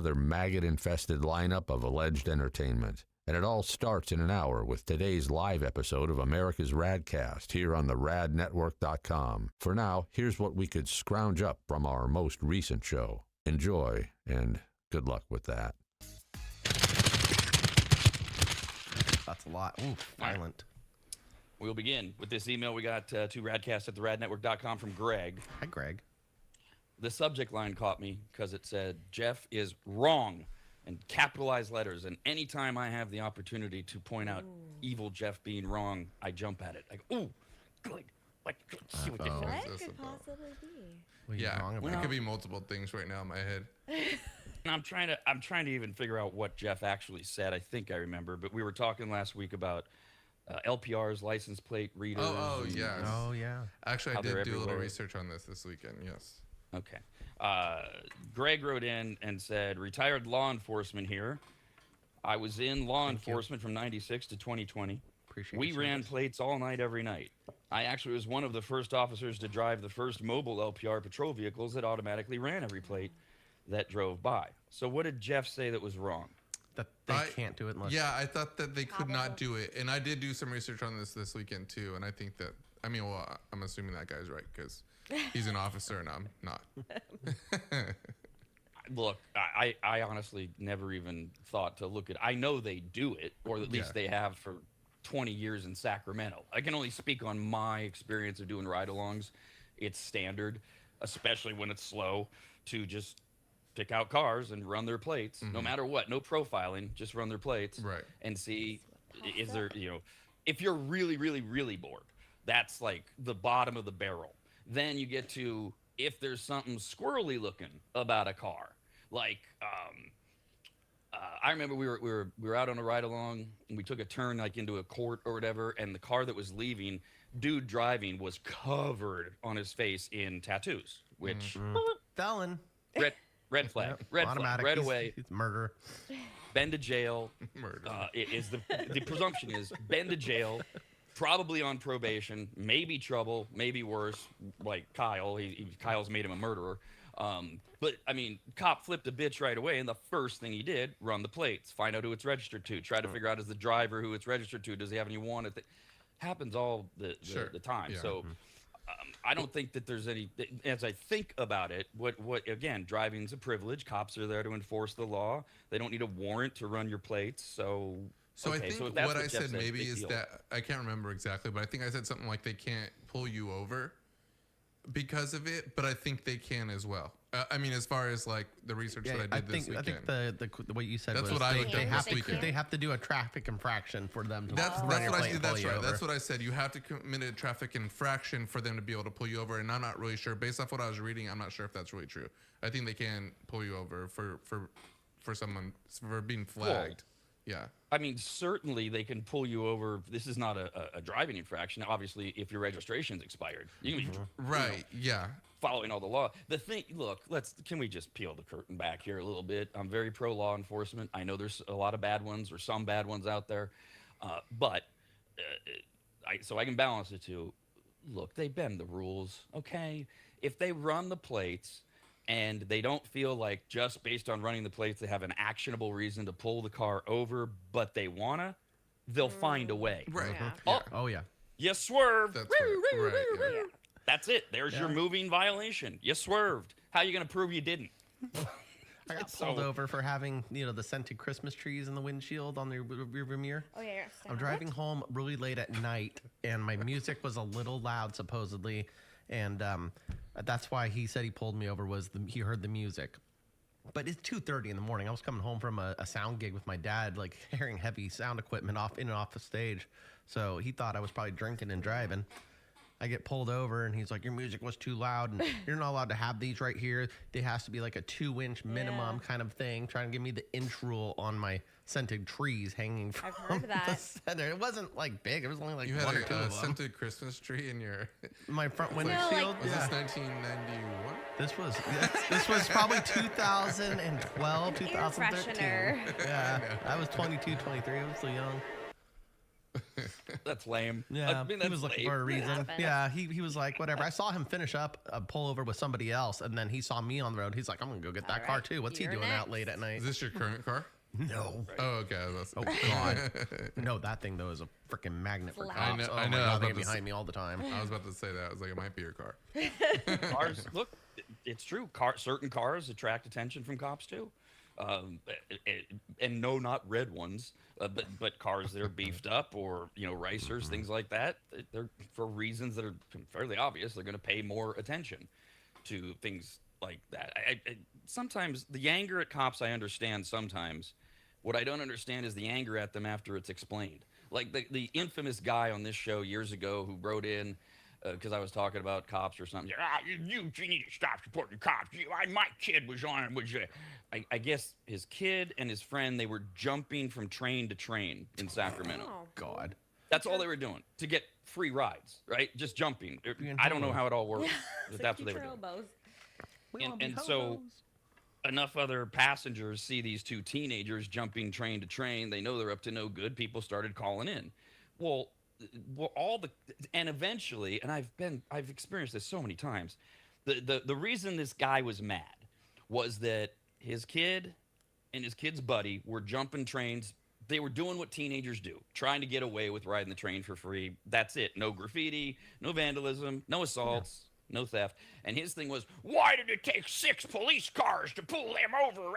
another maggot-infested lineup of alleged entertainment. And it all starts in an hour with today's live episode of America's RAD Cast here on the radnetwork.com. For now, here's what we could scrounge up from our most recent show. Enjoy, and good luck with that. That's a lot. Ooh, violent. We'll begin with this email we got to radcast at the radnetwork.com from Greg. Hi, Greg. The subject line caught me because it said, Jeff is wrong, in capitalized letters. And anytime I have the opportunity to point out evil Jeff being wrong, I jump at it. Like, ooh, good. Like, see what this is. What could possibly be? What are you wrong about? It could be multiple things right now in my head. And I'm trying to even figure out what Jeff actually said. I think I remember, but we were talking last week about LPRs, license plate readers. Oh, yes. Oh, yeah. Actually, I did do a little everywhere. research on this weekend, yes. Okay. Greg wrote in and said, retired law enforcement here. I was in law enforcement from 96 to 2020. Appreciate We your ran service. plates all night, every night. I actually was one of the first officers to drive the first mobile LPR patrol vehicles that automatically ran every plate that drove by. So what did Jeff say that was wrong? That they can't do it unless... Yeah, I thought that they could not do it. And I did do some research on this weekend, too. And I think that, I'm assuming that guy's right because he's an officer and I'm not. Look, I honestly never even thought to look at. I know they do it, or at least they have for 20 years in Sacramento. I can only speak on my experience of doing ride-alongs. It's standard, especially when it's slow, to just pick out cars and run their plates, no matter what. No profiling, just run their plates, Right. and see is there, if you're really, really, really bored, that's like the bottom of the barrel. Then you get to if there's something squirrely looking about a car. Like, I remember we were out on a ride along and we took a turn like into a court or whatever, and the car that was leaving, dude driving was covered on his face in tattoos, which Felon. red flag, Yep. red Automatic. flag, right away. It's murder. Been to jail. Murder. It is the presumption is been to jail, probably on probation, maybe trouble, maybe worse. Like Kyle, Kyle's made him a murderer. But I mean, cop flipped a bitch right away, and the first thing he did, run the plates, find out who it's registered to, try to figure out is the driver who it's registered to, does he have any wanted? Happens all the time. Yeah. So I don't think that there's any. As I think about it, what again, driving's a privilege. Cops are there to enforce the law. They don't need a warrant to run your plates. So I think if that's what I Jeff said said, maybe big is deal. that I can't remember exactly, but I think I said something like they can't pull you over because of it, but I think they can as well. As far as like the research that I did this weekend. I think the what you said That's was what I looked they up have this weekend. They have to do a traffic infraction for them to That's run your what I plate said. and pull That's you right. over. That's what I said. You have to commit a traffic infraction for them to be able to pull you over, and I'm not really sure. Based off what I was reading, I'm not sure if that's really true. I think they can pull you over for someone for being flagged. Yeah. I mean, certainly they can pull you over. This is not a driving infraction. Obviously, if your registration's expired, you can be Right. Yeah. following all the law. The thing, look, can we just peel the curtain back here a little bit? I'm very pro law enforcement. I know there's a lot of bad ones or some bad ones out there, but so I can balance the two. Look, they bend the rules, okay? If they run the plates and they don't feel like just based on running the plates they have an actionable reason to pull the car over, but they wanna, they'll find a way. Right. Yeah. Oh yeah. You swerved. That's right. Yeah. That's it. There's your moving violation. You swerved. How are you going to prove you didn't? I got pulled over for having the scented Christmas trees in the windshield on the rearview mirror. Oh yeah. I'm driving home really late at night, and my music was a little loud, supposedly, and that's why he said he pulled me over. He heard the music, but it's 2:30 in the morning. I was coming home from a sound gig with my dad, like carrying heavy sound equipment in and off the stage, so he thought I was probably drinking and driving. I get pulled over, and he's like, your music was too loud, and you're not allowed to have these right here. There has to be like a 2-inch minimum kind of thing, trying to give me the inch rule on my scented trees hanging from I've heard the that. center. It wasn't like big. It was only like You one or had two a of them. scented Christmas tree in your. My front like- windshield. Was yeah. this 1991? This was probably 2012, Air 2013. freshener. Yeah, I was 22, 23. I was still young. That's lame. Yeah, I mean, he that's was looking lame. for a reason. happened. Yeah, he was like, whatever. I saw him finish up a pullover with somebody else, and then he saw me on the road. He's like, I'm gonna go get that All car right, too. What's he you're doing out next. late at night? Is this your current car? No. Oh, okay. I was Oh about to say. God. No, that thing though is a freaking magnet for Flat. cops. I know- Oh I my know, I was God, they're about to behind me all the time. I was about to say that. I was like, it might be your car. Cars, look, it's true. Certain cars attract attention from cops too, and no, not red ones, but cars that are beefed up or racers, things like that. They're for reasons that are fairly obvious. They're going to pay more attention to things like that. Sometimes the anger at cops, I understand. Sometimes, what I don't understand is the anger at them after it's explained. Like the infamous guy on this show years ago who wrote in. Because I was talking about cops or something. You need to stop supporting cops. My kid was on. I guess his kid and his friend, they were jumping from train to train in Sacramento. Oh, God. That's all they were doing to get free rides, right? Just jumping. I don't know how it all works, but that's what they were doing. Elbows. We wanna be And so hobos. enough other passengers see these two teenagers jumping train to train. They know they're up to no good. People started calling in. Well, and eventually, and I've experienced this so many times. The reason this guy was mad was that his kid and his kid's buddy were jumping trains. They were doing what teenagers do, trying to get away with riding the train for free. That's it. No graffiti, no vandalism, no assaults, no theft. And his thing was, why did it take 6 police cars to pull them over?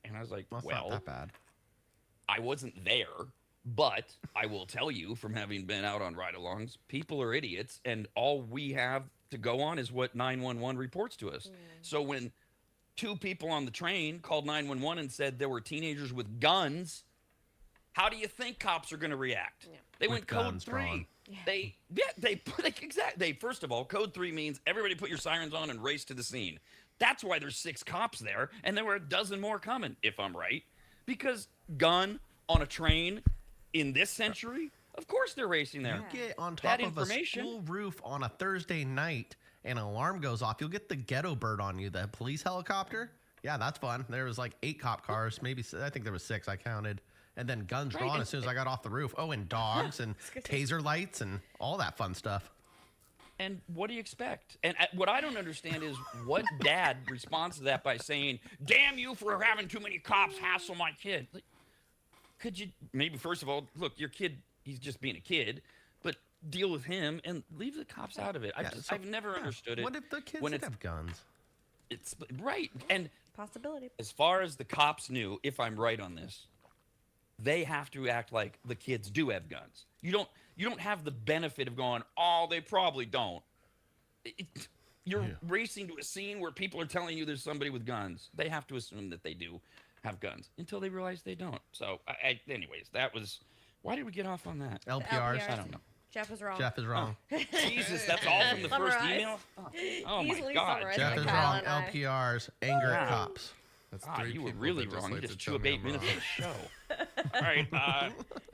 And I was like, That's well, not that bad. I wasn't there, but I will tell you from having been out on ride-alongs, people are idiots, and all we have to go on is what 911 reports to us. So when 2 people on the train called 911 and said there were teenagers with guns, how do you think cops are going to react? Yeah. They With went code guns 3. drawn. They put exactly. First of all, code 3 means everybody put your sirens on and race to the scene. That's why there's 6 cops there, and there were a dozen more coming, if I'm right, because gun on a train in this century, of course they're racing there. You get on That top of a information- school roof on a Thursday night and an alarm goes off, you'll get the ghetto bird on you, the police helicopter. Yeah, that's fun. There was like 8 cop cars, maybe I think there was 6 I counted. And then guns Right, drawn and- as soon as I got off the roof. Oh, and dogs and taser lights and all that fun stuff. And what do you expect? And what I don't understand is what dad responds to that by saying, damn you for having too many cops hassle my kid. Like, could you maybe, first of all, look, your kid, he's just being a kid, but deal with him and leave the cops out of it. I've never understood it. What if the kids when did it's- have guns? It's right. And Possibility. as far as the cops knew, if I'm right on this, they have to act like the kids do have guns. You don't have the benefit of going, oh, they probably don't. You're racing to a scene where people are telling you there's somebody with guns. They have to assume that they do have guns until they realize they don't. So, anyways, that was. Why did we get off on that? LPRs. I don't know. Jeff was wrong. Jeff is wrong. Jesus, that's all from the first Summarize. email? Oh my Easily God. summarized. Jeff by is Kyle wrong. and I. LPRs. Anger at Wow. cops. That's Ah, 3 you were people really that just wrong. like You to just tell chew up me 8 I'm minutes wrong. of the show. All right.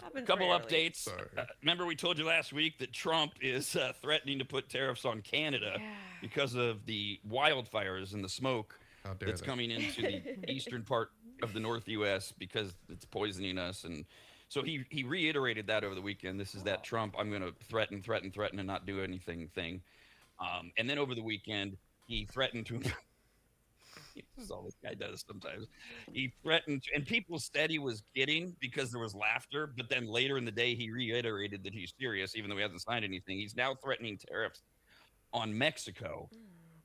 Happens Couple rarely. updates. Sorry. Remember, we told you last week that Trump is threatening to put tariffs on Canada Yeah. because of the wildfires and the smoke How dare that's they. coming into the eastern part of the North U.S. because it's poisoning us. And so he reiterated that over the weekend. This is that Trump, I'm going to threaten, and not do anything thing. And then over the weekend, he threatened to. This is all this guy does sometimes. He threatened, and people said he was kidding because there was laughter. But then later in the day, he reiterated that he's serious, even though he hasn't signed anything. He's now threatening tariffs on Mexico,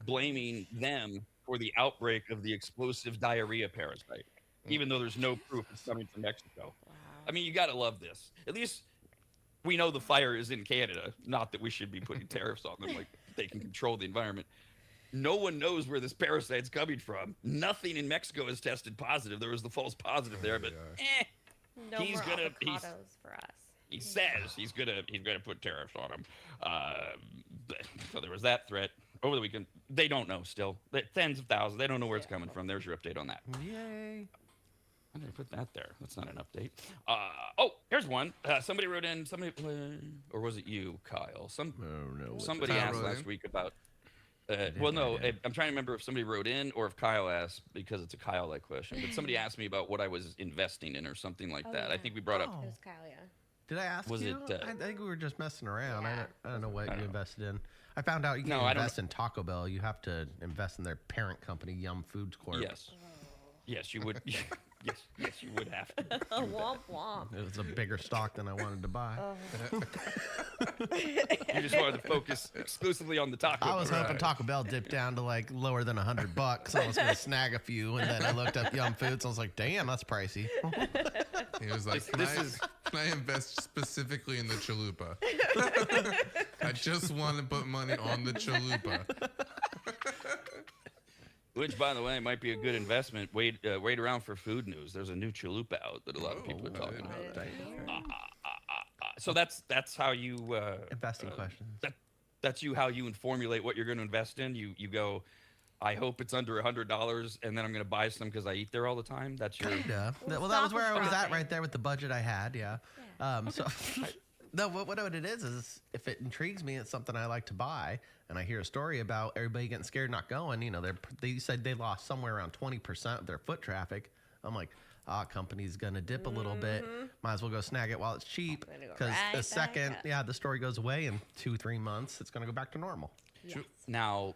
blaming them for the outbreak of the explosive diarrhea parasite, even though there's no proof it's coming from Mexico. I mean, you got to love this. At least we know the fire is in Canada, not that we should be putting tariffs on them like they can control the environment. No one knows where this parasite's coming from. Nothing in Mexico has tested positive. There was the false positive there, but No He's more gonna- avocados for us. he says he's gonna put tariffs on them. So there was that threat over the weekend. They don't know still. Tens of thousands. They don't know where it's coming from. There's your update on that. Yay. Why did I put that there? That's not an update. Here's one. Somebody wrote in. Or was it you, Kyle? Somebody Kyle asked wrote last in? week about. I'm trying to remember if somebody wrote in or if Kyle asked because it's a Kyle-like question. But somebody asked me about what I was investing in or something like Oh, that. I yeah. think we brought up Oh. It was Kyle, yeah. Did I ask Was you? it, I think we were just messing around. Yeah. I don't know what I you don't invested in. I found out you No, can't I don't invest in Taco Bell. You have to invest in their parent company, Yum Foods Corp. Yes. Yes, you would. yes, you would have to. Womp womp. It was a bigger stock than I wanted to buy. You just wanted to focus exclusively on the taco. I was Bell. hoping Taco Bell dipped down to like lower than $100. I was gonna snag a few, and then I looked up Yum Foods. And I was like, "Damn, that's pricey." He was like, This is- can I invest specifically in the chalupa? I just want to put money on the chalupa. Which, by the way, might be a good investment. Wait around for food news. There's a new chalupa out that a lot of people are talking about. So that's how you Investing questions. That's how you formulate what you're going to invest in. You go, I hope it's under $100, and then I'm going to buy some because I eat there all the time. That's your. Yeah. Well, Well, that was stock where is I was at dropping. right there with the budget I had. Yeah. So, no, what it is if it intrigues me, it's something I like to buy, and I hear a story about everybody getting scared not going. You know, they said they lost somewhere around 20% of their foot traffic. I'm like, company's gonna dip a little bit. Might as well go snag it while it's cheap, Gonna go because right the back second, up. the story goes away in 2-3 months, it's gonna go back to normal. Now,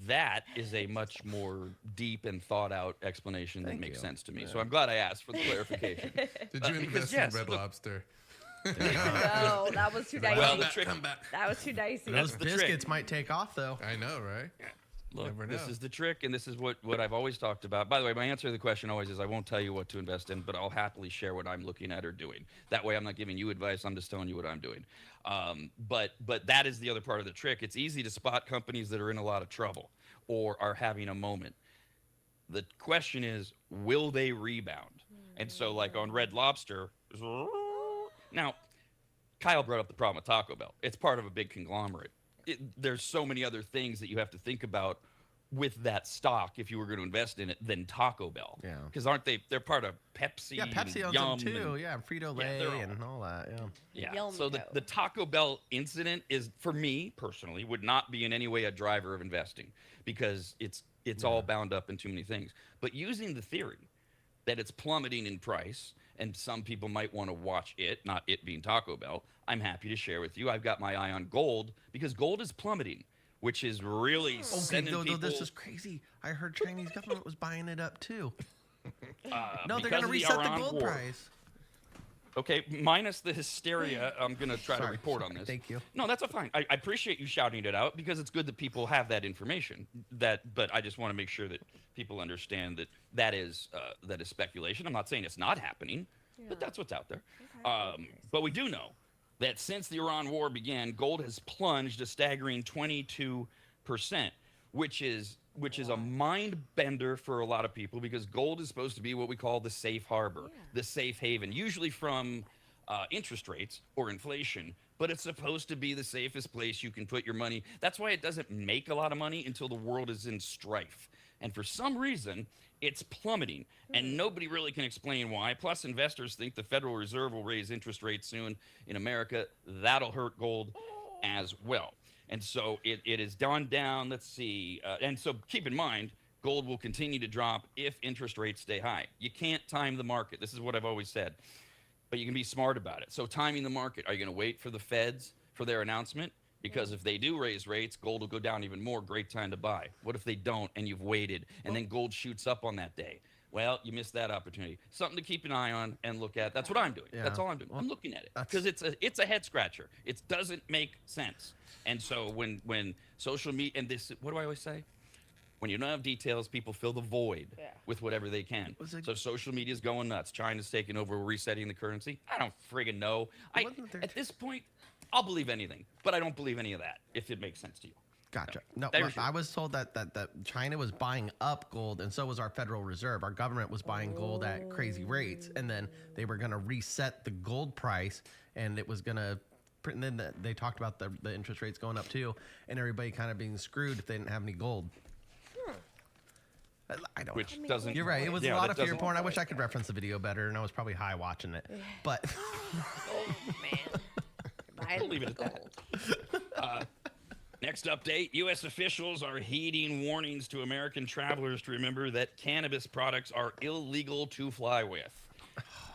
that is a much more deep and thought out explanation that Thank makes you. sense to me. So I'm glad I asked for the clarification. Did you Because, invest yes, in Red look- Lobster? No, that was too dicey. Well, the trick. Come back. That was too dicey. Those the trick. biscuits might take off though. I know, right? Look, Never this know. is the trick, and this is what I've always talked about. By the way, my answer to the question always is I won't tell you what to invest in, but I'll happily share what I'm looking at or doing. That way I'm not giving you advice. I'm just telling you what I'm doing. But that is the other part of the trick. It's easy to spot companies that are in a lot of trouble or are having a moment. The question is, will they rebound? And so, like on Red Lobster, now, Kyle brought up the problem with Taco Bell. It's part of a big conglomerate. There's so many other things that you have to think about with that stock if you were going to invest in it than Taco Bell. Yeah. Because aren't they're part of Pepsi? Yeah, Pepsi and owns Yum them too. and- Yeah, and Frito Yeah, Lay they're all- and all that. Yeah. Yeah. Yum So Co. the Taco Bell incident is, for me personally, would not be in any way a driver of investing because it's all bound up in too many things. But using the theory that it's plummeting in price and some people might want to watch it, not it being Taco Bell, I'm happy to share with you. I've got my eye on gold because gold is plummeting, which is really Okay, sending no, people. this is crazy. I heard Chinese government was buying it up too. No, they're because going to of the reset the Iran gold war. price. Okay, minus the hysteria, I'm going to try to Sorry, report on sorry, this. thank you. No, that's fine. I appreciate you shouting it out because it's good that people have that information. But I just want to make sure that people understand that is speculation. I'm not saying it's not happening, but that's what's out there. But we do know that since the Iran war began, gold has plunged a staggering 22%, which is a mind bender for a lot of people because gold is supposed to be what we call the safe harbor, the safe haven, usually from interest rates or inflation, but it's supposed to be the safest place you can put your money. That's why it doesn't make a lot of money until the world is in strife. And for some reason, it's plummeting, and nobody really can explain why. Plus, investors think the Federal Reserve will raise interest rates soon in America. That'll hurt gold as well. And so it has gone down. Let's see. And so keep in mind, gold will continue to drop if interest rates stay high. You can't time the market. This is what I've always said. But you can be smart about it. So timing the market, are you going to wait for the feds for their announcement? Because if they do raise rates, gold will go down even more. Great time to buy. What if they don't and you've waited and then gold shoots up on that day? Well, you missed that opportunity. Something to keep an eye on and look at. That's what I'm doing. Yeah. That's all I'm doing. I'm looking at it because it's a head scratcher. It doesn't make sense. And so when social media and this, what do I always say? When you don't have details, people fill the void with whatever they can. So social media is going nuts. China's taking over, resetting the currency. I don't friggin' know. At this point, I'll believe anything, but I don't believe any of that if it makes sense to you. Gotcha. No, There's I was told that China was buying up gold, and so was our Federal Reserve. Our government was buying gold at crazy rates, and then they were going to reset the gold price, and it was going to. And then they talked about the interest rates going up too, and everybody kind of being screwed if they didn't have any gold. I don't. Which doesn't. You're right. It was yeah, a lot that of fear doesn't- porn. I wish I could reference the video better, and I was probably high watching it. But We'll leave it at that. Next update, U.S. officials are heeding warnings to American travelers to remember that cannabis products are illegal to fly with.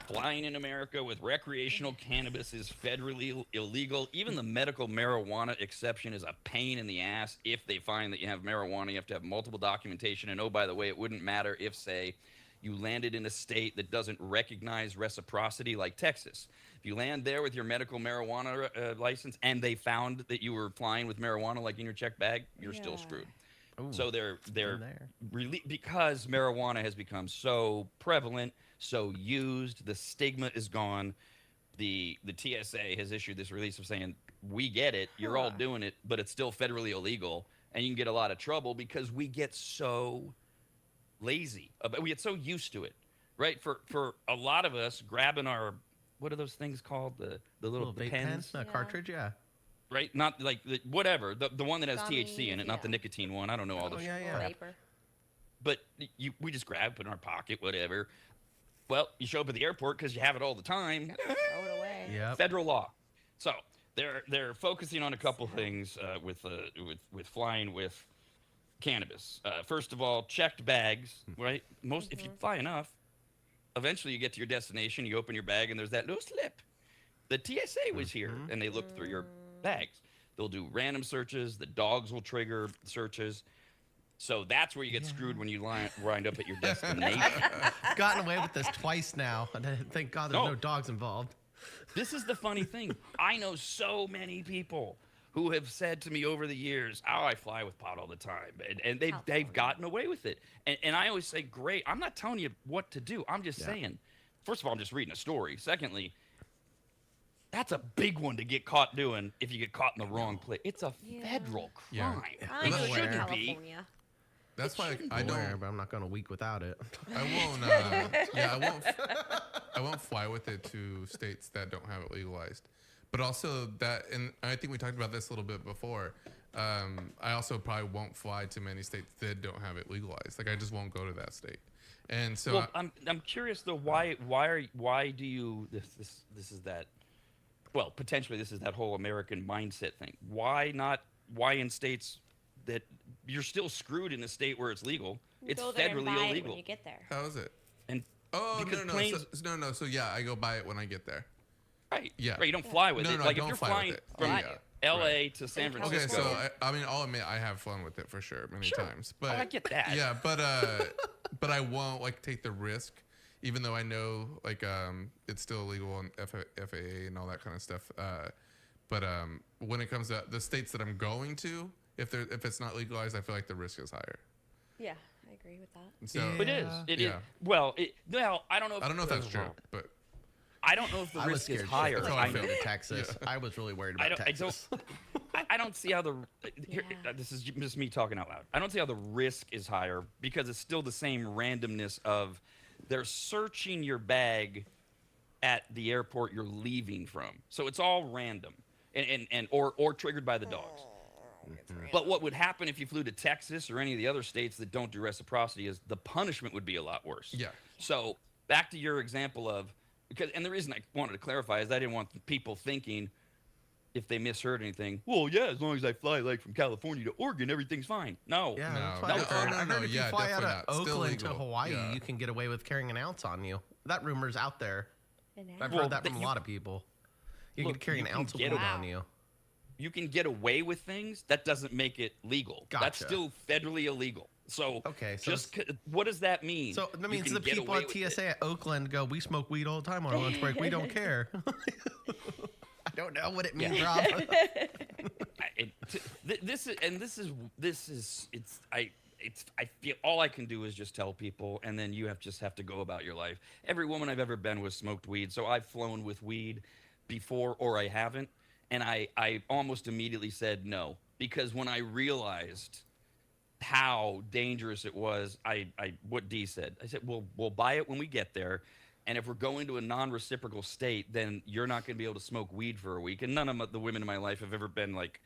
Flying in America with recreational cannabis is federally illegal. Even the medical marijuana exception is a pain in the ass. If they find that you have marijuana, you have to have multiple documentation. And oh, by the way, it wouldn't matter if, say, you landed in a state that doesn't recognize reciprocity, like Texas. If you land there with your medical marijuana license and they found that you were flying with marijuana, like in your checked bag, you're still screwed. Ooh, So they're there. because marijuana has become so prevalent, so used, the stigma is gone. The TSA has issued this release of saying, we get it, you're all doing it, but it's still federally illegal, and you can get a lot of trouble because we get so lazy. We get so used to it, right? For a lot of us, grabbing our, what are those things called? The little Vape pens, pen, cartridge, yeah. right? Not like whatever, the one that has THC in Gummies, it, not the yeah. nicotine one. I don't know all Oh, this. yeah, Or yeah. vapor. But we just grab, put it in our pocket, whatever. Well, you show up at the airport because you have it all the time. Throw it away. Yep. Federal law. So they're focusing on a couple things with flying with cannabis. First of all, checked bags, right? If you fly enough, eventually you get to your destination, you open your bag, and there's that little slip. The TSA was here, and they looked through your bags. They'll do random searches. The dogs will trigger searches. So that's where you get screwed when you wind up at your destination. I've gotten away with this twice now, and thank God there's no dogs involved. This is the funny thing. I know so many people who have said to me over the years, "Oh, I fly with pot all the time," and they've gotten away with it. And I always say, "Great." I'm not telling you what to do. I'm just saying. First of all, I'm just reading a story. Secondly, that's a big one to get caught doing if you get caught in the wrong place. It's a federal Yeah. crime. I It go to shouldn't be. California. That's why I I'm aware, don't. but I'm not going a week without it. I won't. I won't fly with it to states that don't have it legalized. But also that, and I think we talked about this a little bit before. I also probably won't fly to many states that don't have it legalized. Like I just won't go to that state. And so Well, I'm curious though. Why do you this is that? Well, potentially this is that whole American mindset thing. Why in states that you're still screwed in a state where it's legal? It's Go there and federally buy it illegal. when you get there. how is it? And Oh because no. planes- No. So yeah, I go buy it when I get there. right, Yeah. right. You don't fly with No, it. no, like don't if you're fly with flying it. from Oh, yeah. L.A. to San Okay, Francisco. Okay, so I mean, I'll admit I have flown with it for sure many times. But I get that. Yeah, but I won't like take the risk, even though I know like it's still illegal on FAA and all that kind of stuff. But when it comes to the states that I'm going to, if it's not legalized, I feel like the risk is higher. Yeah, I agree with that. So It is. It is. Yeah. Well, I don't know. I don't know if that's true, but I don't know if the I was risk is scared higher. to I go know. to Texas. I was really worried about Texas. I don't see how here, Yeah. this is just me talking out loud. I don't see how the risk is higher because it's still the same randomness of they're searching your bag at the airport you're leaving from. So it's all random or triggered by the dogs. But what would happen if you flew to Texas or any of the other states that don't do reciprocity is the punishment would be a lot worse. Yeah. So back to your example of and the reason I wanted to clarify is I didn't want people thinking if they misheard anything. Well, yeah, as long as I fly like from California to Oregon, everything's fine. No. Yeah, No, that's why no, I heard, no, I no, heard if yeah, you fly out definitely of not. Still Oakland to legal. Hawaii, Yeah. you can get away with carrying an ounce on you. That rumor's out there. And I've now- Well, heard that from a you- lot of people. You Look, can carry you an can ounce of get weed it- on you. You can get away with things. That doesn't make it legal. That's Gotcha. still federally illegal. So, Okay, so what does that mean? So that You means can the get people away at with it. TSA at Oakland go, we smoke weed all the time on our lunch break. We don't care. I don't know what it means, Rob. I feel all I can do is just tell people, and then you just have to go about your life. Every woman I've ever been with smoked weed, so I've flown with weed before, or I haven't, and I almost immediately said no because when I realized how dangerous it was, what Dee said, I said, we'll buy it when we get there. And if we're going to a non-reciprocal state, then you're not going to be able to smoke weed for a week. And none of the women in my life have ever been like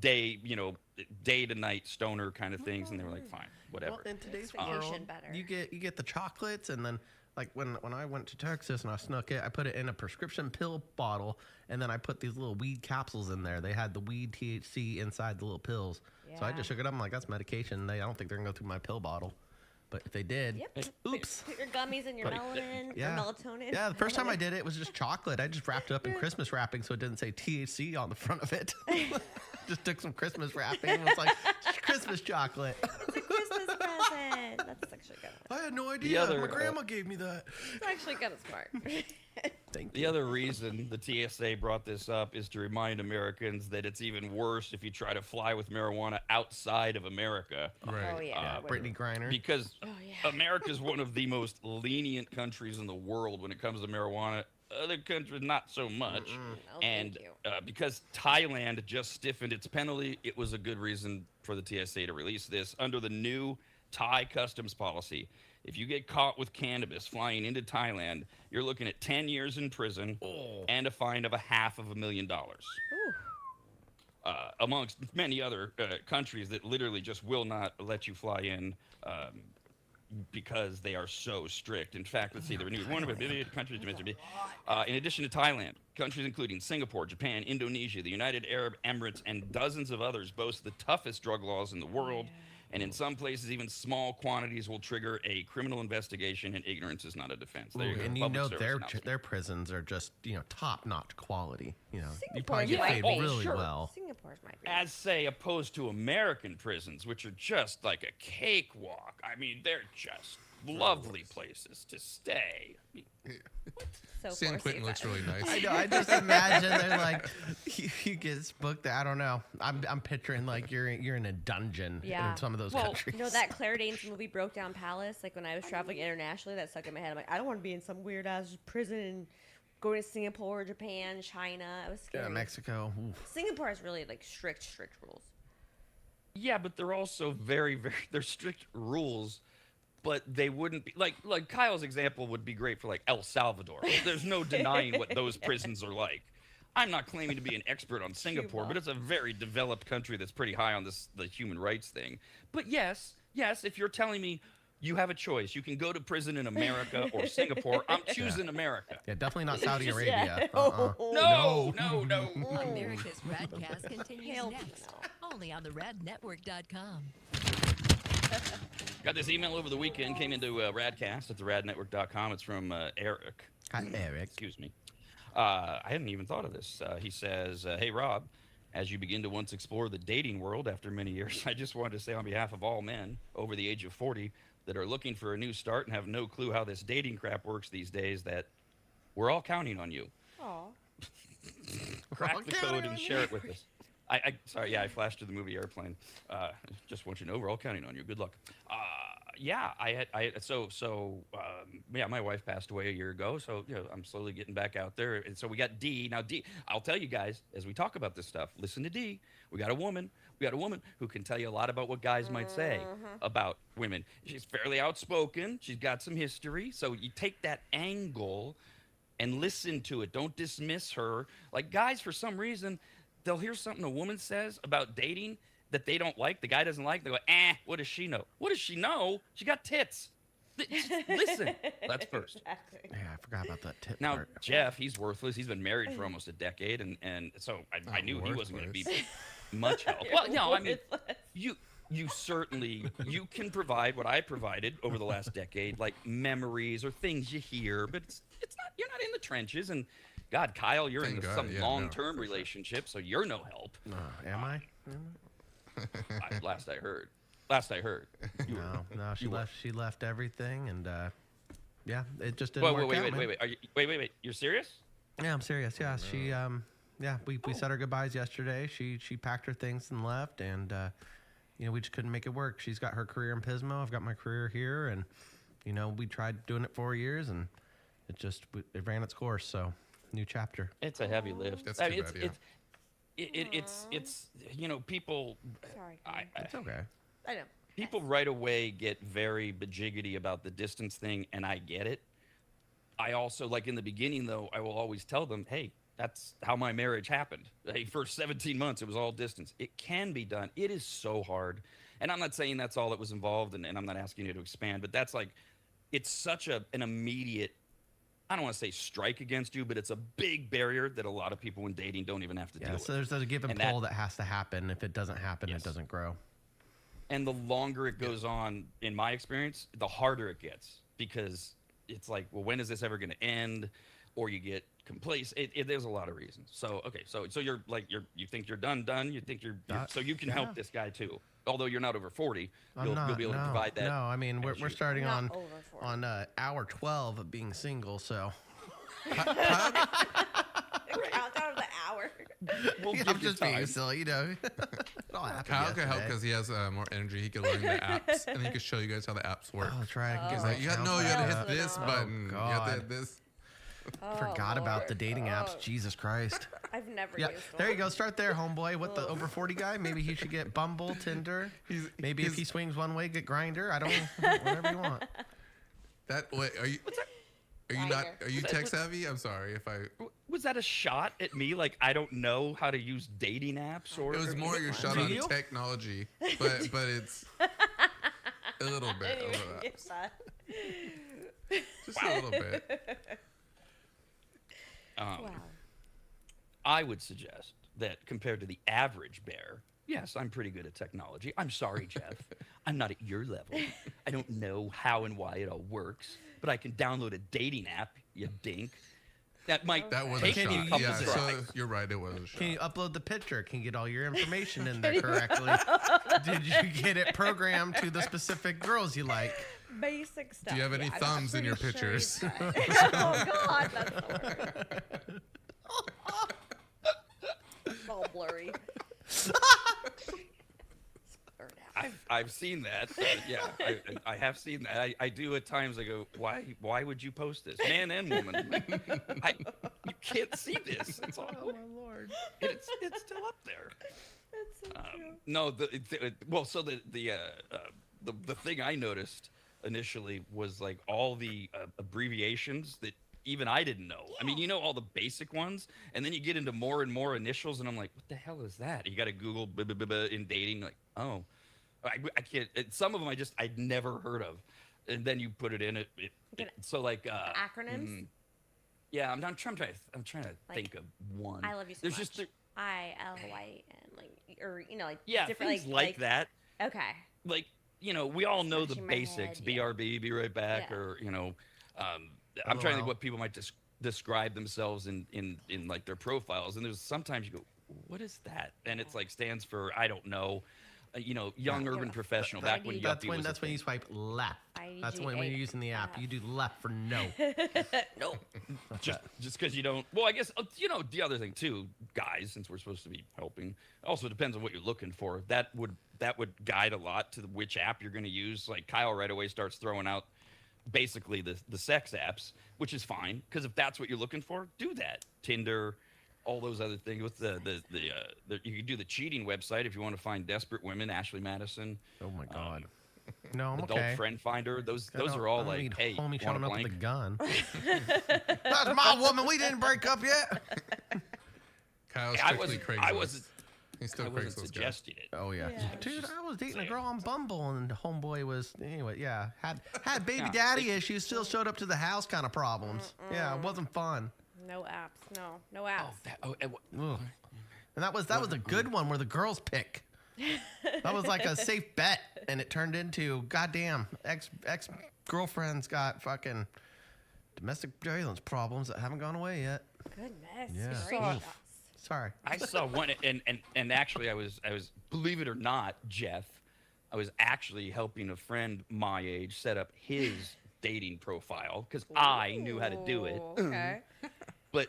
day to night stoner kind of things. And they were like, fine, whatever. Well, in today's Vacation world, better. you get the chocolates, and then like when I went to Texas and I snuck it, I put it in a prescription pill bottle, and then I put these little weed capsules in there. They had the weed THC inside the little pills, so I Yeah. just shook it up. I'm like, that's medication. I don't think they're gonna go through my pill bottle. But if they did, Yep. oops. Put your gummies and your melanin Yeah. or melatonin. Yeah, the first time I did it was just chocolate. I just wrapped it up in Christmas wrapping so it didn't say THC on the front of it. Just took some Christmas wrapping and was like, Christmas chocolate. It's a Christmas present. That's actually good. I had no idea. other, My grandma gave me that. It's actually kind of smart. Thank The you. other reason the TSA brought this up is to remind Americans that it's even worse if you try to fly with marijuana outside of America. Oh yeah. Brittany Griner. Because Oh, yeah. America is one of the most lenient countries in the world when it comes to marijuana. Other countries, not so much. No, And thank you. because Thailand just stiffened its penalty, it was a good reason for the TSA to release this. Under the new Thai customs policy, if you get caught with cannabis flying into Thailand, you're looking at 10 years in prison and a fine of $500,000. Ooh. Amongst many other countries that literally just will not let you fly in because they are so strict. In fact, let's see, the renewed one of the countries. In addition to Thailand, countries including Singapore, Japan, Indonesia, the United Arab Emirates, and dozens of others boast the toughest drug laws in the world. And in some places, even small quantities will trigger a criminal investigation, and ignorance is not a defense. There you go. And you Public know service announcement. their prisons are just top-notch quality. You Singapore's probably get might paid be. really Sure. well. Singapore's might be. As say opposed to American prisons, which are just like a cakewalk. I mean, they're just lovely places to stay. So San four Quentin looks seasons. really nice. I know. I just imagine they're like, you get booked. I don't know. I'm picturing like you're in a dungeon Yeah. in some of those Well, countries. You know that Claire Danes movie Broke Down Palace? Like when I was traveling internationally, that stuck in my head. I'm like, I don't want to be in some weird ass prison and going to Singapore, Japan, China. I was scared. Yeah, Mexico. Oof. Singapore has really like strict rules. Yeah, but they're also very, very they're strict rules, but they wouldn't be like Kyle's example would be great for like El Salvador. There's no denying what those prisons are like. I'm not claiming to be an expert on Singapore, Cuba. but it's a very developed country that's pretty high on the human rights thing. But yes, if you're telling me you have a choice, you can go to prison in America or Singapore, I'm choosing America. Yeah, definitely not Saudi Just- Arabia. yeah. No. America's RADcast continues Hell next, no. only on the radnetwork.com. Got this email over the weekend, came into Radcast at the radnetwork.com. It's from Eric. Hi, Eric. Excuse me. I hadn't even thought of this. He says, hey, Rob, as you begin to once explore the dating world after many years, I just wanted to say on behalf of all men over the age of 40 that are looking for a new start and have no clue how this dating crap works these days that we're all counting on you. Aw. Crack the code and share it with us. Sorry, yeah, I flashed to the movie Airplane. Just want you to know we're all counting on you. Good luck. My wife passed away a year ago, so I'm slowly getting back out there. And so we got D. Now D, I'll tell you guys as we talk about this stuff. Listen to D. We got a woman who can tell you a lot about what guys might say about women. She's fairly outspoken. She's got some history. So you take that angle and listen to it. Don't dismiss her. Like guys, for some reason, they'll hear something a woman says about dating that they don't like, the guy doesn't like. They go, what does she know? What does she know? She got tits. Just listen. That's first. Exactly. Yeah, I forgot about that tip Now, part. Jeff, he's worthless. He's been married for almost a decade, and so I knew he wasn't going to be Worthless. much help. Well, no, I mean, you certainly, you can provide what I provided over the last decade, like memories or things you hear, but it's not, you're not in the trenches. And God, Kyle, you're Thank in God, some yeah, no, long-term for sure. relationship, so you're no help. Am I? Last I heard. You were- No, she you were. left. She left everything, and yeah, it just didn't Wait, work out. man. wait. Are you, wait. You're serious? Yeah, I'm serious. Yeah, she we said our goodbyes yesterday. She packed her things and left, and we just couldn't make it work. She's got her career in Pismo. I've got my career here, and we tried doing it 4 years, and it ran its course. So, new chapter. It's a heavy lift. That's I too mean, bad, it's people. Sorry. It's okay. I know. People right away get very bajiggity about the distance thing, and I get it. I also, like in the beginning, though, I will always tell them, hey, that's how my marriage happened. Hey, for 17 months, it was all distance. It can be done. It is so hard. And I'm not saying that's all that was involved, and I'm not asking you to expand, but that's like, it's such an immediate, I don't want to say strike against you, but it's a big barrier that a lot of people when dating don't even have to deal Yeah. with. So there's a give and And that- pull that has to happen. If it doesn't happen, Yes. it doesn't grow. And the longer it goes on, in my experience, the harder it gets, because it's like, well, when is this ever going to end? Or you get complacent. There's a lot of reasons. So okay, so you're like you think you're done. You think you're so you can help this guy too. Although you're not over 40, you'll be able to provide that. No, I mean we're starting Not on over 40. hour 12 of being single, so Countdown of the hour. We'll I'm give you just being time. silly, you know. It all happened Kyle could help yesterday. because he has more energy. He could learn the apps, and he could show you guys how the apps work. Oh, that's right. I can He's get like, my you got account to set up. hit this Oh, button. You have to God. hit this. Forgot about the dating apps. Jesus Christ. I've never Yeah, used one. there you go. Start there, homeboy. What the over 40 guy? Maybe he should get Bumble, Tinder. Maybe if he swings one way, get Grinder. I don't know. Whatever you want. Wait, are you? Are you not? Are you tech savvy? I'm sorry if I. Was that a shot at me? Like I don't know how to use dating apps, or It was more your shot Do on you? technology, but it's a little bit I didn't over even that. get that. Just a little bit. Wow. I would suggest that compared to the average bear, yes, I'm pretty good at technology. I'm sorry, Jeff. I'm not at your level. I don't know how and why it all works, but I can download a dating app, you dink. That might That was a take shot. me a couple Yeah, so tries. you're right. It was a shot. Can you upload the picture? Can you get all your information in there correctly? Did you get it programmed to the specific girls you like? Basic stuff. Do you have any yeah, I'm thumbs in your pretty sure pictures? he's right. Oh God, that's the word. It's all blurry. Blurred out. I've seen that. Yeah, I have seen that. I do at times. I go, why would you post this, man and woman? You can't see this. It's all. Oh my lord! It's still up there. That's so true. No, so the thing I noticed initially was like all the abbreviations that even I didn't know. I mean, you know all the basic ones, and then you get into more and more initials, and I'm like, what the hell is that? You got to Google in dating, like, oh, I can't. Some of them I'd never heard of, and then you put it in so like Acronyms. yeah, I'm trying to Like, think of one. I love you so There's much. just ILY and like, or like yeah, different things like that. Okay. Like, we all know the Scratching my basics, head, yeah. BRB, be right back, Yeah. or I'm trying to think LOL. what people might describe themselves in like their profiles, and there's sometimes you go, what is that? And it's like stands for I don't know, young urban professional. Back when That's yuppie when was that's a when you thing. swipe left. That's when you're using the app. You do left for no. No, just because you don't. Well, I guess the other thing too, guys, since we're supposed to be helping, also depends on what you're looking for. That would guide a lot to which app you're going to use. Like Kyle right away starts throwing out basically the sex apps, which is fine because if that's what you're looking for, do that. Tinder, all those other things. With you can do the cheating website if you want to find desperate women. Ashley Madison. Oh my god. No, I'm Adult okay. Friend Finder. Those I don't- are all I don't like, need hey, homie want showing a up with a blank? gun. That's my woman. We didn't break up yet. Kyle's I strictly wasn't. Craigslist. I wasn't. He's still I wasn't Craigslist guy. suggesting it. Oh yeah. Yeah. Dude, I was dating a saying. girl on Bumble, and homeboy was anyway. Yeah, had baby Yeah. daddy issues. Still showed up to the house, kind of problems. Yeah, it wasn't fun. No apps. No apps. Ugh. And that was a good one where the girls pick. That was like a safe bet, and it turned into goddamn ex girlfriend's got fucking domestic violence problems that haven't gone away yet. Goodness Yeah. gracious. Oof. Sorry. I saw one, and actually, I was believe it or not, Jeff, I was actually helping a friend my age set up his dating profile because I knew how to do it. Ooh, Okay. But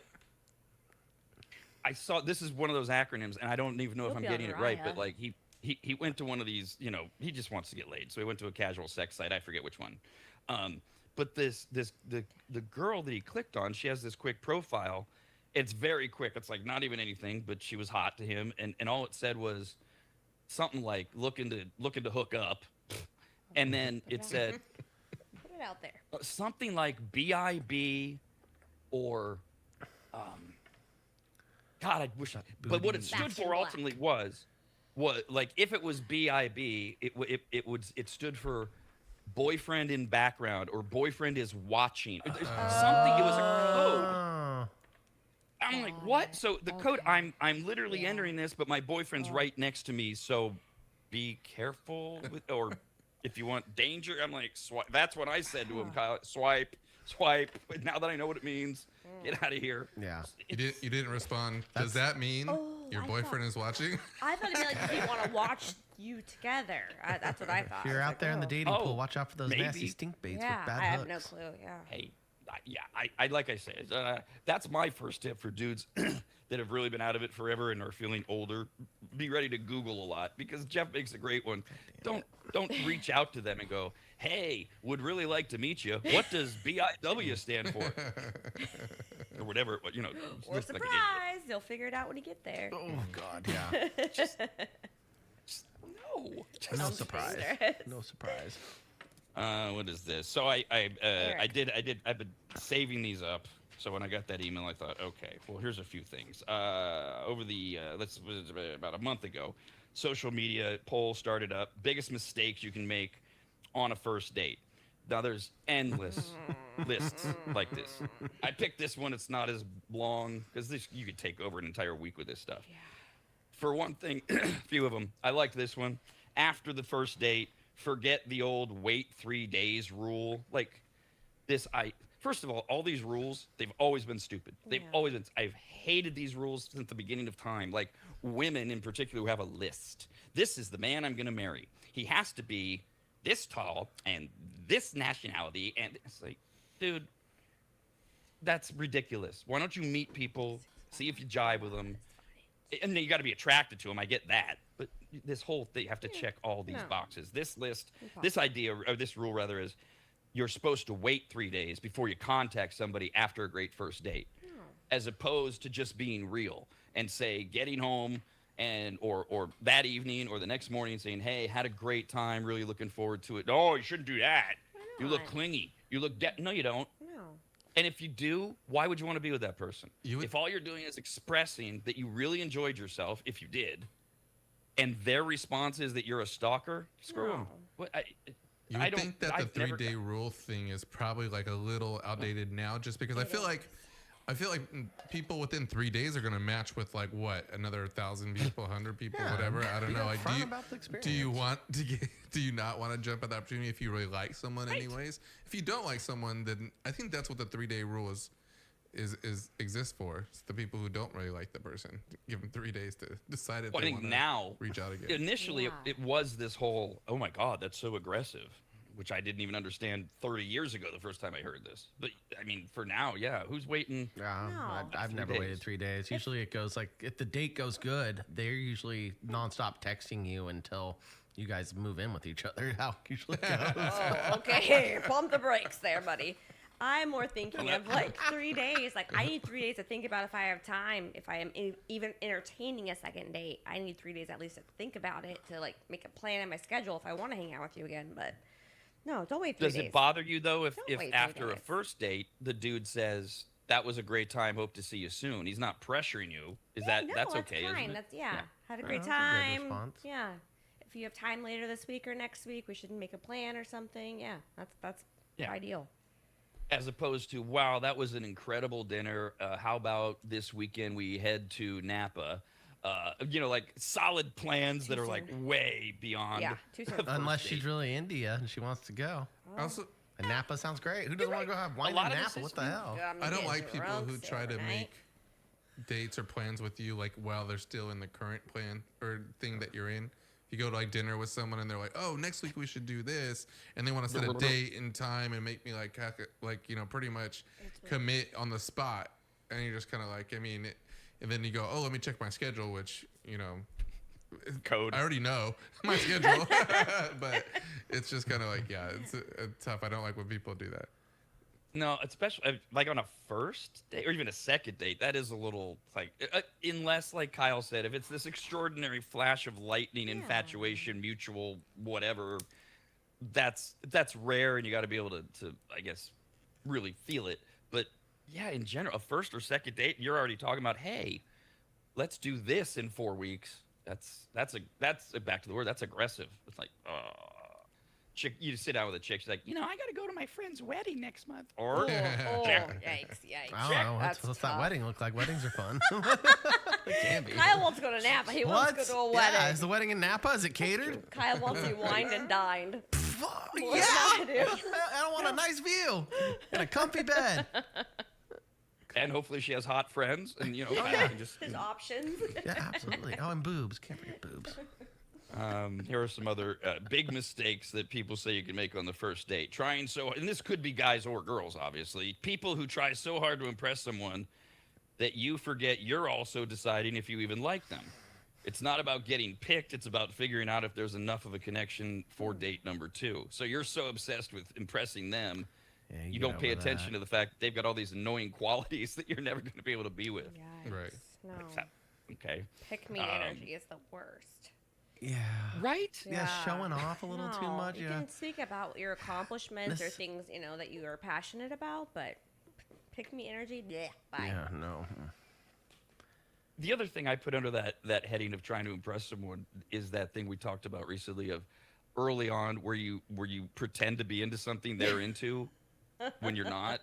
I saw this is one of those acronyms, and I don't even know if We'll I'm be on getting it right. Raya. But like he went to one of these, he just wants to get laid, so he went to a casual sex site. I forget which one. But the girl that he clicked on, she has this quick profile. It's very quick. It's like not even anything, but she was hot to him, and all it said was something like looking to hook up, and then it said Put it out there. something like BIB or God, I wish. But what it stood Back in for black. ultimately was like if it was BIB, it stood for boyfriend in background or boyfriend is watching. Something. It was a code. Oh. I'm like, what? So the code, I'm literally entering this, but my boyfriend's right next to me, so be careful with, or if you want danger, I'm like, swipe. That's what I said to him, Kyle. Swipe. But now that I know what it means, get out of here. Yeah. You didn't respond. Does that mean your I boyfriend is watching? I thought it'd be like, do you want to watch you together? That's what I thought. If you're I was out like, there in the oh. dating Oh, pool, watch out for those maybe. nasty stink baits Yeah, with bad I hooks. have no clue. Yeah. Hey, I like I said, that's my first tip for dudes that have really been out of it forever and are feeling older. Be ready to Google a lot, because Jeff makes a great one. Don't reach out to them and go, hey, would really like to meet you. What does BIW stand for? Or whatever, you know. Or just like an surprise, you'll figure it out when you get there. Oh God, yeah. idiot. No. No I'm surprise. stressed. No surprise. What is this? So I've been saving these up. So when I got that email, I thought, okay, well, here's a few things. Over the about a month ago, social media poll started up. Biggest mistakes you can make on a first date. Now there's endless lists like this. I picked this one. It's not as long, because this you could take over an entire week with this stuff. Yeah. For one thing, a few of them. I like this one. After the first date, forget the old wait 3 days rule. Like this, first of all these rules, they've always been stupid. They've Yeah. always been. I've hated these rules since the beginning of time. Like women in particular who have a list. This is the man I'm going to marry. He has to be this tall and this nationality. And it's like, dude, that's ridiculous. Why don't you meet people, see if you jive with them? And then you got to be attracted to them. I get that. But this whole thing, you have to check all these No. boxes. This list, this idea, or this rule rather, is you're supposed to wait 3 days before you contact somebody after a great first date, as opposed to just being real and say, getting home and or that evening or the next morning saying, hey, had a great time, really looking forward to it. Oh, you shouldn't do that. You look not? clingy. You look no, you don't. No. And if you do, why would you want to be with that person? You would- If all you're doing is expressing that you really enjoyed yourself, if you did, and their response is that you're a stalker, screw them. No. What, You I would don't think that the I've never 3 day rule thing is probably like a little outdated now, just because I feel like people within 3 days are gonna match with like what, another 1,000 people, 100 people, Yeah, whatever. I don't be know. Like, upfront about the do you experience. want to get? Do you not want to jump at the opportunity if you really like someone, anyways? If you don't like someone, then I think that's what the 3 day rule is exists for. It's the people who don't really like the person. Give them 3 days to decide if Well, I they think want now, to reach out again. initially, Yeah. it was this whole, oh my God, that's so aggressive, which I didn't even understand 30 years ago the first time I heard this. But I mean, for now, yeah, who's waiting? Yeah, No. I've 3 never days. waited 3 days. Usually it goes like, if the date goes good, they're usually nonstop texting you until you guys move in with each other. How it usually goes. Oh, okay. Pump the brakes there, buddy. I'm more thinking of like 3 days. Like, I need 3 days to think about if I have time. If I am even entertaining a second date, I need 3 days at least to think about it, to like make a plan in my schedule if I want to hang out with you again. But no, don't wait 3 Does days. it bother you though if Don't wait 3 after a days. first date the dude says that was a great time, hope to see you soon? He's not pressuring you. Is Yeah, no, that's okay? fine. Isn't it? That's Had a great that's a good time. response. Yeah. If you have time later this week or next week, we should make a plan or something. Yeah, that's Yeah. ideal. As opposed to, wow, that was an incredible dinner. How about this weekend we head to Napa? Like solid plans that are like way beyond. Yeah, too soon. the first Unless date. she's really into you and she wants to go. Also, And Napa sounds great. Who doesn't want to go have wine lot in of this Napa? is What the food. hell? I don't like people who try to make dates or plans with you like while they're still in the current plan or thing that you're in. If you go to like dinner with someone and they're like, "Oh, next week we should do this," and they want to set a date and time and make me like pretty much commit on the spot, and you're just kind of like, and then you go, "Oh, let me check my schedule," which Code. I already know my schedule, but it's just kind of like, yeah, it's tough. I don't like when people do that. No, especially like on a first date or even a second date, that is a little like, unless like Kyle said, if it's this extraordinary flash of lightning, infatuation, mutual whatever, that's rare, and you got to be able to I guess really feel it. But yeah, in general, a first or second date, you're already talking about, hey, let's do this in 4 weeks. That's back to the word. That's aggressive. It's like, chick, you sit down with a chick. She's like, I got to go to my friend's wedding next month. Or Oh, yikes, yikes. I don't know. That's What's that tough. wedding look like? Weddings are fun. It can be. Kyle wants to go to Napa. He wants to go to a wedding. Yeah, is the wedding in Napa? Is it catered? Kyle wants to be wined and dined. Yeah. What am I gonna do? I don't want a nice view and a comfy bed. And hopefully she has hot friends, and Kyle can just. His options. Yeah, absolutely. Oh, and boobs. Can't forget boobs. Here are some other big mistakes that people say you can make on the first date. And this could be guys or girls, obviously. People who try so hard to impress someone that you forget you're also deciding if you even like them. It's not about getting picked. It's about figuring out if there's enough of a connection for date number 2. So you're so obsessed with impressing them, Yeah, you don't pay attention to the fact that they've got all these annoying qualities that you're never going to be able to be with. Yikes. Right. No. Okay. Pick me energy is the worst. Yeah. Right? Yeah, showing off a little too No, much. You Yeah. can speak about your accomplishments or This- things, that you are passionate about, but pick me energy, yeah, bye. Yeah, no. The other thing I put under that heading of trying to impress someone is that thing we talked about recently of early on where you pretend to be into something they're into when you're not.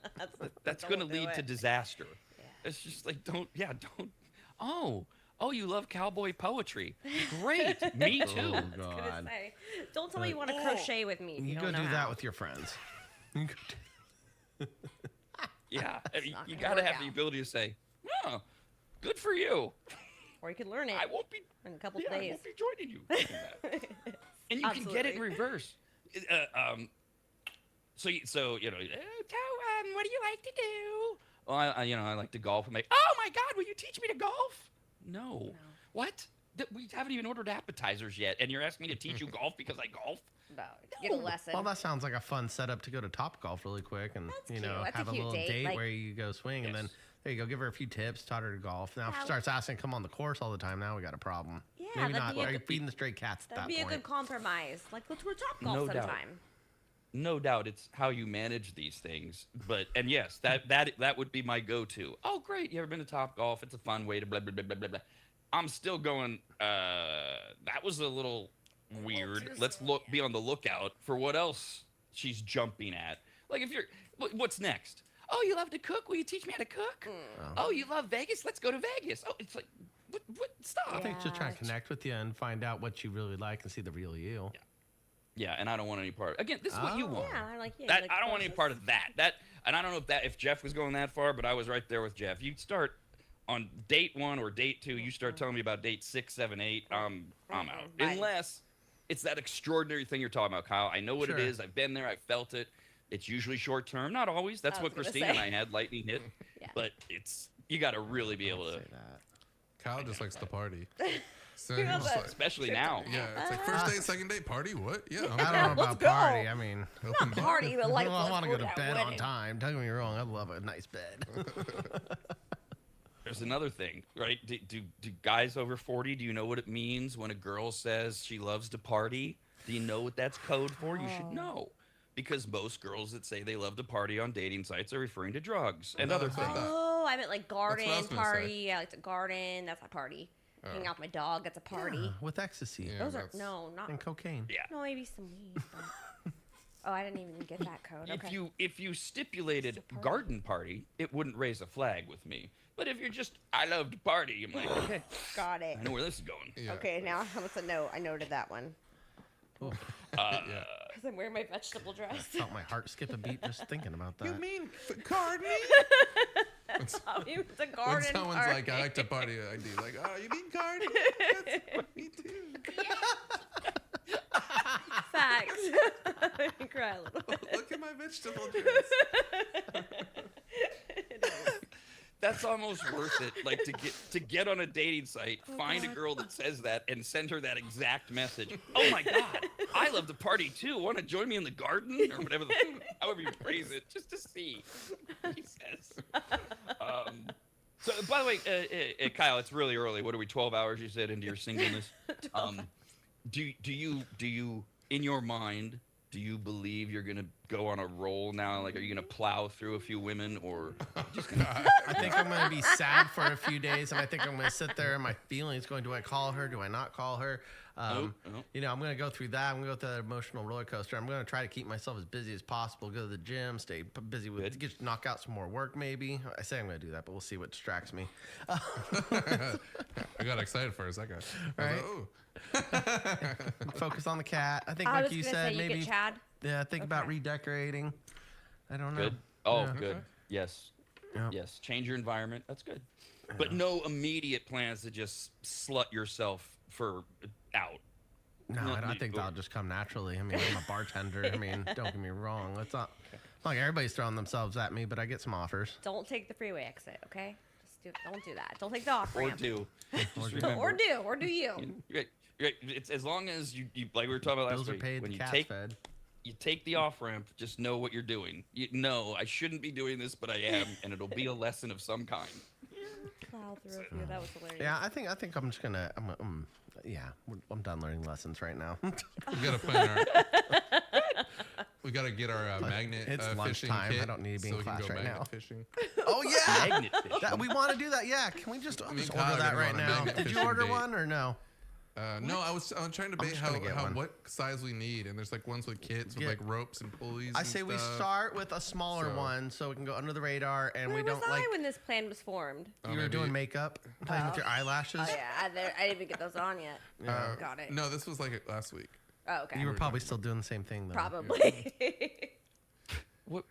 That's going to Don't do lead to it. disaster. Yeah. It's just like don't. Oh, you love cowboy poetry. Great. Me too. Oh, I was gonna God. say, don't tell me you want to crochet with me. If you You don't go know do that how. with your friends. You go do- Yeah. not You gonna got to work have the out. ability to say, "Oh, good for you. Or you could learn it I won't be in a couple I days. won't be joining you." doing that. And you can get it in Absolutely. reverse. So what do you like to do? Well, I like to golf. I'm like, oh my God, will you teach me to golf? No. What? We haven't even ordered appetizers yet, and you're asking me to teach you golf because I golf? No, get a lesson. Well, that sounds like a fun setup to go to Top Golf really quick and, That's cute. That's a have a cute little date, date like- where you go swing and then Yes. there you go. Give her a few tips, taught her to golf. Now if she Yeah. starts asking to come on the course all the time, now we got a problem. Yeah, Maybe that'd not. be a Are you good- feeding the stray cats at That'd that be a point? good compromise. Like, let's go to Topgolf No doubt. sometime. No doubt, it's how you manage these things. And yes, that would be my go-to. Oh, great! You ever been to Top Golf? It's a fun way to blah blah blah blah blah. Blah. I'm still going. That was a little weird. Let's be on the lookout for what else she's jumping at. Like if you're, what's next? Oh, you love to cook? Will you teach me how to cook? Oh, you love Vegas? Let's go to Vegas. Oh, it's like, what? Stop. I think she'll try and Yeah. connect with you and find out what you really like and see the real you. Yeah, and I don't want any part. Again, this is what you Oh. want. Yeah, I like you. That like I don't want any courses. part of that. And I don't know if Jeff was going that far, but I was right there with Jeff. You start on date 1 or date 2, you start telling me about date 6, 7, 8. I'm out. Bye. Unless it's that extraordinary thing you're talking about, Kyle. I know what Sure. it is. I've been there. I've felt it. It's usually short term, not always. That's I what was gonna Christine and say. I had, lightning hit. Yeah. But you got to really be able to, Say that. Kyle just likes to party. So You know he's just that. like, especially now. yeah, it's like first date, second date, party. What? Yeah, I'm I down. don't know Let's about go. party. I mean, Open bar. Party, but like, well, I want to go to that bed on wedding. time. Don't get me wrong. I love a nice bed. There's another thing, right? Do guys over 40, do you know what it means when a girl says she loves to party? Do you know what that's code for? You should know. Because most girls that say they love to party on dating sites are referring to drugs and No, other that's not things. that. Oh, I meant like what I garden was gonna party. I like to garden. That's a party. Hang out with my dog. That's a party. Yeah, with ecstasy Yeah, Those are that's- not. and cocaine. Yeah. No, maybe some weed. But... oh, I didn't even get that code. Okay. If you stipulated It's a party. garden party, it wouldn't raise a flag with me. But if you're just I love to party, I'm like, okay, Got it. I know where this is going. Yeah. Okay, now what's a note? I noted that one Oof. Yeah. because I'm wearing my vegetable dress. Felt my heart skip a beat just thinking about that. You mean gardening? Oh, it's a When garden someone's party. like, I like to party, I do. Like, oh, you mean gardening? That's, me too. Facts. I cry a little bit. Look at my vegetable dress. That's almost worth it. Like to get on a dating site, find a girl that says that, and send her that exact message. Oh my God, I love to party too. Want to join me in the garden or whatever, however you phrase it, just to see what he says. So, by the way, Kyle, it's really early. What are we? 12 hours? You said into your singleness. Do you in your mind? Do you believe you're gonna go on a roll now? Like, are you gonna plow through a few women, or just I think I'm going to be sad for a few days, and I think I'm going to sit there and my feelings going, do I call her? Do I not call her? Nope. You know, I'm going to go through that. I'm going to go through that emotional roller coaster. I'm going to try to keep myself as busy as possible, go to the gym, stay busy with, knock out some more work maybe. I say I'm going to do that, but we'll see what distracts me. I got excited for a second. Right. Like, Focus on the cat. I think, I like was you gonna said, say you maybe. get Chad. Yeah, think about Okay. redecorating. I don't know. good? Oh, Yeah. good. Yes. Yep. Yes. Change your environment. That's good. But no immediate plans to just slut yourself for out. No, I think that'll just come naturally. I mean, I'm a bartender. I mean, don't get me wrong. It's not like everybody's throwing themselves at me, but I get some offers. Don't take the freeway exit, okay? Don't do that. Don't take the off Or ramp. do. Just remember, Or do you? Right. It's as long as you like we were talking about last Bills are week. paid, When the you cat's take fed. you take the off ramp, just know what you're doing. You know, I shouldn't be doing this, but I am, and it'll be a lesson of some kind. Plow through a few. That was hilarious. Yeah, I think I'm just gonna. I'm done learning lessons right now. we gotta plan our. We gotta get our magnet it's fishing lunchtime. kit I don't need to be so in we can class go right magnet now. fishing. Oh yeah, Magnet fishing. that, we want to do that. Yeah, can we just, Me and just Kyle order are that gonna right go on a now? magnet Did you fishing order date. one or no? No, I'm trying to debate just gonna get one. what size we need, and there's like ones with kits with Get- like ropes and pulleys. I and say we stuff. start with a smaller So- one so we can go under the radar and Where we don't was like. I when this plan was formed? You were maybe- doing makeup, playing with your eyelashes. Oh yeah, I didn't even get those on yet. Got it. No, this was like last week. Oh, okay. You were probably still doing the same thing though. Probably. What?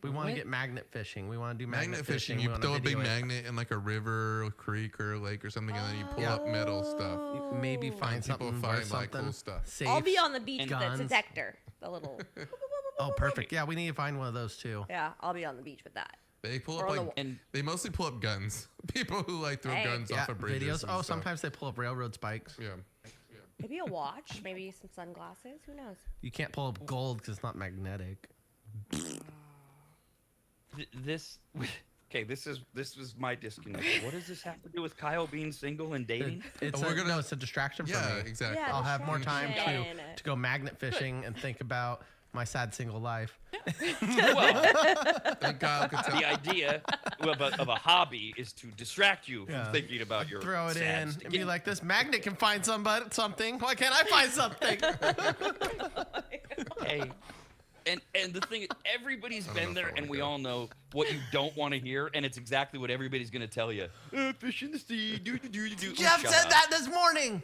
We want to What? get magnet fishing. We want to do Magnet fishing. We You wanna throw a big video it. magnet in like a river, or creek, or lake, or something, and then you pull up metal stuff. Maybe find people something, find, or like, something. cool stuff. Safe. I'll be on the beach And with guns. the detector. The little. Oh, perfect. Yeah, we need to find one of those too. Yeah, I'll be on the beach with that. They pull Or up on the like, And they mostly pull up guns. People who like throw Hey. guns Yeah, off of bridges. videos. and Oh, stuff. sometimes they pull up railroad spikes. Yeah. Maybe a watch. Maybe some sunglasses. Who knows? You can't pull up gold because it's not magnetic. This. Okay, this is my disconnect. What does this have to do with Kyle being single and dating? It's we're gonna- no, it's a distraction for Yeah, me. exactly. Yeah. I'll have more time Distraction. to go magnet fishing and think about my sad single life. Well, And Kyle could tell. the idea of a hobby is to distract you Yeah. from thinking about your Throw it sad in state. and be like, this magnet can find something. Why can't I find something? Hey, and the thing is, everybody's don't know been if there, I and wanna we go. all know what you don't want to hear, and it's exactly what everybody's gonna tell you. Fish in the sea, do. Jeff said that this morning.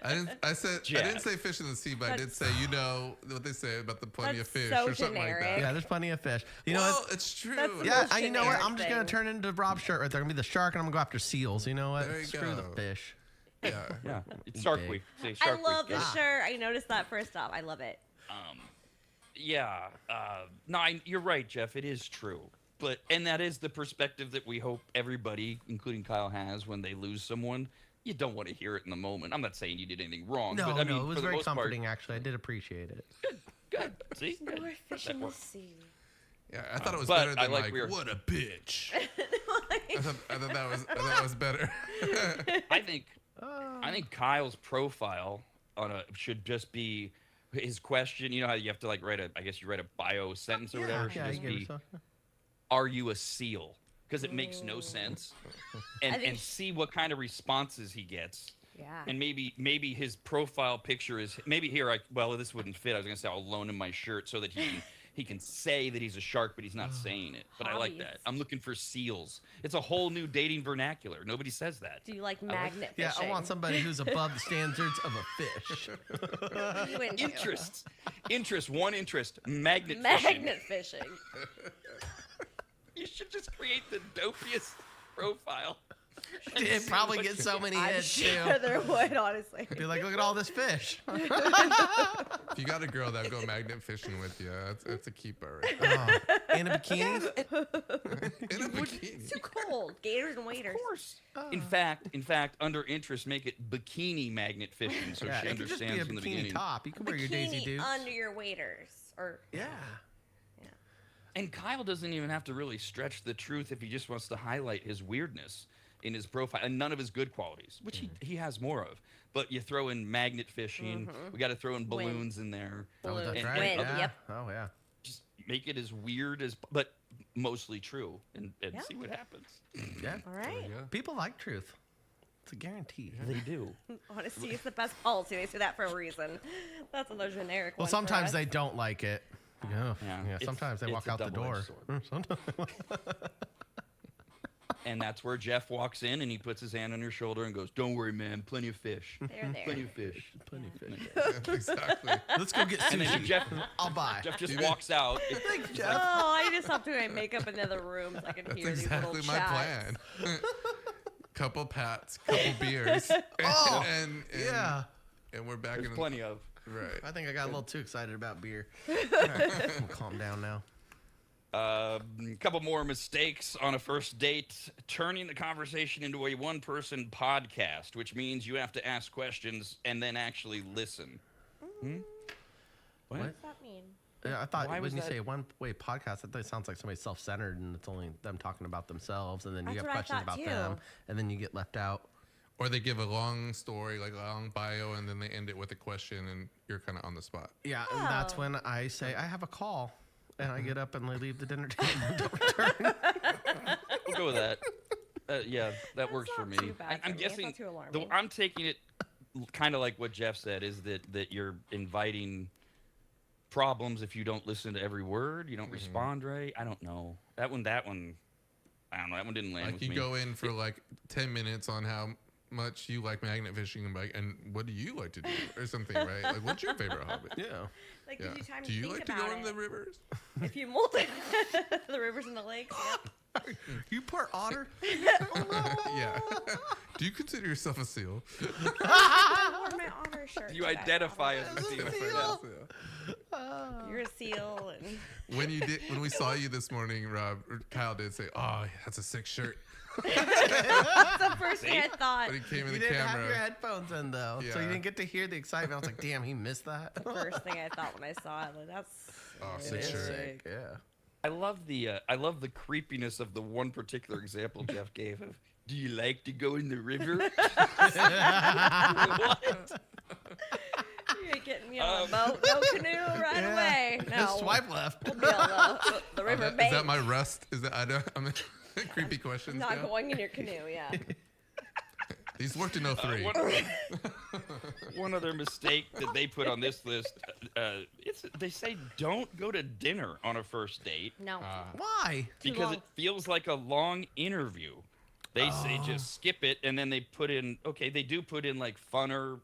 I didn't Jeff. say fish in the sea, but I did say what they say about the plenty of That's fish so or something like generic. that. Yeah, there's plenty of fish. You know well, what? it's true. That's the Yeah, most you know what? generic I'm just gonna thing. turn into Rob's shirt right there. I'm gonna be the shark, and I'm gonna go after seals. You know what? There you Screw the go. fish. Yeah. Yeah, it's Shark Big. Week. Say I Shark love Week. this shirt. I noticed that first off. I love it. Yeah. No, you're right, Jeff. It is true. And that is the perspective that we hope everybody, including Kyle, has when they lose someone. You don't want to hear it in the moment. I'm not saying you did anything wrong. No, but I mean, it was for the very most part- comforting. Actually, I did appreciate it. Good. See? More Good. fish That in the worked. sea. Yeah, I thought it was But better I than like like, we're- what a bitch. I thought that was better. I think Kyle's profile should just be his question. You know how you have to like write a bio sentence or whatever. It should Yeah, just you give be, yourself- "Are you a seal?" Because it makes no sense, I think and see what kind of responses he gets. Yeah. And maybe his profile picture is this wouldn't fit. I was gonna say I'll loan him my shirt so that he can say that he's a shark, but he's not saying it. But I like Hobbies. that. I'm looking for seals. It's a whole new dating vernacular. Nobody says that. Do you like magnet Yeah, fishing? I want somebody who's above the standards of a fish. You into One interest, magnet fishing. magnet fishing. You should just create the dopiest profile. It probably gets so many I'm hits sure too. there would, honestly. Be like, look at all this fish. If you got a girl that'll go magnet fishing with you, that's a keeper. Right? Oh, in a bikini? In a bikini. Too cold. Gators and waders. Of course. In fact, under interest, make it bikini magnet fishing so Yeah, she it could just be a understands from the bikini beginning. top. You can wear your Daisy Bikini Dukes. under your waders. Or Yeah. And Kyle doesn't even have to really stretch the truth if he just wants to highlight his weirdness. in his profile, and none of his good qualities, which he has more of. But you throw in magnet fishing. We got to throw in balloons in there. Oh, that's Balloons. right. Wind, Yeah. yep. Oh, yeah. Just make it as weird as, but mostly true, and Yeah. see what happens. Yeah. All right. Yeah. People like truth. It's a guarantee. They do. Honesty is the best policy. They say that for a reason. That's another generic Well, one. sometimes for us. they don't like it. Yeah. Yeah. Yeah. It's- Sometimes they it's walk a out the door. double-edged Sometimes. And that's where Jeff walks in and he puts his hand on your shoulder and goes, "Don't worry, man. Plenty of fish. They're there. Plenty of fish." Plenty of fish. Yeah, exactly. Let's go get And then sushi. Jeff, I'll buy. Jeff just walks out. Thanks, Oh, Jeff. I need to stop doing my makeup in the other room so I can That's hear exactly these my little chats. plan. Couple pats, couple beers. Oh, and yeah. And we're back There's in plenty of. Right. I think I got a little too excited about beer. All right, I'm calm down now. A couple more mistakes on a first date. Turning the conversation into a one-person podcast, which means you have to ask questions and then actually listen. What? What does that mean? Yeah, I thought Why was when you that- say one-way podcast, I thought it sounds like somebody self-centered and it's only them talking about themselves, and then you That's have what I questions thought about them, too. and then you get left out. Or they give a long story, like a long bio, and then they end it with a question, and you're kind of on the spot. Yeah, and that's Oh. when I say I have a call, and I get up and I leave the dinner table and don't return. We'll go with that. Yeah, that works for not me. too bad I'm for me. It's guessing. not too alarming. I'm taking it kind of like what Jeff said, is that you're inviting problems if you don't listen to every word, you don't respond right. I don't know. That one. I don't know. That one didn't land Like with you me. go in for like 10 minutes on how much you like magnet fishing, and like, and what do you like to do, or something, right? Like, what's your favorite hobby? Yeah. Like, Yeah. gives you time Do to you think like to about go in it. the rivers? If you multi the rivers and the lakes, yep. You poor otter. Yeah. Do you consider yourself a seal? I wore my otter shirt. You today. identify as a As a seal. seal. You're a seal, and When we saw you this morning, Rob, or Kyle did say, "Oh, that's a sick shirt." that's the first thing I thought. But he came in You the didn't have camera. your headphones in though, so you Yeah. didn't get to hear the excitement. I was like, "Damn, he missed that." First thing I thought when I saw it, like, that's Oh, It sick is shirt. sick, yeah. I love the creepiness of the one particular example Jeff gave of. Do you like to go in the river? What? You're getting me on a boat, no canoe right away. No, Just swipe left. we'll be on the river Is bank. that my rust? Is that I'm in creepy questions Not now? going in your canoe, yeah. He's worked in 03. One other mistake that they put on this list, they say don't go to dinner on a first date No. Why? because long. it feels like a long interview. They say just skip it, and then they put in, they do put in like funner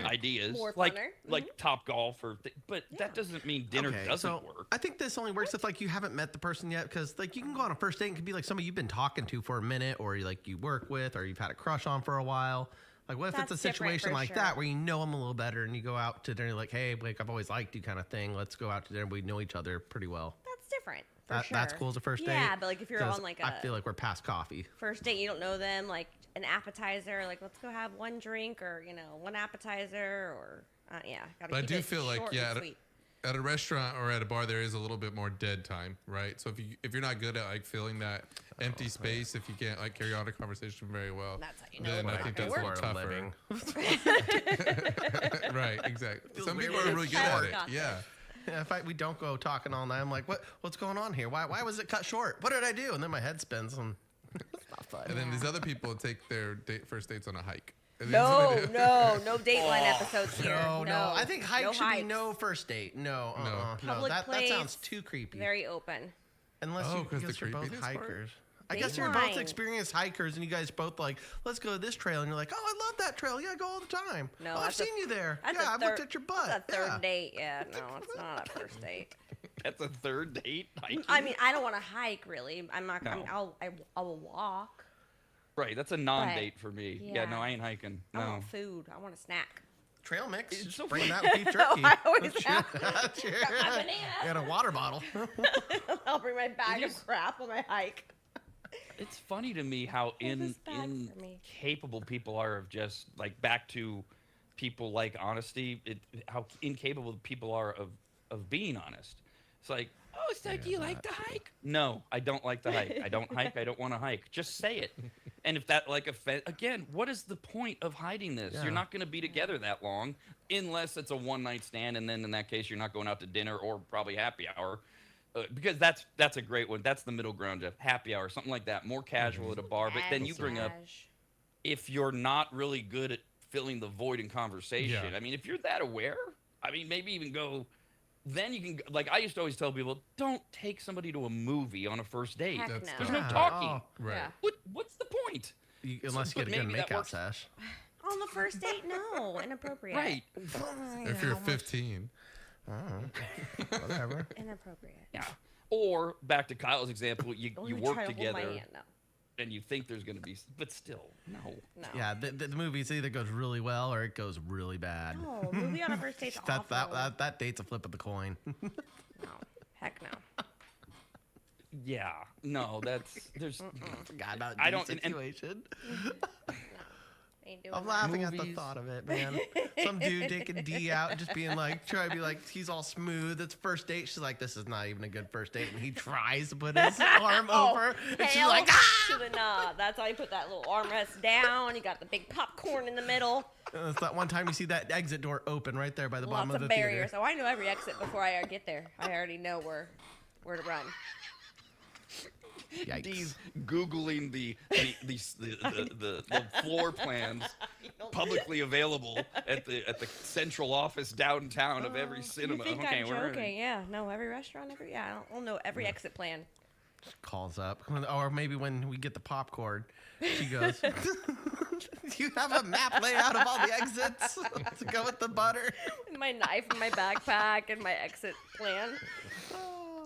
ideas, More like funner. like Top Golf, but that doesn't mean dinner doesn't so work. I think this only works if like you haven't met the person yet, because like you can go on a first date and it could be like somebody you've been talking to for a minute, or like you work with, or you've had a crush on for a while. Like what if it's a That's different situation for like sure. that where you know them a little better and you go out to dinner like, hey, like I've always liked you kind of thing. Let's go out to dinner. We know each other pretty well. That's different. For That, sure. That's cool as a first date. Yeah, but like if you're 'Cause on like I a feel like we're past coffee. first date, you don't know them, like an appetizer, like let's go have one drink or one appetizer or yeah. Gotta But I keep do it feel like, short yeah, and sweet. At a restaurant or at a bar, there is a little bit more dead time, right? So if you're not good at like filling that empty space, if you can't like carry on a conversation very well, That's how you know then it's I not think gonna that's a work. little For a tougher. living. Right, exactly. Feels Some people weird. are really good at it. Got this. Yeah. Yeah, if we don't go talking all night, I'm like, what's going on here? Why was it cut short? What did I do? And then my head spins and it's not fun. And then these other people take their first dates on a hike. And No, that's what they do. no Dateline episodes here. No. I think hike no should be hikes. no first date. No, No. no. Public That place, sounds too creepy. Very open. Unless Oh, you 'cause the guess you're both creepiness part? hikers. I guess you're both Dateline. experienced hikers, and you guys both like, let's go to this trail, and you're like, oh, I love that trail. Yeah, I go all the time. No, oh, I've that's a- seen you there. That's Yeah, a I've third, looked at your butt. That's a third yeah. date. Yeah, no, it's not a first date. That's a third date. Hiking? I mean, I don't want to hike really. I'm not. I mean, No. I will walk. Right, that's a non-date for me. Yeah, no, yeah. I ain't hiking. I No. want food. I want a snack. Trail mix. It's Just so bring funny. that with beef jerky. I always Cheer- have. cheer. My banana. Got a water bottle. I'll bring my bag of is- crap on my hike. It's funny to me how this bag for me. incapable people are of just like back to people like honesty. How incapable people are of being honest. It's like, oh, so do you like to hike? No, I don't like to hike. I don't hike. I don't want to hike. Just say it. And if that again, what is the point of hiding this? Yeah. You're not going to be together that long unless it's a one night stand, and then in that case, you're not going out to dinner or probably happy hour. Because that's a great one. That's the middle ground, Jeff. Happy hour, something like that, more casual at a bar. But then you bring up, if you're not really good at filling the void in conversation. Yeah. I mean, if you're that aware, I mean, maybe even go. Then you can, like I used to always tell people, don't take somebody to a movie on a first date. Heck That's no. There's no Yeah. talking. Right. Yeah. What's the point? Unless you but get a good maybe that makeout works. sesh. On the first date, no, inappropriate. Right. If you're 15. Whatever. Inappropriate. Yeah. Or back to Kyle's example, you Don't you even work try to hold my together hand, no. and you think there's going to be, but still, no. No. Yeah, the movies either goes really well or it goes really bad. No, movie on a first date's awful. That date's a flip of the coin. No. Heck no. Yeah. No, there's. Forgot about I the don't- and- situation. Ain't doing I'm that. laughing at the Movies. thought of it, man. Some dude taking D out, just being like, trying to be like, he's all smooth. It's first date. She's like, this is not even a good first date. And he tries to put his arm over. And she's Hell like, ah! to the nah. That's how you put that little armrest down. You got the big popcorn in the middle. It's that one time you see that exit door open right there by the bottom Lots of of the barriers. theater. So I know every exit before I get there. I already know where to run. Yikes. Dee's googling the floor plans publicly available at the central office downtown of every cinema. You think Okay, I'm we're joking? Yeah. No, every restaurant, I'll know every exit plan. Calls up. Or maybe when we get the popcorn, she goes, do you have a map layout of all the exits to go with the butter? My knife in my backpack and my exit plan.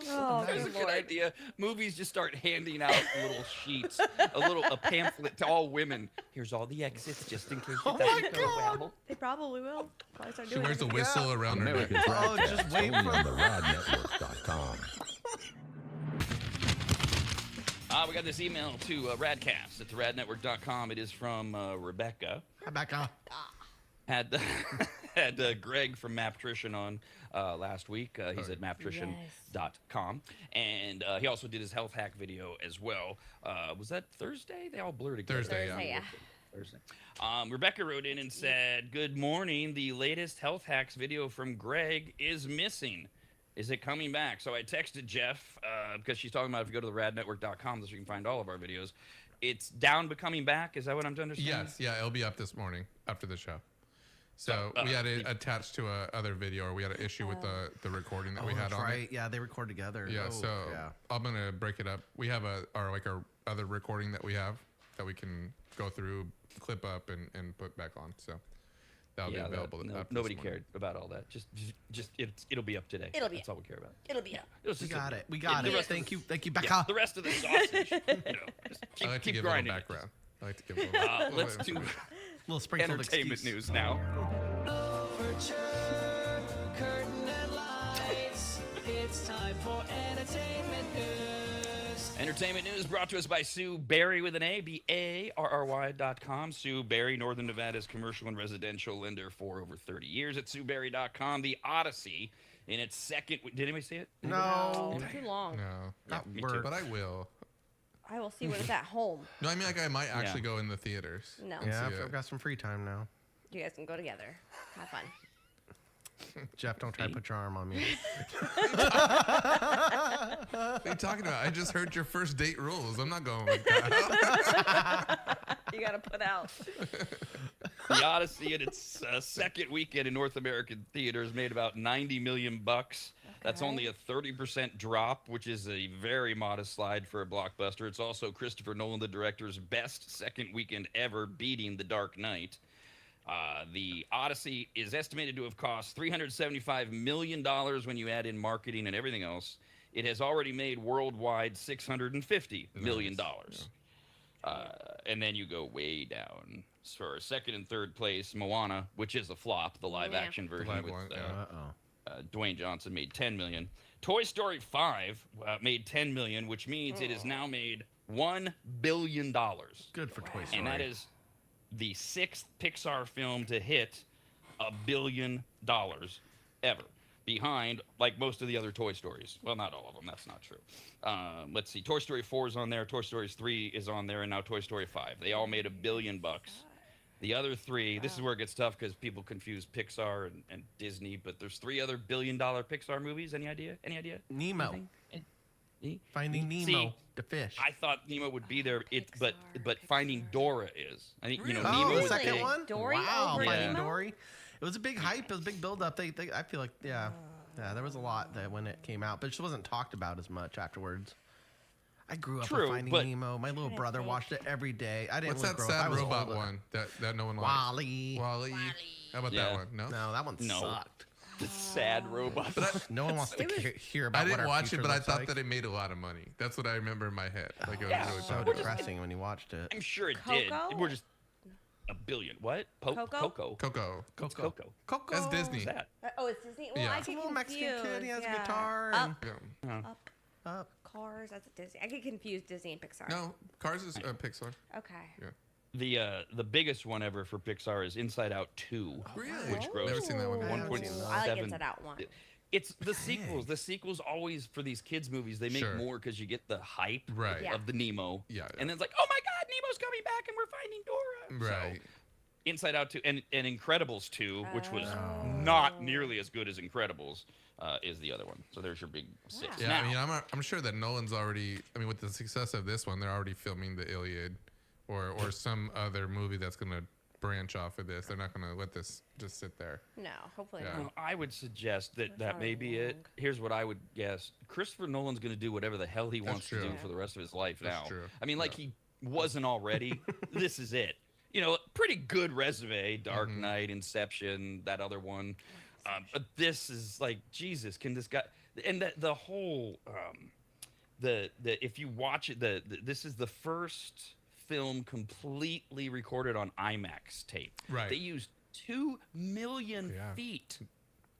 Oh, That's a good good Lord. idea. Movies just start handing out little sheets, a pamphlet to all women. Here's all the exits, just in case it doesn't go well. They probably will. Probably start She doing wears a it. whistle around her neck. America's Oh, Rad just Cast, wait only for- on the radnetwork.com. We got this email to radcast at theradnetwork.com. It is from Rebecca. Rebecca. Had Greg from Maptrition on last week. He's at maptrition.com. And he also did his health hack video as well. Was that Thursday? They all blur together. Thursday, Thursday, yeah. Thursday. Rebecca wrote in and said, "Good morning. The latest health hacks video from Greg is missing. Is it coming back?" So I texted Jeff because she's talking about if you go to the radnetwork.com, so you can find all of our videos. It's down but coming back. Is that what I'm to understand? Yes, yeah, it'll be up this morning after the show. So we had it attached to a other video, or we had an issue with the recording that we had that's on right. it. Yeah, they record together. Yeah, Oh, so yeah. I'm gonna break it up. We have our other recording that we have that we can go through, clip up, and put back on. So that'll be available. Up this nobody morning. cared about all that. Just it'll be up today. It'll be That's all we care about. It'll be up. It was We just got a- it. We got the it. rest of Thank the- you. Thank you, Yeah, Becca. the rest of the sausage, just I like to keep give a little grinding it. background. I like to give a little. Let's do Little sprinkle of entertainment excuse. news now. Curtain and lights. It's time for entertainment news. Entertainment news brought to us by Sue Barry with an A, BARRY.com. Sue Barry, Northern Nevada's commercial and residential lender for over 30 years at SueBarry.com. The Odyssey in its second. Did anybody see it? No. Too long. No, Not me word. too. but I will. I will see when it's at home. No, I mean like I might actually go in the theaters. No. and Yeah, see I've it. got some free time now. You guys can go together. Have fun. Jeff, don't try to put your arm on me. What are you talking about? I just heard your first date rules. I'm not going with that. You got to put out. The Odyssey in its second weekend in North American theaters made about $90 million. That's Okay. only a 30% drop, which is a very modest slide for a blockbuster. It's also Christopher Nolan, the director's best second weekend ever, beating The Dark Knight. The Odyssey is estimated to have cost $375 million when you add in marketing and everything else. It has already made worldwide $650 million. And then you go way down. For second and third place, Moana, which is a flop, the live-action version live with one, yeah. Dwayne Johnson made $10 million. Toy Story 5 made $10 million, which means it has now made $1 billion. Good for Toy Story. And that is the sixth Pixar film to hit $1 billion ever. behind, like most of the other Toy Stories. Well, not all of them. That's not true. Let's see. Toy Story 4 is on there. Toy Story 3 is on there, and now Toy Story 5. They all made $1 billion. The other three, this is where it gets tough because people confuse Pixar and Disney, but there's 3 other $1 billion Pixar movies. Any idea? Any idea? Nemo. Anything? Finding Nemo, See, the fish. I thought Nemo would be there, but Finding Dora is. I think Oh, Nemo the was second big. one? Dory Wow, over Finding Nemo? Dory. It was a big hype. It was a big build-up. I feel like, yeah, there was a lot that when it came out, but it just wasn't talked about as much afterwards. I grew up True, with Finding but- Nemo. My little brother think. watched it every day. I didn't What's really that grow up. I sad was robot older. one that no one likes? Wally. Wally. How about Yeah. that one? No. No, that one No. sucked. The sad robot. No one wants to hear about I didn't what our watch it, future but I looks thought like. that it made a lot of money. That's what I remember in my head. Like it was Yeah. really So popular. depressing when you watched it. I'm sure it did. Coco? We're just $1 billion. What? Coco? Coco. Coco. What's Coco? Coco. That's Disney. What's that? Oh, it's Disney. Well, Yeah. I It's It's a get little Mexican kid. He has confused, a yeah. guitar. Up, Yeah. up, Up. Cars. That's Disney. I get confused Disney and Pixar. No, Cars is Pixar. Okay. Yeah. The biggest one ever for Pixar is Inside Out 2. Really? Which grossed Never seen that one. I haven't 1.7. seen that. I like Inside Out 1. It's the sequels. The sequels always for these kids movies they make Sure. more because you get the hype Right. Yeah. of the Nemo. Yeah. And then it's like, oh my God, Nemo's coming back and we're finding Dora. Right. So, Inside Out 2 and Incredibles 2, which was Oh. not nearly as good as Incredibles, is the other one. So there's your big 6. Yeah, Now, I mean, I'm sure that Nolan's already. I mean, with the success of this one, they're already filming the Iliad, or some other movie that's gonna branch off of this. They're not gonna let this just sit there. No, hopefully Yeah. not. well, I would suggest that That's may be it. long. Here's what I would guess. Christopher Nolan's going to do whatever the hell he wants to true. do for the rest of his life That's now. true. I mean, like he wasn't already. This is it. You know, pretty good resume. Dark Knight, Inception, that other one. But this is like, Jesus, can this guy... And the whole... the if you watch it, this is the first film completely recorded on IMAX tape. Right. They used 2 million Yeah. feet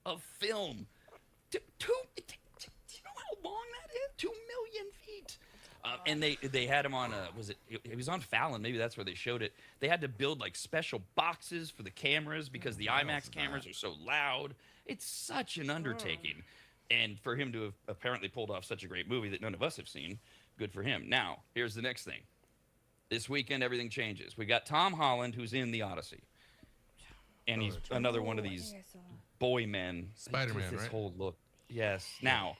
of film. Do you know how long that is? 2 million feet. And they had him on it was on Fallon, maybe that's where they showed it. They had to build like special boxes for the cameras because the IMAX cameras are so loud. It's such an undertaking. And for him to have apparently pulled off such a great movie that none of us have seen, good for him. Now, here's the next thing. This weekend, everything changes. We got Tom Holland, who's in The Odyssey. And he's another one of these boy men. Spider-Man, Just this right? whole look. Yes. Now,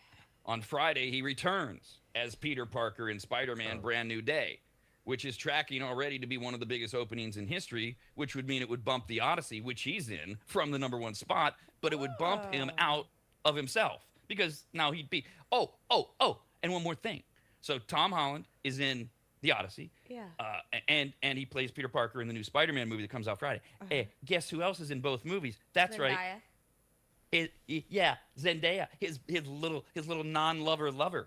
on Friday, he returns as Peter Parker in Spider-Man Brand New Day, which is tracking already to be one of the biggest openings in history, which would mean it would bump The Odyssey, which he's in, from the #1 spot, but it would bump him out of himself because now he'd be, and one more thing. So Tom Holland is in The Odyssey. Yeah. And he plays Peter Parker in the new Spider-Man movie that comes out Friday. Guess who else is in both movies? That's right. Zendaya, his little non-lover lover.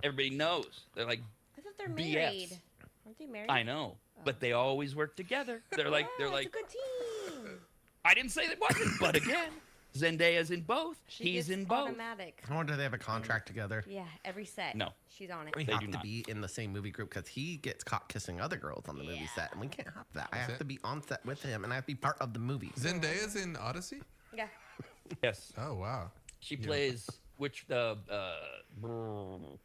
Everybody knows. They're like, I thought they're BFs. married. Aren't they married? I know, but they always work together. They're like, It's a good team. I didn't say they wasn't, but again, Zendaya's in both. She He's gets in both. Automatic. I wonder if they have a contract together. Yeah, every set. No. She's on it. We They have do to not. be in the same movie group because he gets caught kissing other girls on the movie set, and we can't have that. I have it? to be on set with him, and I have to be part of the movie. Zendaya's in Odyssey. Yeah. Yes, Oh wow. she plays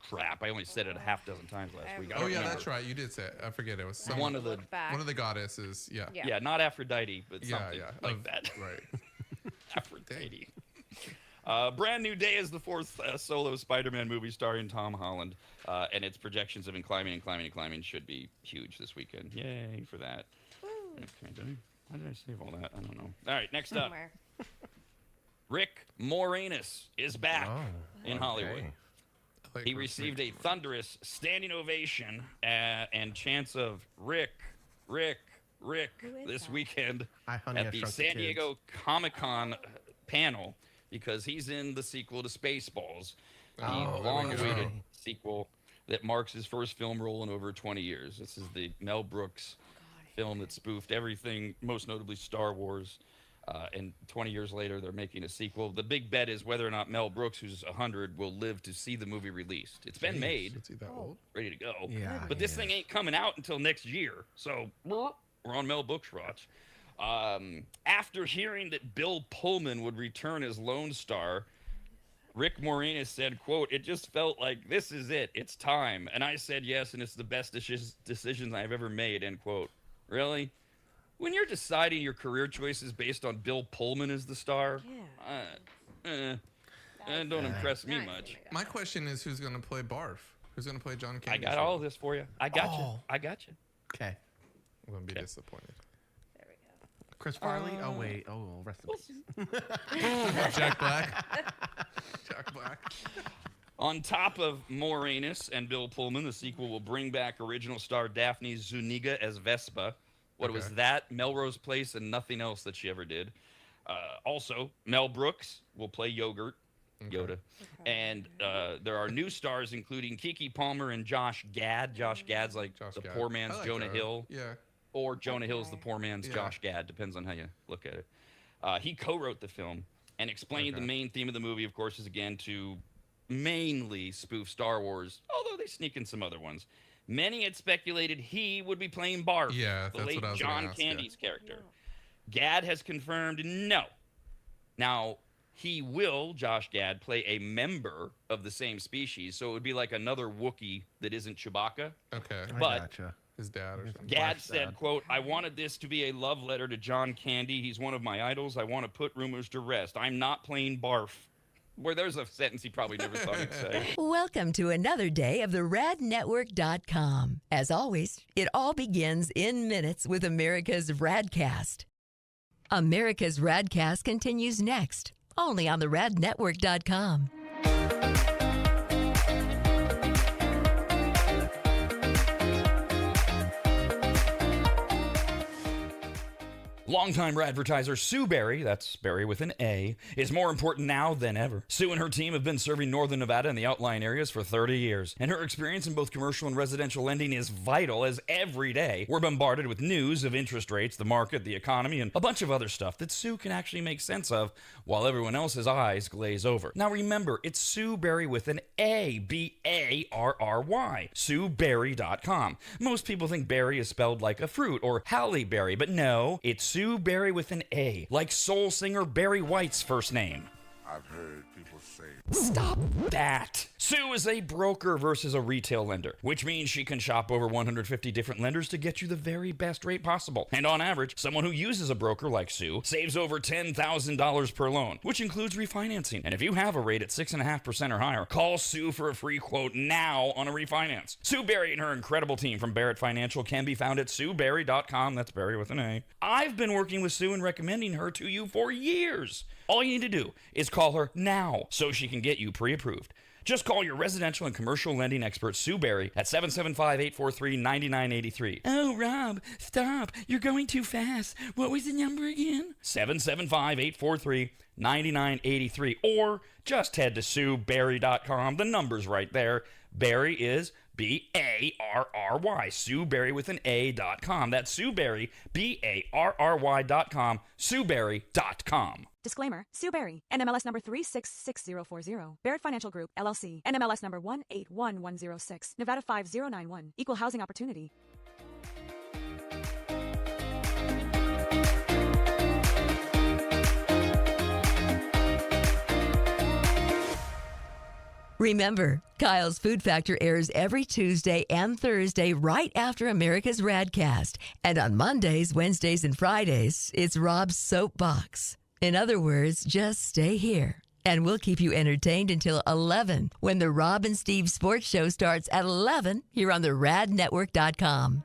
crap. I only said it a half dozen times last week. I Oh don't yeah, remember. that's right. You did say it. I forget it was some, One of the Look back. one of the goddesses. Yeah. Yeah. yeah, not Aphrodite, but Yeah, something yeah. like Of- that. Right. Aphrodite. Brand New Day is the 4th solo Spider-Man movie starring Tom Holland, and its projections have been climbing and climbing and climbing. Should be huge this weekend. Yay for that. Okay, how did I save all that? I don't know. All right, next up, Somewhere. Rick Moranis is back in Hollywood. okay. Like He we're- received a thunderous standing ovation and chants of Rick Who is this that? weekend Honey, I at the Shrunk the San Kids. Diego Comic-Con panel because he's in the sequel to Spaceballs, the Oh, there we long-awaited go. sequel that marks his first film role in over 20 years. This is the Mel Brooks film that spoofed everything, most notably Star Wars. And 20 years later, they're making a sequel. The big bet is whether or not Mel Brooks, who's 100, will live to see the movie released. It's been Jeez, made, Is he that old? ready to go. Yeah, But this he thing is. ain't coming out until next year. So we're on Mel Brooks' watch. After hearing that Bill Pullman would return as Lone Star, Rick Moranis said, quote, "It just felt like this is it. It's time." And I said yes, and it's the best decisions I've ever made, end quote. Really? When you're deciding your career choices based on Bill Pullman as the star, don't impress me much. My question is, who's going to play Barf? Who's going to play John I Candy? got all of this for you. I got you. Oh. I got you. Okay. I'm going to be disappointed. There we go. Chris Farley. Oh wait. Oh, rest in peace. Jack Black. Jack Black. On top of Moranis and Bill Pullman, the sequel will bring back original star Daphne Zuniga as Vespa. What was that? Melrose Place and nothing else that she ever did. Also, Mel Brooks will play Yoda. And there are new stars, including Keke Palmer and Josh Gad. Josh Gad's like the poor man's Jonah Hill. Yeah. Or Jonah Hill's the poor man's Josh Gad. Depends on how you look at it. He co-wrote the film and explained the main theme of the movie, of course, is again to mainly spoof Star Wars, although they sneak in some other ones. Many had speculated he would be playing Barf, the late John Candy's character. Gad has confirmed no. Now, he will, Josh Gad, play a member of the same species, so it would be like another Wookiee that isn't Chewbacca. Okay. But his dad or something. Gad said, quote, "I wanted this to be a love letter to John Candy. He's one of my idols. I want to put rumors to rest. I'm not playing Barf." Where there's a sentence he probably never thought he'd say. Welcome to another day of the RADnetwork.com. As always, it all begins in minutes with America's RAD Cast. America's RAD Cast continues next, only on the RADnetwork.com. Longtime advertiser Sue Berry, that's Berry with an A, is more important now than ever. Sue and her team have been serving Northern Nevada and the outlying areas for 30 years, and her experience in both commercial and residential lending is vital, as every day we're bombarded with news of interest rates, the market, the economy, and a bunch of other stuff that Sue can actually make sense of while everyone else's eyes glaze over. Now remember, it's Sue Berry with an A, B-A-R-R-Y, SueBerry.com. Most people think berry is spelled like a fruit or Halle Berry, but no, it's Sue Berry with an A, like soul singer Barry White's first name. I've heard people say. Stop that. Sue is a broker versus a retail lender, which means she can shop over 150 different lenders to get you the very best rate possible. And on average, someone who uses a broker like Sue saves over $10,000 per loan, which includes refinancing. And if you have a rate at 6.5% or higher, call Sue for a free quote now on a refinance. Sue Berry and her incredible team from Barrett Financial can be found at SueBerry.com. That's Berry with an A. I've been working with Sue and recommending her to you for years. All you need to do is call her now so she can get you pre-approved. Just call your residential and commercial lending expert, Sue Berry, at 775-843-9983. Oh, Rob, stop. You're going too fast. What was the number again? 775-843-9983. Or just head to SueBerry.com. The number's right there. Berry is B-A-R-R-Y. Sue Berry with an A.com. That's Sue Berry, B-A-R-R-Y.com. SueBerry.com. Disclaimer, Sue Berry, NMLS number 366040, Barrett Financial Group, LLC, NMLS number 181106, Nevada 5091, Equal Housing Opportunity. Remember, Kyle's Food Factor airs every Tuesday and Thursday right after America's RADcast. And on Mondays, Wednesdays, and Fridays, it's Rob's Soapbox. In other words, just stay here, and we'll keep you entertained until 11 when the Rob and Steve Sports Show starts at 11 here on the RADnetwork.com.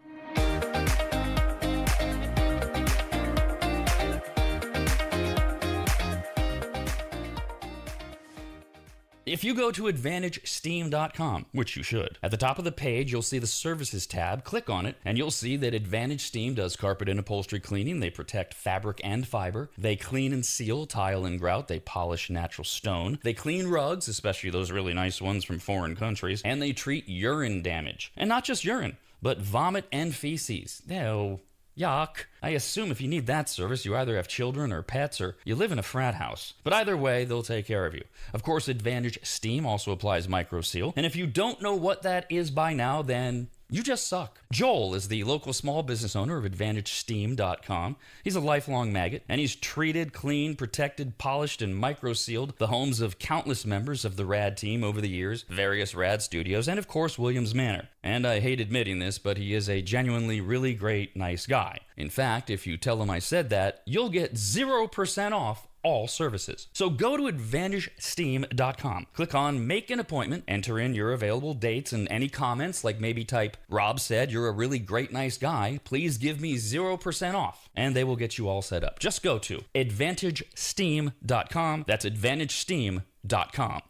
If you go to AdvantageSteam.com, which you should, at the top of the page, you'll see the Services tab. Click on it, and you'll see that Advantage Steam does carpet and upholstery cleaning. They protect fabric and fiber. They clean and seal tile and grout. They polish natural stone. They clean rugs, especially those really nice ones from foreign countries. And they treat urine damage. And not just urine, but vomit and feces. Oh, yuck. I assume if you need that service, you either have children or pets or you live in a frat house. But either way, they'll take care of you. Of course, Advantage Steam also applies MicroSeal. And if you don't know what that is by now, then You just suck. Joel is the local small business owner of AdvantageSteam.com. He's a lifelong maggot, and he's treated, cleaned, protected, polished, and micro-sealed the homes of countless members of the RAD team over the years, various RAD studios, and of course Williams Manor. And I hate admitting this, but he is a genuinely really great, nice guy. In fact, if you tell him I said that, you'll get 0% off all services. So go to AdvantageSteam.com. Click on Make an Appointment, enter in your available dates and any comments, like maybe type, Rob said you're a really great, nice guy. Please give me 0% off. And they will get you all set up. Just go to AdvantageSteam.com. That's AdvantageSteam.com.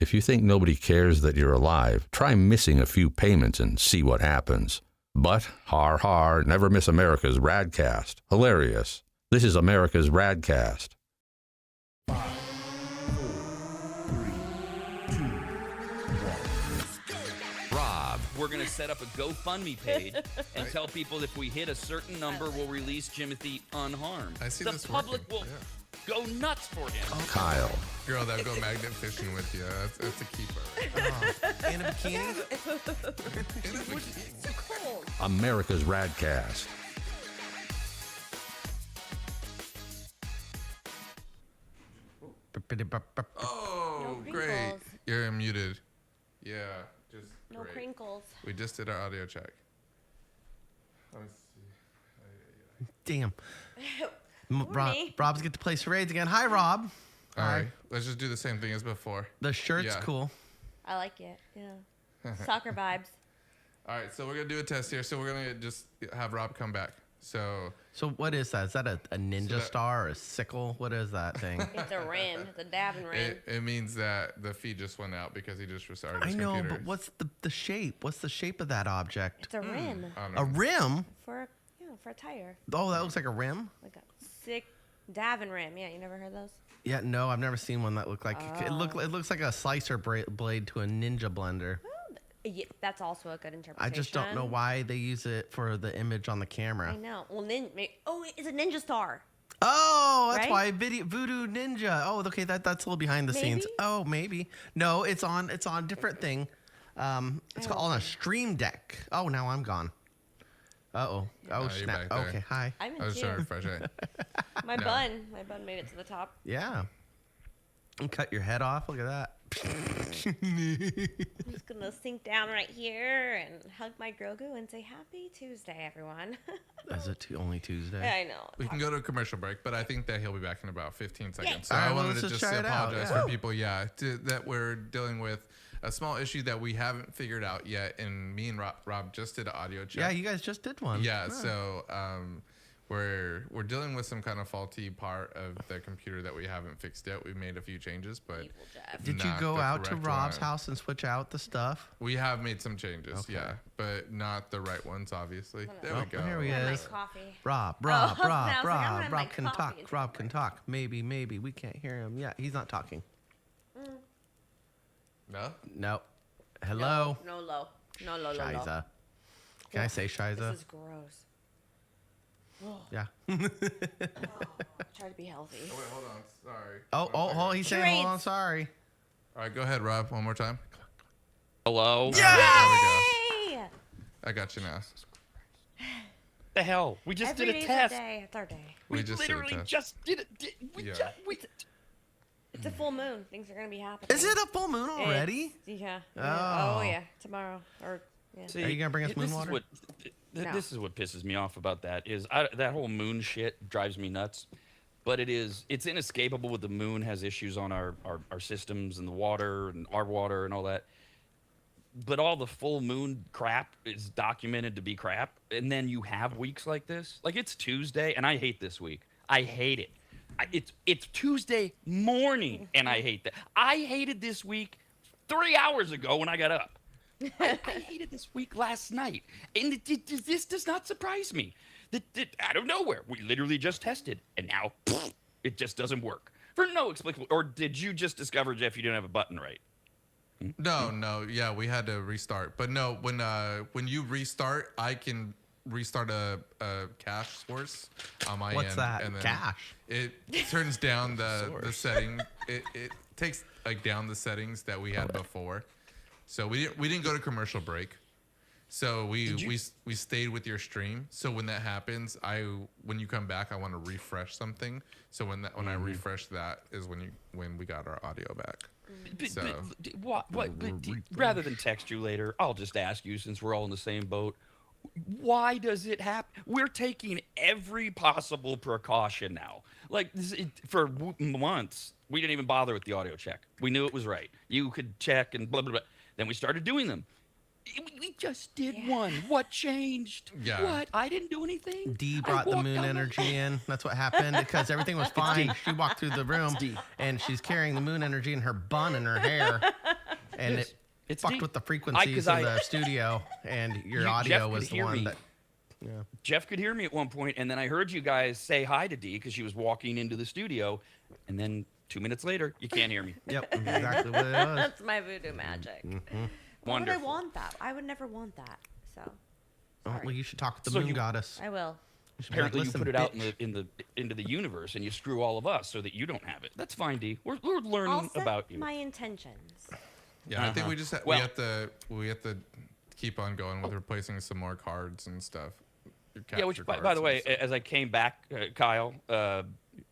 If you think nobody cares that you're alive, try missing a few payments and see what happens. But, har har, never miss America's RAD Cast. Hilarious. This is America's RAD Cast. 5, 4, 3, 2, 1. Rob, we're going to set up a GoFundMe page and tell people if we hit a certain number, we'll release Jimothy unharmed. I see the this public working. will go nuts for him. Kyle. Girl, that'll go magnet fishing with you. That's a keeper. In a bikini? In a bikini. America's RAD Cast. Oh, No great. crinkles. You're muted. Yeah, just No great. crinkles. We just did our audio check. Let me see. Damn. Rob, Morning. Rob's get to play charades again. Hi, Rob. All right, let's just do the same thing as before. The shirt's Yeah. cool. I like it. Yeah. Soccer vibes. All right, so we're gonna do a test here. So we're gonna just have Rob come back. So So what is that? Is that a ninja that- star or a sickle? What is that thing? It's a rim. It's a dabbing rim. it means that the feed just went out because he just restarted I his know, computer. but what's the shape? What's the shape of that object? It's a rim I don't know. A rim? for for a tire, Oh, that looks like a rim? like a sick davin rim. Yeah, you never heard those? Yeah, no, I've never seen one that looked like it looks like a slicer blade to a ninja blender. Yeah, that's also a good interpretation. I just don't know why they use it for the image on the I camera. know. Well, it's a ninja star. Oh, that's Right? why Voodoo Ninja. Oh, okay, that's a little behind the scenes. Maybe? Oh, maybe. No, it's on a different thing. It's called on a stream deck. Oh, now I'm gone. Uh-oh. Oh, you're snap. back there. Okay, hi. I'm in I was trying to too. refresh it. My No. bun made it to the top. Yeah. And cut your head off. Look at that. I'm just gonna sink down right here and hug my Grogu and say Happy Tuesday, everyone. Is it only Tuesday? I know. We can go to a commercial break, but I think that he'll be back in about 15 seconds. So All right, I well, wanted let's to just just try it out, apologize yeah. for people, that we're dealing with a small issue that we haven't figured out yet. And me and Rob just did an audio check. Yeah, you guys just did one. Yeah, so we're dealing with some kind of faulty part of the computer that we haven't fixed yet. We've made a few changes, but Evil Jeff. Did you not go the out to correct Rob's one. house and switch out the stuff? We have made some changes, Okay. yeah, but not the right ones, obviously. There Oh, we go. here he I is. like coffee. Rob, I was like, I'm Rob gonna Rob make can coffee talk. and Rob take a can break. talk. Maybe we can't hear him. Yeah, he's not talking. No? No. Hello. No low. No low. Shiza. Can I say Shiza? This is gross. Yeah. Try to be healthy. Oh, wait, hold on. Sorry. Oh, he's saying, hold on, Charades. sorry. All right, go ahead, Rob. One more time. Hello? Yeah! There we go. Hey! I got you now. The hell? We just Every did a day's test. our day. It's our day. We We just did a literally test. just did it. Yeah. It's a full moon. Things are gonna be happening. Is it a full moon already? Yeah. Oh. Oh yeah. Tomorrow or yeah. See, Are you gonna bring us this moon is water? what- No. This is what pisses me off about that is that whole moon shit drives me nuts. But it's inescapable with the moon has issues on our systems and the water and our water and all that. But all the full moon crap is documented to be crap. And then you have weeks like this. Like it's Tuesday and I hate this week. I hate it. It's Tuesday morning and I hate that. I hated this week 3 hours ago when I got up. I hated this week last night. And this does not surprise me. Out of nowhere, we literally just tested. And now it just doesn't work. For no explicable. Or did you just discover, Jeff, you didn't have a button right? No, yeah, we had to restart. But no, when you restart, I can restart a cache source on my What's end. that? And then Cache? It turns down the setting. It takes like down the settings that we had before. So we didn't go to commercial break. So we stayed with your stream. So when that happens, when you come back, I want to refresh something. So when I refresh that is when we got our audio back. Rather than text you later, I'll just ask you, since we're all in the same boat. Why does it happen? We're taking every possible precaution now. Like for months, we didn't even bother with the audio check. We knew it was right. You could check and blah blah blah. Then we started doing them. We just did one. What changed? Yeah. What? I didn't do anything. Dee brought the moon energy in. That's what happened because everything was fine. She walked through the room and she's carrying the moon energy in her bun and her hair, and it fucked with the frequencies in the studio. And your audio was the one that. Yeah. Jeff could hear me at one point, and then I heard you guys say hi to Dee because she was walking into the studio, and then 2 minutes later, you can't hear me. Yep, exactly what it was. That's my voodoo magic. Why would I want that? I would never want that. So. Oh, well, you should talk with the moon goddess. I will. Apparently, you put it out into the universe, and you screw all of us so that you don't have it. That's fine, Dee. We're learning about you. My intentions. Yeah, I think we just we have to keep on going with replacing some more cards and stuff. Yeah, which by the way, as I came back, Kyle,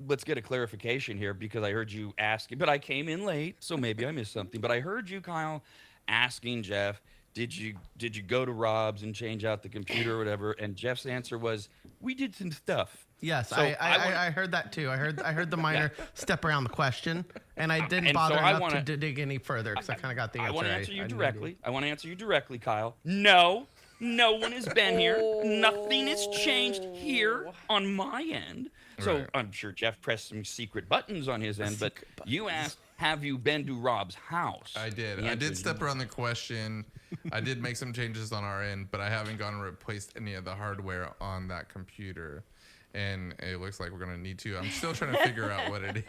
let's get a clarification here because I heard you asking, but I came in late, so maybe I missed something. But I heard you, Kyle, asking Jeff, did you go to Rob's and change out the computer or whatever? And Jeff's answer was, we did some stuff. Yes, so I heard that too. I heard the minor step around the question, and I didn't bother enough to dig any further because I kind of got the answer. I want to answer you directly. I want to answer you directly, Kyle. No one has been here. Nothing has changed here on my end. So Right. I'm sure Jeff pressed some secret buttons on his end, but you asked, have you been to Rob's house? I did. I did step around the question. I did make some changes on our end, but I haven't gone and replaced any of the hardware on that computer. And it looks like we're gonna need to. I'm still trying to figure out what it is.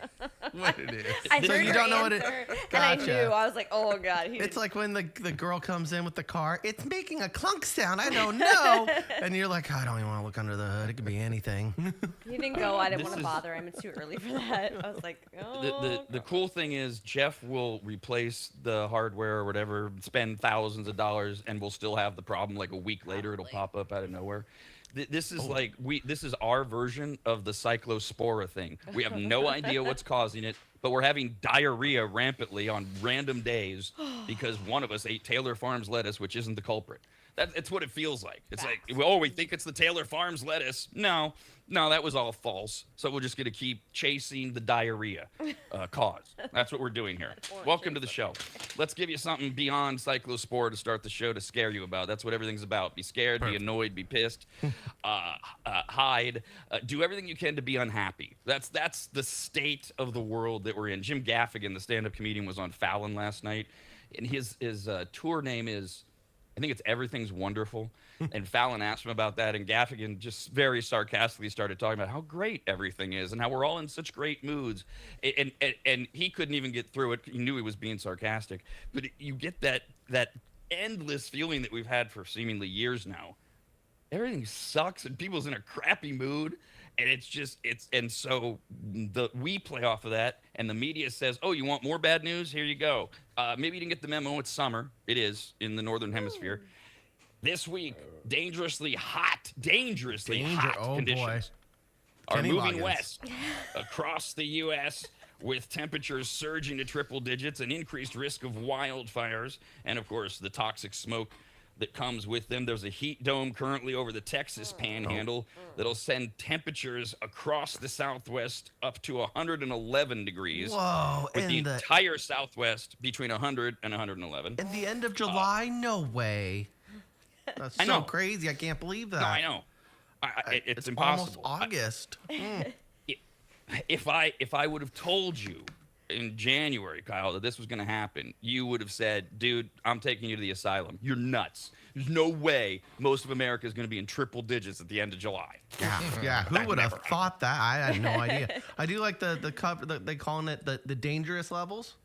I So heard you her don't know what it- answer, and Gotcha. I knew. I was like, oh god. It's like when the girl comes in with the car. It's making a clunk sound. I don't know. And you're like, I don't even want to look under the hood. It could be anything. He didn't go. I didn't This want to is- bother him. It's too early for that. I was like, oh. The cool thing is Jeff will replace the hardware or whatever, spend thousands of dollars, and we'll still have the problem. Like a week later, it'll pop up out of nowhere. This is this is our version of the cyclospora thing. We have no idea what's causing it, but we're having diarrhea rampantly on random days because one of us ate Taylor Farms lettuce, which isn't the culprit. It's what it feels like. It's like, we think it's the Taylor Farms lettuce. No, that was all false. So we're just going to keep chasing the diarrhea cause. That's what we're doing here. Welcome to the show. Let's give you something beyond cyclospora to start the show to scare you about. That's what everything's about. Be scared, be annoyed, be pissed, hide, do everything you can to be unhappy. That's the state of the world that we're in. Jim Gaffigan, the stand-up comedian, was on Fallon last night, and his tour name is, I think it's Everything's Wonderful. And Fallon asked him about that, and Gaffigan just very sarcastically started talking about how great everything is and how we're all in such great moods. And he couldn't even get through it. He knew he was being sarcastic. But you get that endless feeling that we've had for seemingly years now. Everything sucks and people's in a crappy mood. And so we play off of that, and the media says, oh, you want more bad news? Here you go. Maybe you didn't get the memo. It's summer. It is in the Northern Hemisphere. This week, dangerously hot conditions are Kenny moving Loggins. west across the U.S. with temperatures surging to triple digits, an increased risk of wildfires, and, of course, the toxic smoke that comes with them. There's a heat dome currently over the Texas panhandle that'll send temperatures across the Southwest up to 111 degrees. Whoa, With the in the entire Southwest between 100 and 111. at the end of July, no way. That's I so know. crazy. I can't believe that. No, I know. It's impossible. Almost August. If I would have told you in January, Kyle, that this was going to happen, you would have said, dude, I'm taking you to the asylum. You're nuts. There's no way most of America is going to be in triple digits at the end of July. Yeah. Who would have thought that? I had no idea. I do like the cover. They calling it the dangerous levels.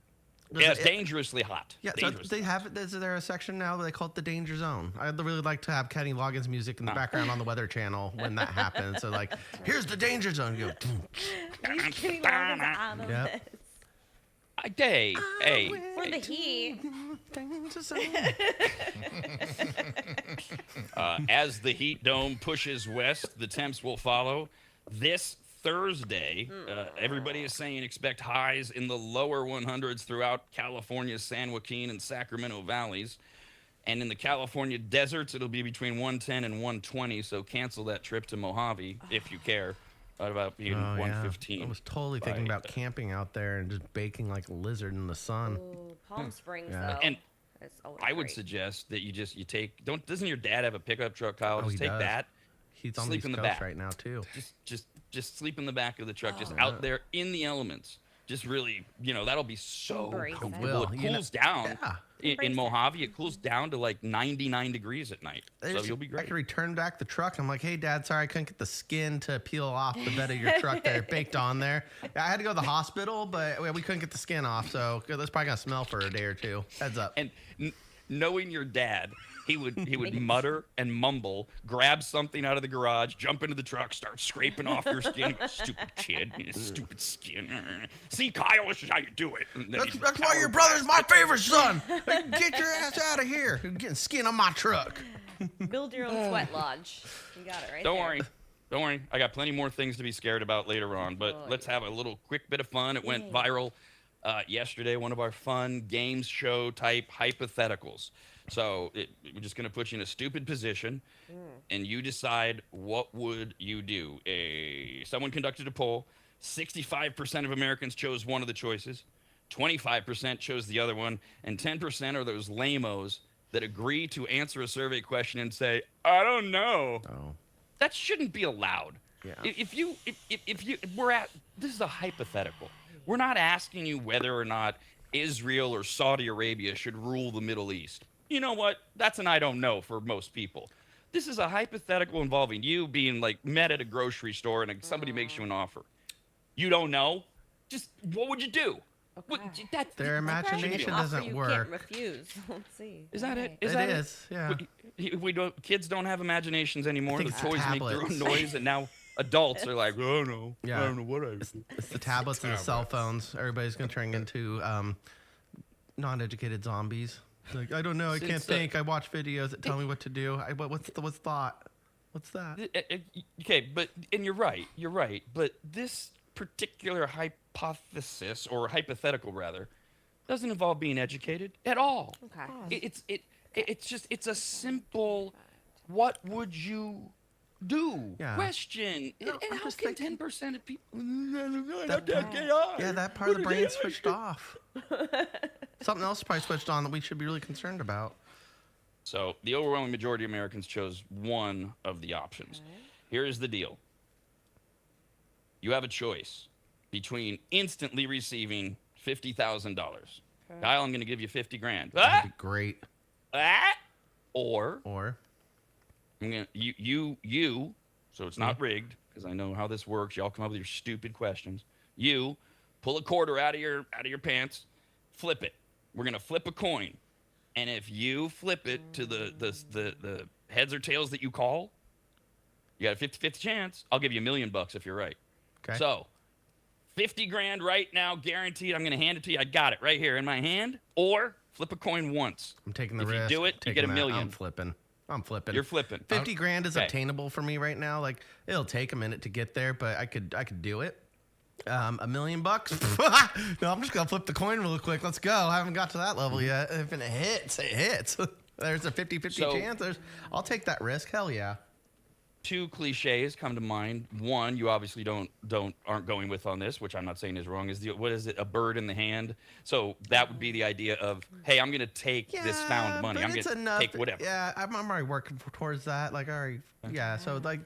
Yeah, it's dangerously hot. Yeah, so they have it. Is there a section now where they call it the danger zone? I'd really like to have Kenny Loggins music in the background on the Weather Channel when that happens. So like, here's the danger zone. You go, Kenny Loggins out of Yep. this. Hey, For the heat. as the heat dome pushes west, the temps will follow. This Thursday, everybody is saying expect highs in the lower 100s throughout California's San Joaquin and Sacramento valleys. And in the California deserts, it'll be between 110 and 120. So cancel that trip to Mojave if you care. What about being 115? I was totally thinking about camping out there and just baking like a lizard in the sun. Ooh, Palm Springs, Yeah. though. And It's always I would great. suggest that you take. Doesn't your dad have a pickup truck, Kyle? Oh, Just he take does. that. He's on Sleep the in East the Coast back. right now too. Just sleep in the back of the truck, just out there in the elements. Just really, that'll be so Embrace it. comfortable. Will. It You know- cools down. Yeah. In Embrace it. Mojave, it cools down to like 99 degrees at night. So you'll be I great. could return back the truck. I'm like, hey, Dad, sorry I couldn't get the skin to peel off the bed of your truck that it baked on there. I had to go to the hospital, but we couldn't get the skin off, so that's probably gonna smell for a day or two. Heads up. And knowing your dad, he would mutter and mumble, grab something out of the garage, jump into the truck, start scraping off your skin. Stupid kid, stupid skin. See, Kyle, this is how you do it. And then he'd That's why your power brother's my blast it. favorite son. Like, get your ass out of here. You're getting skin on my truck. Build your own sweat lodge. You got it right Don't there. worry. Don't worry. I got plenty more things to be scared about later on, but Oh, let's have a little quick bit of fun. It went viral yesterday, one of our fun games show type hypotheticals. So we're just going to put you in a stupid position, and you decide what would you do. Someone conducted a poll. 65% of Americans chose one of the choices. 25% chose the other one, and 10% are those lamos that agree to answer a survey question and say, "I don't know." Oh. That shouldn't be allowed. Yeah. If this is a hypothetical. We're not asking you whether or not Israel or Saudi Arabia should rule the Middle East. You know what? That's an I don't know for most people. This is a hypothetical involving you being like met at a grocery store and somebody makes you an offer. You don't know? Just what would you do? What, that, Their that shouldn't be imagination allowed. doesn't you work. can't refuse. Let's see. Is that it? Right. Is It that is, yeah. We don't. Kids don't have imaginations anymore. The think it's toys make their own tablets. noise, and now adults are like, "Oh no, Yeah. I don't know what I." It's the tablets and the cell phones. Everybody's gonna turn into non-educated zombies. Like, I don't know. I can't Since, think. I watch videos that tell me what to do. What's thought? What's that? Okay, and you're right. You're right. But this particular hypothesis or hypothetical rather doesn't involve being educated at all. Okay. It's a simple what would you do Yeah. question. No, And I'm how just can thinking- 10% of people Yeah, that part of the brain switched off. Something else probably switched on that we should be really concerned about. So the overwhelming majority of Americans chose one of the options. Here's the deal. You have a choice between instantly receiving $50,000. Kyle, I'm going to give you 50 grand. That'd be great. Or Or I'm going to you. So it's not rigged because I know how this works. Y'all come up with your stupid questions. You pull a quarter out of your pants, flip it. We're going to flip a coin. And if you flip it to the heads or tails that you call, you got a 50-50 chance. I'll give you $1 million if you're right. okay. So, 50 grand right now, guaranteed. I'm going to hand it to you. I got it right here in my hand. Or flip a coin once. I'm taking the if risk. you do it, you get taking $1 that. million. I'm flipping. You're flipping. 50 grand is Okay. obtainable for me right now. Like, it'll take a minute to get there, but I could do it. $1 million? No, I'm just gonna flip the coin real quick. Let's go. I haven't got to that level yet. If it hits, it hits. There's a 50-50 So- chance. I'll take that risk. Hell yeah. Two cliches come to mind. One, you obviously aren't going with on this, which I'm not saying is wrong. Is what is it? A bird in the hand. So that would be the idea of, hey, I'm going to take this found money. but I'm going it's to enough. take whatever. Yeah, I'm already working towards that. Like, all right. Yeah, so like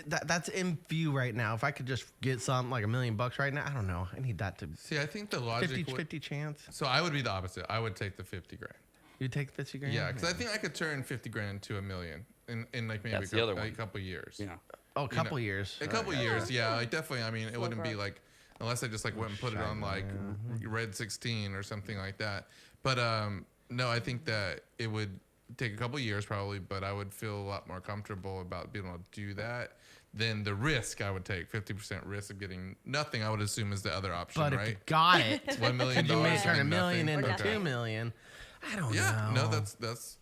that's in view right now. If I could just get something like $1 million right now, I don't know. I need that to See, I think the logic 50 chance. So I would be the opposite. I would take the 50 grand. You take 50 grand? Yeah, because I think I could turn 50 grand to $1 million in like maybe That's the other a one. couple years. Yeah. Oh, a couple years. A couple years, yeah. Like definitely. I mean, it wouldn't be like unless I just like went and put it on like Red 16 or something like that. But no, I think that it would take a couple years probably, but I would feel a lot more comfortable about being able to do that then the risk I would take, 50% risk of getting nothing, I would assume is the other option, But if right? you got it, $1 million. could you may and turn then $1 million nothing? into Okay. $2 million? I don't Yeah, know. no, that's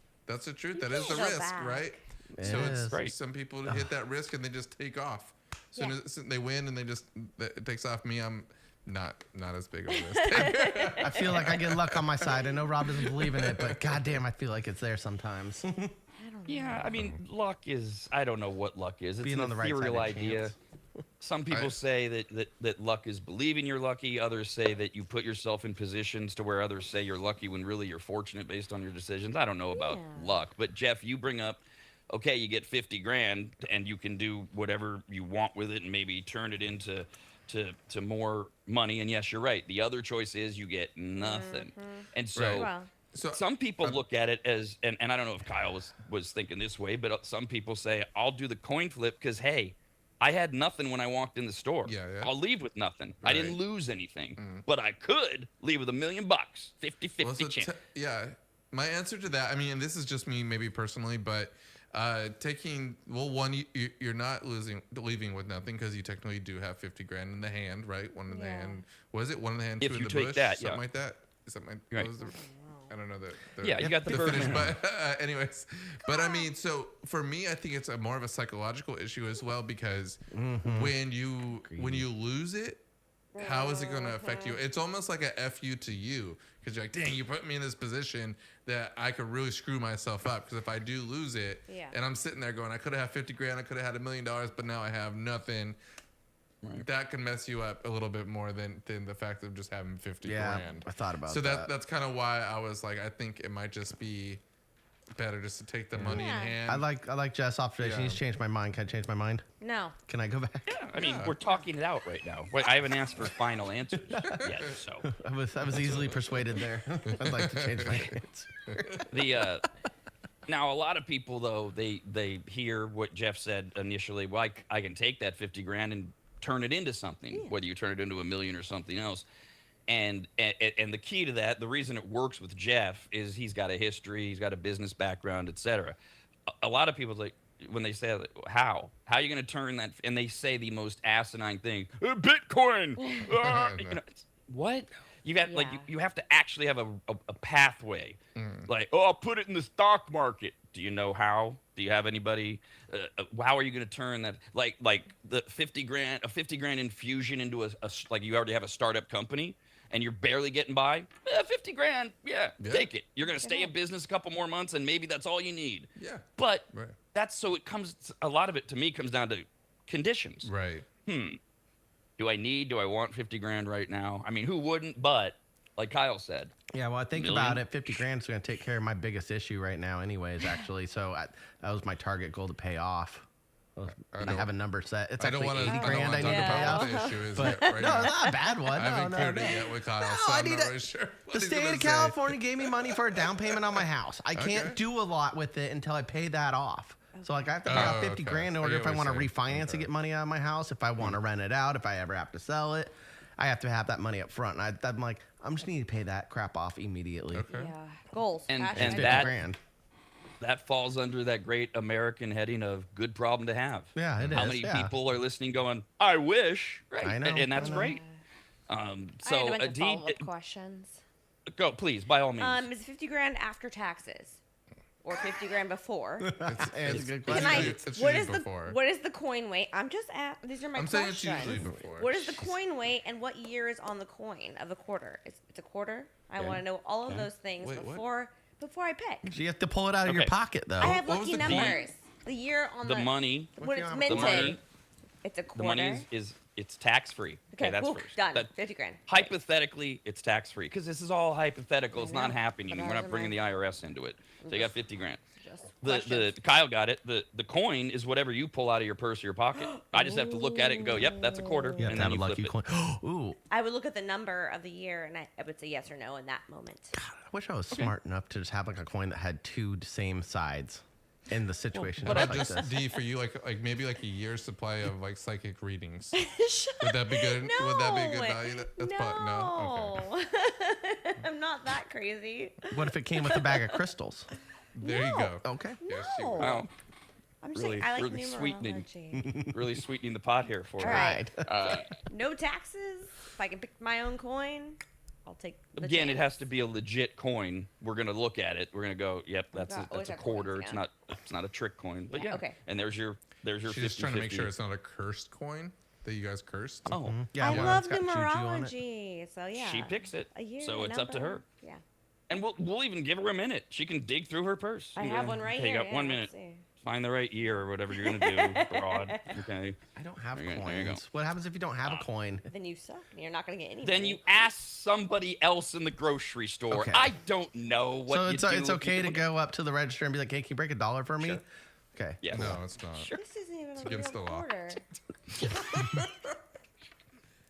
the truth. That is the can't go risk, back. right? It So is. it's Right. some people hit that risk and they just take off. So Yeah. they win and it takes off. Me, I'm not as big of a risk. I feel like I get luck on my side. I know Rob doesn't believe in it, but goddamn, I feel like it's there sometimes. Yeah, I mean, luck is, I don't know what luck is. It's Being an on the right side ethereal of idea. chance. Some people say that luck is believing you're lucky. Others say that you put yourself in positions to where others say you're lucky when really you're fortunate based on your decisions. I don't know about luck. But Jeff, you bring up, okay, you get 50 grand and you can do whatever you want with it and maybe turn it into to more money. And yes, you're right. The other choice is you get nothing. And so Right. Well, So some people look at it as, and I don't know if Kyle was thinking this way, but some people say, I'll do the coin flip because, hey, I had nothing when I walked in the store. Yeah. I'll leave with nothing. I didn't Right. lose anything, but I could leave with $1 million, 50-50 Well, so chance. yeah, my answer to that, I mean, and this is just me maybe personally, but taking, well, one, you're not leaving with nothing because you technically do have 50 grand in the hand, right? One in the hand. Was it one in the hand, If two in you the take bush? that, something yeah. like that? Is that my, Right. what was the, I don't know the Yeah, you got the finish, Birdman. but anyways, but I mean, so for me, I think it's more of a psychological issue as well because when you lose it, how is it going to affect you? It's almost like a FU to you because you're like, dang, you put me in this position that I could really screw myself up because if I do lose it and I'm sitting there going, I could have had 50 grand, I could have had $1 million, but now I have nothing. Right. That can mess you up a little bit more than the fact of just having 50 grand. I thought about so that. that's kind of why I was like, I think it might just be better just to take the money in hand. I like Jess' observation. Yeah. He's changed my mind. Can I change my mind? no. Can I go back? I mean, we're talking it out right now. I haven't asked for final answers yet, so. I was easily persuaded there. I'd like to change my answer. The now a lot of people though they hear what Jeff said initially. Well, I can take that 50 grand and turn it into something, whether you turn it into $1 million or something else. And the key to that, the reason it works with Jeff is he's got a history, he's got a business background, etc. A lot of people like when they say how are you going to turn that, and they say the most asinine thing, Bitcoin. You know, what? You got like you have to actually have a pathway. Like, oh, I'll put it in the stock market. Do you know how? Do you have anybody? How are you going to turn that? Like the 50 grand, a 50 grand infusion into a like you already have a startup company and you're barely getting by. 50 grand, take it. You're going to stay in business a couple more months and maybe that's all you need. Yeah. But Right. that's so it comes. A lot of it to me comes down to conditions. Right. Do I want 50 grand right now? I mean, who wouldn't? But like Kyle said, Yeah, well, I think Million? about it. 50 grand is going to take care of my biggest issue right now, anyways. Actually, so that was my target goal to pay off. I have a number set. It's I don't actually want to 80 grand I talk need to pay about off. what the issue is But yet right no, now. not a bad one. I haven't no, cleared no. it yet with Kyle, No, so I I'm need not to- really sure what The he's state gonna of say. California gave me money for a down payment on my house. I can't Okay. do a lot with it until I pay that off. So like I have to pay off 50 okay. grand in I order get if I what want to you're saying. refinance and get money out of my house. If I want to rent it out, if I ever have to sell it, I have to have that money up front. And I'm like, I'm just need to pay that crap off immediately. Okay. Yeah. Goals. And- Hashtag. and 50 that- grand. that falls under that great American heading of good problem to have. Yeah, it How is, many yeah. people are listening going, I wish, right? I know, and that's I know. great. I had So, a bunch of Adee, follow-up questions. go, please, by all means. Is 50 grand after taxes, or 50 grand before? That's a good Can question. I? It's What usually is the before. what is the coin weight? I'm just at. These are my I'm saying it's questions. usually before. What is the coin weight and what year is on the coin of a quarter? It's a quarter. I want to know all of those things Wait, what? before I pick. You have to pull it out of your Okay. pocket, though. I have what was lucky the coin? numbers. The year on the money, when it's The minted. money- It's a the quarter. money is it's tax free. Okay, that's cool, first. done. That- 50 grand. hypothetically, it's tax free because this is all hypothetical. It's not know, happening. but We're ours not are bringing the mine. IRS into it. So you got 50 grand. Just The questions. Kyle got it. The coin is whatever you pull out of your purse or your pocket. I just have to look at it and go, yep, that's a quarter, You have and to have then a you flip lucky it. coin. Ooh, I would look at the number of the year and I would say yes or no in that moment. I wish I was smart enough to just have like a coin that had two same sides in the situation. But like just this. D for you, like maybe like a year's supply of like psychic readings. Would that be good? No. Would that be a good value? That's no. Okay. I'm not that crazy. What if it came with a bag of crystals? There you go. Okay. Yes, you No. would. Well, I'm just really, saying, I like really sweetening, numerology. really sweetening the pot here for All you. right. Right. No taxes. If I can pick my own coin, I'll take the Again, it chance. has to be a legit coin. We're gonna look at it. We're gonna go, yep, that's God, a, always that's a have coins, quarter. yeah. It's not a trick coin. But Yeah, yeah. okay. And there's your She's 50, just trying to make 50. sure it's not a cursed coin that you guys cursed. Oh, Yeah, I one love that's got juju on it. numerology. So yeah. she picks it. A year, So a it's up to number. her. Yeah. And we'll even give her a minute. She can dig through her purse. I and have go, one right okay, here. You got yeah, 1 let's minute. see. Find the right year or whatever you're gonna do. Broad. Okay. I don't have There you go, there you coins. What happens if you don't have a coin? Then you suck, and you're not gonna get any. Then money. you ask somebody else in the grocery store. Okay. I don't know what So you it's do. it's okay to go up to the register and be like, "Hey, can you break $1 for me?" Sure. Okay. Yeah. No, it's not. This isn't even a against real the law. quarter.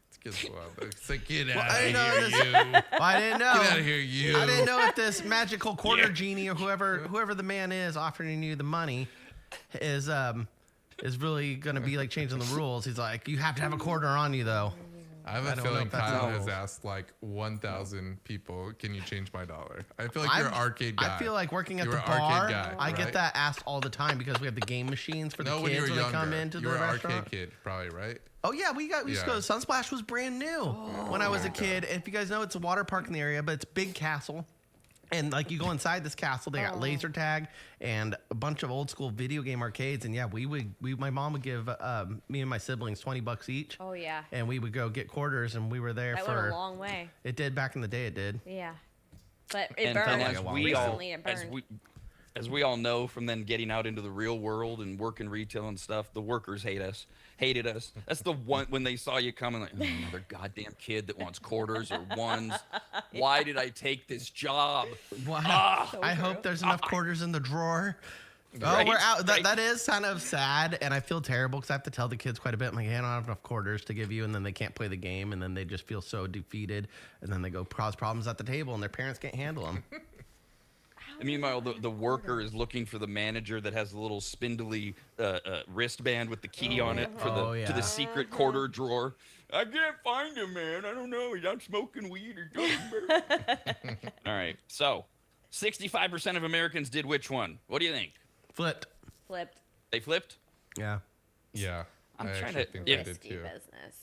It's against the law. It's like, get Well, out I of know here, this- you. Well, I didn't know. Get out of here, you. I didn't know if this magical quarter Yeah. genie or whoever the man is offering you the money is really gonna be like changing the rules. He's like, you have to have a quarter on you though. I have I a don't know feeling if that's Kyle how- has asked like 1,000 people, can you change my dollar? I feel like you're an I'm- arcade guy. I feel like working at You're the an arcade bar. guy, I get right? that asked all the time because we have the game machines for the No, when you kids were when younger. they come into you the were an restaurant. arcade kid, probably, right? Oh yeah, we used to go. Yeah. Sunsplash was brand new when I was a kid. If you guys know, it's a water park in the area, but it's big castle. And like you go inside this castle, they got laser tag and a bunch of old school video game arcades. And yeah, my mom would give me and my siblings $20 each. Oh yeah. And we would go get quarters, and we were there That for. went a long way. It did back in the day. It did. Yeah. But it And burned. then Recently, it burned. as we all know from then getting out into the real world and working retail and stuff, the workers hated us. That's the one when they saw you coming, like, another goddamn kid that wants quarters or ones. Why did I take this job? Wow. So I true. hope there's enough quarters in the drawer. Oh, Right, we're out. right. That is kind of sad, and I feel terrible because I have to tell the kids quite a bit. I'm like, hey, I don't have enough quarters to give you, and then they can't play the game, and then they just feel so defeated, and then they go cause problems at the table, and their parents can't handle them. And meanwhile, the worker is looking for the manager that has a little spindly wristband with the key on it for Oh, to yeah. the secret quarter drawer. I can't find him, man. I don't know. He's out smoking weed or something. All right. So, 65% of Americans did which one? What do you think? Flipped. Flipped. They flipped? Yeah. Yeah. I'm I trying actually to- think if- I did Risky too. business.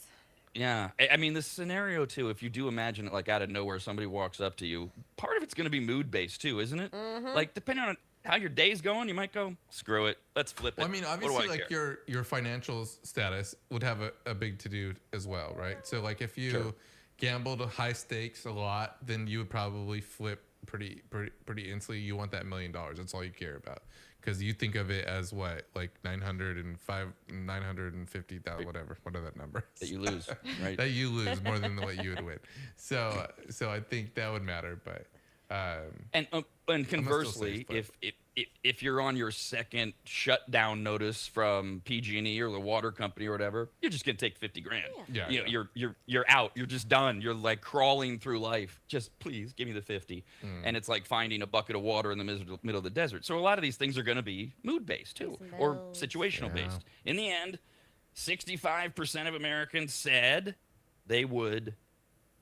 Yeah. I mean, the scenario, too, if you do imagine it like out of nowhere, somebody walks up to you, part of it's going to be mood based, too, isn't it? Like, depending on how your day's going, you might go, screw it. Let's flip it. Well, I mean, What do obviously, I like care? your financial status would have a big to do as well, right? So, like, if you Sure. gambled high stakes a lot, then you would probably flip pretty instantly. You want that $1 million. That's all you care about, because you think of it as what, like 950,000, whatever that number is. That you lose, right? That you lose more than what you would win. So I think that would matter, but. And still conversely, safe, if you're on your second shutdown notice from PG&E or the water company or whatever, you're just gonna take 50 grand. Yeah, You know, yeah. you're out. You're just done. You're like crawling through life. Just please give me the 50. And it's like finding a bucket of water in the middle of the desert. So a lot of these things are gonna be mood based too, Some or bills. situational based. In the end, 65% of Americans said they would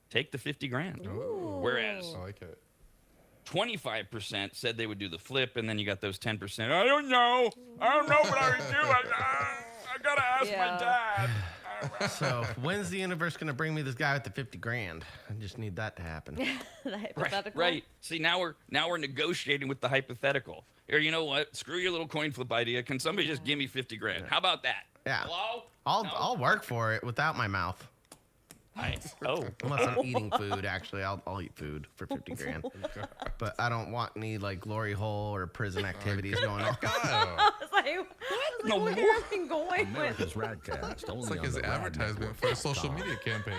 take the 50 grand. Whereas I like it. 25% said they would do the flip, and then you got those 10%. I don't know what I would do. I gotta ask my dad. So when's the universe gonna bring me this guy with the 50 grand? I just need that to happen. The hypothetical. Right. See, now we're negotiating with the hypothetical. Here, you know what? Screw your little coin flip idea. Can somebody just give me 50 grand? How about that? Yeah. Hello? I'll work for it without my mouth. Oh. Unless I'm eating food, actually, I'll eat food for 50 grand. But I don't want any like glory hole or prison activities going on. Kyle. I was like, No where more. have been going with? America's RADcast. Only It's like on his the advertisement for a social radnetwork.com. media campaign.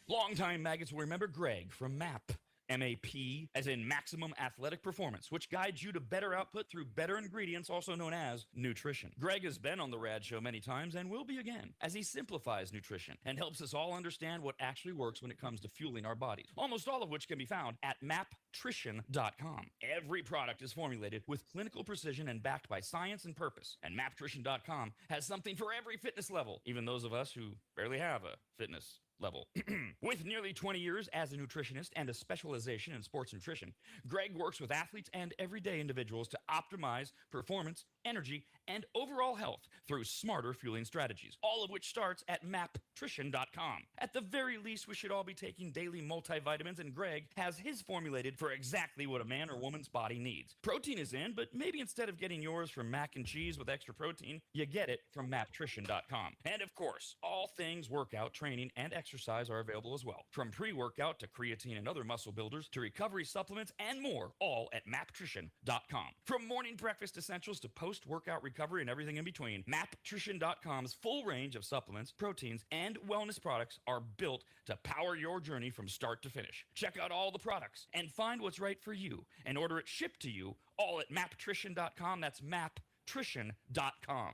Longtime maggots will remember Greg from MAP. MAP, as in maximum athletic performance, which guides you to better output through better ingredients, also known as nutrition. Greg has been on the RAD show many times and will be again, as he simplifies nutrition and helps us all understand what actually works when it comes to fueling our bodies, almost all of which can be found at maptrition.com. Every product is formulated with clinical precision and backed by science and purpose, and maptrition.com has something for every fitness level, even those of us who barely have a fitness level. With nearly 20 years as a nutritionist and a specialization in sports nutrition, Greg works with athletes and everyday individuals to optimize performance, energy, and overall health through smarter fueling strategies, all of which starts at maptrition.com. At the very least, we should all be taking daily multivitamins, and Greg has his formulated for exactly what a man or woman's body needs. Protein is in, but maybe instead of getting yours from mac and cheese with extra protein, you get it from maptrition.com. And of course, all things workout, training, and exercise are available as well. From pre-workout to creatine and other muscle builders to recovery supplements and more, all at maptrition.com. From morning breakfast essentials to post-workout recovery and everything in between, maptrition.com's full range of supplements, proteins, and wellness products are built to power your journey from start to finish. Check out all the products and find what's right for you and order it shipped to you all at maptrition.com. That's maptrition.com.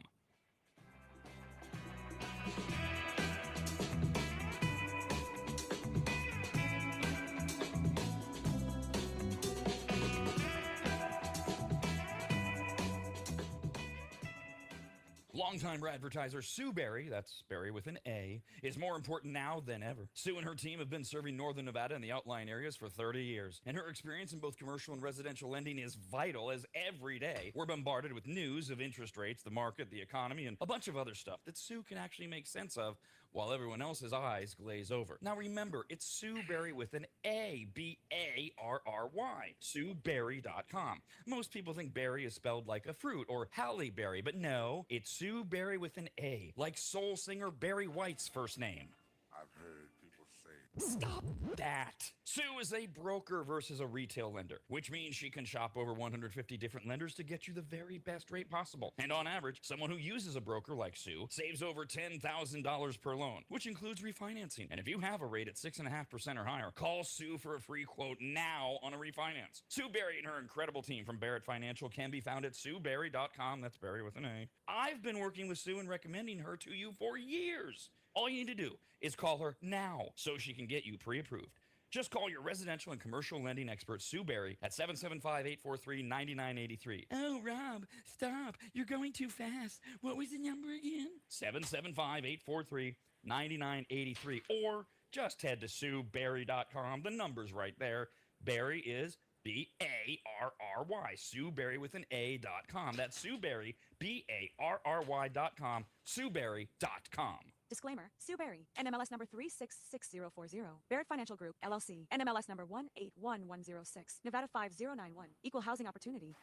Longtime advertiser Sue Berry, that's Berry with an A, is more important now than ever. Sue and her team have been serving Northern Nevada and the outlying areas for 30 years, and her experience in both commercial and residential lending is vital, as every day we're bombarded with news of interest rates, the market, the economy, and a bunch of other stuff that Sue can actually make sense of while everyone else's eyes glaze over. Now remember, it's Sue Berry with an A, B-A-R-R-Y, SueBerry.com. Most people think berry is spelled like a fruit or Halle Berry, but no, it's Sue Berry with an A, like soul singer Barry White's first name. I've heard people say. Stop that. Sue is a broker versus a retail lender, which means she can shop over 150 different lenders to get you the very best rate possible. And on average, someone who uses a broker like Sue saves over $10,000 per loan, which includes refinancing. And if you have a rate at 6.5% or higher, call Sue for a free quote now on a refinance. Sue Berry and her incredible team from Barrett Financial can be found at SueBerry.com. That's Berry with an A. I've been working with Sue and recommending her to you for years. All you need to do is call her now so she can get you pre-approved. Just call your residential and commercial lending expert, Sue Berry, at 775-843-9983. Oh, Rob, stop. You're going too fast. What was the number again? 775-843-9983. Or just head to SueBerry.com. The number's right there. Berry is B-A-R-R-Y. Sue Berry with an A.com. That's Sue Berry, B-A-R-R-Y.com. SueBerry.com. Disclaimer. Sue Berry, NMLS number 366040. Barrett Financial Group, LLC. NMLS number 181106. Nevada 5091. Equal housing opportunity.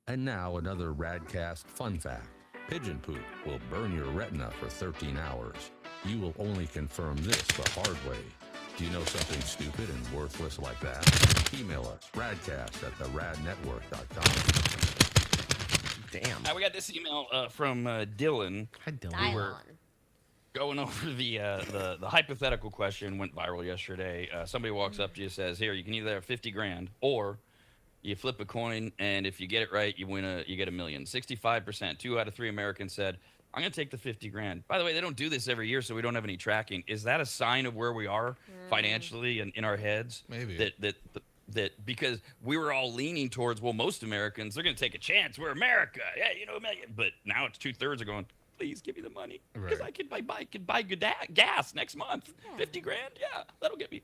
And now another RADcast fun fact. Pigeon poop will burn your retina for 13 hours. You will only confirm this the hard way. Do you know something stupid and worthless like that? Email us, radcast@theradnetwork.com. Damn. We got this email from Dylan. Hi, Dylan. We were going over the hypothetical question, went viral yesterday. Somebody walks up to you and says, here, you can either have 50 grand or you flip a coin, and if you get it right, you get $1 million. 65%, 2 out of 3 Americans said, I'm going to take the 50 grand. By the way, they don't do this every year, so we don't have any tracking. Is that a sign of where we are financially and in our heads? Maybe. That because we were all leaning towards, well, most Americans, they're going to take a chance. We're America. Yeah, you know, but now it's 2/3 are going, please give me the money. Because I can buy good gas next month. 50 grand? Yeah, that'll get me.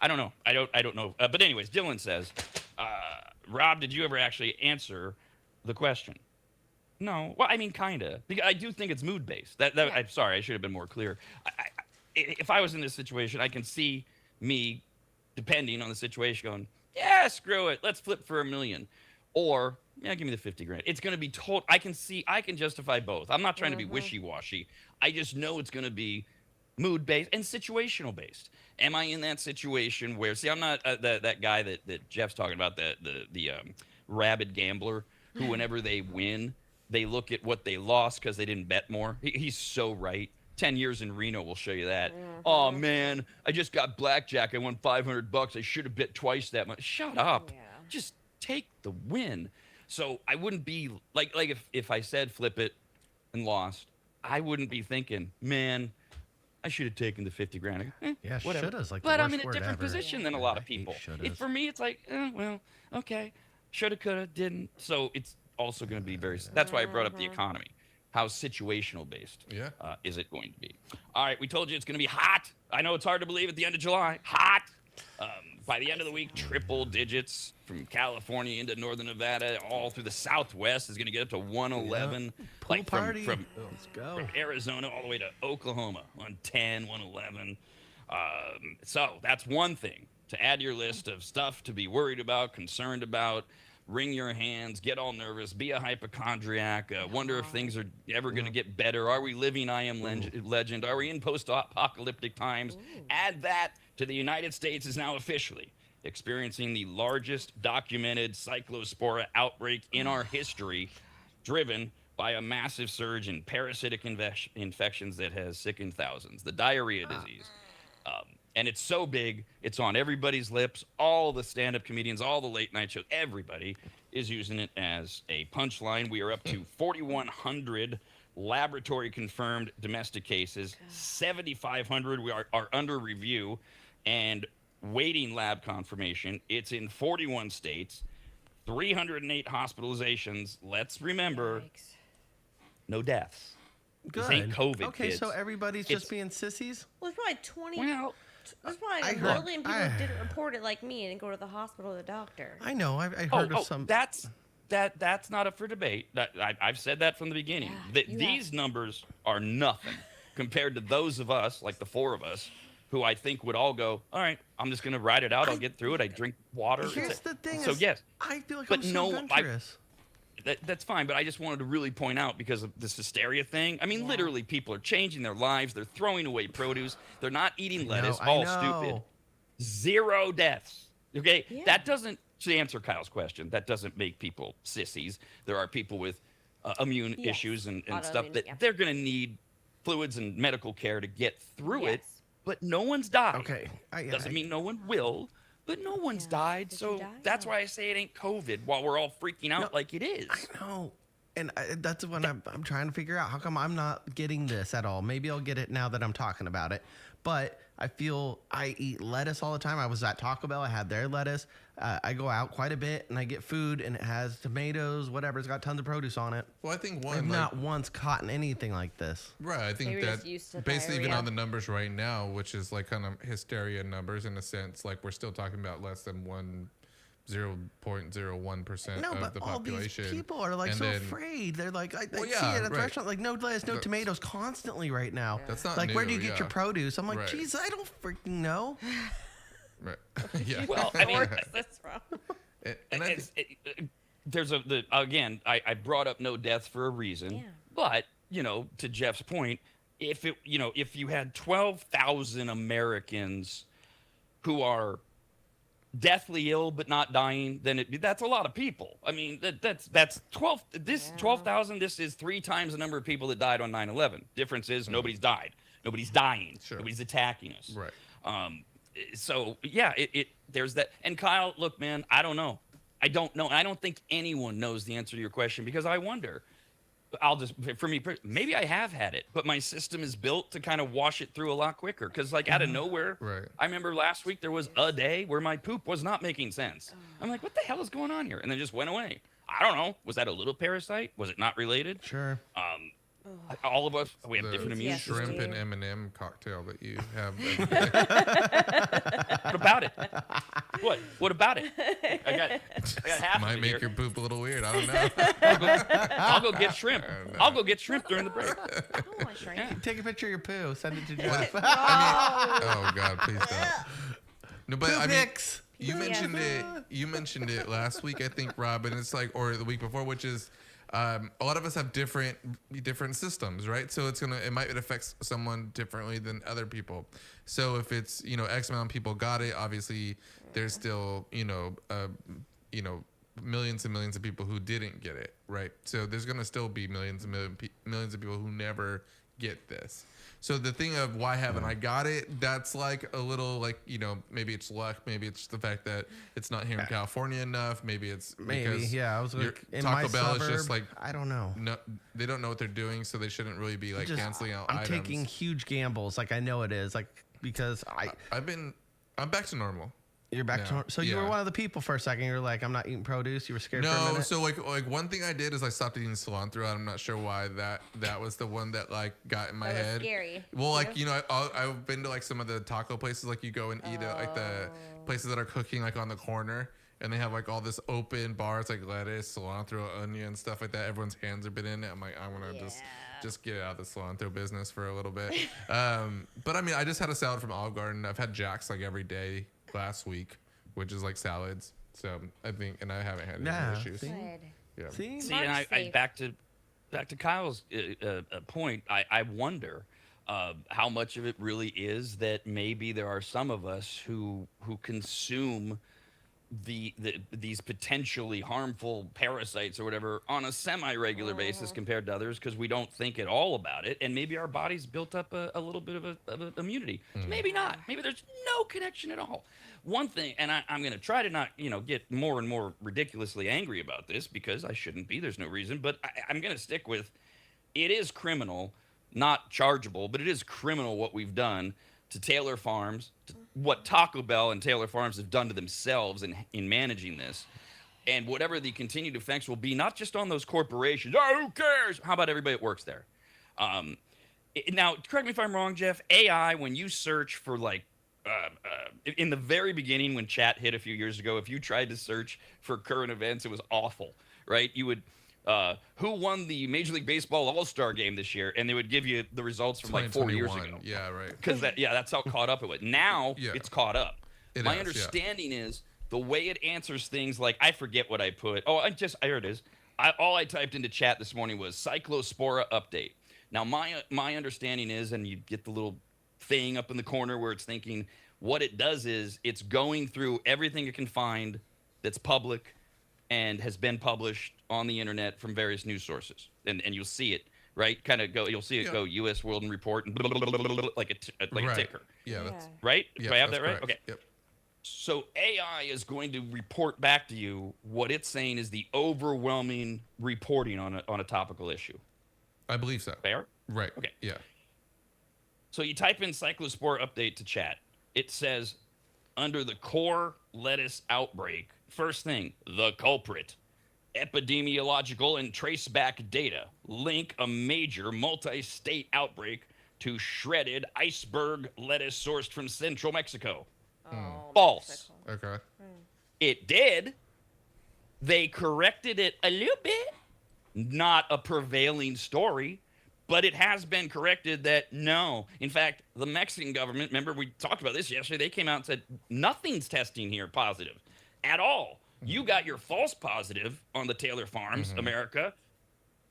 I don't know. I don't know. But anyways, Dylan says, Rob, did you ever actually answer the question? No. Well, I mean, kind of. I do think it's mood-based. I'm sorry, I should have been more clear. If I was in this situation, I can see me, depending on the situation, going, yeah, screw it. Let's flip for $1 million. Or, yeah, give me the 50 grand. It's going to be total. I can justify both. I'm not trying to be wishy-washy. I just know it's going to be mood-based and situational-based. Am I in that situation where, see, I'm not that guy that Jeff's talking about, the rabid gambler who, whenever they win, they look at what they lost because they didn't bet more. He's so right. 10 years in Reno will show you that. Oh, man, I just got blackjack. I won $500. I should have bet twice that much. Shut up. Yeah. Just take the win. So I wouldn't be like if I said flip it and lost, I wouldn't be thinking, man, I should have taken the 50 grand. Yeah, whatever. shoulda's like the But I'm worst in a word different ever. position than a lot of I hate people. shouldas. For me, it's like, well, okay, shoulda, coulda, didn't. So it's also going to be very. That's why I brought up the economy. How situational based is it going to be? All right, we told you it's going to be hot. I know it's hard to believe at the end of July. Hot. By the end of the week, triple digits from California into northern Nevada, all through the Southwest is going to get up to 111. Pool Like party. from Let's go. Arizona all the way to Oklahoma, 110, 111. So that's one thing to add to your list of stuff to be worried about, concerned about. Wring your hands, get all nervous, be a hypochondriac, wonder if things are ever going to get better. Are we living I Am Legend? Are we in post-apocalyptic times? Add that to the United States is now officially experiencing the largest documented cyclospora outbreak in our history, driven by a massive surge in parasitic infections that has sickened thousands. The diarrhea disease. And it's so big, it's on everybody's lips. All the stand-up comedians, all the late-night shows, everybody is using it as a punchline. We are up to 4,100 laboratory-confirmed domestic cases. 7,500 are under review and waiting lab confirmation. It's in 41 states, 308 hospitalizations. Let's remember, Yikes. no deaths. Good. This ain't COVID, Okay, kids. so everybody's It's- just being sissies? Well, it's probably 20. Well, There's probably I a heard- million people I- who didn't report it like me and go to the hospital or the doctor. I know. I heard of some. That's not up for debate. I've said that from the beginning. you These numbers are nothing compared to those of us, like the four of us, who I think would all go, all right, I'm just going to ride it out. I'll get through it. I drink water. Here's the thing. So is, yes, I feel like but I'm so no, adventurous. that's fine. But I just wanted to really point out because of this hysteria thing. I mean, literally, people are changing their lives. They're throwing away produce. They're not eating lettuce. I All know. stupid. 0 deaths. Okay, Yeah. that doesn't, to answer Kyle's question, that doesn't make people sissies. There are people with immune Yes. issues and stuff Autoimmune, that yeah. they're going to need fluids and medical care to get through it. Yes. But no one's died. Okay. Doesn't mean no one will, but no one's died. Did you So die? that's No. why I say it ain't COVID while we're all freaking out like it is. No. And that's what I'm trying to figure out. How come I'm not getting this at all? Maybe I'll get it now that I'm talking about it. But I feel I eat lettuce all the time. I was at Taco Bell. I had their lettuce. I go out quite a bit and I get food and it has tomatoes, whatever. It's got tons of produce on it. Well, I think I've one, not once caught anything like this. right. I think Maybe you're that just used to basically even diarrhea. on the numbers right now, which is like kind of hysteria numbers in a sense, like we're still talking about less than 0.01% No, of but the all these population. people are like And so then- afraid. They're like, I Well, see yeah, it at the right. restaurant, like no lettuce, no tomatoes constantly right now. That's not like, where do new, you get your yeah. produce? I'm like, Right. geez, I don't freaking know. Right. Yeah. Well, I mean, Where is this from? and I it's- there's again, I brought up no deaths for a reason. Yeah. But, to Jeff's point, if you had 12,000 Americans who are deathly ill but not dying, then that's a lot of people. I mean, that's 12. This 12,000. This is 3 times the number of people that died on 9/11. Difference is nobody's died. Nobody's dying. Sure. Nobody's attacking us. Right. So yeah, there's that. And Kyle, look, man, I don't know. I don't know. I don't think anyone knows the answer to your question because I wonder. For me, maybe I have had it, but my system is built to kind of wash it through a lot quicker. Because like out of nowhere, Right. I remember last week there was a day where my poop was not making sense. I'm like, what the hell is going on here? And then just went away. I don't know. Was that a little parasite? Was it not related? Sure. All of us, we have the different immune Yes. systems. shrimp and M&M cocktail that you have. What about it? What about it? I got half Might of it make here. your poop a little weird. I don't know. I'll go get shrimp. I'll go get shrimp during the break. I don't want to shrink. Take a picture of your poo. Send it to Jeff. Oh God, please don't. No, but Poo I mean, pics. you mentioned it. You mentioned it last week, I think, Rob, and it's like, or the week before, which is. A lot of us have different systems, right? So it might affect someone differently than other people. So if it's X amount of people got it, obviously there's still millions and millions of people who didn't get it, right? So there's going to still be millions and millions of people who never get this. So the thing of why haven't I got it, that's like a little like, you know, maybe it's luck, maybe it's the fact that it's not here in California enough, maybe it's because I was like in Taco my Bell suburb, is just like, I don't know. no, they don't know what they're doing, so they shouldn't really be like canceling out I'm items. taking huge gambles, like I know it is, like because I'm back to normal. You're back to so you were one of the people for a second. You were like, I'm not eating produce. You were scared for a No, minute. so like one thing I did is I stopped eating cilantro. I'm not sure why that was the one that like got in my That was head. scary. Well, like you know, I've been to like some of the taco places. Like you go and eat at like the places that are cooking like on the corner, and they have like all this open bars like lettuce, cilantro, onion, stuff like that. Everyone's hands have been in it. I'm like, I want to just get out of the cilantro business for a little bit. But I mean, I just had a salad from Olive Garden. I've had Jack's like every day last week, which is like salads. So I think, and I haven't had any issues. Good. Yeah. See, See, and I back to Kyle's point. I wonder how much of it really is that maybe there are some of us who consume these potentially harmful parasites or whatever on a semi-regular basis compared to others because we don't think at all about it, and maybe our body's built up a little bit of a immunity. Maybe not. Maybe there's no connection at all. One thing, and I'm going to try to not get more and more ridiculously angry about this because I shouldn't be. There's no reason, but I'm going to stick with it is criminal, not chargeable, but it is criminal what we've done to Taylor Farms, what Taco Bell and Taylor Farms have done to themselves in managing this, and whatever the continued effects will be, not just on those corporations. Oh, who cares? How about everybody that works there? Now, correct me if I'm wrong, Jeff. AI, when you search for like, in the very beginning when chat hit a few years ago, if you tried to search for current events, it was awful, right? You would. Who won the Major League Baseball All-Star game this year? And they would give you the results from like 4 years ago. Yeah, right. Because that's how caught up it was. Now it's caught up. My understanding is the way it answers things like, I forget what I put. Oh, here it is. All I typed into chat this morning was Cyclospora update. Now, my understanding is, and you get the little thing up in the corner where it's thinking, what it does is it's going through everything it can find that's public and has been published on the internet from various news sources, and you'll see it kind of go. You'll see it go U.S. World and Report and like a ticker. Yeah, that's right. Yeah, Do I have that's that right? correct. Okay. Yep. So AI is going to report back to you what it's saying is the overwhelming reporting on a topical issue. I believe so. Fair? Right. Okay. Yeah. So you type in Cyclospora update to chat. It says under the core lettuce outbreak, first thing, the culprit, epidemiological and traceback data link a major multi-state outbreak to shredded iceberg lettuce sourced from central Mexico. False. Okay. It did. They corrected it a little bit. Not a prevailing story, but it has been corrected that no. In fact, the Mexican government, remember we talked about this yesterday, they came out and said nothing's testing here positive at all. You got your false positive on the Taylor Farms, America.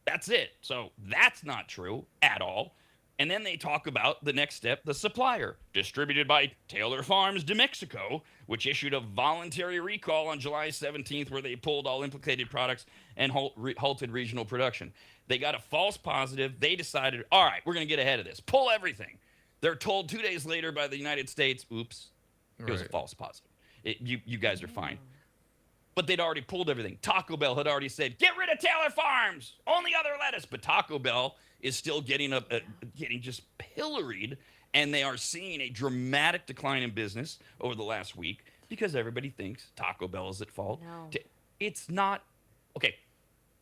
That's it. So that's not true at all. And then they talk about the next step, the supplier, distributed by Taylor Farms de Mexico, which issued a voluntary recall on July 17th where they pulled all implicated products and halted regional production. They got a false positive. They decided, all right, we're going to get ahead of this. Pull everything. They're told 2 days later by the United States, oops, it was a false positive. You guys are fine. But they'd already pulled everything. Taco Bell had already said, get rid of Taylor Farms, only other lettuce. But Taco Bell is still getting just pilloried, and they are seeing a dramatic decline in business over the last week because everybody thinks Taco Bell is at fault. No. It's not. Okay,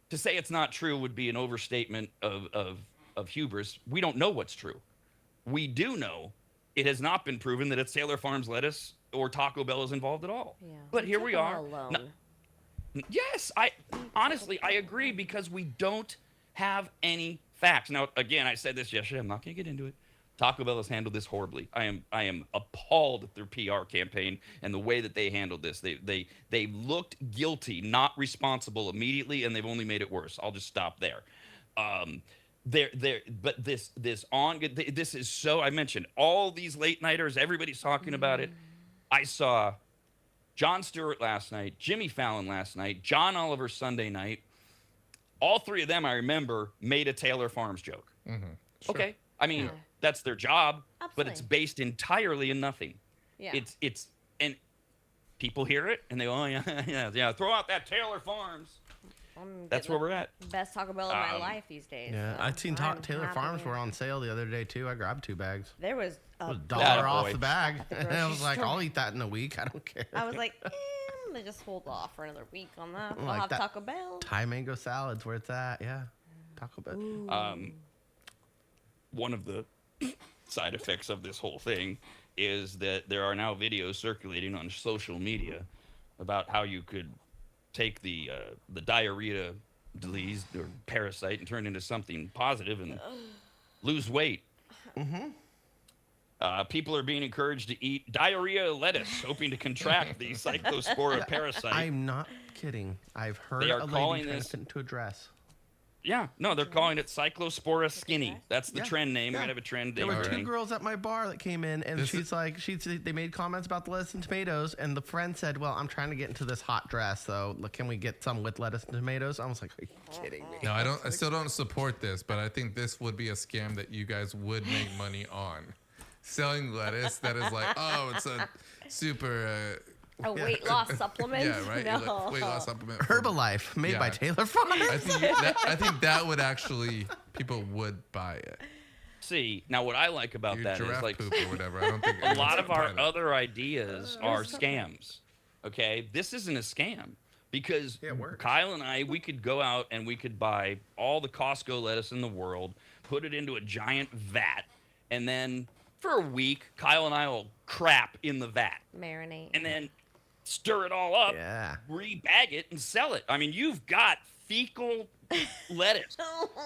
to say it's not true would be an overstatement of hubris. We don't know what's true. We do know it has not been proven that it's Taylor Farms lettuce or Taco Bell is involved at all. Yeah. But here Leave we them are. alone. Yes, I honestly agree because we don't have any facts. Now, again, I said this yesterday. I'm not going to get into it. Taco Bell has handled this horribly. I am appalled at their PR campaign and the way that they handled this. They looked guilty, not responsible immediately, and they've only made it worse. I'll just stop there. But this is so. I mentioned all these late nighters. Everybody's talking about it. I saw Jon Stewart last night, Jimmy Fallon last night, John Oliver Sunday night. All three of them, I remember, made a Taylor Farms joke. Sure. Okay, I mean that's their job, but it's Absolutely. based entirely in nothing. Yeah. It's and people hear it and they go, oh yeah, throw out that Taylor Farms. I'm That's getting where we're at. the best Taco Bell in my life these days. Yeah, so I'd seen I'm Taylor happy Farms with were it. on sale the other day too. I grabbed 2 bags. There was It was a $1 off boy. the bag. the And I grocery was like, store. I'll eat that in a week. I don't care. I was like, I'm gonna just hold off for another week on that. I'll Like have that Taco Bell. Thai mango salads, where it's at. Yeah, Taco Bell. One of the side effects of this whole thing is that there are now videos circulating on social media about how you could take the diarrhea disease or parasite and turn it into something positive and lose weight. People are being encouraged to eat diarrhea lettuce, hoping to contract the cyclospora parasite. I'm not kidding. I've heard They are a lady calling trying to this- fit into a dress. Yeah, no, they're calling it cyclospora skinny. That's the Yeah, trend name. yeah. We're gonna have a trend There name. were 2 thing. girls at my bar that came in, and they made comments about the lettuce and tomatoes, and the friend said, "Well, I'm trying to get into this hot dress, so can we get some with lettuce and tomatoes?" I was like, "Are you kidding me?" No, I don't. I still don't support this, but I think this would be a scam that you guys would make money on. Selling lettuce that is like, oh, it's a super. A weight loss supplement? Yeah, right. No. Weight loss supplement. from- Herbalife, made by Yeah. Taylor Farms. I think that would actually people would buy it. See, now what I like about Your that is giraffe like poop or whatever. I don't think a lot anyone's of our gonna buy that. other ideas are scams. Okay, this isn't a scam because Yeah, it works. Kyle and I, we could go out and we could buy all the Costco lettuce in the world, put it into a giant vat, and then for a week, Kyle and I will crap in the vat, Marinate. and then stir it all up, Yeah. rebag it, and sell it. I mean, you've got fecal lettuce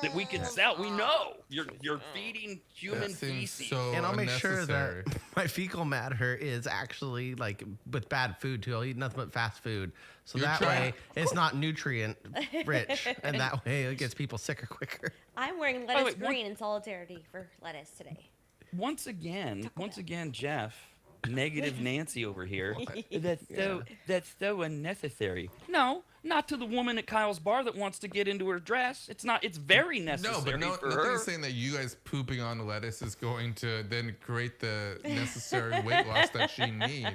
that we can sell. We know you're feeding human That seems feces. so And I'll make sure unnecessary. that my fecal matter is actually like with bad food too. I'll eat nothing but fast food. So You're that trying- way it's not nutrient rich. And that way it gets people sicker quicker. I'm wearing the lettuce way, what- green in solidarity for lettuce today. Once again, Jeff, negative Nancy over here. That's so unnecessary. No, not to the woman at Kyle's bar that wants to get into her dress. It's not. It's very necessary No, but for nothing her. is saying that you guys pooping on the lettuce is going to then create the necessary weight loss that she needs.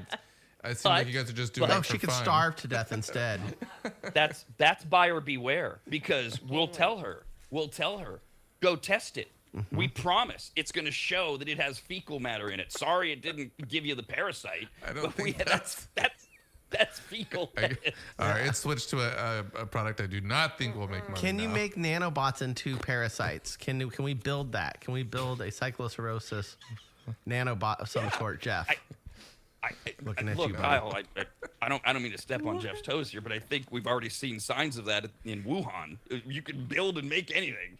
It seems like you guys are just doing Oh, it for she could fun. starve to death instead. That's buyer beware because we'll tell her, go test it. We promise it's going to show that it has fecal matter in it. Sorry, it didn't give you the parasite. I don't but think that's fecal. All right, it's switched to a product I do not think will make money. Can you now. make nanobots into parasites? Can we build that? Can we build a cyclocirrhosis nanobot of some sort, Jeff? Looking at look, you, buddy. Kyle, I don't mean to step on Jeff's toes here, but I think we've already seen signs of that in Wuhan. You can build and make anything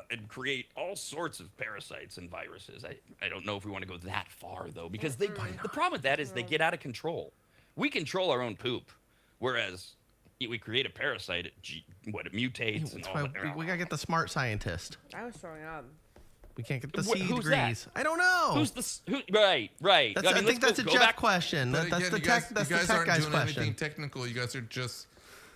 and create all sorts of parasites and viruses. I don't know if we want to go that far though, because the problem with that is they get out of control. We control our own poop, whereas we create a parasite, it mutates and That's all why that. we gotta get the smart scientist. I was throwing up. We can't get the Wh- C who's degrees. that? I don't know. Who's the right? That's, I think let's that's a go Jeff back. question. But That's again, the you tech. guys, That's you the guys tech aren't guy's doing question. anything technical. You guys are just,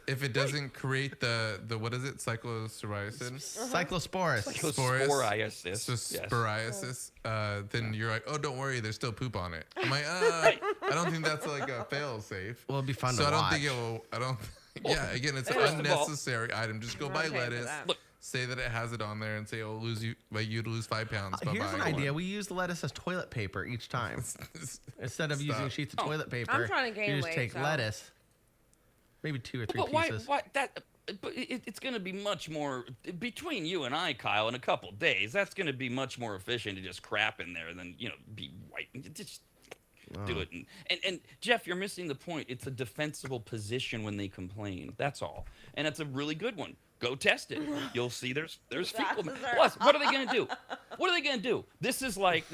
if it doesn't create the what is it, cyclopsoriasis? Cyclosporus. Cyclosporiasis. So Yes. sporiasis, then you're like, oh, don't worry, there's still poop on it. I'm like, I don't think that's like a fail safe. Well, it'd be fun So to I don't watch. think it will. I don't. Yeah, again, it's an First of all- unnecessary item. Just go buy Okay for lettuce. that. Look, Say that it has it on there and say, "Oh, you to lose 5 pounds." By Here's an buying idea. one. We use the lettuce as toilet paper each time. Instead of using Stop. sheets of Oh, toilet paper, I'm trying to gain you just weight, take so- lettuce, maybe 2 or 3 but pieces. why that? But it's going to be much more between you and I, Kyle. In a couple days, that's going to be much more efficient to just crap in there than be white. Just do it. And Jeff, you're missing the point. It's a defensible position when they complain. That's all. And it's a really good one. Go test it. You'll see there's fecal. Plus, what are they going to do? What are they going to do? This is like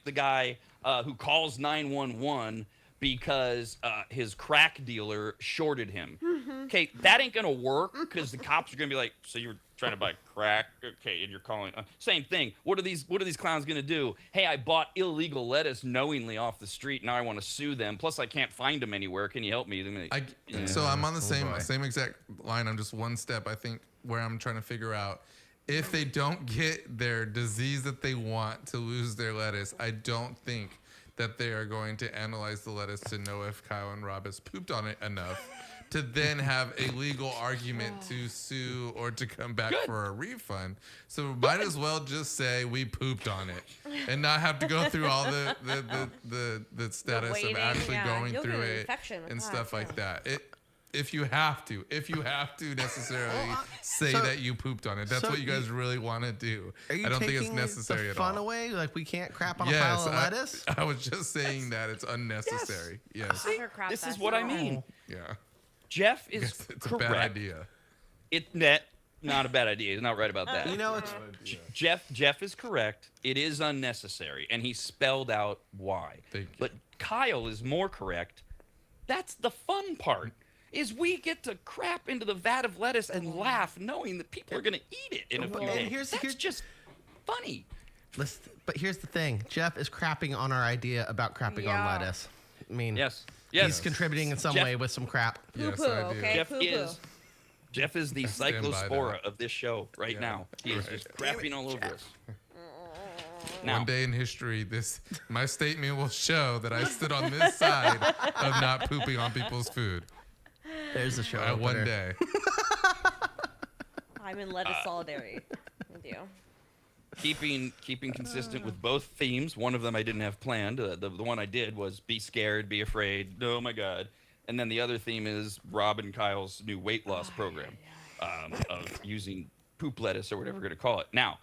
the guy who calls 911 because his crack dealer shorted him. Okay, that ain't gonna work because the cops are gonna be like, so you were trying to buy crack, okay, and you're calling. Same thing. What are these clowns gonna do? Hey, I bought illegal lettuce knowingly off the street. Now I want to sue them. Plus, I can't find them anywhere. Can you help me? So I'm on the same exact line. I'm just one step, I think, where I'm trying to figure out if they don't get their disease that they want to lose their lettuce. I don't think that they are going to analyze the lettuce to know if Kyle and Rob has pooped on it enough to then have a legal argument to sue or to come back for a refund. So might as well just say we pooped on it and not have to go through all the status waiting, of actually going You'll through get an it infection with and that, stuff like yeah. that. If you have to necessarily say so- that you pooped on it, that's so what you guys really want to do. Are you I don't think it's taking necessary the at fun all. away? Like we can't crap on a pile of lettuce? I was just saying that it's unnecessary. Yes. I've heard crap This is fest. what I mean. Yeah. Jeff is It's a correct. bad idea. Not a bad idea. He's not right about that. You know, it's Jeff is correct. It is unnecessary, and he spelled out why. Thank you. But Kyle is more correct. That's the fun part. Is we get to crap into the vat of lettuce and laugh, knowing that people are going to eat it in a few And days. That's just funny. but here's the thing. Jeff is crapping on our idea about crapping on Yeah. lettuce. I mean, Yes. he's contributing in some Jeff- way with some crap. Yes, Poo-poo, I do. okay? Poo-poo. Jeff is the stand by cyclospora that. of this show right Yeah, now. He is right. just crapping all over us. One day in history, my statement will show that I stood on this side of not pooping on people's food. There's the show. One opener. day. I'm in lettuce solidarity with you. Keeping consistent with both themes. One of them I didn't have planned. The one I did was be scared, be afraid. Oh my God. And then the other theme is Rob and Kyle's new weight loss program of using poop lettuce or whatever we're going to call it. Now,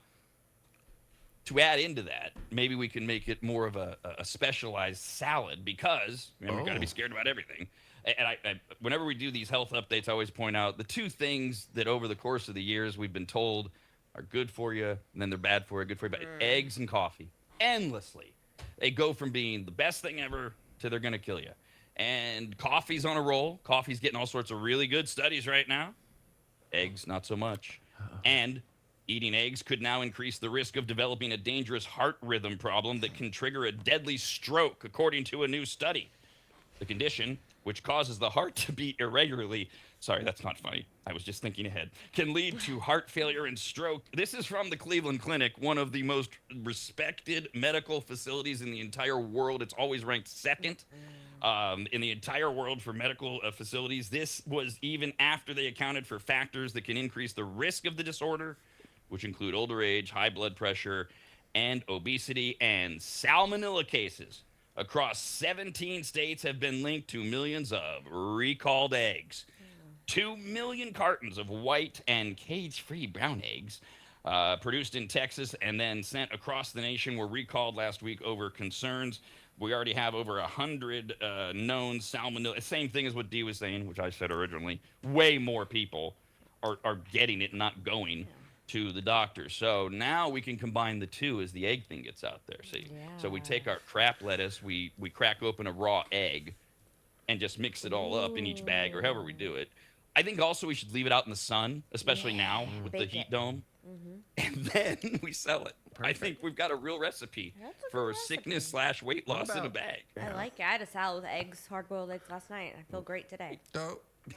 to add into that, maybe we can make it more of a specialized salad because we've got to be scared about everything. And I, whenever we do these health updates, I always point out the two things that over the course of the years we've been told are good for you, and then they're bad for you, good for you. But eggs and coffee, endlessly, they go from being the best thing ever to they're going to kill you. And coffee's on a roll. Coffee's getting all sorts of really good studies right now. Eggs, not so much. And eating eggs could now increase the risk of developing a dangerous heart rhythm problem that can trigger a deadly stroke, according to a new study. The condition, which causes the heart to beat irregularly, sorry, that's not funny, I was just thinking ahead, can lead to heart failure and stroke. This is from the Cleveland Clinic, one of the most respected medical facilities in the entire world. It's always ranked second in the entire world for medical facilities. This was even after they accounted for factors that can increase the risk of the disorder, which include older age, high blood pressure, and obesity, and salmonella cases across 17 states have been linked to millions of recalled eggs. 2 million cartons of white and cage-free brown eggs produced in Texas and then sent across the nation were recalled last week over concerns. We already have over 100 known salmonella. Same thing as what Dee was saying, which I said originally. Way more people are getting it, not going to the doctor. So now we can combine the two as the egg thing gets out there. See, so we take our crap lettuce, we crack open a raw egg, and just mix it all up in each bag or however we do it. I think also we should leave it out in the sun, especially now with the heat dome, and then we sell it. I think we've got a real recipe for sickness/weight loss in a bag. I like it. I had a salad with eggs, hard-boiled eggs last night. I feel great today.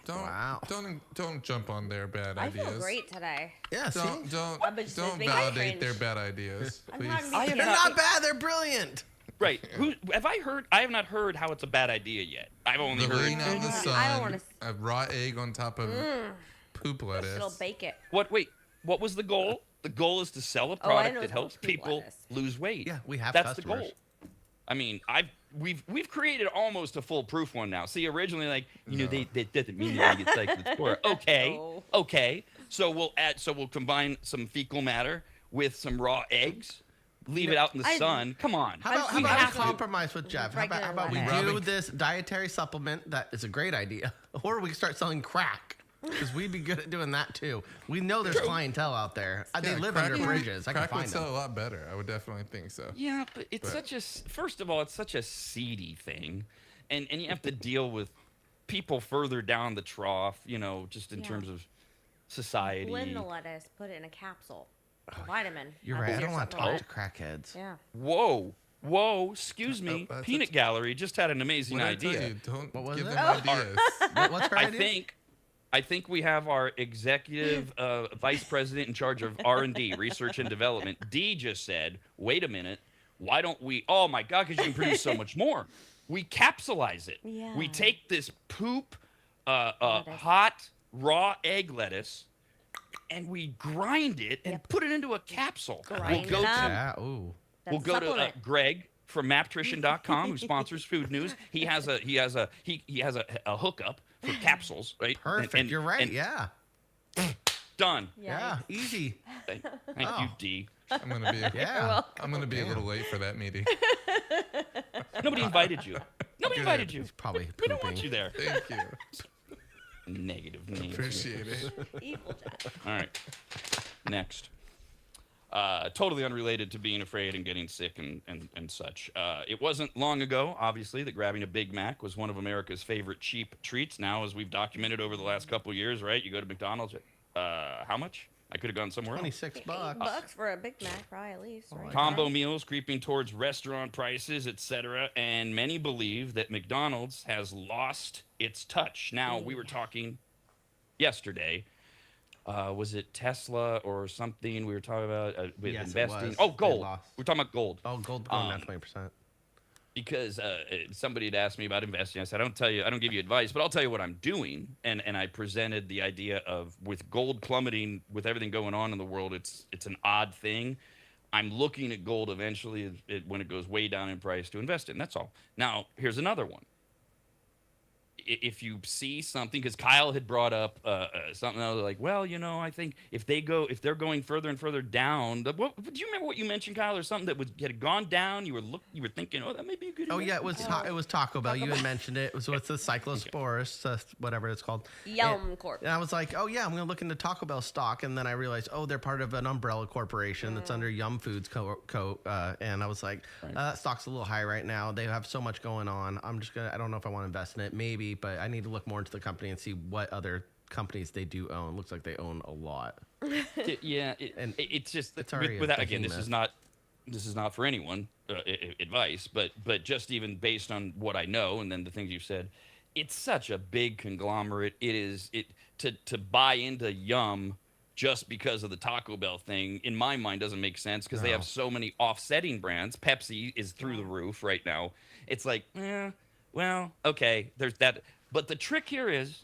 Don't jump on their bad I ideas. feel great today. Yeah, see? Don't I've been just making validate cringe. their bad ideas, I'm please. not I being- have They're not, not bad. They're brilliant. right. Who have I heard? I have not heard how it's a bad idea yet. I've only The heard. laying out in the I don't sun, wanna a raw egg on top of poop It'll lettuce. bake it. Wait, what was the goal? The goal is to sell a Oh, I product know that it's helps called poop people lettuce. lose weight. Yeah, we have That's customers. the goal. I mean, we've created almost a foolproof one now. See, originally, like, that doesn't mean that it's like the store. Okay. So we'll combine some fecal matter with some raw eggs, leave it out in the sun. Come on. How about We we have to. compromise with Jeff? How Regular about we lettuce. do this dietary supplement that is a great idea, or we start selling crack because we'd be good at doing that too. We know there's clientele out there. They Yeah, live crack under would- bridges. I can Crack would find sell them. a lot better. I would definitely think so. Yeah, but it's such a. First of all, it's such a seedy thing. and you have to deal with people further down the trough, just in terms of society. Blend the lettuce, put it in a capsule. Vitamin. You're That's right. I don't want to talk to supplement. crackheads. Yeah. Whoa, excuse me. that's Peanut Gallery just had an amazing What did I tell idea. you? Don't What was give it? them ideas. What's her idea? I think we have our executive vice president in charge of R&D, research and development. D just said, "Wait a minute. Why don't we? Oh my God, because you can produce so much more. We capsulize it. Yeah. We take this poop, hot raw egg lettuce, and we grind it and put it into a capsule. Grind we'll go it up. Yeah. Ooh. We'll That's go a to supplement. Greg from maptrition.com, who sponsors Food News. He has a hookup for capsules, right? Perfect. And- You're right. and Yeah. done. Yeah. Easy. Thank you, D. I'm gonna be. Yeah. I'm gonna be a little late for that meeting. Nobody invited you. Nobody invited you. He's probably We pooping. don't want you there. Thank you. Negative names. Appreciate it. Evil Jack. All right. Next. Totally unrelated to being afraid and getting sick and such. It wasn't long ago, obviously, that grabbing a Big Mac was one of America's favorite cheap treats. Now, as we've documented over the last couple of years, right? You go to McDonald's, how much? I could have gone somewhere else. $26. $8 for a Big Mac, probably at least. Right? Combo meals creeping towards restaurant prices, etc. And many believe that McDonald's has lost its touch. Now, we were talking yesterday. Was it Tesla or something we were talking about with Yes, it investing? was. Oh, They gold. lost. We're talking about gold. Oh, gold going down 20%. Because somebody had asked me about investing. I said, I don't give you advice, but I'll tell you what I'm doing. And I presented the idea of, with gold plummeting, with everything going on in the world, it's an odd thing. I'm looking at gold eventually when it goes way down in price to invest in. That's all. Now, here's another one. If you see something, because Kyle had brought up something else, like, well, I think if they're going further and further down, do you remember what you mentioned, Kyle, or something that had gone down? You were thinking, oh, that may be a good. Oh yeah, it was Taco Bell. You had mentioned it. It was with the Cyclosporus, whatever it's called. Yum Corp. And I was like, oh yeah, I'm gonna look into Taco Bell stock, and then I realized, oh, they're part of an umbrella corporation that's under Yum Foods and I was like, that stock's a little high right now. They have so much going on. I don't know if I want to invest in it. Maybe, but I need to look more into the company and see what other companies they do own. Looks like they own a lot. Yeah, And it's just it's already a without, again, this behemoth. is not for anyone advice, but just even based on what I know and then the things you said, it's such a big conglomerate. To buy into Yum just because of the Taco Bell thing, in my mind, doesn't make sense because they have so many offsetting brands. Pepsi is through the roof right now. It's like, well, okay, there's that. But the trick here is,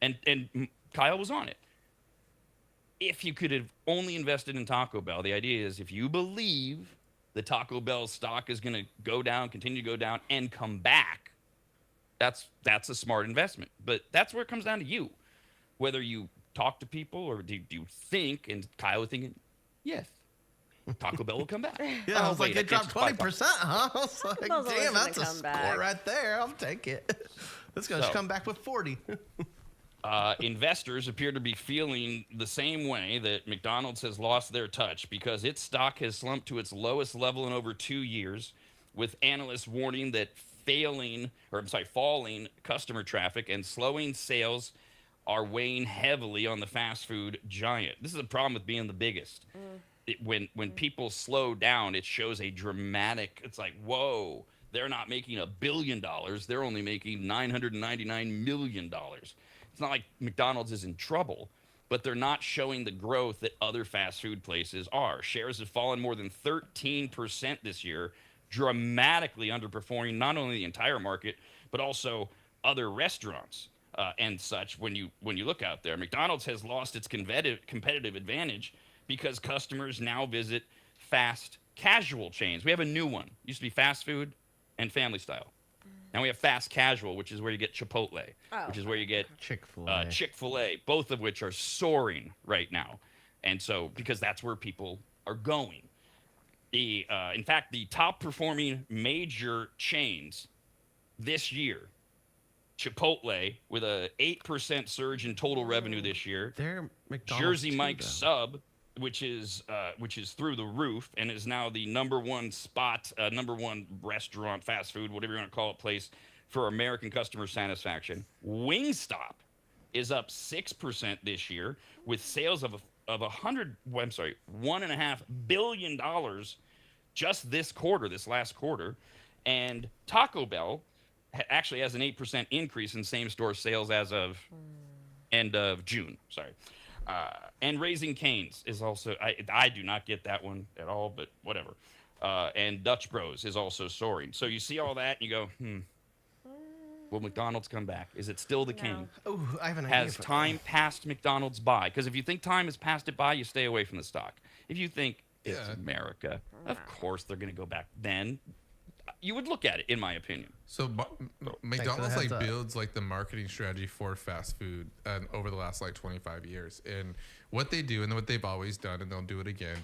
and Kyle was on it, if you could have only invested in Taco Bell, the idea is if you believe the Taco Bell stock is going to go down, continue to go down, and come back, that's a smart investment. But that's where it comes down to you. Whether you talk to people or do you think, and Kyle was thinking, yes, Taco Bell will come back. Yeah, I was like, wait, it dropped 20%, huh? I was like, Those always damn, gonna that's a come score back. right there. I'll take it. It's gonna So- come back with 40. Investors appear to be feeling the same way that McDonald's has lost their touch because its stock has slumped to its lowest level in over 2 years, with analysts warning that falling customer traffic and slowing sales are weighing heavily on the fast food giant. This is a problem with being the biggest. When people slow down, it shows a dramatic, it's like, whoa, they're not making $1 billion. They're only making $999 million. It's not like McDonald's is in trouble, but they're not showing the growth that other fast food places are. Shares have fallen more than 13% this year, dramatically underperforming not only the entire market, but also other restaurants and such. When you look out there, McDonald's has lost its competitive advantage because customers now visit fast casual chains. We have a new one. It used to be fast food and family style. Now we have fast casual, which is where you get Chipotle, which is where you get Chick-fil-A. Chick-fil-A, both of which are soaring right now. And so, because that's where people are going. In fact, the top performing major chains this year, Chipotle with a 8% surge in total revenue this year. They're McDonald's Jersey too, Mike's though. Sub, which is through the roof and is now the number one spot, number one restaurant, fast food, whatever you want to call it, place for American customer satisfaction. Wingstop is up 6% this year with sales of $1.5 billion just this last quarter. And Taco Bell actually has an 8% increase in same-store sales as of end of June. Sorry. And Raising Cane's is also, I do not get that one at all, but whatever. And Dutch Bros is also soaring. So you see all that and you go, will McDonald's come back? Is it still the king? Oh, I have an idea. Has time passed McDonald's by? Because if you think time has passed it by, you stay away from the stock. If you think it's America, of course they're going to go back. Then you would look at it, in my opinion. So McDonald's builds like the marketing strategy for fast food over the last like 25 years. And what they do and what they've always done, and they'll do it again,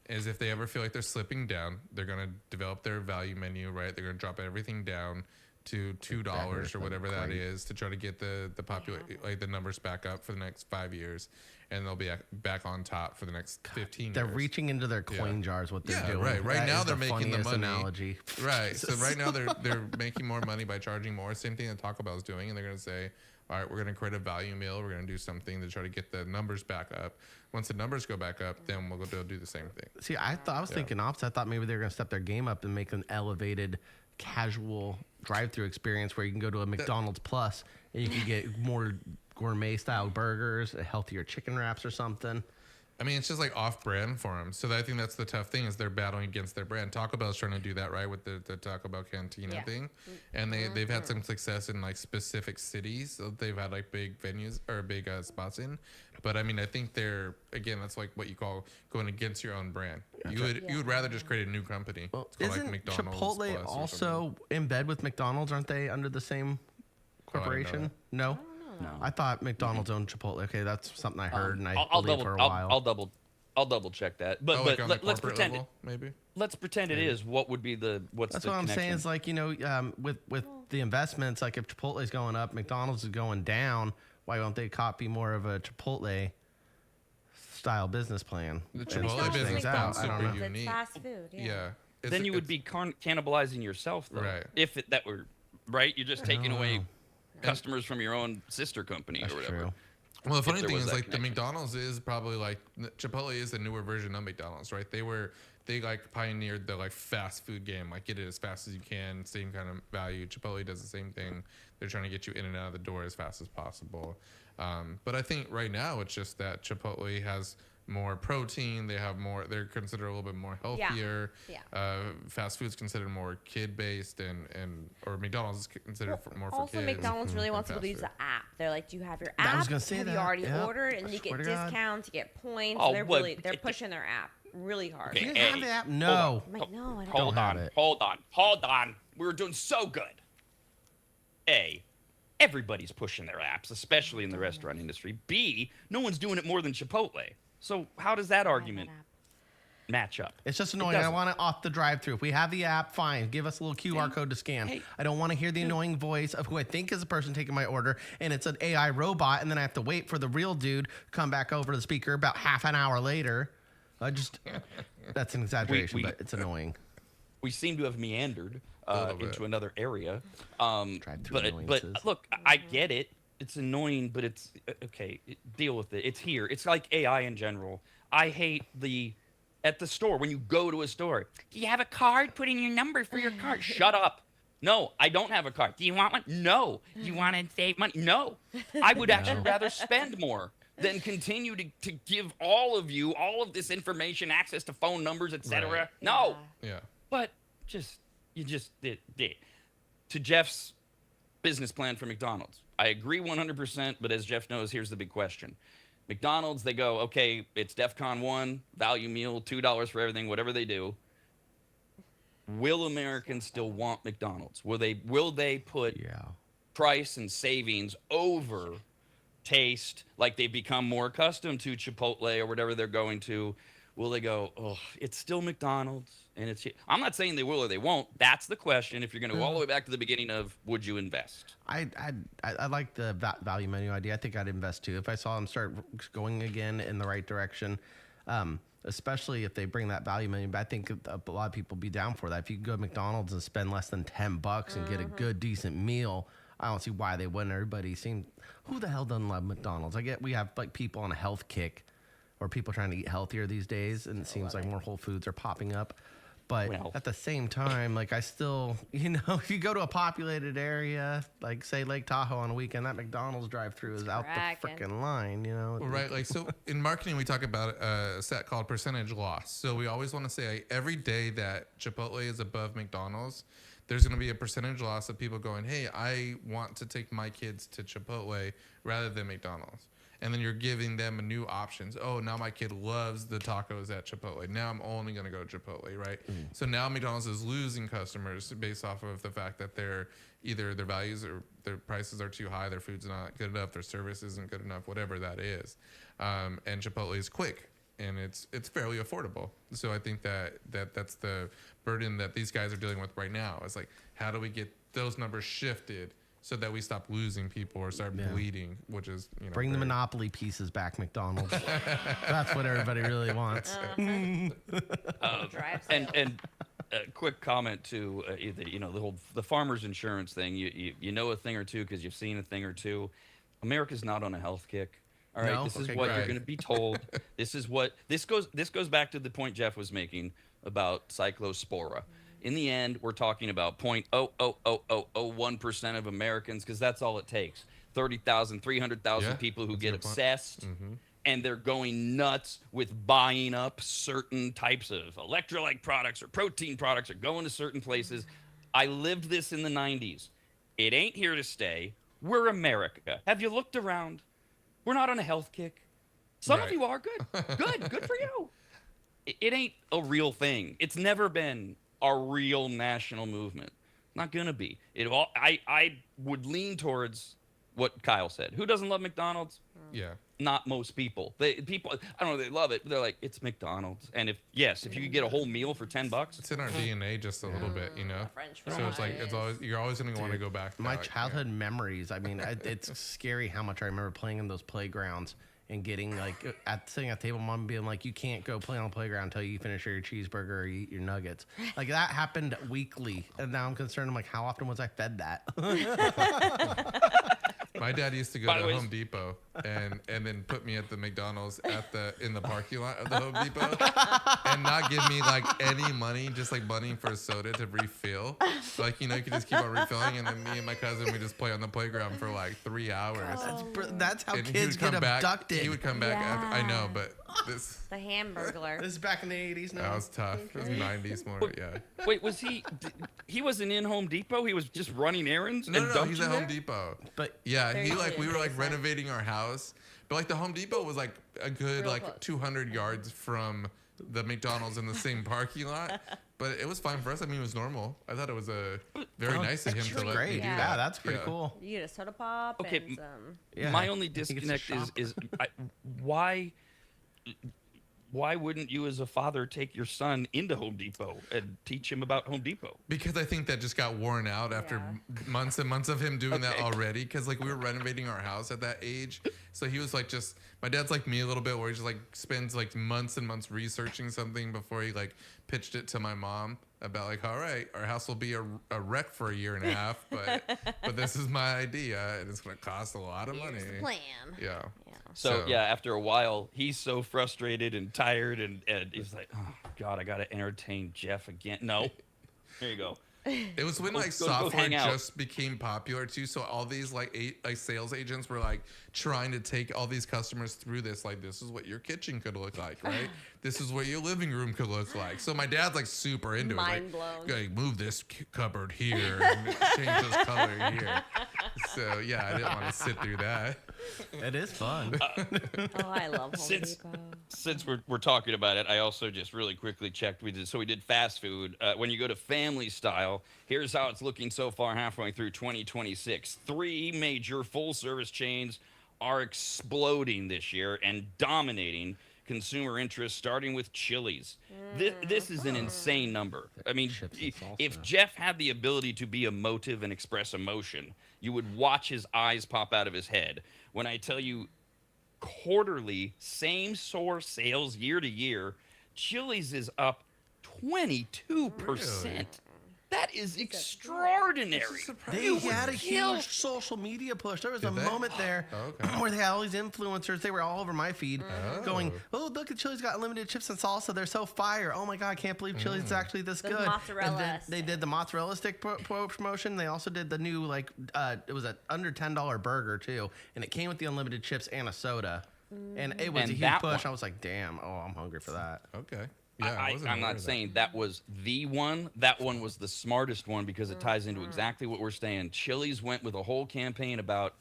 is if they ever feel like they're slipping down, they're going to develop their value menu, right? They're going to drop everything down to $2 or whatever that is to try to get the numbers back up for the next 5 years, and they'll be back on top for the next 15 They're years. reaching into their coin jars. What they're doing. Right now they're making the money. Analogy. Right. So right now they're making more money by charging more. Same thing that Taco Bell is doing, and they're going to say, all right, we're going to create a value meal. We're going to do something to try to get the numbers back up. Once the numbers go back up, then we'll go do the same thing. See, I was thinking opposite. I thought maybe they were going to step their game up and make an elevated, casual drive-through experience where you can go to a McDonald's Plus and you can get more gourmet-style burgers, healthier chicken wraps or something. I mean, it's just like off-brand for them. So I think that's the tough thing is they're battling against their brand. Taco Bell's trying to do that, right, with the Taco Bell Cantina thing. And they've had some success in, like, specific cities. So they've had, like, big venues or big spots in. But, I mean, I think they're, again, that's like what you call going against your own brand. You would rather just create a new company. Well, it's called, isn't like, McDonald's Chipotle Plus also in bed with McDonald's? Aren't they under the same corporation? No? No. I thought McDonald's owned Chipotle. Okay, that's something I heard and I'll believed for a while. I'll double check that. But like on the let's corporate pretend level, maybe. Let's pretend it is. What would be what's That's the what I'm saying connection? is like, with the investments, like if Chipotle is going up, McDonald's is going down, why don't they copy more of a Chipotle style business plan? The And Chipotle switch business things is out. I don't super know. unique. It's fast food. Yeah. Then you would be cannibalizing yourself, though. Right. If that were right, you're just taking away customers from your own sister company That's or whatever. true. Well, the funny there thing was is, that like, the connection. McDonald's is probably like Chipotle is a newer version of McDonald's, right? They like pioneered the like fast food game, like get it as fast as you can, same kind of value. Chipotle does the same thing. They're trying to get you in and out of the door as fast as possible. But I think right now it's just that Chipotle has more protein. They have more. They're considered a little bit more healthier. Yeah. Fast food's considered more kid based, or McDonald's is considered more for Also, kids. McDonald's really than wants people to fast use food. the app. They're like, "Do you have your app? I was gonna say have that. you already Yep. ordered?" And I you get swear to God. discounts, you get points. Oh, they're but they're pushing their app really hard. Okay. Do you Hey, have the app? hold No. I'm like, no, I don't. Hold have on, it. hold on. We were doing so good. Everybody's pushing their apps, especially in the restaurant industry. B, no one's doing it more than Chipotle. So how does that argument match up? It's just annoying. I doesn't. want it off the drive-through. If we have the app, fine. Give us a little QR code to scan. Hey. I don't want to hear the annoying voice of who I think is the person taking my order, and it's an AI robot, and then I have to wait for the real dude to come back over to the speaker about half an hour later. That's an exaggeration, we- but it's annoying. We seem to have meandered little bit. into another area. Drive-through But annoyances. look, I get it. It's annoying, but it's okay. Deal with it. It's here. It's like AI in general. I hate at the store when you go to a store. Do you have a card? Put in your number for your card. Shut up. No, I don't have a card. Do you want one? No. Do you want to save money? No. I would actually rather spend more than continue to give all of you all of this information, access to phone numbers, etc. Right. No. Yeah. But you just did. To Jeff's business plan for McDonald's, I agree 100%, but as Jeff knows, here's the big question. McDonald's, they go, okay, it's DEFCON 1, value meal, $2 for everything, whatever they do. Will Americans still want McDonald's? Will they put price and savings over taste, like they've become more accustomed to Chipotle or whatever they're going to? Will they go, oh, it's still McDonald's and it's here? I'm not saying they will or they won't. That's the question. If you're going to go all the way back to the beginning of, would you invest? I like the value menu idea. I think I'd invest too if I saw them start going again in the right direction. especially if they bring that value menu. But I think a lot of people be down for that. If you go to McDonald's and spend less than $10 and get a good, decent meal, I don't see why they wouldn't. Everybody seems, who the hell doesn't love McDonald's? I get we have like people on a health kick or people trying to eat healthier these days, and it seems like more Whole Foods are popping up. But at the same time, like I still, if you go to a populated area, like say Lake Tahoe on a weekend, that McDonald's drive-through is out the freaking line, Well, right. Like, so in marketing, we talk about a stat called percentage loss. So we always want to say like, every day that Chipotle is above McDonald's, there's going to be a percentage loss of people going, hey, I want to take my kids to Chipotle rather than McDonald's. And then you're giving them new options. Oh, now my kid loves the tacos at Chipotle. Now I'm only going to go to Chipotle, right? So now McDonald's is losing customers based off of the fact that they're either their values or their prices are too high, their food's not good enough, their service isn't good enough, whatever that is. And Chipotle is quick and it's fairly affordable. So I think that's the burden that these guys are dealing with right now. It's like, how do we get those numbers shifted so that we stop losing people or start bleeding, which is, bring the monopoly pieces back, McDonald's. That's what everybody really wants. And a quick comment to the farmers insurance thing. You know a thing or two because you've seen a thing or two. America's not on a health kick. All right, this is what you're going to be told. This goes back to the point Jeff was making about cyclospora. In the end, we're talking about 0.00001% of Americans, because that's all it takes. 30,000, 300,000 people who get obsessed, and they're going nuts with buying up certain types of electrolyte products or protein products or going to certain places. I lived this in the 90s. It ain't here to stay. We're America. Have you looked around? We're not on a health kick. Some of you are. Good for you. It ain't a real thing. It's never been a real national movement. Not gonna be. I would lean towards what Kyle said. Who doesn't love McDonald's? Yeah. Not most people. I don't know, they love it, but they're like, it's McDonald's. And if you could get a whole meal for $10, it's in our DNA just a little bit, So it's like you're always gonna want to go back. My childhood memories. I mean, it's scary how much I remember playing in those playgrounds and getting sitting at the table, mom being like, you can't go play on the playground until you finish your cheeseburger or you eat your nuggets. Like that happened weekly. And now I'm concerned. I'm like, how often was I fed that? My dad used to go to Home Depot and then put me at the McDonald's in the parking lot of the Home Depot and not give me like any money, just like money for a soda to refill. Like, you could just keep on refilling, and then me and my cousin would just play on the playground for like 3 hours. That's how kids get abducted. He would come back after. I know, but this the Hamburglar. This is back in the 80s now. That was tough. It was 90s more, yeah. Wait, was he wasn't in Home Depot? He was just running errands? No, he's at Home Depot. But yeah, we were like renovating our house. But like the Home Depot was like a good Real close. 200 yards from the McDonald's in the same parking lot. But it was fine for us. I mean, it was normal. I thought it was very nice of him to let me do that. Yeah, that's pretty cool. You get a soda pop. Okay, and some... my only disconnect is why wouldn't you as a father take your son into Home Depot and teach him about Home Depot? Because I think that just got worn out after months and months of him doing that already. Because like we were renovating our house at that age. So he was like my dad's like me a little bit, where he just like spends like months and months researching something before he like pitched it to my mom about like, all right, our house will be a wreck for a year and a half, but this is my idea and it's going to cost a lot of money. Here's the plan. Yeah. So after a while, he's so frustrated and tired, and he's like, "Oh God, I gotta entertain Jeff again." No, here you go. It was when software just became popular too. So all these like sales agents were like trying to take all these customers through this. Like, this is what your kitchen could look like, right? This is what your living room could look like. So my dad's like super into Mind it. blown. Like, move this cupboard here and change this color here. So yeah, I didn't want to sit through that. It is fun. Oh, I love Home Depot. Since we're talking about it, I also just really quickly checked. We did fast food. When you go to family style, here's how it's looking so far halfway through 2026. 3 major full-service chains are exploding this year and dominating consumer interest, starting with Chili's. This is an insane number. I mean, if Jeff had the ability to be emotive and express emotion, you would watch his eyes pop out of his head. When I tell you quarterly same-store sales year to year Chili's is up 22%. Really? That is extraordinary. They had a huge social media push. There was a they? moment there Okay. where they had all these influencers. They were all over my feed going, "Oh, look at Chili's got unlimited chips and salsa. They're so fire. Oh my God, I can't believe Chili's is actually this The good." mozzarella And then they did the mozzarella stick promotion. They also did the new, like, it was an under $10 burger too. And it came with the unlimited chips and a soda. And it was And a huge that push. one- I was like, damn, I'm hungry for that. Okay. Yeah, I wasn't I'm aware not of that. saying that was the one. That one was the smartest one because it ties into exactly what we're saying. Chili's went with a whole campaign about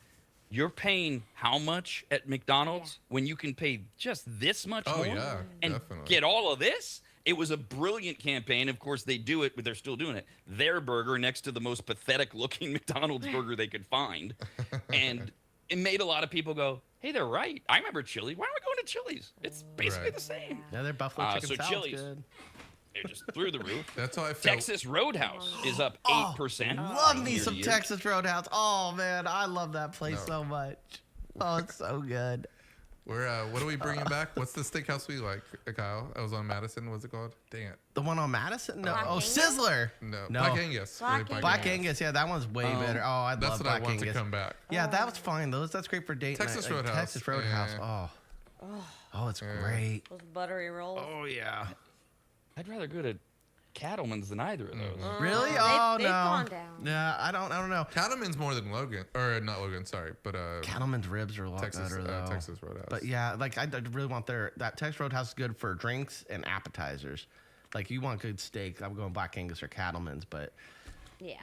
you're paying how much at McDonald's when you can pay just this much Oh, more yeah, and definitely. get all of this. It was a brilliant campaign. Of course, they do it, but they're still doing it. Their burger next to the most pathetic looking McDonald's burger they could find. And it made a lot of people go, hey, they're right. I remember Chili's. Why am I going to Chili's? It's basically Right. the same. Yeah, their buffalo chicken so salad's Chili's. good. They're just through the roof. That's how I felt. Texas Roadhouse is up 8%. Love me year some to year. Texas Roadhouse. Oh man, I love that place so much. Oh, it's so good. What are we bringing back? What's the steakhouse we like, Kyle? I was on Madison. What's it called? Dang it. The one on Madison? No. Black Oh, Angus? Sizzler. No. No. Black Angus. Black Really, Black Angus. Yeah, that one's way better. Oh, I That's love what Black I want Angus. to come back. Yeah, that was fine. That's great for date Texas night. Like, Roadhouse. Texas Roadhouse. Yeah. Oh, it's great. Those buttery rolls. Oh yeah. I'd rather go to Cattleman's than either of those. Really? They've- Oh they've no. gone down. Yeah, I don't know. Cattleman's more than Logan, or not Logan. Sorry, but Cattleman's ribs are a lot Texas, better though. Texas Roadhouse. But yeah, like I really want that Texas Roadhouse is good for drinks and appetizers. Like you want good steak, I'm going Black Angus or Cattleman's, but Yeah.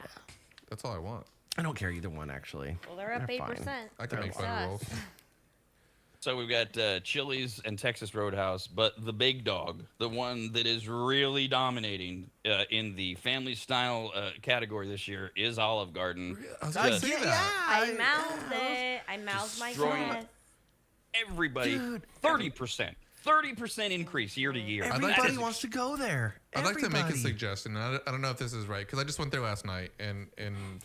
that's all I want. I don't care either one actually. Well, they're up They're 8%. fine. I can make butter rolls. So we've got Chili's and Texas Roadhouse, but the big dog, the one that is really dominating in the family style category this year, is Olive Garden. I was gonna Just say that. I mouthed it. I mouthed my Destroying guess. Everybody, Dude, 30% increase year to year. Everybody wants to go there. I'd like to make a Everybody. suggestion. I don't know if this is right because I just went there last night and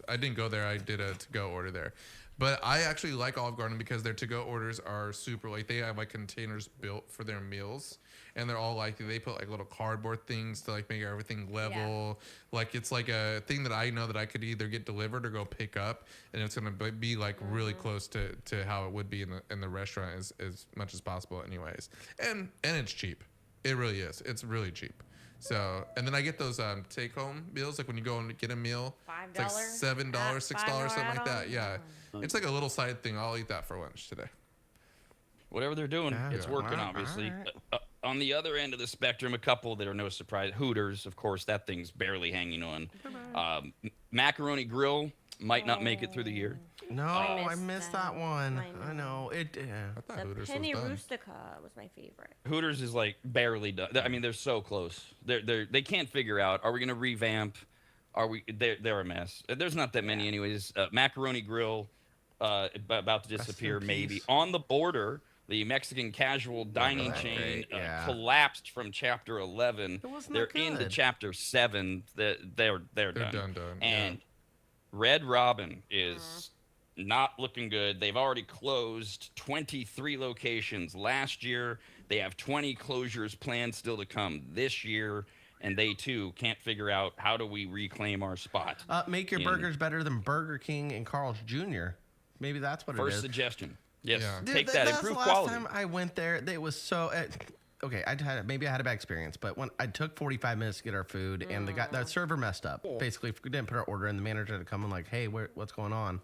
I didn't go there. I did a to-go order there, but I actually like Olive Garden because their to-go orders are super. Like they have like containers built for their meals, and they're all like they put like little cardboard things to like make everything level. Like it's like a thing that I know that I could either get delivered or go pick up, and it's gonna be like really close to how it would be in the restaurant as much as possible, anyways. And it's cheap. It really is. It's really cheap. So, and then I get those take-home meals, like when you go and get a meal, it's like $5? $7, $6, something like that. Yeah, it's like a little side thing. I'll eat that for lunch today. Whatever they're doing, it's working, All obviously. right. On the other end of the spectrum, a couple that are no surprise. Hooters, of course, that thing's barely hanging on. Macaroni Grill might not make it through the year. No, I I missed missed that that. one. I I know it. I thought The Hooters penny was done. rustica was my favorite. Hooters is like barely done. I mean, they're so close. They can't figure out. Are we going to revamp? Are we? They're a mess. There's not that many, anyways. Macaroni Grill, about to disappear. in Maybe peace. on the border. The Mexican casual dining that chain great, yeah. collapsed from chapter 11. It wasn't They're that into good. chapter 7. They're done. done, And Red Robin is not looking good. They've already closed 23 locations last year. They have 20 closures planned still to come this year. And they, too, can't figure out how do we reclaim our spot. Make your in- burgers better than Burger King and Carl's Jr. Maybe that's what it First is. suggestion. Yes, Yeah. Dude, take that. That's Improve the last quality. time I went there. It was so. Okay, maybe I had a bad experience, but when I took 45 minutes to get our food, and the server messed up. Basically, we didn't put our order in. The manager had to come and like, hey, what's going on?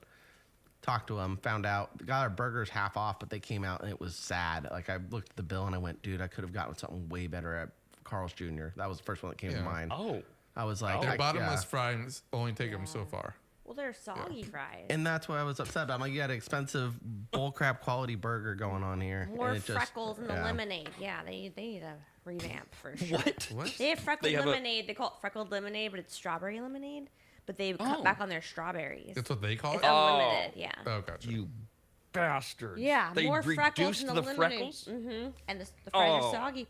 Talked to him, found out, got our burgers half off, but they came out and it was sad. Like I looked at the bill and I went, dude, I could have gotten something way better at Carl's Jr. That was the first one that came to mind. Oh. I was like, Their I- bottomless yeah. fries only take them so far. Well, they're soggy fries. And that's why I was upset about. I'm like, you got an expensive bullcrap quality burger going on here. More and it just- freckles in the yeah. lemonade. Yeah, they need a revamp for sure. What? They have freckled They have a- lemonade. They call it freckled lemonade, but it's strawberry lemonade. But they've cut back on their strawberries. That's what they call It's it. unlimited, yeah. Oh, gotcha. You bastards. Yeah, They more freckles reduced in the lemonade. freckles? Mm-hmm. And the fries Oh. are soggy.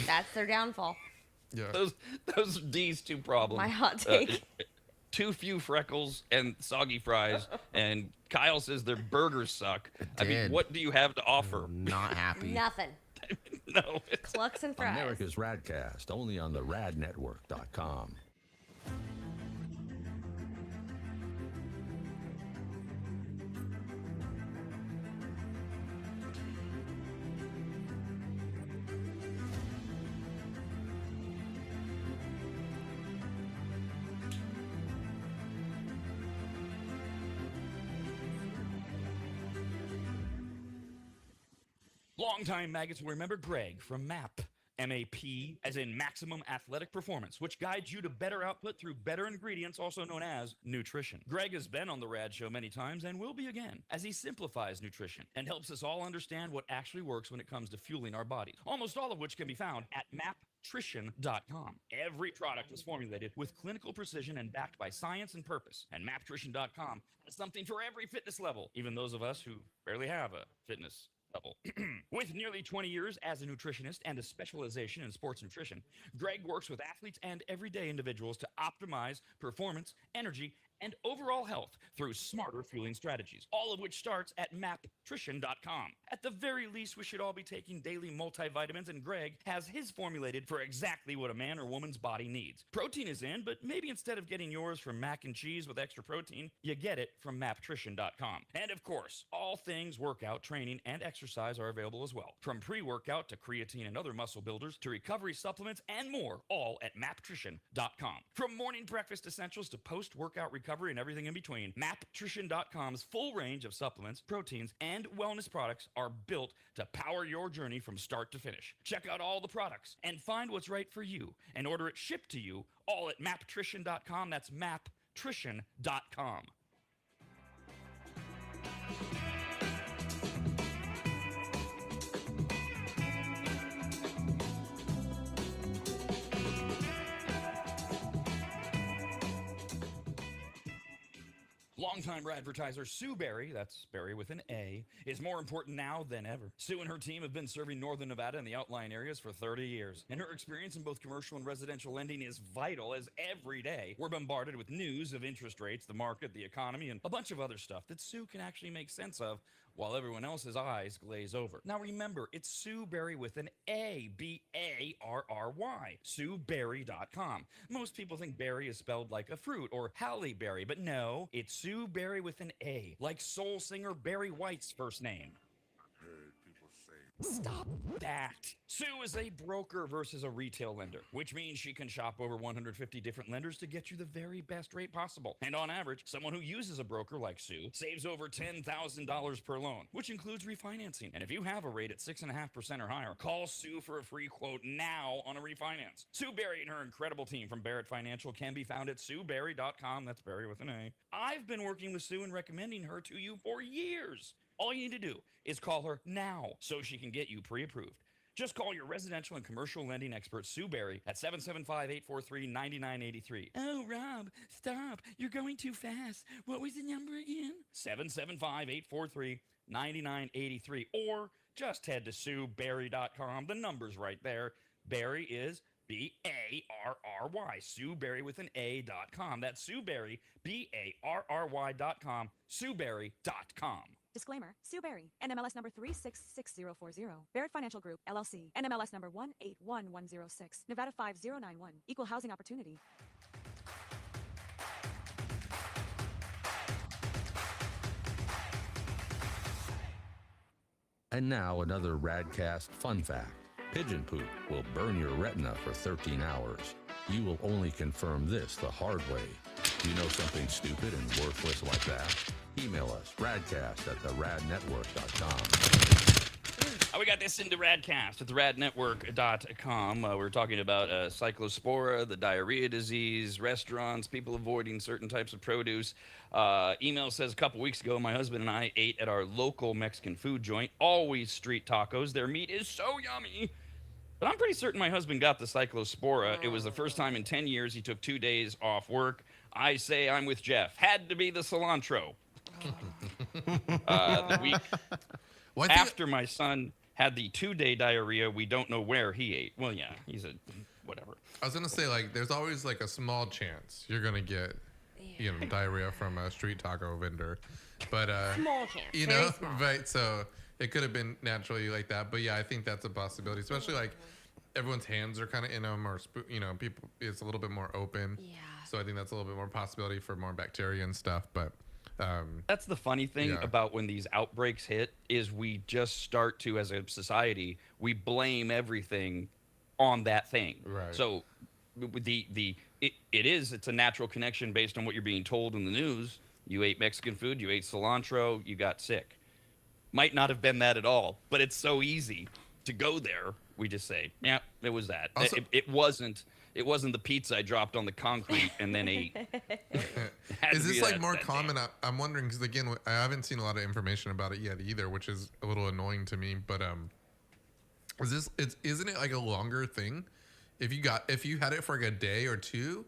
That's their downfall. Yeah. Those are D's two problems. My hot take. Too few freckles and soggy fries, and Kyle says their burgers suck. I mean, did. what do you have to offer? Not happy. Nothing. No. Clucks and fries. America's Radcast, only on the radnetwork.com. Longtime maggots will remember Greg from MAP. MAP, as in Maximum Athletic Performance, which guides you to better output through better ingredients, also known as nutrition. Greg has been on the RAD show many times and will be again, as he simplifies nutrition and helps us all understand what actually works when it comes to fueling our bodies, almost all of which can be found at maptrition.com. Every product is formulated with clinical precision and backed by science and purpose, and maptrition.com has something for every fitness level, even those of us who barely have a fitness level. With nearly 20 years as a nutritionist and a specialization in sports nutrition, Greg works with athletes and everyday individuals to optimize performance, energy, and overall health through smarter fueling strategies, all of which starts at maptrition.com. At the very least, we should all be taking daily multivitamins, and Greg has his formulated for exactly what a man or woman's body needs. Protein is in, but maybe instead of getting yours from mac and cheese with extra protein, you get it from maptrition.com. And of course, all things workout, training, and exercise are available as well. From pre-workout to creatine and other muscle builders to recovery supplements and more, all at maptrition.com. From morning breakfast essentials to post-workout recovery and everything in between, maptrition.com's full range of supplements, proteins, and wellness products are built to power your journey from start to finish. Check out all the products and find what's right for you and order it shipped to you all at maptrition.com. That's maptrition.com. Longtime advertiser Sue Berry, that's Berry with an A, is more important now than ever. Sue and her team have been serving Northern Nevada and the outlying areas for 30 years, and her experience in both commercial and residential lending is vital, as every day we're bombarded with news of interest rates, the market, the economy, and a bunch of other stuff that Sue can actually make sense of while everyone else's eyes glaze over. Now remember, it's Sue Berry with an A, B-A-R-R-Y, SueBerry.com. Most people think berry is spelled like a fruit or Halle Berry, but no, it's Sue Berry with an A, like soul singer Barry White's first name. Heard people say. Stop that. Sue is a broker versus a retail lender, which means she can shop over 150 different lenders to get you the very best rate possible. And on average, someone who uses a broker like Sue saves over $10,000 per loan, which includes refinancing. And if you have a rate at 6.5% or higher, call Sue for a free quote now on a refinance. Sue Berry and her incredible team from Barrett Financial can be found at SueBerry.com. That's Berry with an A. I've been working with Sue and recommending her to you for years. All you need to do is call her now so she can get you pre-approved. Just call your residential and commercial lending expert, Sue Berry, at 775-843-9983. Oh, Rob, stop. You're going too fast. What was the number again? 775-843-9983. Or just head to SueBerry.com. The number's right there. Berry is B-A-R-R-Y. Sue Berry with an A.com. That's Sue Berry, B-A-R-R-Y.com. SueBerry.com. Disclaimer, Sue Berry, NMLS number 366040, Barrett Financial Group, LLC, NMLS number 181106, Nevada 5091, Equal Housing Opportunity. And now another RADcast fun fact. Pigeon poop will burn your retina for 13 hours. You will only confirm this the hard way. Do you know something stupid and worthless like that? Email us, radcast@theradnetwork.com. We got this into RADcast at theradnetwork.com. We're talking about cyclospora, the diarrhea disease, restaurants, people avoiding certain types of produce. Email says a couple weeks ago, my husband and I ate at our local Mexican food joint, Always Street Tacos. Their meat is so yummy. But I'm pretty certain my husband got the cyclospora. It was the first time in 10 years he took 2 days off work. I say I'm with Jeff. Had to be the cilantro. The week after my son had the 2-day diarrhea, we don't know where he ate. Well, yeah, he's a whatever. I was gonna say, like, there's always like a small chance you're gonna get, you know, diarrhea from a street taco vendor, but Small chance, you very know, small. right? So it could have been naturally like that. But yeah, I think that's a possibility, especially like everyone's hands are kind of in them, or people, it's a little bit more open. Yeah. So I think that's a little bit more possibility for more bacteria and stuff. But That's the funny thing Yeah. about when these outbreaks hit is we just start to, as a society, we blame everything on that thing. Right. So it's a natural connection based on what you're being told in the news. You ate Mexican food, you ate cilantro, you got sick. Might not have been that at all, but it's so easy to go there. We just say, yeah, it was that. Also- It wasn't the pizza I dropped on the concrete and then ate. Had is to this be like that- more that day. common? I'm wondering because again, I haven't seen a lot of information about it yet either, which is a little annoying to me. But isn't it like a longer thing? If you had it for like a day or two,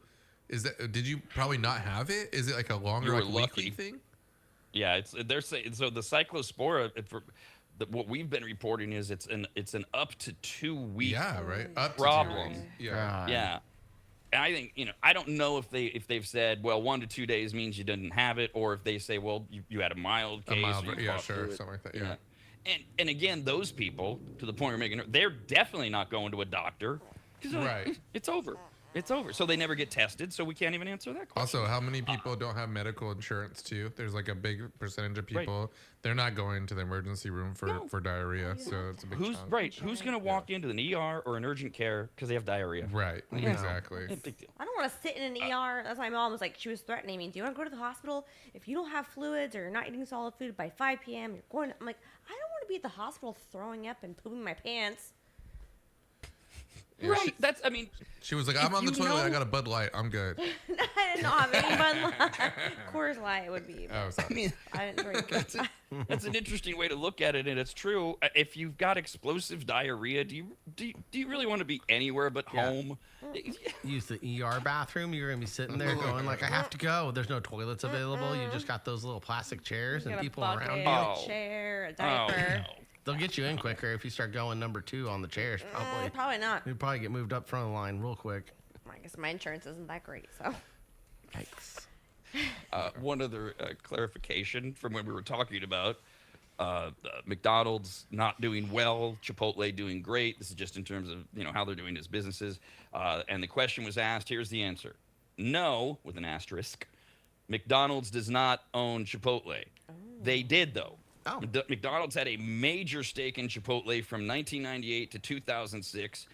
did you probably not have it? Is it like a longer You were like lucky. weekly thing? Yeah, they're saying so. The cyclospora, what we've been reporting is it's an up to 2 week. Yeah, right. Up to 2 Problem. weeks. Yeah. God. Yeah, and I think I don't know if they've said, well, 1 to 2 days means you didn't have it, or if they say, well, you had a mild case. or you Yeah, fought sure, through it. something like that. Yeah. And again, those people, to the point we're making, they're definitely not going to a doctor. 'Cause, Right. It's over. It's over. So they never get tested. So we can't even answer that question. Also, how many people don't have medical insurance too? There's like a big percentage of people they're not going to the emergency room for diarrhea, so it's a big challenge. Who's going to walk into an ER or an urgent care because they have diarrhea? Right, exactly. Big deal. I don't want to sit in an ER. That's why my mom was like, she was threatening me. Do you want to go to the hospital? If you don't have fluids or you're not eating solid food by 5 p.m., you're going. I'm like, I don't want to be at the hospital throwing up and pooping my pants. Right. I mean, She was like, "I'm on the you toilet. I know- got a Bud Light. I'm good." I didn't have any Bud Light. Coors Light would be. Oh, But sorry. I mean, I didn't drink. that's an interesting way to look at it, and it's true. If you've got explosive diarrhea, do you really want to be anywhere but home? Use the ER bathroom. You're gonna be sitting there going like, I have to go. There's no toilets available. You just got those little plastic chairs and Got a people bucket, around you. Oh. a chair, a Oh, diaper. no. They'll get you in quicker if you start going number 2 on the chairs. Probably. Probably not. You'd probably get moved up front of the line real quick. I guess my insurance isn't that great, so. Yikes. One other clarification from when we were talking about McDonald's not doing well, Chipotle doing great. This is just in terms of how they're doing as businesses. And the question was asked. Here's the answer: no, with an asterisk. McDonald's does not own Chipotle. They did though. Oh. McDonald's had a major stake in Chipotle from 1998 to 2006.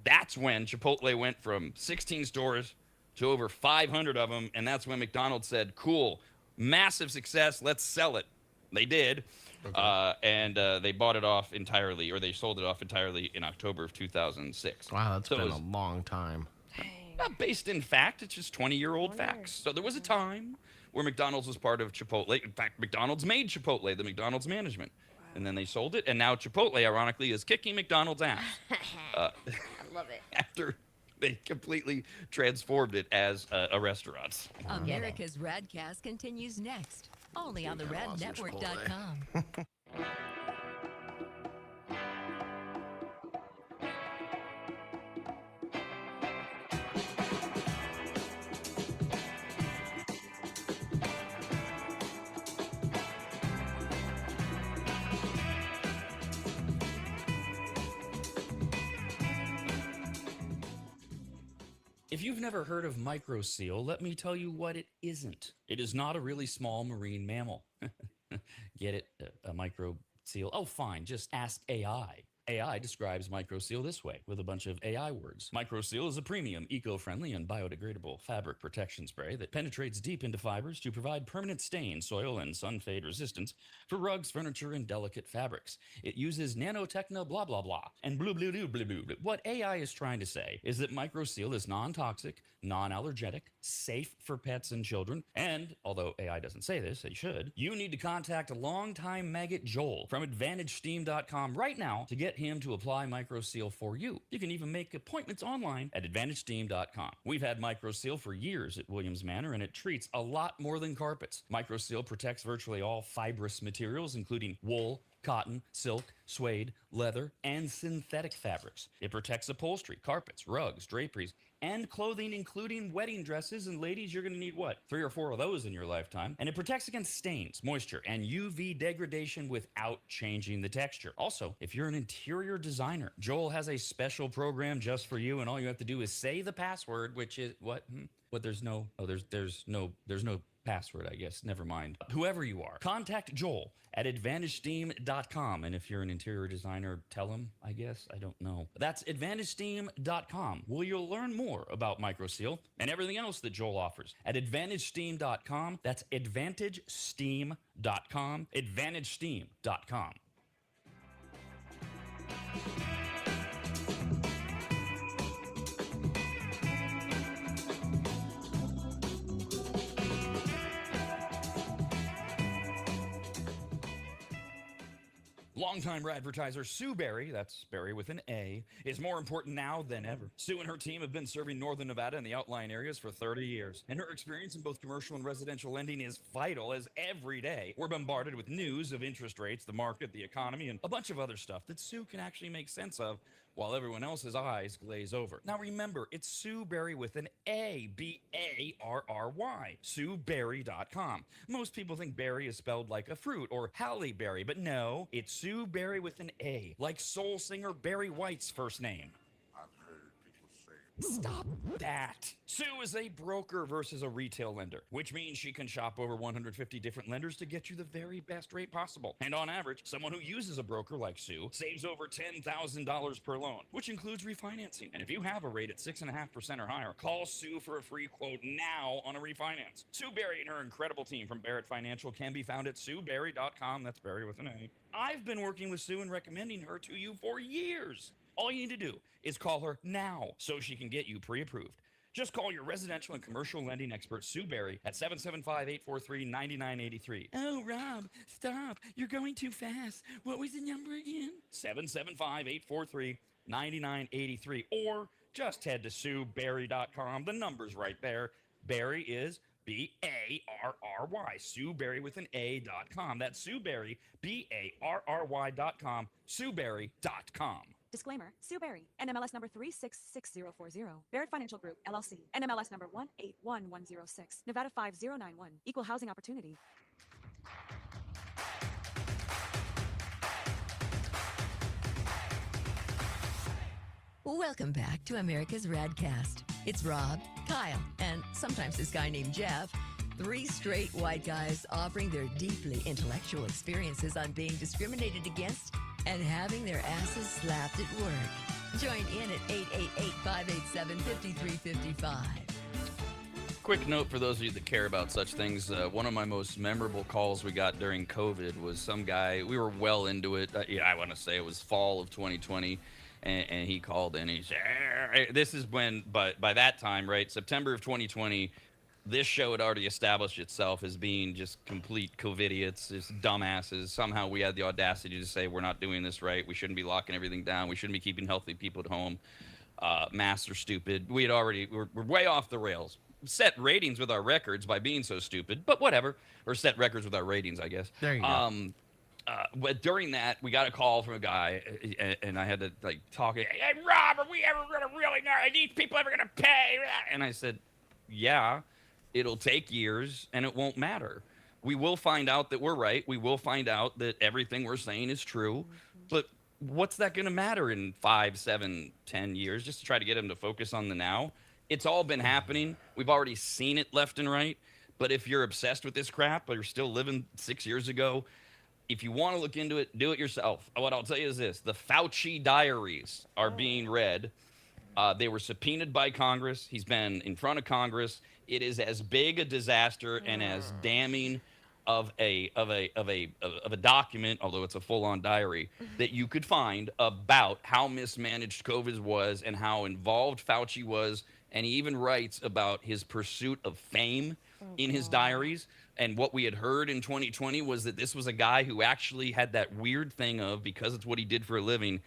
That's when Chipotle went from 16 stores to over 500 of them, and that's when McDonald's said, cool, massive success, let's sell it. They did, and they bought it off entirely, or they sold it off entirely in October of 2006. Wow, that's So it been was, a long time. not based in fact, it's just 20-year-old facts. So there was a time where McDonald's was part of Chipotle. In fact, McDonald's made Chipotle, the McDonald's management. And then they sold it, and now Chipotle, ironically, is kicking McDonald's ass. I love it. After they completely transformed it as a restaurant. America's RADcast continues next, only on the radnetwork.com. If you've never heard of microseal, let me tell you what it isn't. It is not a really small marine mammal. Get it? A microseal? Oh, fine. Just ask AI. AI describes microseal this way with a bunch of AI words. Microseal is a premium, eco-friendly, and biodegradable fabric protection spray that penetrates deep into fibers to provide permanent stain, soil, and sun fade resistance for rugs, furniture, and delicate fabrics. It uses nanotechno blah blah blah and blue blue blue blue blue. What AI is trying to say is that microseal is non-toxic, non-allergenic, safe for pets and children, and although AI doesn't say this, it should, you need to contact a longtime maggot Joel from AdvantageSteam.com right now to get him to apply microseal for you. You can even make appointments online at AdvantageSteam.com. We've had microseal for years at Williams Manor, and it treats a lot more than carpets. Microseal protects virtually all fibrous materials, including wool, cotton, silk, suede, leather, and synthetic fabrics. It protects upholstery, carpets, rugs, draperies, and clothing, including wedding dresses. And ladies, you're going to need what? 3 or 4 of those in your lifetime. And it protects against stains, moisture, and UV degradation without changing the texture. Also, if you're an interior designer, Joel has a special program just for you, and all you have to do is say the password, which is what? What? There's no password, I guess. Never mind. Whoever you are, contact Joel at AdvantageSteam.com. And if you're an interior designer, tell him, I guess. I don't know. That's AdvantageSteam.com, where you'll learn more about MicroSeal and everything else that Joel offers at AdvantageSteam.com. That's AdvantageSteam.com. AdvantageSteam.com. Longtime advertiser Sue Berry, that's Berry with an A, is more important now than ever. Sue and her team have been serving Northern Nevada and the outlying areas for 30 years, and her experience in both commercial and residential lending is vital, as every day we're bombarded with news of interest rates, the market, the economy, and a bunch of other stuff that Sue can actually make sense of while everyone else's eyes glaze over. Now remember, it's Sue Berry with an A, B-A-R-R-Y, SueBerry.com. Most people think berry is spelled like a fruit or Halle Berry, but no, it's Sue Berry with an A, like soul singer Barry White's first name. I've heard people say. Stop that. Sue is a broker versus a retail lender, which means she can shop over 150 different lenders to get you the very best rate possible. And on average, someone who uses a broker like Sue saves over $10,000 per loan, which includes refinancing. And if you have a rate at 6.5% or higher, call Sue for a free quote now on a refinance. Sue Berry and her incredible team from Barrett Financial can be found at SueBerry.com. That's Berry with an A. I've been working with Sue and recommending her to you for years. All you need to do is call her now so she can get you pre-approved. Just call your residential and commercial lending expert, Sue Berry, at 775-843-9983. Oh, Rob, stop. You're going too fast. What was the number again? 775-843-9983. Or just head to SueBerry.com. The number's right there. Berry is B-A-R-R-Y. Sue Berry with an A.com. That's Sue Berry, B-A-R-R-Y.com. SueBerry.com. Disclaimer, Sue Berry, NMLS number 366040, Barrett Financial Group, LLC, NMLS number 181106, Nevada 5091, Equal Housing Opportunity. Welcome back to America's RAD Cast. It's Rob, Kyle, and sometimes this guy named Jeff. 3 straight white guys offering their deeply intellectual experiences on being discriminated against and having their asses slapped at work. Join in at 888-587-5355. Quick note for those of you that care about such things. One of my most memorable calls we got during COVID was some guy, we were well into it. I want to say it was fall of 2020. And he called in. He said, this is when, by that time, right, September of 2020, this show had already established itself as being just complete COVIDiots, just dumbasses. Somehow we had the audacity to say we're not doing this right. We shouldn't be locking everything down. We shouldn't be keeping healthy people at home. Masks are stupid. We're way off the rails. Set ratings with our records by being so stupid, but whatever. Or set records with our ratings, I guess. There you go. But during that, we got a call from a guy, and I had to talk. Hey, Rob, are we ever gonna really know? Are these people ever gonna pay? And I said, yeah, it'll take years, and it won't matter. We will find out that we're right. We will find out that everything we're saying is true. But what's that gonna matter in 5, 7, 10 years? Just to try to get him to focus on the now. It's all been happening. We've already seen it left and right. But if you're obsessed with this crap, but you're still living 6 years ago. If you want to look into it, do it yourself. What I'll tell you is this. The Fauci diaries are being read. They were subpoenaed by Congress. He's been in front of Congress. It is as big a disaster and as damning of a document, although it's a full-on diary, that you could find about how mismanaged COVID was and how involved Fauci was. And he even writes about his pursuit of fame in his diaries. And what we had heard in 2020 was that this was a guy who actually had that weird thing of, because it's what he did for a living,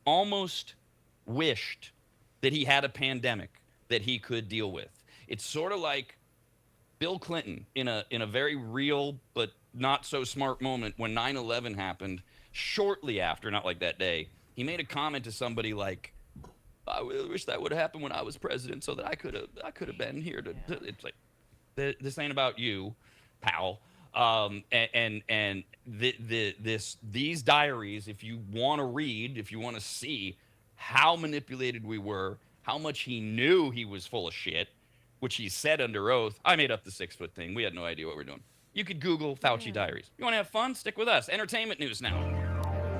almost wished that he had a pandemic that he could deal with. It's sort of like Bill Clinton in a very real but not so smart moment when 9/11 happened, shortly after, not like that day, he made a comment to somebody like, I wish that would have happened when I was president so that I could have been here to it's like, this ain't about you, pal. These diaries, if you want to read, if you want to see how manipulated we were, how much he knew he was full of shit, which he said under oath. I made up the 6 foot thing. We had no idea what we're doing. You could Google Fauci diaries. You want to have fun? Stick with us. Entertainment news now.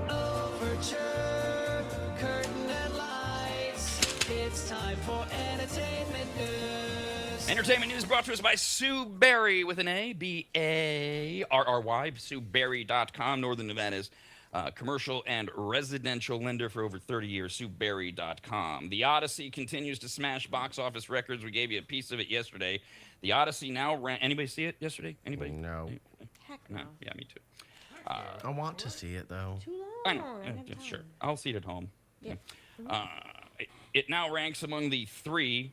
Overture, curtain and lights. It's time for entertainment news. Entertainment news brought to us by Sue Berry with an A, B-A-R-R-Y, SueBerry.com, Northern Nevada's commercial and residential lender for over 30 years, SueBerry.com. The Odyssey continues to smash box office records. We gave you a piece of it yesterday. The Odyssey now anybody see it yesterday? Anybody? No. Heck no. Yeah, me too. I want to see it though. Too long. I know. don't have Sure. time. I'll see it at home. Yeah. It now ranks among the 3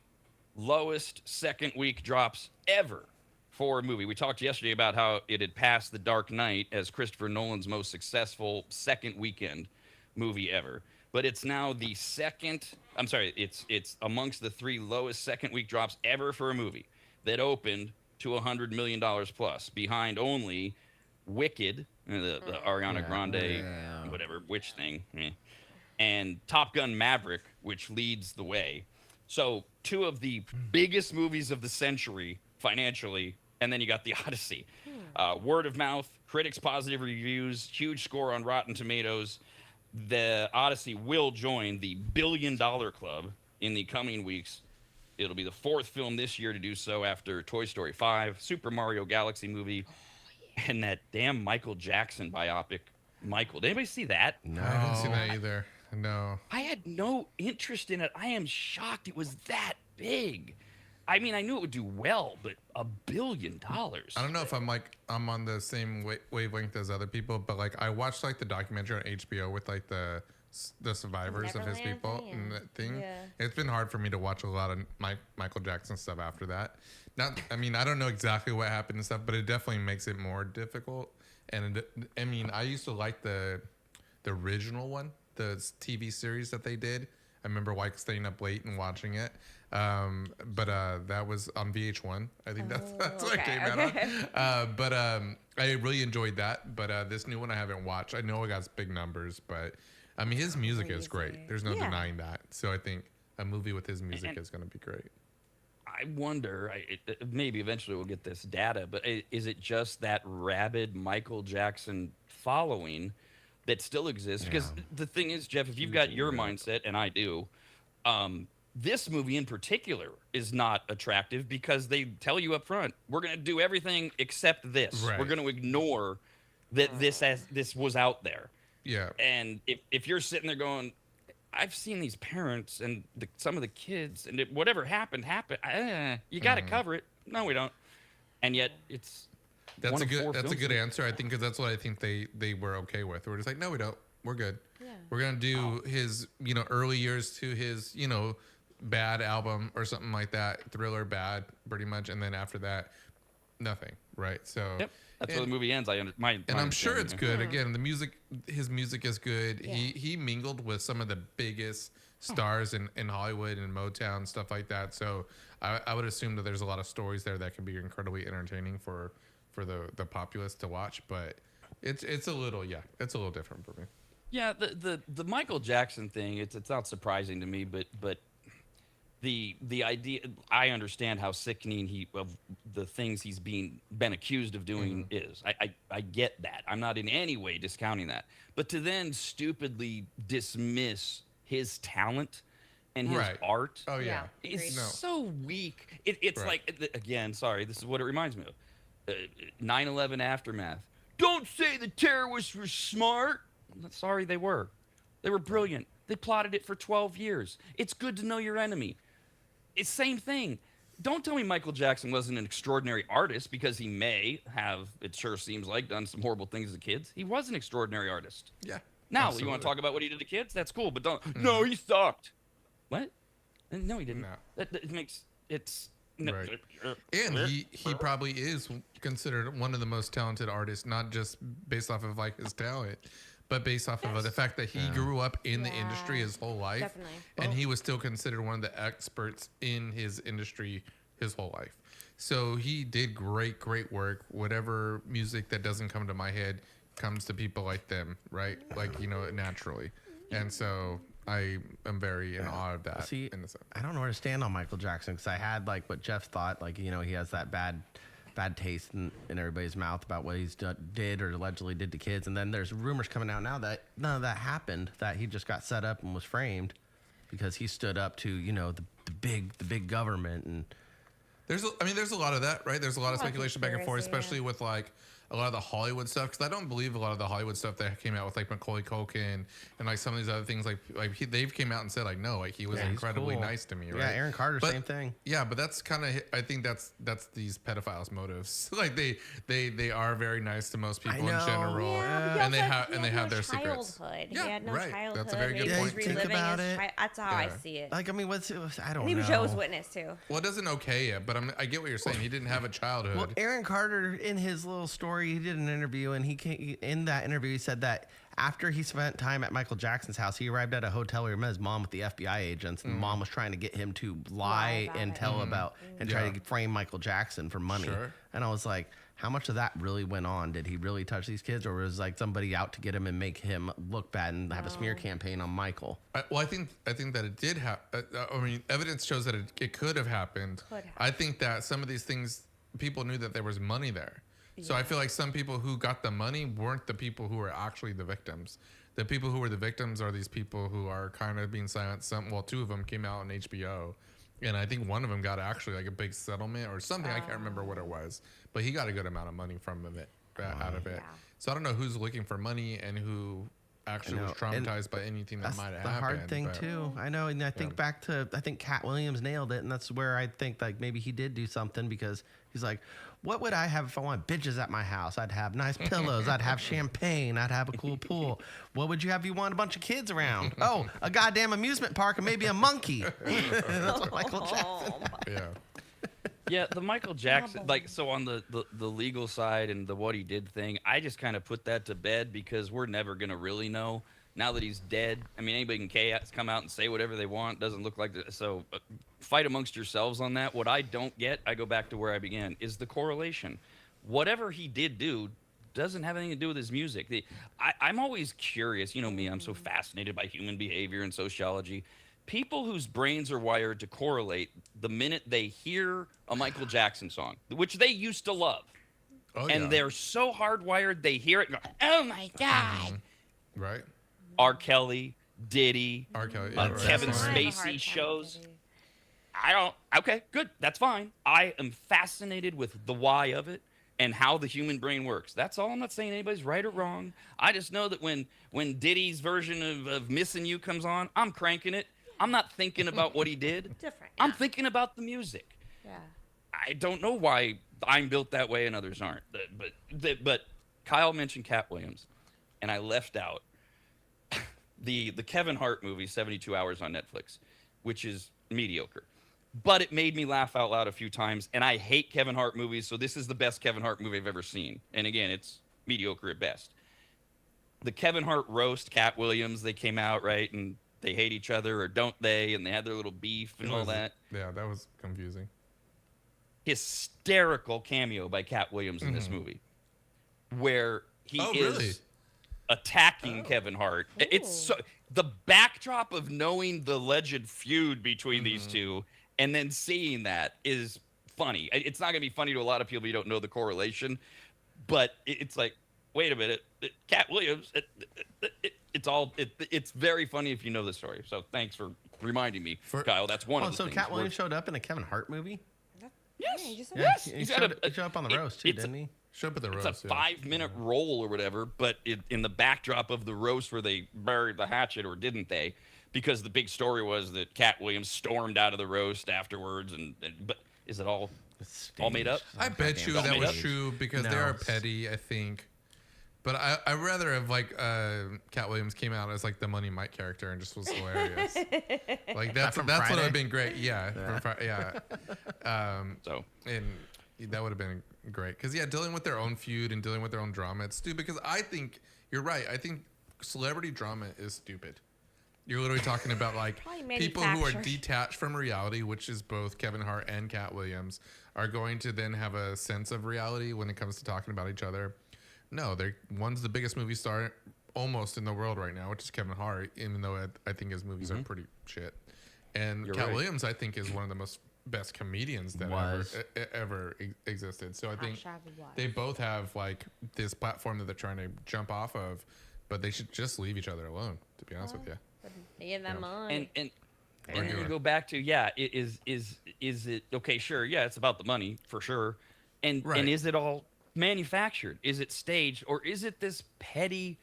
lowest second week drops ever for a movie. We talked yesterday about how it had passed The Dark Knight as Christopher Nolan's most successful second weekend movie ever. But it's now the it's amongst the 3 lowest second week drops ever for a movie that opened to $100 million plus, behind only Wicked, the Ariana Grande, whatever, witch thing, and Top Gun Maverick, which leads the way. So 2 of the biggest movies of the century financially, and then you got The Odyssey. Word of mouth, critics' positive reviews, huge score on Rotten Tomatoes. The Odyssey will join the $1 billion club in the coming weeks. It'll be the 4th film this year to do so after Toy Story 5, Super Mario Galaxy movie, and that damn Michael Jackson biopic, Michael. Did anybody see that? I haven't seen that either. No. I had no interest in it. I am shocked it was that big. I mean, I knew it would do well, but $1 billion. I don't know if I'm on the same wavelength as other people, but like I watched like the documentary on HBO with like the survivors of his Neverland people thing, and that thing. yeah. It's been hard for me to watch a lot of Michael Jackson stuff after that. I mean, I don't know exactly what happened and stuff, but it definitely makes it more difficult. And I mean, I used to like the original one, the TV series that they did. I remember like staying up late and watching it. But that was on VH1. I think that's what it came out on. But I really enjoyed that. But this new one I haven't watched. I know it got big numbers, but I mean his music is great. There's no denying that. So I think a movie with his music is going to be great. I wonder, maybe eventually we'll get this data, but is it just that rabid Michael Jackson following that still exists? Because the thing is, Jeff, if you've got your mindset, and I do, this movie in particular is not attractive because they tell you up front, we're going to do everything except this. Right. We're going to ignore that this was out there. Yeah. And if you're sitting there going, I've seen these parents and some of the kids, and whatever happened. You got to cover it. No, we don't. And yet That's a good answer. I think because that's what I think they were okay with. We're just like, no, we don't. We're good. Yeah. We're gonna do his early years to his Bad album or something like that, Thriller, Bad, pretty much, and then after that, nothing. Right. So. Yep. That's where the movie ends. I'm sure it's good. Again, his music is good. Yeah. He mingled with some of the biggest stars in Hollywood and Motown, stuff like that. So I would assume that there's a lot of stories there that can be incredibly entertaining for the populace to watch. But it's a little different for me. Yeah, the Michael Jackson thing, it's not surprising to me, but the idea, I understand how sickening of the things he's been accused of doing is. I get that. I'm not in any way discounting that. But to then stupidly dismiss his talent and his art is so weak. It's like, again, sorry, this is what it reminds me of. 9/11 aftermath. Don't say the terrorists were smart. Sorry, they were. They were brilliant. They plotted it for 12 years. It's good to know your enemy. It's same thing. Don't tell me Michael Jackson wasn't an extraordinary artist because he may have, it sure seems like, done some horrible things to kids. He was an extraordinary artist. Yeah. Now, you want to talk about what he did to kids? That's cool, but don't. No, he sucked. What? No, he didn't. No. That makes it's. Right. And he probably is considered one of the most talented artists, not just based off of like his talent, but based off of the fact that he grew up in the industry his whole life, Definitely. and he was still considered one of the experts in his industry his whole life. So he did great work. Whatever music that doesn't come to my head comes to people like them, right? Like, naturally. And so I am very in awe of that. See, in a sense. I don't know where to stand on Michael Jackson because I had like what Jeff thought, like he has that bad taste in everybody's mouth about what he's did or allegedly did to kids, and then there's rumors coming out now that none of that happened, that he just got set up and was framed because he stood up to the big government. And there's a lot of that, right? There's a lot of speculation back and forth, conspiracy, especially with like a lot of the Hollywood stuff, because I don't believe a lot of the Hollywood stuff that came out with like Macaulay Culkin and like some of these other things, they've came out and said like, no, like he was he's incredibly cool. nice to me, right? Yeah, Aaron Carter, same thing. Yeah, but that's kind of, I think that's these pedophiles' motives. Like they are very nice to most people in general, Yeah, and they have their childhood. secrets. He had no right. childhood. That's a very good He was point. Think reliving about his it. that's how I see it. Like, I mean, I don't And he know. was Jehovah's Witness too. Well, it doesn't okay it, but I get what you're saying. He didn't have a childhood. Well, Aaron Carter, in his little story, he did an interview, and in that interview, he said that after he spent time at Michael Jackson's house, he arrived at a hotel where he met his mom with the FBI agents, and the mom was trying to get him to lie about and it. tell about and try to frame Michael Jackson for money. Sure. And I was like, how much of that really went on? Did he really touch these kids, or was like somebody out to get him and make him look bad and have a smear campaign on Michael? I think that it did happen. I mean, evidence shows that it could have happened. I think that some of these things, people knew that there was money there. So I feel like some people who got the money weren't the people who were actually the victims. The people who were the victims are these people who are kind of being silent. Two of them came out on HBO, and I think one of them got actually like a big settlement or something. I can't remember what it was, but he got a good amount of money from it, out of it. Yeah. So I don't know who's looking for money and who actually was traumatized by anything that That's might have the happened. hard thing too. I know, and I think back to Cat Williams nailed it, and that's where I think like maybe he did do something, because he's like, what would I have if I wanted bitches at my house? I'd have nice pillows. I'd have champagne. I'd have a cool pool. What would you have if you want a bunch of kids around? Oh, a goddamn amusement park and maybe a monkey. That's what Michael Jackson. Yeah. Yeah, the Michael Jackson, like, so on the legal side and the what he did thing, I just kind of put that to bed because we're never going to really know now that he's dead. I mean, anybody can come out and say whatever they want. Doesn't look like so fight amongst yourselves on that. What I don't get, I go back to where I began, is the correlation. Whatever he did do doesn't have anything to do with his music. I'm always curious. You know me, I'm so fascinated by human behavior and sociology. People whose brains are wired to correlate the minute they hear a Michael Jackson song, which they used to love, and they're so hardwired, they hear it and go, oh my God. Right. R. Kelly, Diddy, R. Kelly, Kevin I have a hard Spacey time shows. with Diddy. Okay, good. That's fine. I am fascinated with the why of it and how the human brain works. That's all. I'm not saying anybody's right or wrong. I just know that when Diddy's version of Missing You comes on, I'm cranking it. I'm not thinking about what he did. Different. I'm yeah. thinking about the music. Yeah. I don't know why I'm built that way and others aren't. But Kyle mentioned Cat Williams, and I left out the Kevin Hart movie, 72 Hours on Netflix, which is mediocre. But it made me laugh out loud a few times, and I hate Kevin Hart movies, so this is the best Kevin Hart movie I've ever seen. And again, it's mediocre at best. The Kevin Hart roast, Cat Williams, they came out, right, and they hate each other, or don't they, and they had their little beef and all that. Yeah, that was confusing. Hysterical cameo by Cat Williams in this movie, where he is attacking Kevin Hart. It's so, the backdrop of knowing the alleged feud between these two and then seeing that is funny. It's not going to be funny to a lot of people. You don't know the correlation, but it's like, wait a minute, Cat Williams. It's very funny if you know the story. So thanks for reminding me, Kyle. That's one of the so things. Cat Williams showed up in a Kevin Hart movie? Yes. Yeah, Yes. he showed up on the roast too, didn't he? Show up at the It's roast. a 5-minute roll or whatever, but in the backdrop of the roast where they buried the hatchet, or didn't they? Because the big story was that Cat Williams stormed out of the roast afterwards, but is it all made up? I bet you that made was up. true because they are petty, I think. But I'd rather have like Cat Williams came out as like the Money Mike character and just was hilarious. Like that's what would have been great. Yeah. And that would have been great because dealing with their own feud and dealing with their own drama, it's stupid. Because I think you're right. I think celebrity drama is stupid. You're literally talking about like Probably people who are manufactured. detached from reality, which is both Kevin Hart and Cat Williams, are going to then have a sense of reality when it comes to talking about each other. No, one's the biggest movie star almost in the world right now, which is Kevin Hart, even though I think his movies are pretty shit. And You're Cat right. Williams, I think, is one of the most best comedians that Was. ever existed. So I think Actually was. they both have like this platform that they're trying to jump off of, but they should just leave each other alone, to be honest with you. Give them money. And Or then do you it. go back to is it okay? Sure, yeah, it's about the money for sure, and Right. is it all manufactured? Is it staged, or is it this petty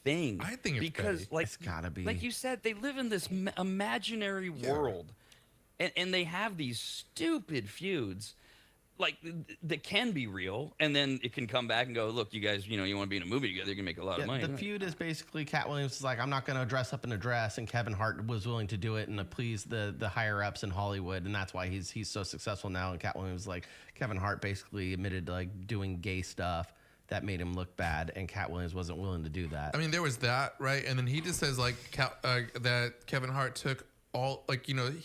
thing? I think it's because petty. like It's gotta be. like you said, they live in this imaginary world, and they have these stupid feuds. Like that can be real, and then it can come back and go, look, you guys, you want to be in a movie together, you can make a lot of money. The feud is basically Cat Williams is like, I'm not going to dress up in a dress, and Kevin Hart was willing to do it and to please the higher ups in Hollywood, and that's why he's so successful now. And Cat Williams, like, Kevin Hart basically admitted to like doing gay stuff that made him look bad, and Cat Williams wasn't willing to do that. I mean, there was that, right? And then he just says like that Kevin Hart took all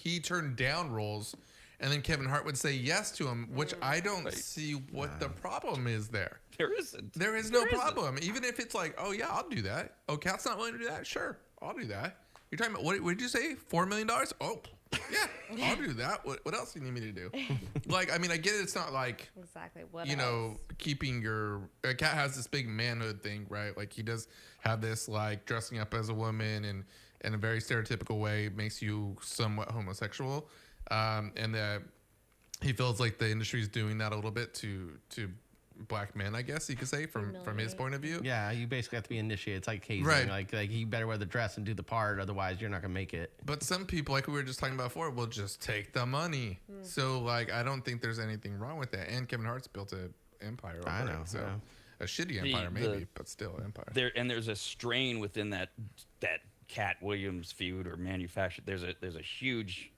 he turned down roles, and then Kevin Hart would say yes to him, which I don't see what the problem is there. There isn't. There is no problem. Even if it's like, oh yeah, I'll do that. Oh, Cat's not willing to do that. Sure, I'll do that. You're talking about what did you say? $4 million? Oh, yeah, I'll do that. What else do you need me to do? Like, I mean, I get it. It's not like Exactly. What keeping your Cat has this big manhood thing, right? Like he does have this like dressing up as a woman and in a very stereotypical way makes you somewhat homosexual, and that he feels like the industry is doing that a little bit to black men, I guess you could say, from his point of view. Yeah, you basically have to be initiated. It's like hazing. Right. Like you better wear the dress and do the part, otherwise you're not gonna make it. But some people, like we were just talking about before, will just take the money. So like, I don't think there's anything wrong with that. And Kevin Hart's built an empire. Over I know, it, so yeah. a shitty empire maybe, but still empire. There's a strain within that Cat Williams feud or manufactured. There's a huge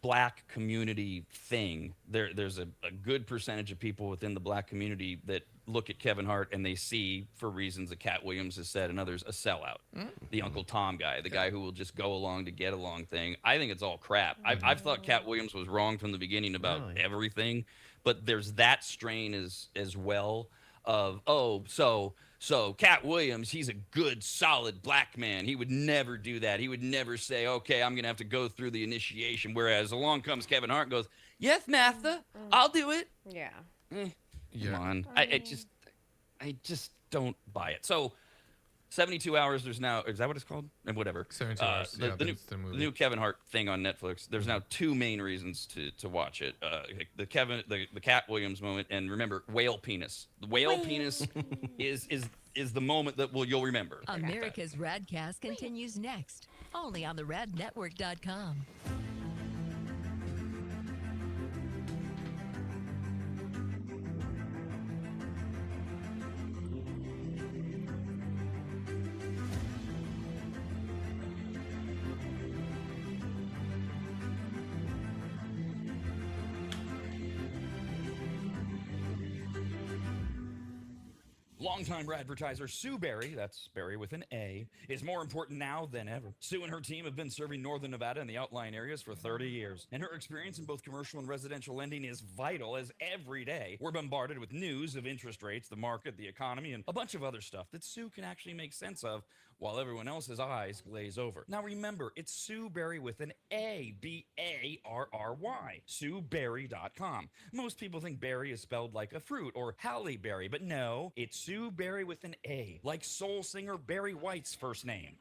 black community thing. There's a good percentage of people within the black community that look at Kevin Hart and they see, for reasons that Cat Williams has said and others, a sellout. The Uncle Tom guy, the guy who will just go along to get along thing. I think it's all crap. I've thought Cat Williams was wrong from the beginning about everything, but there's that strain as well of, so Cat Williams, he's a good, solid black man. He would never do that. He would never say, okay, I'm going to have to go through the initiation. Whereas along comes Kevin Hart and goes, yes, Martha, I'll do it. Yeah. Yeah. Come on. I just don't buy it. So 72 hours, there's now, is that what it's called? And whatever. 72 hours. The, Yeah, the, new, that's the movie. the new Kevin Hart thing on Netflix. There's now two main reasons to watch it. The Cat Williams moment, and remember, whale penis. The whale penis is the moment that you'll remember. America's RADcast continues next, only on the radnetwork.com. Longtime advertiser Sue Berry, that's Berry with an A, is more important now than ever. Sue and her team have been serving Northern Nevada and the outlying areas for 30 years, and her experience in both commercial and residential lending is vital, as every day we're bombarded with news of interest rates, the market, the economy, and a bunch of other stuff that Sue can actually make sense of while everyone else's eyes glaze over. Now remember, it's Sue Berry with an A, B-A-R-R-Y, SueBerry.com. Most people think berry is spelled like a fruit or Halle Berry, but no, it's Sue Berry with an A, like soul singer Barry White's first name.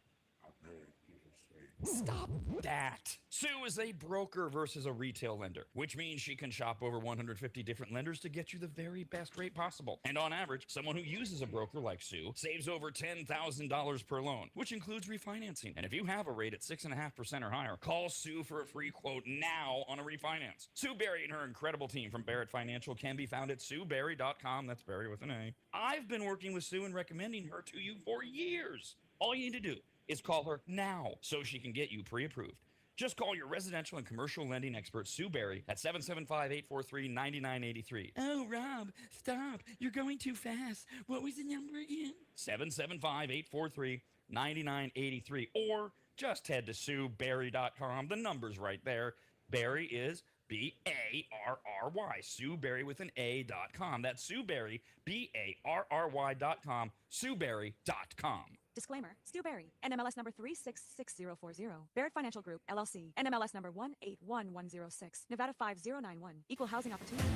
Stop that. Sue is a broker versus a retail lender, which means she can shop over 150 different lenders to get you the very best rate possible. And on average, someone who uses a broker like Sue saves over $10,000 per loan, which includes refinancing. And if you have a rate at 6.5% or higher, call Sue for a free quote now on a refinance. Sue Berry and her incredible team from Barrett Financial can be found at SueBerry.com. That's Berry with an A. I've been working with Sue and recommending her to you for years. All you need to do is call her now so she can get you pre-approved. Just call your residential and commercial lending expert, Sue Berry, at 775-843-9983. Oh, Rob, stop. You're going too fast. What was the number again? 775-843-9983. Or just head to SueBerry.com. The number's right there. Berry is B-A-R-R-Y. Sue Berry with an A.com. That's Sue Berry, B-A-R-R-Y.com. SueBerry.com. Disclaimer. Stu Berry, NMLS number 366040. Barrett Financial Group, LLC. NMLS number 181106. Nevada 5091. Equal housing opportunity.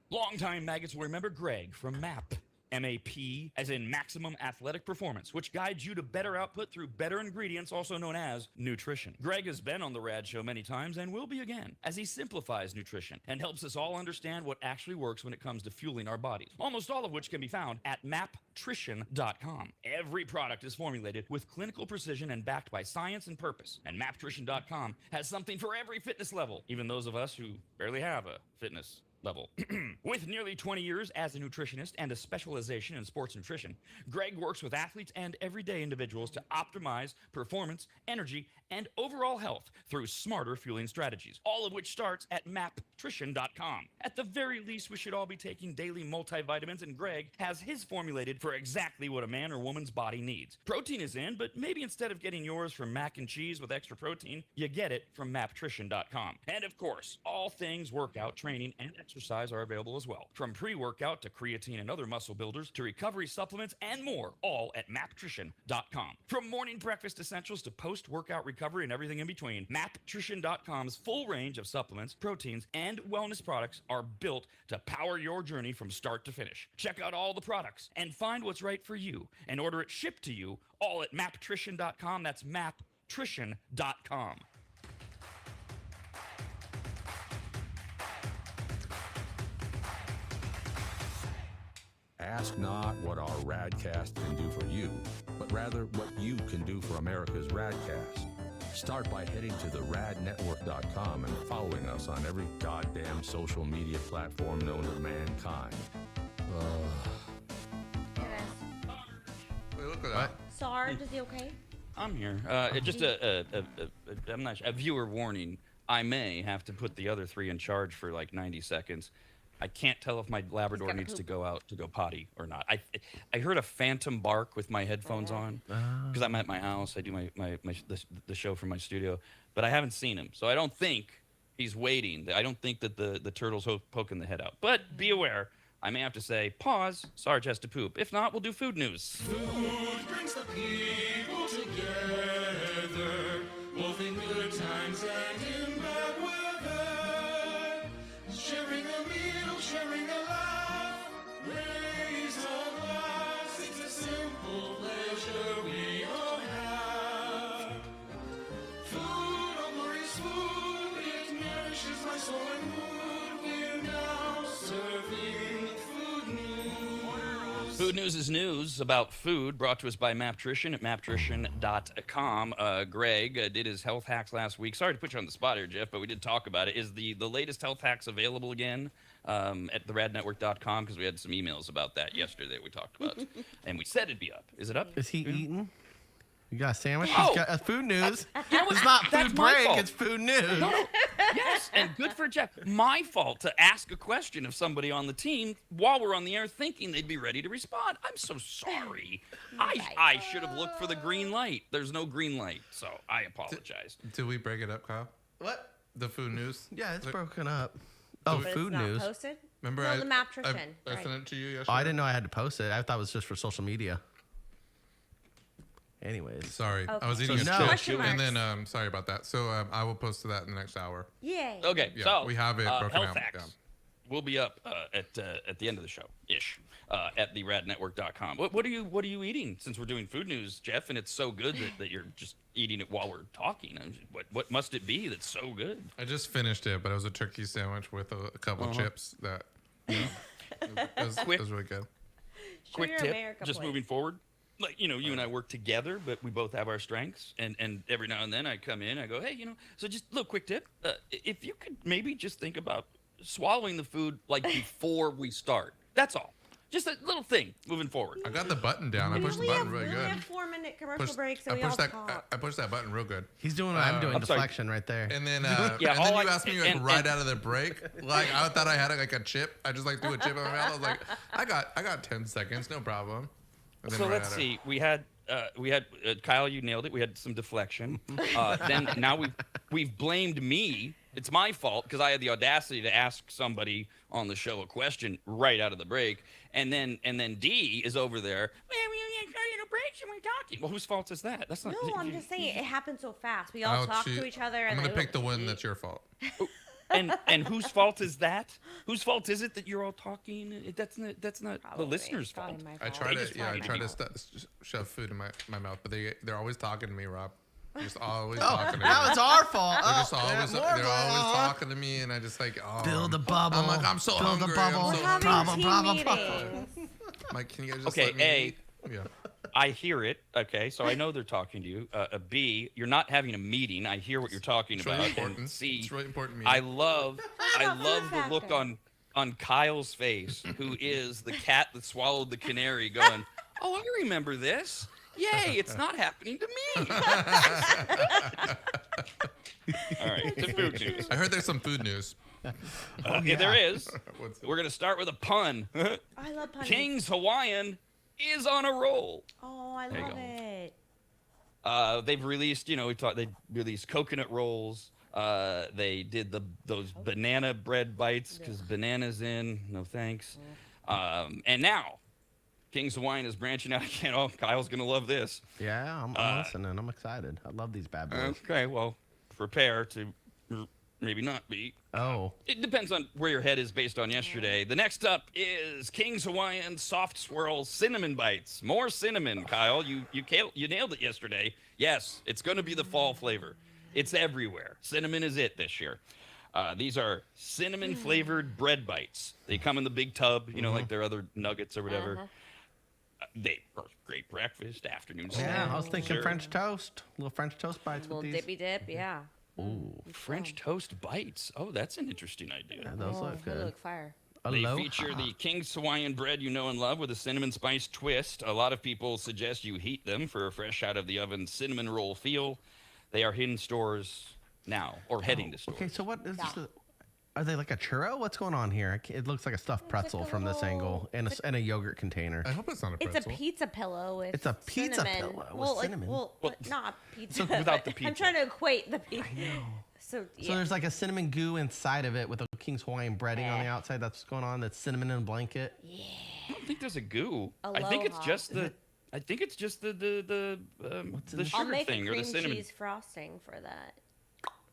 Longtime maggots will remember Greg from MAP. MAP, as in Maximum Athletic Performance, which guides you to better output through better ingredients, also known as nutrition. Greg has been on the RAD show many times and will be again, as he simplifies nutrition and helps us all understand what actually works when it comes to fueling our bodies, almost all of which can be found at maptrition.com. Every product is formulated with clinical precision and backed by science and purpose, and maptrition.com has something for every fitness level, even those of us who barely have a fitness level. With nearly 20 years as a nutritionist and a specialization in sports nutrition, Greg works with athletes and everyday individuals to optimize performance, energy, and overall health through smarter fueling strategies, all of which starts at maptrition.com. At the very least, we should all be taking daily multivitamins, and Greg has his formulated for exactly what a man or woman's body needs. Protein is in, but maybe instead of getting yours from mac and cheese with extra protein, you get it from maptrition.com. And of course, all things workout, training, and exercise are available as well. From pre-workout to creatine and other muscle builders to recovery supplements and more, all at maptrition.com. From morning breakfast essentials to post-workout recovery and everything in between, maptrition.com's full range of supplements, proteins, and wellness products are built to power your journey from start to finish. Check out all the products and find what's right for you and order it shipped to you all at maptrition.com. That's maptrition.com. Ask not what our RADcast can do for you, but rather what you can do for America's RADcast. Start by heading to the radnetwork.com and following us on every goddamn social media platform known to mankind. Wait, look at that. Sarge, is he okay? I'm here. Just I'm not sure, a viewer warning. I may have to put the other three in charge for like 90 seconds. I can't tell if my Labrador gonna needs to poop. go out to go potty or not. I heard a phantom bark with my headphones on because I'm at my house. I do the show from my studio, but I haven't seen him, so I don't think he's waiting. I don't think that the turtle's poking the head out. But be aware, I may have to say pause. Sarge has to poop. If not, we'll do food news. Food brings the people together, both in good times and in bad weather. Sharing a meal, sharing a laugh, raise a glass. It's a simple pleasure we all have. Food, oh glorious food, it nourishes my soul and mood. We're now serving food news. Food news is news about food, brought to us by Maptrition at maptrition.com. Greg did his health hacks last week. Sorry to put you on the spot here, Jeff, but we did talk about it. Is the latest health hacks available again at theradnetwork.com? Because we had some emails about that yesterday we talked about. And we said it'd be up. Is it up? Is he eating? You got a sandwich? Oh! He's got food news. You know what? It's not That's food my break, fault. it's food news. Yes, and good for Jeff. My fault to ask a question of somebody on the team while we're on the air thinking they'd be ready to respond. I'm so sorry. I should have looked for the green light. There's no green light, so I apologize. Did we break it up, Kyle? What? The food news? Yeah, it's broken up. Oh, But food it's not news. posted? Remember No, I, the Maptrition. I Right. sent it to you yesterday? Oh, I didn't know I had to post it. I thought it was just for social media. Anyways. Sorry, I Okay. was eating So a no. Question chip, and marks. then sorry about that. So I will post to that in the next hour. Yay. Okay, Yeah, so we have it broken health out, hacks yeah. will be up at the end of the show ish at theradnetwork.com. What are you eating since we're doing food news, Jeff? And it's so good that you're just eating it while we're talking. What must it be that's so good? I just finished it, but it was a turkey sandwich with a couple of chips that it was really good. Show Quick your tip, America just plate. moving forward. like, you know, you and I work together, but we both have our strengths. And every now and then I come in, I go, hey, you know, so just a little quick tip. If you could maybe just think about swallowing the food like before we start. That's all. Just a little thing moving forward. I got the button down. I pushed the button really We good. have 4-minute commercial breaks, so we all talk. I pushed that button real good. He's doing what I'm doing, I'm sorry. deflection right there. And then, Yeah, and all then I- you asked me like and- right out of the break. Like I thought I had like a chip. I just like threw a chip in my mouth. I was like, I got 10 seconds, no problem. And then So right let's out of- see. We had Kyle, you nailed it. We had some deflection. Then now we've blamed me. It's my fault because I had the audacity to ask somebody on the show a question right out of the break, and then D is over there. Well, we started a break and we're talking. Well, whose fault is that? That's not. No, I'm just saying it happened so fast. We all Ouchie. talk to each other. I'm and gonna pick the one that's your fault. And whose fault is that? Whose fault is it that you're all talking? That's not the Probably. listener's Probably fault. my I fault. try just to I find try me. to shove food in my mouth, but they're always talking to me, Rob. Just always talking to me. Now it's our fault. They're just always more they're fault. always talking to me, and I just like Build a bubble. I'm like I'm so Build hungry. a bubble. I'm so Having hungry. Bravo, team bravo. meetings. Like, can you guys just Okay, let me A. eat? Yeah. I hear it. Okay, so I know they're talking to you. B, you're not having a meeting. I hear what you're talking It's about. really And important. C, It's really important. I love Food the look factor. on Kyle's face, who is the cat that swallowed the canary, going, "Oh, I remember this. Yay, it's not happening to me." All right, to food news. I heard there's some food news. Yeah, there is. What's it? We're gonna start with a pun. I love punny. King's Hawaiian is on a roll. Oh, I There you love go. it. They've released, you know, they released coconut rolls. They did those banana bread bites because bananas in. No thanks. And now, King's Hawaiian is branching out again. Oh, Kyle's gonna love this. Yeah, I'm listening. I'm excited. I love these bad boys. Okay, well, prepare to maybe not be. Oh, It depends on where your head is based on yesterday. The next up is King's Hawaiian Soft Swirl Cinnamon Bites. More cinnamon, Kyle. You nailed it yesterday. Yes, it's going to be the fall flavor. It's everywhere. Cinnamon is it this year. These are cinnamon flavored bread bites. They come in the big tub, you know, like their other nuggets or whatever. They are great breakfast, afternoon snack. yeah. I was thinking Sure. French toast. Little French toast bites Little with these. dippy dip, yeah. Ooh, French toast bites. Oh, that's an interesting idea. yeah, those look They good. look fire. They Aloha. feature the King's Hawaiian bread you know and love with a cinnamon spice twist. A lot of people suggest you heat them for a fresh out of the oven cinnamon roll feel. They are hitting stores now or heading to stores. Okay, so what is this? Are they like a churro? What's going on here? It looks like a stuffed pretzel like a from this little- angle in a yogurt container. I hope it's not a It's pretzel. a pizza pillow with It's a pizza cinnamon. pillow with well, cinnamon. Well, not pizza. without the I'm pizza. trying to equate the pizza. So, yeah. So there's like a cinnamon goo inside of it with a King's Hawaiian breading on the outside. That's what's going on. That's cinnamon in a blanket. I don't think there's a goo. I think it's Aloha. just the. I think it's just the I'll sugar make thing a or the cream cinnamon. cheese frosting for that.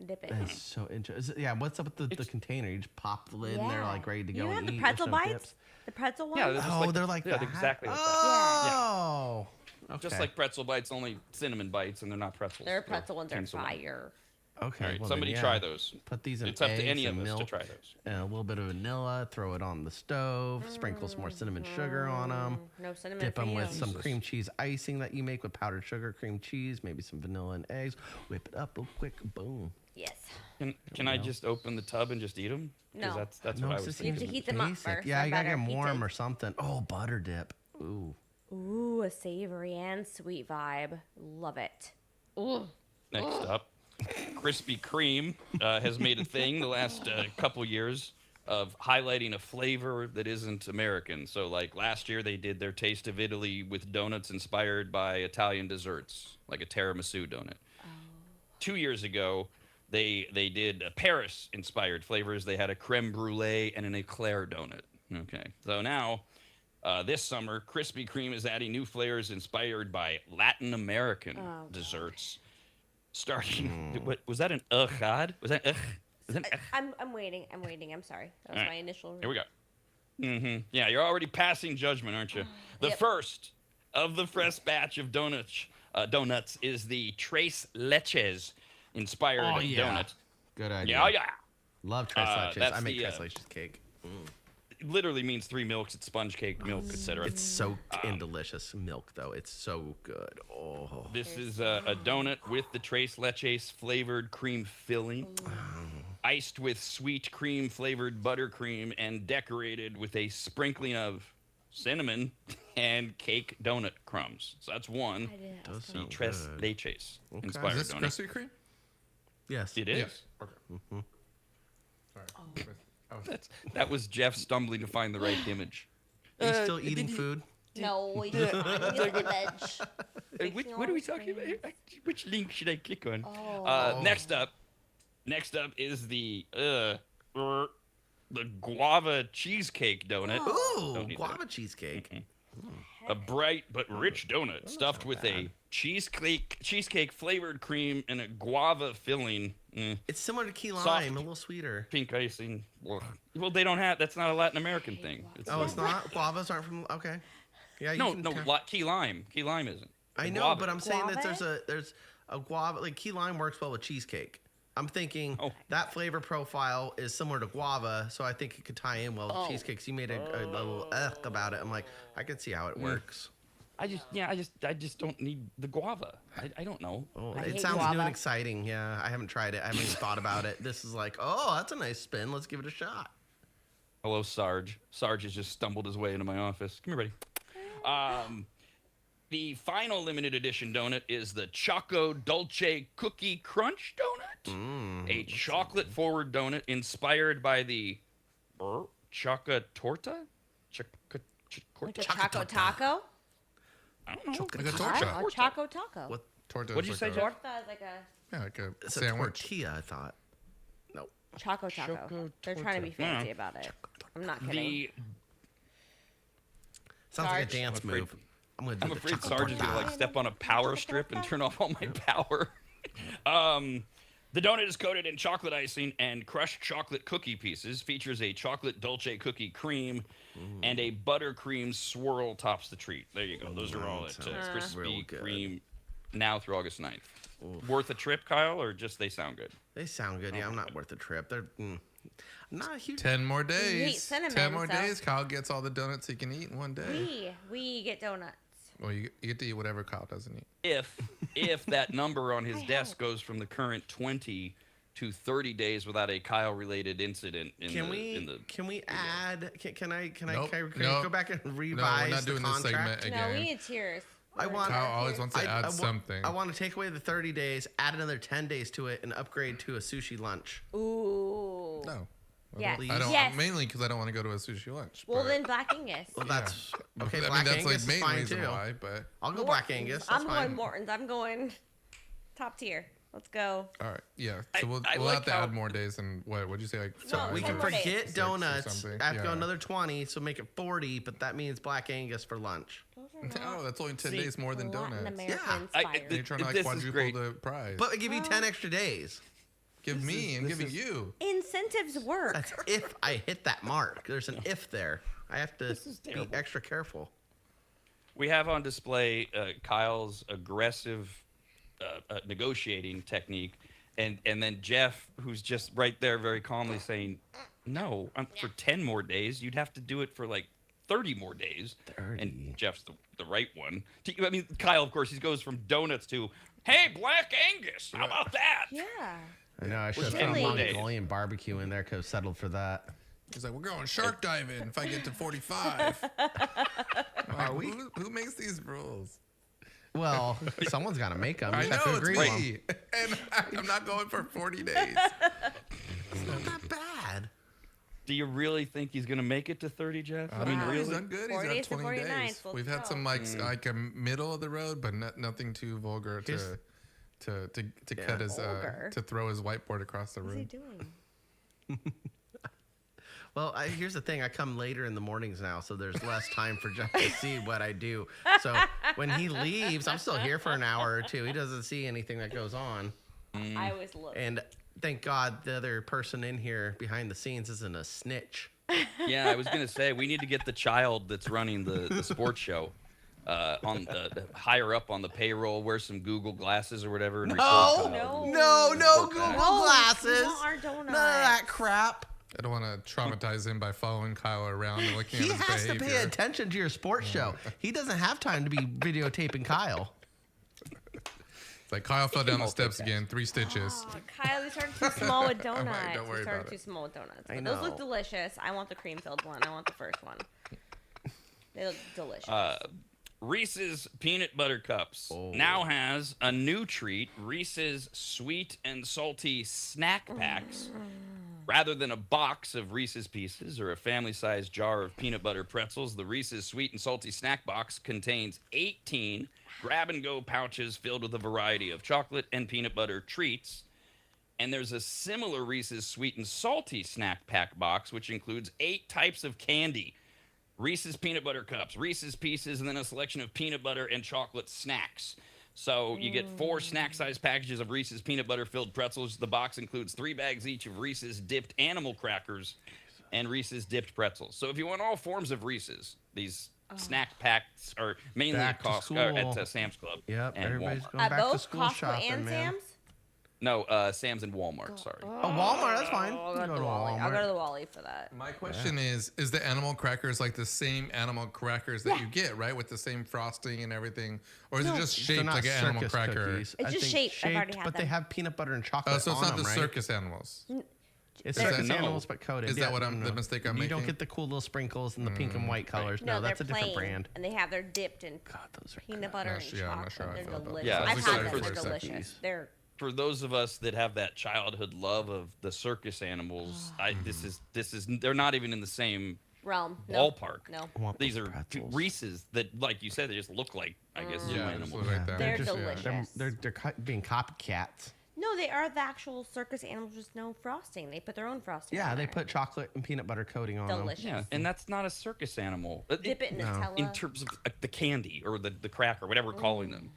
Dip it. That's so interesting. Yeah, what's up with the container? You just pop the lid and they're like ready to You go have and the eat. pretzel There's no bites? dips. The pretzel ones? Yeah, they're just Oh, they're like yeah, that? exactly like that. Oh. Okay. Just like pretzel bites, only cinnamon bites, and they're not pretzels. Their They're pretzel ones are King's Hawaiian. fire. Okay. All right, well somebody then, yeah. try those. Put these in It's up to eggs any and of us to milk try those. and a little bit of vanilla. Throw it on the stove. Sprinkle some more cinnamon sugar on them. No cinnamon Dip for them you. with some Jesus. cream cheese icing that you make with powdered sugar, cream cheese, maybe some vanilla and eggs. Whip it up real quick. Boom. Yes. Can I just open the tub and just eat them? No. That's No, what I it's was just You have to thinking. heat them up basic. first. Yeah, They're you gotta get better them warm heated. or something. Oh, butter dip. Ooh. Ooh, a savory and sweet vibe. Love it. Ooh. Next up, Krispy Kreme has made a thing the last couple years of highlighting a flavor that isn't American. So, like last year, they did their Taste of Italy with donuts inspired by Italian desserts, like a tiramisu donut. 2 years ago, they did Paris-inspired flavors. They had a creme brulee and an eclair donut. Okay, so now this summer, Krispy Kreme is adding new flavors inspired by Latin American desserts. Starting, what was that? An God? Was that? Was that I'm waiting. I'm sorry. That was All right. my initial. Here we go. Yeah, you're already passing judgment, aren't you? The Yep. first of the fresh batch of donuts is the Tres Leches inspired Oh, yeah. donut. Good idea. Yeah, yeah. Love tres leches. that's I make the, tres leches cake. literally means 3 milks. It's sponge cake, milk, etc. It's so delicious milk, though. It's so good. Oh, This is a donut with the tres leches flavored cream filling, iced with sweet cream flavored buttercream, and decorated with a sprinkling of cinnamon and cake donut crumbs. So that's one. does The sound tres good. leches Is inspired this donut. Krispy Kreme? Yes. It is. Yes. Okay. Sorry. That was Jeff stumbling to find the right image. Are you still eating food? No, you're fine. You're the veg. What are we talking about? Which link should I click on? Oh. Next up is the guava cheesecake donut. Ooh, Don't need guava that. cheesecake. A bright but rich donut stuffed with a cheesecake flavored cream and a guava filling. It's similar to key lime, Soft. a little sweeter. Pink icing. Well, they don't have. That's not a Latin American thing. Oh, it's not? Guavas aren't from. Okay. Yeah. No, can no. count- Key lime. Key lime isn't. I The know, guava but I'm is. saying that Guava? there's a guava. Like key lime works well with cheesecake. I'm thinking Oh. that flavor profile is similar to guava, so I think it could tie in well with cheesecake. So you made a little about it. I'm like, I can see how it works. I just don't need the guava. I don't know. Oh, I it hate sounds new guava. and exciting. Yeah, I haven't tried it. I haven't even thought about it. This is like, oh, that's a nice spin. Let's give it a shot. Hello, Sarge. Sarge has just stumbled his way into my office. Come here, buddy. The final limited edition donut is the Choco Dolce Cookie Crunch Donut. A chocolate-forward donut inspired by the Choco Torta? Like a Choco Taco? I don't know. Like a What? torta. Or Choco Taco. What? Torta What'd you is say, like Jeff? Torta is like a Yeah, like a It's a sandwich. tortilla, I thought. No. Choco Taco. Choco They're trying to be torta. fancy Yeah. about it. I'm not kidding. The Sounds like a Sarge. dance I'm afraid- move. I'm gonna do I'm the afraid choco Sarge is torta. gonna like step on a power strip and turn off all my power. The donut is coated in chocolate icing and crushed chocolate cookie pieces. Features a chocolate dolce cookie cream and a buttercream swirl tops the treat. There you go. Those are all at sounds real Krispy good. Kreme now through August 9th. Worth a trip, Kyle, or just they sound good? They sound good. Yeah, I'm not worth the trip. They're I'm not a huge. 10 more hate days. cinnamon, 10 more so- days. Kyle gets all the donuts he can eat in one day. We get donuts. Well, you get to eat whatever Kyle doesn't eat. If that number on his desk goes from the current 20 to 30 days without a Kyle related incident in Can the we add? Can I Nope, can I nope. go back and No, revise we're not the doing this contract? segment No, we again. need tears. I want- Kyle always wants to add something. I want to take away the 30 days, add another 10 days to it, and upgrade to a sushi lunch. Ooh. No. Yes. I don't. Yes. Mainly because I don't want to go to a sushi lunch. Well, but- then Black Angus. Well, that's okay. I Black mean, that's Angus like is main fine reason too. why. But I'll go Black Angus. That's I'm fine. going Morton's. I'm going top tier. Let's go. all right, yeah. So we'll I we'll like have to how- add more days. And what'd you say? Like So No, we 10 can more days. forget 6 or donuts. something. I have to go Yeah. another 20, so make it 40. But that means Black Angus for lunch. No, that's only 10 See, days more than Latin donuts. American I- inspired. You're trying to like This is quadruple great. the price. But I give you 10 extra days. Give me, I'm this giving is- you. Incentives work. That's if I hit that mark. There's an if there. I have to is be terrible. extra careful. We have on display Kyle's aggressive negotiating technique, and then Jeff, who's just right there very calmly saying, no, for 10 more days, you'd have to do it for like 30 more days. 30. And Jeff's the right one. I mean, Kyle, of course, he goes from donuts to, hey, Black Angus, how about that? Yeah. I know. I should have 10 thrown more days. Mongolian barbecue in there. Could have settled for that. He's like, we're going shark diving if I get to 45. Are we? Who makes these rules? Well, someone's got to make them. I You have to know, it's agree on 'em. me. And I'm not going for 40 days. It's not that bad. Do you really think he's going to make it to 30, Jeff? I mean, He's really? done good. 40 He's days to had 20 49, days. so We've let's had go. some like a middle of the road, but nothing too vulgar Here's- to cut his Vulgar. to throw his whiteboard across the What's he room. doing? Well, here's the thing. I come later in the mornings now, so there's less time for Jeff to see what I do. So when he leaves, I'm still here for an hour or two. He doesn't see anything that goes on. I always look. And thank God the other person in here behind the scenes isn't a snitch. Yeah, I was gonna say we need to get the child that's running the sports show on higher up on the payroll. Wear some Google glasses or whatever. And report to No, the- no Report Google back. No, glasses. you want our donut. None of that crap. I don't want to traumatize him by following Kyle around and looking He at his has behavior. to pay attention to your sports show. He doesn't have time to be videotaping Kyle. It's like Kyle fell down the steps again, 3 stitches. Oh, Kyle, these started too small with donuts. Don't worry These started about it. too small with donuts. I But those look know. delicious. I want the cream-filled one. I want the first one. They look delicious. Reese's Peanut Butter Cups now has a new treat, Reese's Sweet and Salty Snack Packs. Rather than a box of Reese's Pieces or a family-sized jar of peanut butter pretzels, the Reese's Sweet and Salty Snack Box contains 18 grab-and-go pouches filled with a variety of chocolate and peanut butter treats. And there's a similar Reese's Sweet and Salty Snack Pack box, which includes 8 types of candy. Reese's Peanut Butter Cups, Reese's Pieces, and then a selection of peanut butter and chocolate snacks. So you get 4 snack-sized packages of Reese's Peanut Butter-filled pretzels. The box includes 3 bags each of Reese's dipped animal crackers and Reese's dipped pretzels. So if you want all forms of Reese's, these snack packs are mainly Back to at school. Sam's Club. Yep, and everybody's Walmart. going At back to both school Costco shopping, and man. Sam's? No, Sam's and Walmart, sorry. Oh, Walmart, that's fine. I'll You go go to to the Wally. I'll Walmart. go to the Wally for that. My question is the animal crackers like the same animal crackers that you get, right? With the same frosting and everything? Or is it just They're shaped not like an animal circus cracker? cookies. It's I just think shaped. I've already had but they them. have peanut butter and chocolate So it's on not the them, right? circus animals. It's Is that- circus No. animals, but coated. Is that what I'm- the mistake I'm You don't making? get the cool little sprinkles and the pink and white colors. No, they're that's a different plain, brand. And they have their dipped in God, those are peanut good. butter Not and sure- yeah, I'm not chocolate. sure how I They're feel about delicious. that. Yeah, I've those had are them. for They're the delicious. cookies. They're For those of us that have that childhood love of the circus animals, this is they're not even in the same realm. No. ballpark. No. I want These those are pretzels. Reese's that, like you said, they just look like, I guess, zoo Yeah, animals. just right there. They're Just- yeah. delicious. They're being copycats. No, they are the actual circus animals, just no frosting. They put their own frosting. Yeah, on they there. put chocolate and peanut butter coating on Delicious. Yeah, and that's not a circus animal. Dip it in Nutella. In terms of the candy or the cracker, whatever we're calling them.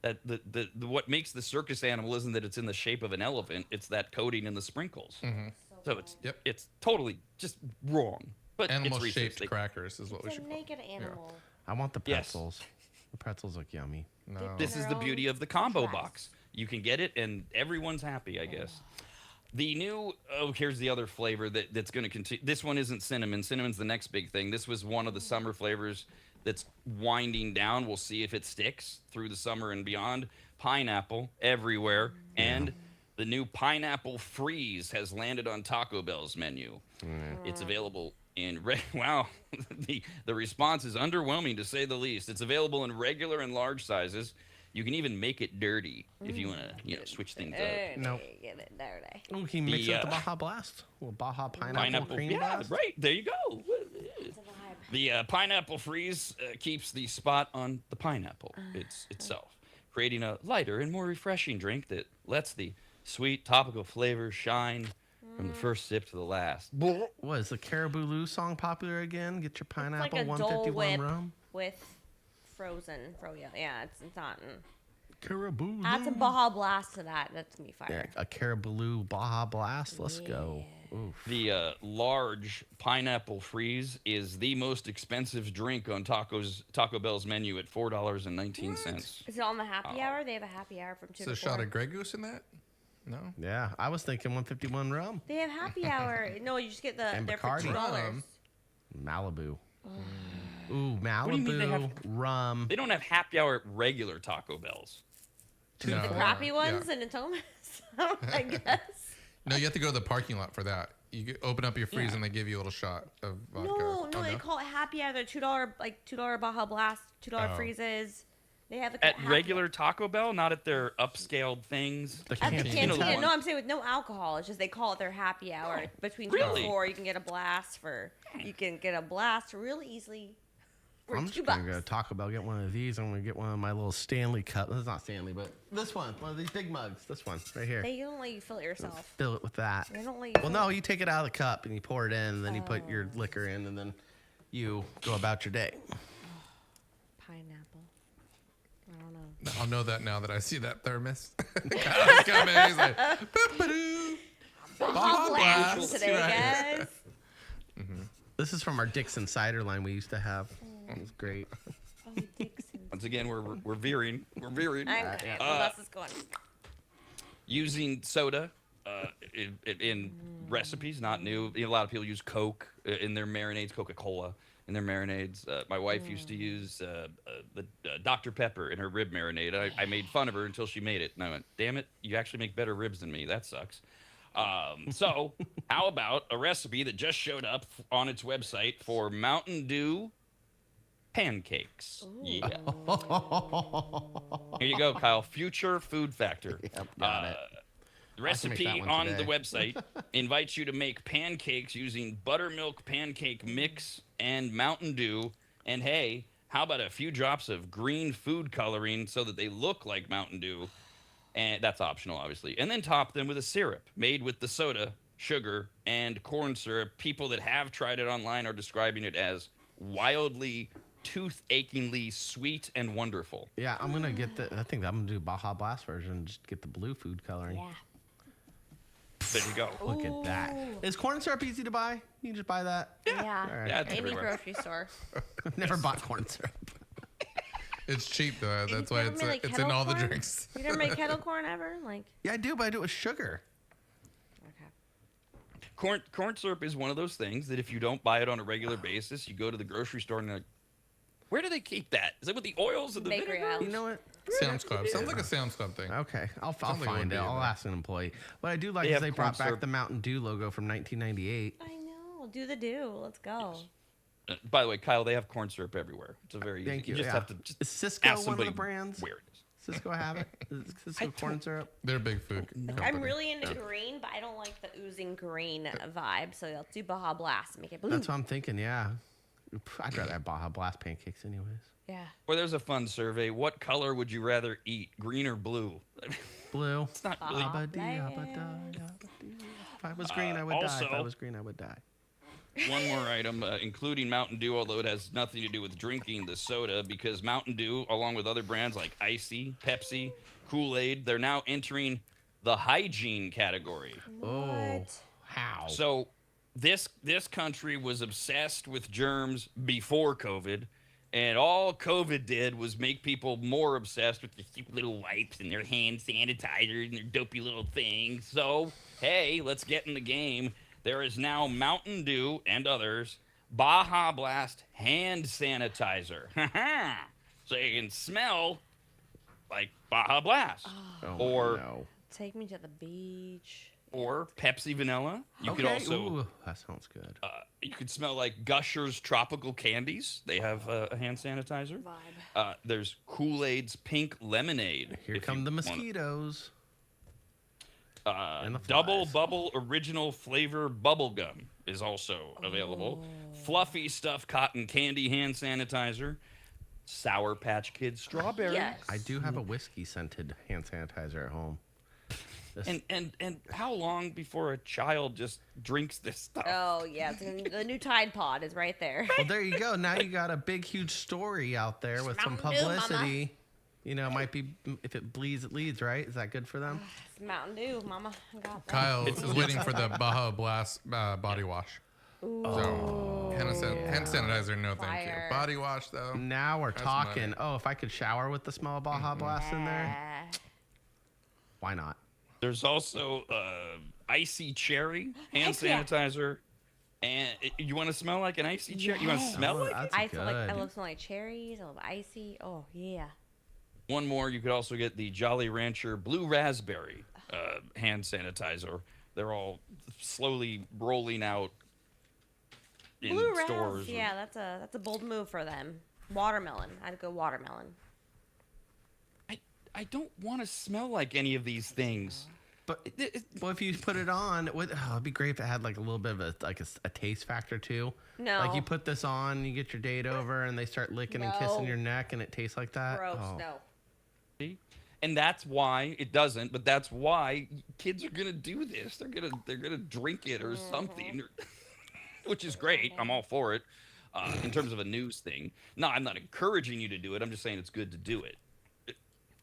That the what makes the circus animal isn't that it's in the shape of an elephant; it's that coating and the sprinkles. So it's Yep. it's totally just wrong. But it's Animal Reese's. shaped They- crackers is what we It's a should call it. naked animal. I want the Yes. pretzels. The pretzels look yummy. No. This is Their the own beauty of the combo dress. box. You can get it, and everyone's happy, I guess. The new here's the other flavor that's going to continue. This one isn't cinnamon. Cinnamon's the next big thing. This was one of the summer flavors that's winding down. We'll see if it sticks through the summer and beyond. Pineapple everywhere, and the new pineapple freeze has landed on Taco Bell's menu. It's available in wow, the response is underwhelming to say the least. It's available in regular and large sizes. You can even make it dirty if you want to, switch things up. Dirty, Nope. Get it dirty. Oh, can you mix it with the The, Baja Blast? A little Baja pineapple cream yeah, blast? right there you go. It's a vibe. The pineapple freeze keeps the spot on the pineapple itself, creating a lighter and more refreshing drink that lets the sweet topical flavor shine from the first sip to the last. What, is the Caribou Lou song popular again? Get your It's like pineapple a Dole 151 Whip rum. with frozen froyo. Yeah, it's not. Caribou Add some Baja Blast to that. That's gonna be fire. Yeah, a Caribou Lou Baja Blast. Let's go. Oof. The large pineapple freeze is the most expensive drink on Taco Bell's menu at $4.19. Is it on the happy hour? They have a happy hour from 2 Is to a 4. shot of Grey Goose in that? No. Yeah, I was thinking 151 rum. They have happy hour. No, you just get the. And They're for Bacardi. $2. Malibu. Ooh, Malibu do you mean they have- rum. They don't have happy hour at regular Taco Bells. No. The crappy ones Yeah. in Atomas, I guess. No, you have to go to the parking lot for that. Open up your freeze Yeah. and they give you a little shot of vodka. No, Oh, they call it happy hour. They're $2 Baja Blast, $2 Oh. freezes. They have a At happy- regular Taco Bell, not at their upscaled things. The At the canteen. You know the cantina. one. No, I'm saying with no alcohol. It's just they call it their happy hour. Between 2 really? and 4, you can get a blast really easily for I'm $2. just gonna go to Taco Bell, get one of these. I'm gonna get one of my little Stanley cup. It's not Stanley, but this one of these big mugs. This one right here. They don't let you fill it yourself. Fill it with that. They don't let you. Well, fill no, you take it out of the cup and you pour it in, and then you put your liquor in, and then you go about your day. Pineapple. I don't know. I'll know that now that I see that thermos. Kyle's coming. He's like, boop-a-doo. Baja Blast Blast. today, Right. guys. This is from our Dixon cider line we used to have. It was great. Oh, Dixon. Once again, we're veering. We're veering. I'm good. The bus is going. Using soda in recipes, not new. A lot of people use Coke in their marinades, Coca-Cola in their marinades. My wife used to use the Dr. Pepper in her rib marinade. I made fun of her until she made it, and I went, "Damn it, you actually make better ribs than me. That sucks." So, how about a recipe that just showed up on its website for Mountain Dew pancakes? Yeah. Here you go, Kyle. Future food factor. Yep, got it. The I'll have to make recipe that one on today. the website invites you to make pancakes using buttermilk pancake mix and Mountain Dew. And hey, how about a few drops of green food coloring so that they look like Mountain Dew? And that's optional, obviously. And then top them with a syrup made with the soda, sugar, and corn syrup. People that have tried it online are describing it as wildly, tooth-achingly sweet and wonderful. Yeah, I'm gonna get the. I think I'm gonna do Baja Blast version. Just get the blue food coloring. Yeah. There you go. Look at that. Is corn syrup easy to buy? You can just buy that. Yeah. All right. Yeah, it's Any everywhere. grocery store. I've never bought corn syrup. It's cheap though. That's You why never it's made, like, it's in kettle all the corn? drinks. You never made kettle corn ever? Like, Yeah, I do, but I do it with sugar. okay. Corn syrup is one of those things that if you don't buy it on a regular basis, you go to the grocery store and you're like, where do they keep that? Is it with the oils and the Bakery vinegar? aisle. You know what? Sam's Club. Sounds like a Sam's Club thing. Okay, I'll Sounds like it would find be it. in I'll there. ask an employee. What I do like They is have they corn brought back syrup. the Mountain Dew logo from 1998. I know. Do the do. Let's go. By the way, Kyle, they have corn syrup everywhere. It's a very Thank easy. you. You just yeah. have to just Is Cisco ask one of somebody the brands? where it is. Cisco have it? Is Cisco corn syrup? They're a big food. I'm company. really into green, but I don't like the oozing green vibe. So let's do Baja Blast and make it blue. That's what I'm thinking. Yeah, I'd rather have Baja Blast pancakes, anyways. Yeah. Or there's a fun survey. What color would you rather eat, green or blue? Blue. It's not really. Baja Abba-dee, abba-da, abba-dee. If I was green, I would die. If I also- was green, I would die. One more item, including Mountain Dew, although it has nothing to do with drinking the soda, because Mountain Dew, along with other brands like Icy, Pepsi, Kool-Aid, they're now entering the hygiene category. Oh, how? So this country was obsessed with germs before COVID, and all COVID did was make people more obsessed with their stupid little wipes and their hand sanitizer and their dopey little things. So, hey, let's get in the game. There is now Mountain Dew and others Baja Blast hand sanitizer. So you can smell like Baja Blast. Oh, or no. Take me to the beach. or Pepsi Vanilla. You could Okay, also ooh, that sounds good. you could smell like Gushers tropical candies. They have a hand sanitizer. Vibe. There's Kool-Aid's pink lemonade. Here if come you the wanna- mosquitoes. And the Double flies. Bubble Original Flavor Bubble Gum is also available. Fluffy Stuff Cotton Candy Hand Sanitizer. Sour Patch Kids Strawberry. Yes. I do have a whiskey scented hand sanitizer at home. This- And how long before a child just drinks this stuff? Oh, yeah. The new Tide Pod is right there. well, there you go. Now you got a big, huge story out there with some Mountain Dew, mama. publicity. You know, it might be if it bleeds, it leads, right? Is that good for them? It's Mountain Dew, mama. I got that. Kyle is waiting for the Baja Blast body wash. So hand sanitizer, no thank you. Fire. Body wash though. Now we're That's talking. money. Oh, if I could shower with the smell of Baja Blast in there, why not? There's also Icy Cherry hand Heck yeah. sanitizer. And you want to smell like an icy cherry? You want to smell Oh, like it? that's I good. feel like I love smelling like cherries. I love icy. Oh yeah. One more, you could also get the Jolly Rancher Blue Raspberry hand sanitizer. They're all slowly rolling out in Blue stores. Raz. Yeah, that's a bold move for them. Watermelon. I'd go watermelon. I don't want to smell like any of these things. But well, if you put it on, it'd be great if it had like a little bit of a taste factor too. No. Like you put this on, you get your date over, and they start licking and kissing No. your neck, and it tastes like that. Gross. Oh. No. See? And that's why it doesn't. But that's why kids are gonna do this. They're gonna drink it or something, which is great. I'm all for it. In terms of a news thing, no, I'm not encouraging you to do it. I'm just saying it's good to do it.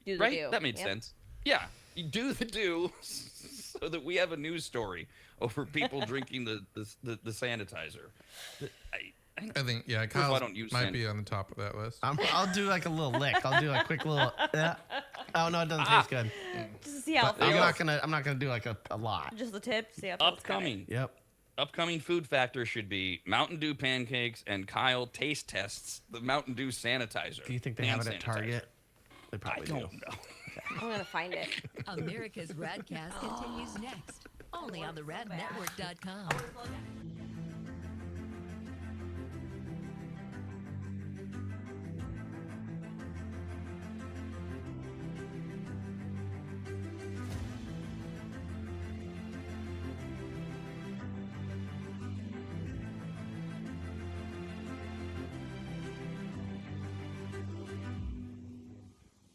Do the Right? do. That made Yep. sense. Yeah, you do the do so that we have a news story over people drinking the sanitizer. I think yeah, Proof I Kyle don't use might sand. be on the top of that list. I'll do like a little lick. I'll do a quick little. Oh no, it doesn't taste good. Just to see how it But feels. I'm not gonna do like a lot. Just the tip. See how it feels. Upcoming. Yep. Upcoming food factor should be Mountain Dew pancakes and Kyle taste tests the Mountain Dew sanitizer. Do you think they Hand have it at sanitizer. Target? They I probably don't do. know. I'm gonna find it. America's Radcast continues next, only on the radnetwork.com.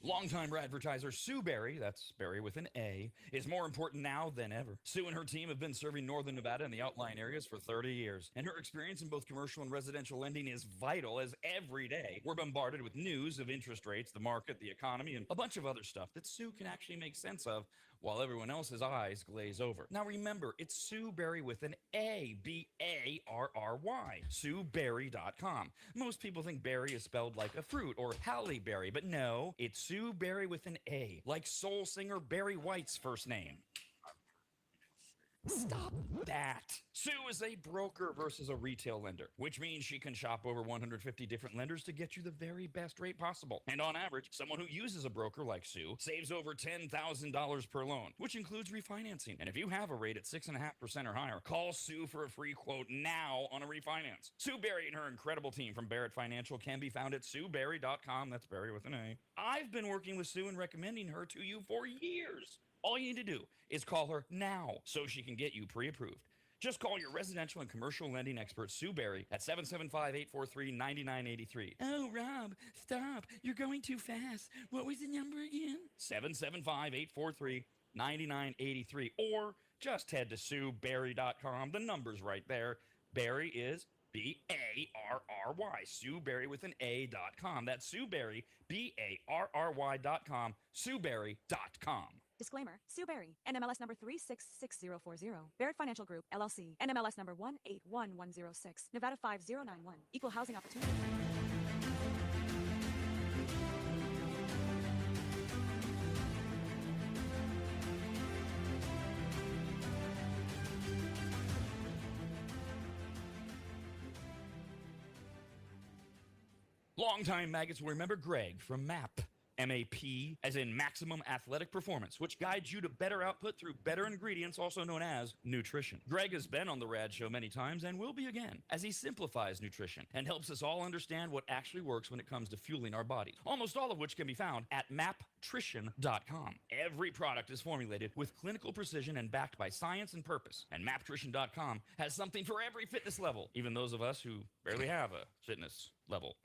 Longtime advertiser Sue Berry, that's Berry with an A, is more important now than ever. Sue and her team have been serving Northern Nevada and the outlying areas for 30 years, and her experience in both commercial and residential lending is vital, as every day we're bombarded with news of interest rates, the market, the economy, and a bunch of other stuff that Sue can actually make sense of while everyone else's eyes glaze over. Now remember, it's Sue Berry with an A, B-A-R-R-Y, SueBerry.com. Most people think berry is spelled like a fruit or Halle Berry, but no, it's Sue Berry with an A, like soul singer Barry White's first name. Stop that. Sue is a broker versus a retail lender, which means she can shop over 150 different lenders to get you the very best rate possible. And on average, someone who uses a broker like Sue saves over $10,000 per loan, which includes refinancing. And if you have a rate at 6.5% or higher, call Sue for a free quote now on a refinance. Sue Berry and her incredible team from Barrett Financial can be found at SueBerry.com. That's Berry with an A. I've been working with Sue and recommending her to you for years. All you need to do is call her now so she can get you pre-approved. Just call your residential and commercial lending expert, Sue Berry, at 775-843-9983. Oh, Rob, stop. You're going too fast. What was the number again? 775-843-9983. Or just head to SueBerry.com. The number's right there. Berry is B-A-R-R-Y. Sue Berry with an A.com. That's Sue Berry, B-A-R-R-Y.com. SueBerry.com. Disclaimer, Sue Berry, NMLS number 366040, Barrett Financial Group, LLC, NMLS number 181106, Nevada 5091, Equal Housing Opportunity. Longtime maggots will remember Greg from MAP. M-A-P, as in Maximum Athletic Performance, which guides you to better output through better ingredients, also known as nutrition. Greg has been on the RAD show many times and will be again, as he simplifies nutrition and helps us all understand what actually works when it comes to fueling our bodies, almost all of which can be found at maptrition.com. Every product is formulated with clinical precision and backed by science and purpose, and maptrition.com has something for every fitness level, even those of us who barely have a fitness level.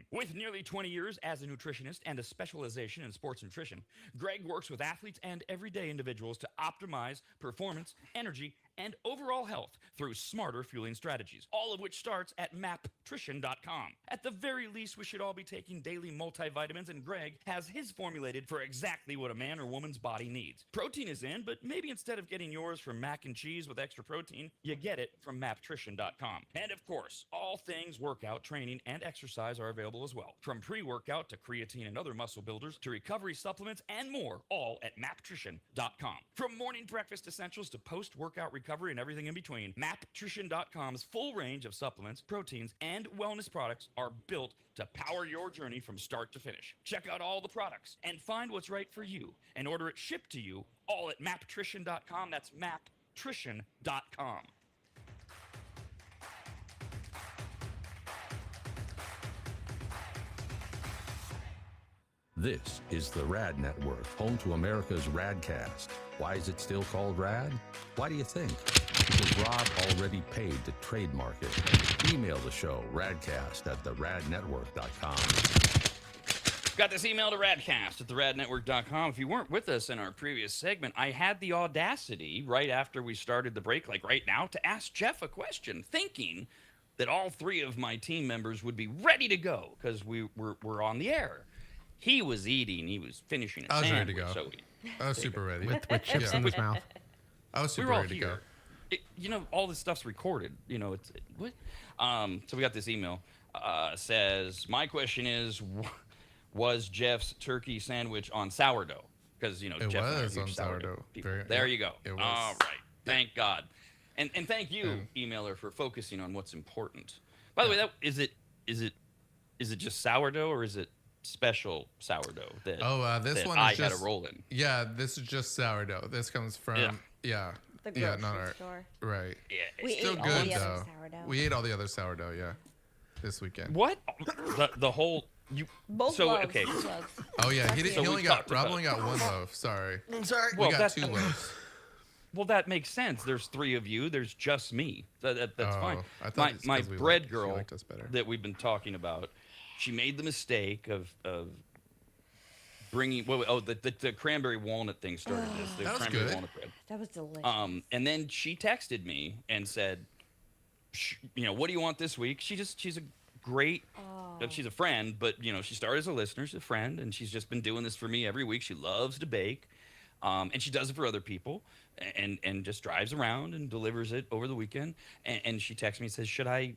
With nearly 20 years as a nutritionist and a specialization in sports nutrition, Greg works with athletes and everyday individuals to optimize performance, energy, and overall health through smarter fueling strategies, all of which starts at maptrition.com. At the very least, we should all be taking daily multivitamins, and Greg has his formulated for exactly what a man or woman's body needs. Protein is in, but maybe instead of getting yours from mac and cheese with extra protein, you get it from maptrition.com. And of course, all things workout, training, and exercise are available as well. From pre-workout to creatine and other muscle builders to recovery supplements and more, all at maptrition.com. From morning breakfast essentials to post-workout recovery and everything in between, maptrition.com's full range of supplements, proteins, and wellness products are built to power your journey from start to finish. Check out all the products and find what's right for you and order it shipped to you all at maptrition.com. That's maptrition.com. This is the RAD Network, home to America's RAD Cast. Why is it still called RAD? Why do you think? Because Rob already paid to trademark it. Email the show, radcast@theradnetwork.com. Got this email to radcast at theradnetwork.com. If you weren't with us in our previous segment, I had the audacity right after we started the break, like right now, to ask Jeff a question, thinking that all three of my team members would be ready to go because we're on the air. He was eating. He was finishing a I was ready sandwich. to go. So I was super ready. With chips in his mouth. I was we super were all ready to go. here. all this stuff's recorded. It's what? So we got this email. Says, my question is, was Jeff's turkey sandwich on sourdough? Because It Jeff and I are was huge on sourdough. people. Very- There yeah, you go. it was. All right. Thank God. And thank you, emailer, for focusing on what's important. By the way, is it just sourdough, or is it special sourdough that this that one I is had just a role in? Yeah, this is just sourdough. This comes from The yeah, grocery not our store. right. Yeah. We Still ate all good the other though. sourdough. We ate all the other sourdough. Yeah, this weekend. What? The whole you. Both so loaves, okay. both loaves. Oh yeah, he didn't. So He we only got talked Rob about only got one loaf. Sorry, I'm sorry. Well, we got that's 2 loaves. Well, that makes sense. There's 3 of you. There's just me. That's fine. I thought it's My 'cause we bread she girl liked us better. that we've been talking about, she made the mistake of bringing. The cranberry walnut thing started this. The That was cranberry good. walnut bread. That was delicious. And then she texted me and said, what do you want this week? She's a great. She's a friend, but she started as a listener. She's a friend, and she's just been doing this for me every week. She loves to bake, and she does it for other people, and just drives around and delivers it over the weekend. And she texts me and says, should I?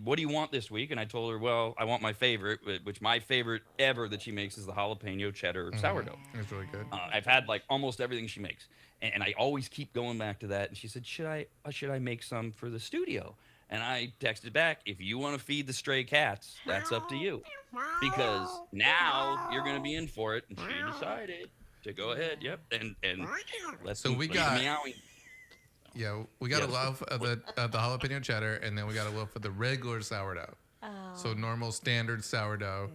What do you want this week? And I told her, well, I want my favorite, which my favorite ever that she makes is the jalapeno cheddar sourdough. It's really good. I've had like almost everything she makes, and I always keep going back to that. And she said, should I make some for the studio? And I texted back, if you want to feed the stray cats, that's up to you, because now you're going to be in for it. And she decided to go ahead. Yep, and let's. So we got- meowing. Yeah, we got a Yes. loaf of the jalapeno cheddar, and then we got a loaf of the regular sourdough. So normal standard sourdough,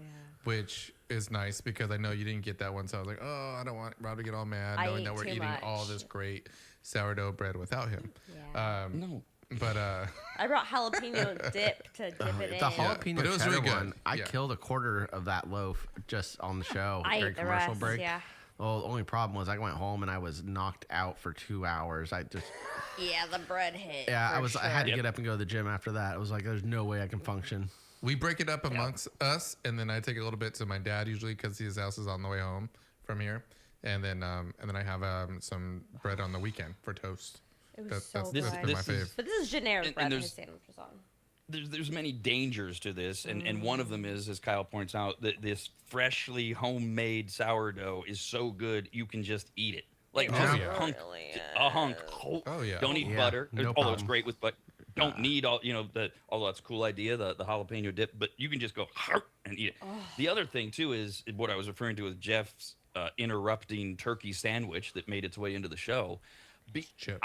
which is nice because I know you didn't get that one. So I was like, oh, I don't want Rob to get all mad, I knowing ate that we're too eating all much. this great sourdough bread without him. Yeah. No. But I brought jalapeno dip to dip it in. The jalapeno but it was cheddar really good. one, I Yeah. killed a quarter of that loaf just on the show I during ate the commercial rest, break. yeah. Well, the only problem was I went home and I was knocked out for 2 hours. Yeah, the bread hit. I for had to Yep. get up and go to the gym after that. It was like there's no way I can function. we break it up amongst us, and then I take a little bit to my dad usually because his house is on the way home from here, and then I have some bread on the weekend for toast. It was That's so been good. my This is- fave. But this is generic And bread that there's- his sandwich was on. There's many dangers to this, and one of them is, as Kyle points out, that this freshly homemade sourdough is so good you can just eat it. Like It just yeah. hunk, really a hunk. Oh, yeah. Don't eat Yeah, butter. no Although it's problem. great with butter. Don't need all although that's a cool idea, the jalapeno dip, but you can just go and eat it. The other thing too is what I was referring to with Jeff's interrupting turkey sandwich that made its way into the show. Chips.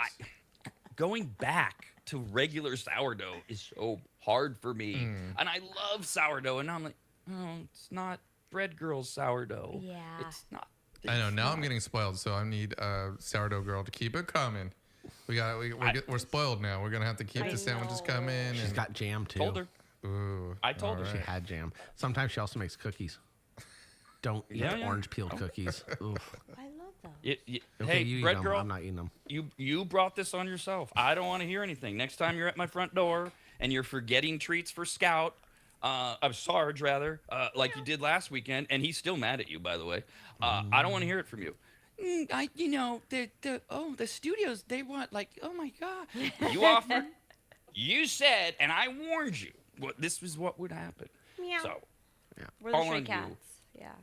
Going back to regular sourdough is so hard for me, and I love sourdough, and I'm like, oh, it's not Bread Girl's sourdough. Yeah. It's not. I know. Now I'm getting spoiled, so I need sourdough girl to keep it coming. We're spoiled now. We're gonna have to keep I the sandwiches know. coming. She's and, got jam too. Told her. Ooh, I told her. She had jam. Sometimes she also makes cookies. Don't eat Yeah, yeah. orange peel cookies. Oof. I love them. Okay, Hey, you eat Bread them. Girl, I'm not eating them. you brought this on yourself. I don't want to hear anything. Next time you're at my front door and you're forgetting treats for Scout, of Sarge rather, like you did last weekend, and he's still mad at you, by the way. I don't want to hear it from you. The studios, they want oh my God. You offered, you said, and I warned you, this was what would happen. Meow. So We're the all stray on you. cats. Yeah.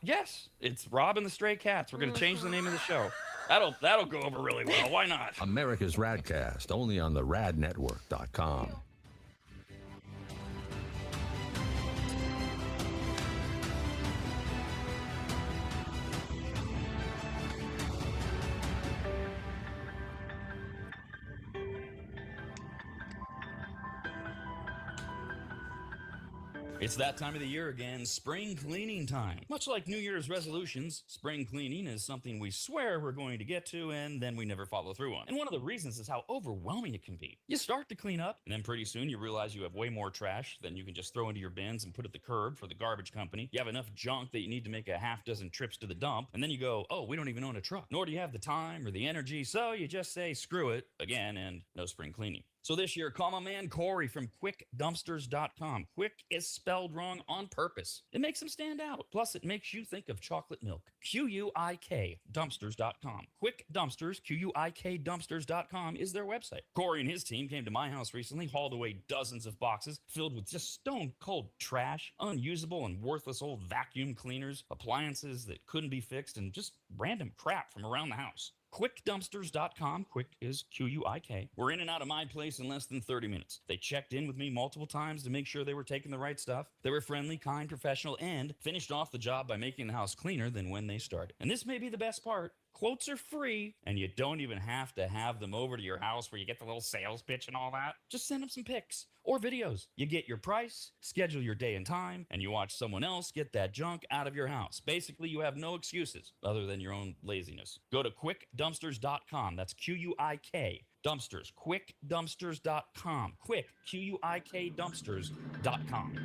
Yes, it's Rob and the Stray Cats. We're gonna change the name of the show. That'll go over really well. Why not? America's RADcast, only on the radnetwork.com. It's that time of the year again, spring cleaning time. Much like New Year's resolutions, spring cleaning is something we swear we're going to get to and then we never follow through on. And one of the reasons is how overwhelming it can be. You start to clean up, and then pretty soon you realize you have way more trash than you can just throw into your bins and put at the curb for the garbage company. You have enough junk that you need to make a half dozen trips to the dump, and then you go, oh, we don't even own a truck. Nor do you have the time or the energy, so you just say screw it again and no spring cleaning. So this year, call my man Corey from QuickDumpsters.com. Quick is spelled wrong on purpose. It makes them stand out. Plus, it makes you think of chocolate milk. QUIK Dumpsters.com. Quick Dumpsters, QUIK Dumpsters.com is their website. Corey and his team came to my house recently, hauled away dozens of boxes filled with just stone cold trash, unusable and worthless old vacuum cleaners, appliances that couldn't be fixed, and just random crap from around the house. QuickDumpsters.com. Quick is QUIK. We're in and out of my place in less than 30 minutes. They checked in with me multiple times to make sure they were taking the right stuff. They were friendly, kind, professional, and finished off the job by making the house cleaner than when they started. And this may be the best part. Quotes are free, and you don't even have to have them over to your house where you get the little sales pitch and all that. Just send them some pics or videos. You get your price, schedule your day and time, and you watch someone else get that junk out of your house. Basically, you have no excuses other than your own laziness. Go to QuickDumpsters.com. That's QUIK. Dumpsters. QuickDumpsters.com. Quick, QUIK Dumpsters.com.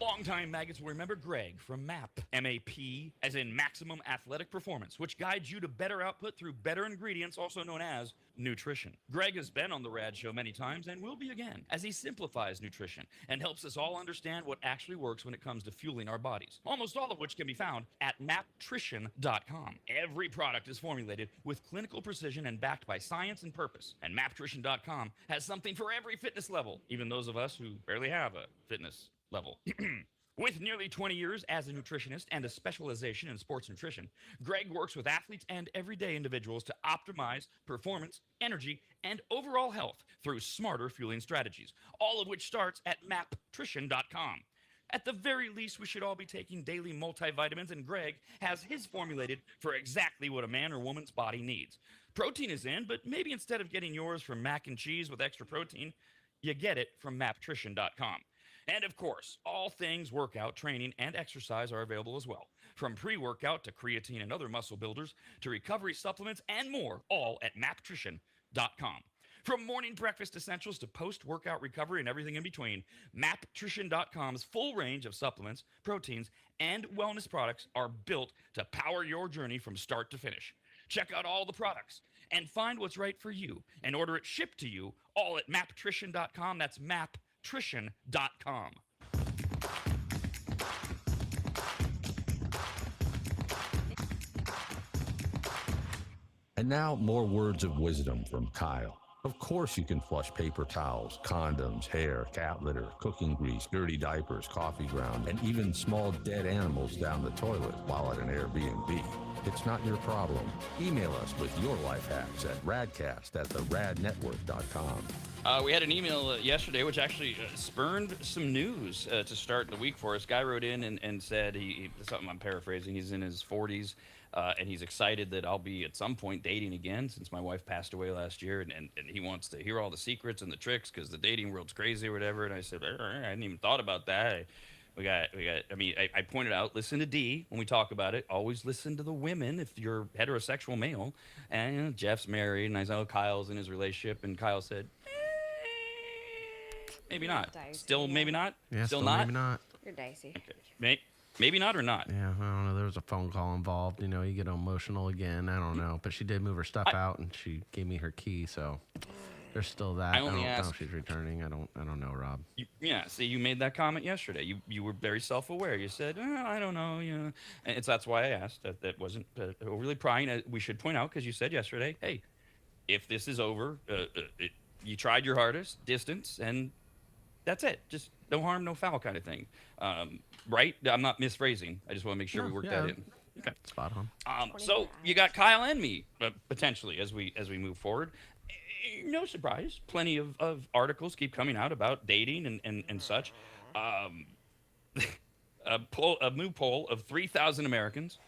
Longtime maggots will remember Greg from MAP. M-A-P, as in Maximum Athletic Performance, which guides you to better output through better ingredients, also known as nutrition. Greg has been on the RAD show many times and will be again, as he simplifies nutrition and helps us all understand what actually works when it comes to fueling our bodies, almost all of which can be found at maptrition.com. Every product is formulated with clinical precision and backed by science and purpose, and maptrition.com has something for every fitness level, even those of us who barely have a fitness level. With nearly 20 years as a nutritionist and a specialization in sports nutrition, Greg works with athletes and everyday individuals to optimize performance, energy, and overall health through smarter fueling strategies, all of which starts at maptrition.com. At the very least, we should all be taking daily multivitamins, and Greg has his formulated for exactly what a man or woman's body needs. Protein is in, but maybe instead of getting yours from mac and cheese with extra protein, you get it from maptrition.com. And of course, all things workout, training, and exercise are available as well. From pre-workout to creatine and other muscle builders to recovery supplements and more, all at maptrition.com. From morning breakfast essentials to post-workout recovery and everything in between, maptrition.com's full range of supplements, proteins, and wellness products are built to power your journey from start to finish. Check out all the products and find what's right for you and order it shipped to you all at maptrition.com. That's maptrition.com. And now, more words of wisdom from Kyle. Of course you can flush paper towels, condoms, hair, cat litter, cooking grease, dirty diapers, coffee ground, and even small dead animals down the toilet while at an Airbnb. It's not your problem. Email us with your life hacks at radcast@theradnetwork.com. We had an email yesterday, which actually spurned some news to start the week for us. Guy wrote in and said, something I'm paraphrasing, he's in his 40s, and he's excited that I'll be at some point dating again since my wife passed away last year, and he wants to hear all the secrets and the tricks because the dating world's crazy or whatever. And I said, all right, I hadn't even thought about that. I pointed out, listen to D when we talk about it. Always listen to the women if you're heterosexual male. And Jeff's married, and I said, oh, Kyle's in his relationship, and Kyle said, maybe not. Dicey, Still maybe not? Yeah, Still not? maybe not. You're dicey. Okay. Maybe not or not? Yeah, I don't know. There was a phone call involved. You know, you get emotional again. I don't know. But she did move her stuff out, and she gave me her key, so there's still that. I don't know if she's returning. I don't know, Rob. See, you made that comment yesterday. You were very self-aware. You said, I don't know. And that's why I asked. That wasn't overly prying. We should point out, because you said yesterday, hey, if this is over, you tried your hardest, distance, and that's it. Just no harm, no foul kind of thing. Right? I'm not misphrasing. I just want to make sure we work that in. Okay. Spot on. So you got Kyle and me, potentially, as we move forward. No surprise. Plenty of articles keep coming out about dating and such. A new poll of 3,000 Americans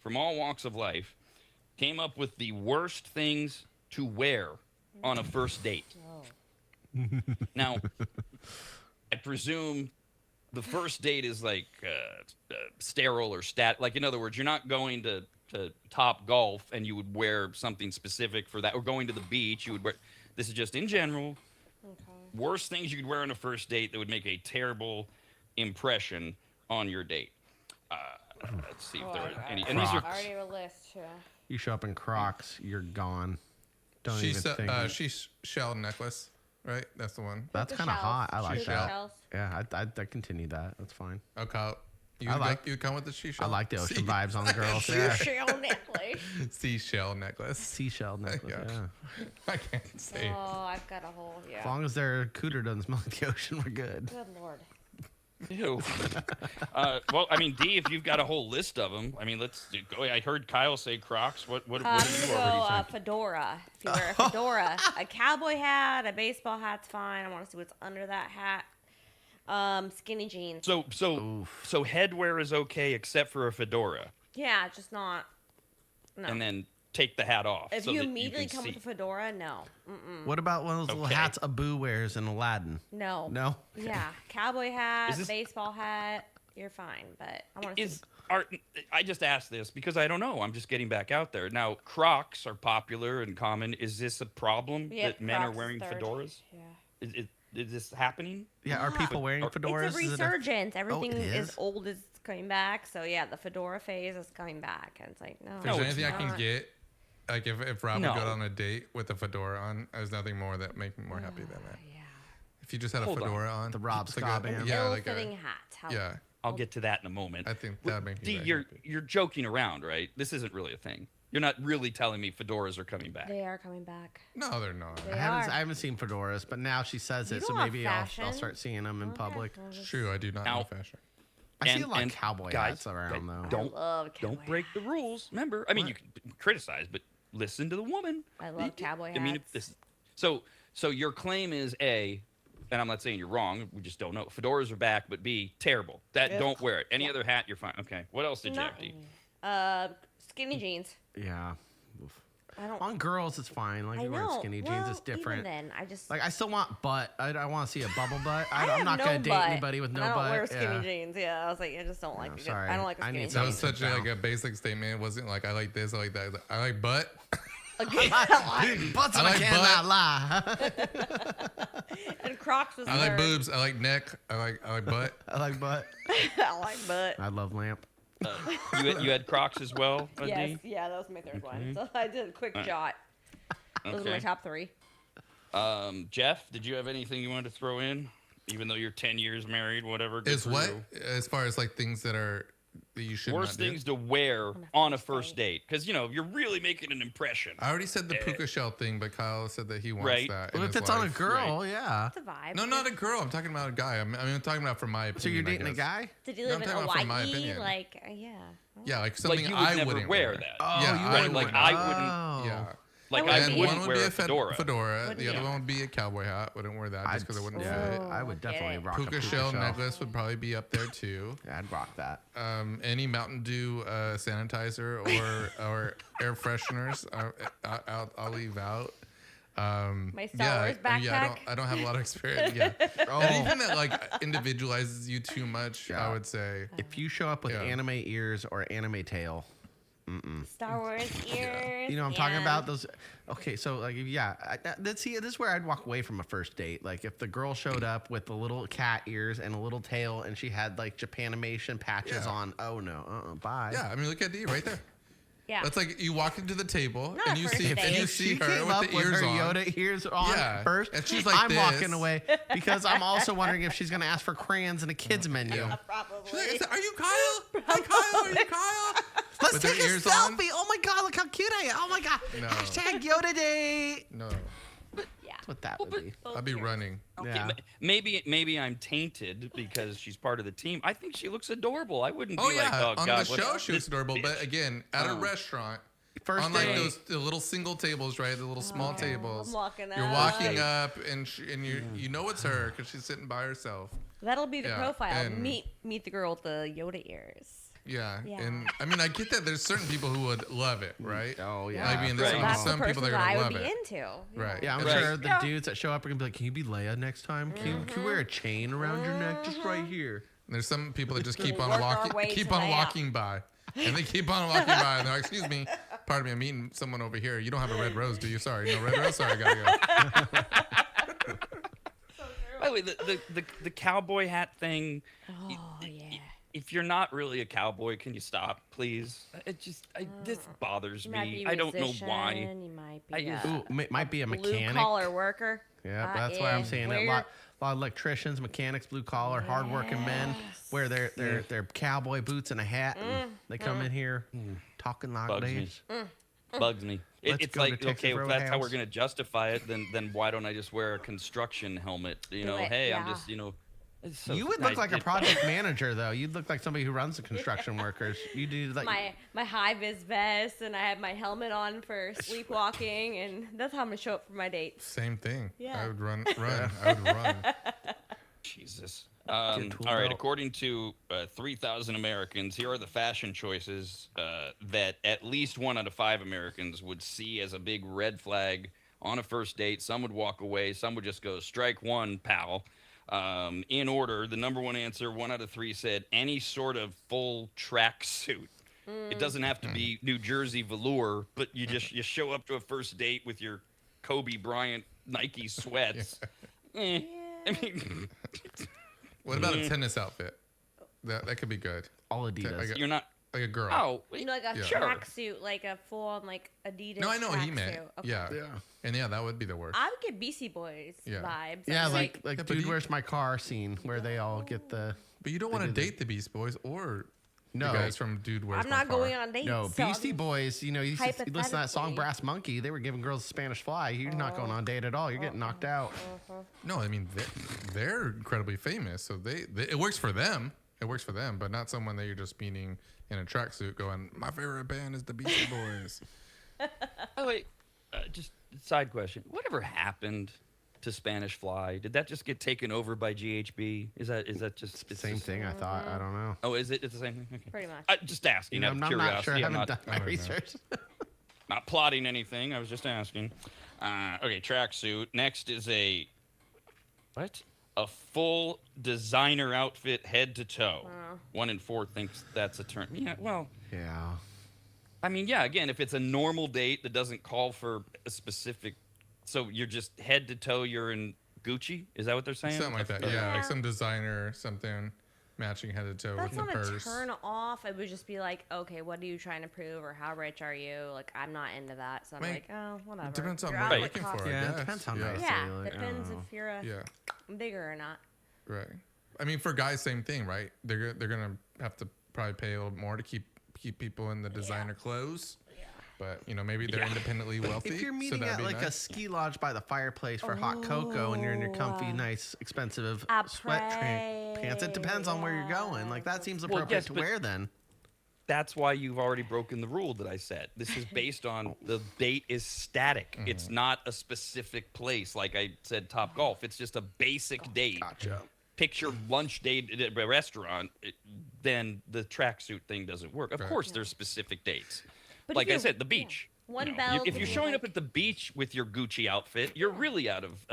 from all walks of life came up with the worst things to wear on a first date. Now, I presume the first date is like sterile or like, in other words, you're not going to to Top Golf and you would wear something specific for that, or going to the beach, you would wear. This is just in general. Okay. Worst things you could wear on a first date that would make a terrible impression on your date. Let's see if there are any. And these are already have a list. Yeah. You show up in Crocs, you're gone. Don't even think. Shell necklace, right? That's the one. That's The kind of shells. hot. I like Seashell. that. Shells. Yeah, I continue that. That's fine. Oh, Kyle, you I like- you come with the seashell. I like the ocean vibes on the girls. Yeah. Shell necklace. Seashell necklace. Seashell necklace. Yeah. Yeah. I can't say. Oh, I've got a whole. Yeah. As long as their cooter doesn't smell like the ocean, we're good. Good lord. ew. Well, I mean, D, if you've got a whole list of them, I mean, let's go. I heard Kyle say Crocs. What I'm do gonna you go already think? fedora. If you wear a fedora, a cowboy hat, a baseball hat's fine. I want to see what's under that hat. Skinny jeans. So headwear is okay except for a fedora, Yeah, just not. No. and then take the hat off. if so you that immediately can come see. with a fedora, no. Mm-mm. What about one of those little Okay. hats Abu wears in Aladdin? No. No? Yeah, cowboy hat, Is this- baseball hat, you're fine. But I want to see. I just asked this because I don't know. I'm just getting back out there now. Crocs are popular and common. Is this a problem Yeah, that men are Crocs is wearing third. fedoras? Yeah. Is this happening? Yeah, are people wearing fedoras? It's a Is it resurgence. Everything it is is? old is coming back. So yeah, the fedora phase is coming back, and it's like no. If there's No, it's anything I can not. get, like if Rob No. would go on a date with a fedora on, there's nothing more that make me more happy than that. Yeah. If you just had a Hold on. fedora on, The Rob just like Scott band. yeah, like Ill-fitting a, hat. How- yeah. I'll get to that in a moment. I think that would make me D, very you're happy. joking around, right? This isn't really a thing. You're not really telling me fedoras are coming back. They are coming back. No, they're not. They I are. haven't seen fedoras, but now she says You it, so don't have maybe I'll fashion. start seeing them in public. Okay, well, True, I do not Now- know fashion. I see And- a lot and of cowboy guys, hats around, though. Don't I love cowboy don't break the rules. Remember, I mean, you can criticize, but listen to the woman. I love cowboy hats. I mean, if this, so your claim is A, and I'm not saying you're wrong. We just don't know. Fedoras are back, but B, terrible. That don't wear it. Any other hat, you're fine. Okay. What else did you have, D? Skinny jeans. Yeah. Oof. I don't. On girls, it's fine. Like, I you wear know. skinny jeans, Well, it's different. Even then, I just. Like, I still want butt. I want to see a bubble butt. I I'm have not no going to date butt, anybody with no and I don't butt. wear skinny yeah. jeans. Yeah, I was like, I just don't like. No, it. sorry. I don't like the I skinny need jeans. That was Sit such down. like a basic statement. It wasn't like I like this, I like that. I like butt. Butts I and I like cannot lie. And Crocs was I like third. boobs. I like neck. I like butt. I like butt. I like butt. I love lamp. You had Crocs as well, Yes, D? yeah, that was my third one. So I did a quick jot. Those are my Okay. top three. Jeff, did you have anything you wanted to throw in? Even though you're 10 years married, whatever. good Is for what you. as far as like things that are that you should Worst not do? things to wear on a first date? Because, you're really making an impression. I already said the puka shell thing, but Kyle said that he wants Right. that. in Well, if his it's on a life. girl, yeah. It's a vibe. No, not a girl. I'm talking about a guy. I'm talking about from my opinion. So you're I dating a guess. guy? Did you No, live I'm in talking about from my Hawaii? opinion. Like, yeah. Yeah, like Like something you would I never wouldn't wear wear. that. Oh, Yeah, you I right, wouldn't like wear- I wouldn't. Oh. Yeah. Like I I wouldn't And wouldn't one would wear be a a fedora. fedora. Wouldn't The other you? one would be a cowboy hat. Wouldn't wear that just because it wouldn't yeah, fit. I would definitely rock Puka a shell shell. necklace would probably be up there too. Yeah, I'd rock that. Any Mountain Dew sanitizer or air fresheners, I'll leave out. My Star Wars backpack. I don't have a lot of experience. Yeah, and even that like individualizes you too much. Yeah. I would say. If you show up with Yeah. anime ears or anime tail, Star Wars ears. you know what I'm talking and- about? Those. Okay, so like, yeah, this is where I'd walk away from a first date. Like, if the girl showed up with the little cat ears and a little tail, and she had like Japanimation patches Yeah. on. Oh no, bye. Yeah, I mean, look at D right there. Yeah. That's like you walk into the table Not and a you first see date. and you If see she her came with up the with ears her on. Yoda ears on Yeah, first, and she's like I'm this. walking away because I'm also wondering if she's gonna ask for crayons and a kids menu. Probably. She's like, "Are you Kyle? Hi, Kyle. Are you Kyle?" Let's With their take a ears selfie. on? Oh my god, look how cute I am. Oh my god. No. Hashtag Yoda date. No, Yeah. That's what that would be. I'd be running. Yeah. Maybe I'm tainted because she's part of the team. I think she looks adorable. I wouldn't Oh be yeah, like, oh on God, the what's show she was this adorable, but bitch?" again, at a Oh. restaurant, First on like date. the little single tables, right? The little small tables. I'm walking You're up. walking up, and you know it's her because she's sitting by herself. That'll be the Yeah, profile. and- Meet the girl with the Yoda ears. Yeah. Yeah. And I mean, I get that there's certain people who would love it, right? Oh yeah. I mean, there's Right. gonna be That's the some people person that that are I gonna would love be it. into. Right. Yeah, I'm Right. sure the Yeah. dudes that show up are gonna be like, "Can you be Leia next time? Can you wear a chain around your neck just right here?" And there's some people that just keep on Work our walking, way keep to on that. walking by. And they keep on walking by, and they're like, "Excuse me, pardon me, I'm meeting someone over here. You don't have a red rose, do you? Sorry, no red rose. Sorry, I gotta go." By the way, the cowboy hat thing. Oh, yeah. If you're not really a cowboy, can you stop, please? This bothers You might me. be a I don't know musician, why. You might I be just- Ooh, might be a blue mechanic. collar worker. Yeah, that's why I'm saying it. A lot of electricians, mechanics, blue collar, hardworking men wear their cowboy boots and a hat. And they come in here talking like Bugs me. this. Bugs me. Let's It's go to like, Texas okay, if that's how we're Roadhouse. gonna justify it, then why don't I just wear a construction helmet? You know, it, hey, I'm yeah. just, it's so- You would look like a it- project manager, though. You'd look like somebody who runs the construction workers. You do like My high vis vest, and I have my helmet on for sleepwalking, and that's how I'm gonna show up for my dates. Same thing. Yeah. I would run. I would run. Jesus. tool All right. belt. According to 3,000 Americans, here are the fashion choices that at least 1 out of 5 Americans would see as a big red flag on a first date. Some would walk away. Some would just go, strike one, pal. In order, the number one answer, 1 out of 3 said any sort of full track suit. It doesn't have to be New Jersey velour, but you show up to a first date with your Kobe Bryant Nike sweats. I mean, What about a tennis outfit? That could be good. all Adidas. Like a, you're not. like a girl. Oh, You know, like a Yeah. tracksuit, like a full on like Adidas. No, I know what he meant. tracksuit. Okay. Yeah. And yeah, that would be the worst. I would get Beastie Boys Yeah. vibes. Yeah, I'm like Yeah, but dude, you- where's my car scene where they all get the But you don't want to date the Beast Boys or no. the guys from Dude Where's I'm My not Car. going on dates. No, so Beastie I'm- Boys, you listen to that song Hypothetically. Brass Monkey, they were giving girls the Spanish fly. You're not going on a date at all. You're getting knocked out. No, I mean they're incredibly famous, so they it works for them. It works for them, but not someone that you're just meeting in a tracksuit going, "My favorite band is the Beastie Boys." Oh wait, just a side question. Whatever happened to Spanish Fly? Did that just get taken over by GHB? Is that just it's Same just- thing, I thought. I don't know. Oh, is it? It's the same thing. Okay. Pretty much. Just asking. Out I'm of not sure. I curiosity. haven't I'm done my I don't know. research. not plotting anything. I was just asking. Okay, tracksuit. Next is a full designer outfit, head to toe. Wow. 1 in 4 thinks that's a turn. Yeah. Well, Yeah. I mean, yeah. Again, if it's a normal date that doesn't call for a specific, so you're just head to toe. You're in Gucci. Is that what they're saying? Something like that. Yeah, Yeah. like some designer, something matching head to toe That's with the not a purse. turn off. It would just be like, okay, what are you trying to prove, or how rich are you? Like, I'm not into that, so I'm I mean, like, oh, whatever. It depends on Your what you're outfit looking costs- for. I Yeah, it guess. depends how yeah. nice. Yeah, Like, I depends don't know. if you're a Yeah. bigger or not. Right. I mean, for guys, same thing, right? They're gonna have to probably pay a little more to keep people in the designer clothes. But maybe they're Yeah. independently wealthy. If you're so meeting that'd at be like a nice. ski lodge by the fireplace for hot cocoa and you're in your comfy, nice, expensive pants, it depends on where you're going. Like that seems Well, appropriate yes, to but- wear then. That's why you've already broken the rule that I said. This is based on the date is static. It's not a specific place. Like I said, Top Golf. It's just a basic date. Gotcha. Picture lunch date at a restaurant. Then the tracksuit thing doesn't work. Of Right. course, there's specific dates. But if Like I you're- said, the beach. One You know, bell if could you're be showing like- up at the beach with your Gucci outfit, you're really out of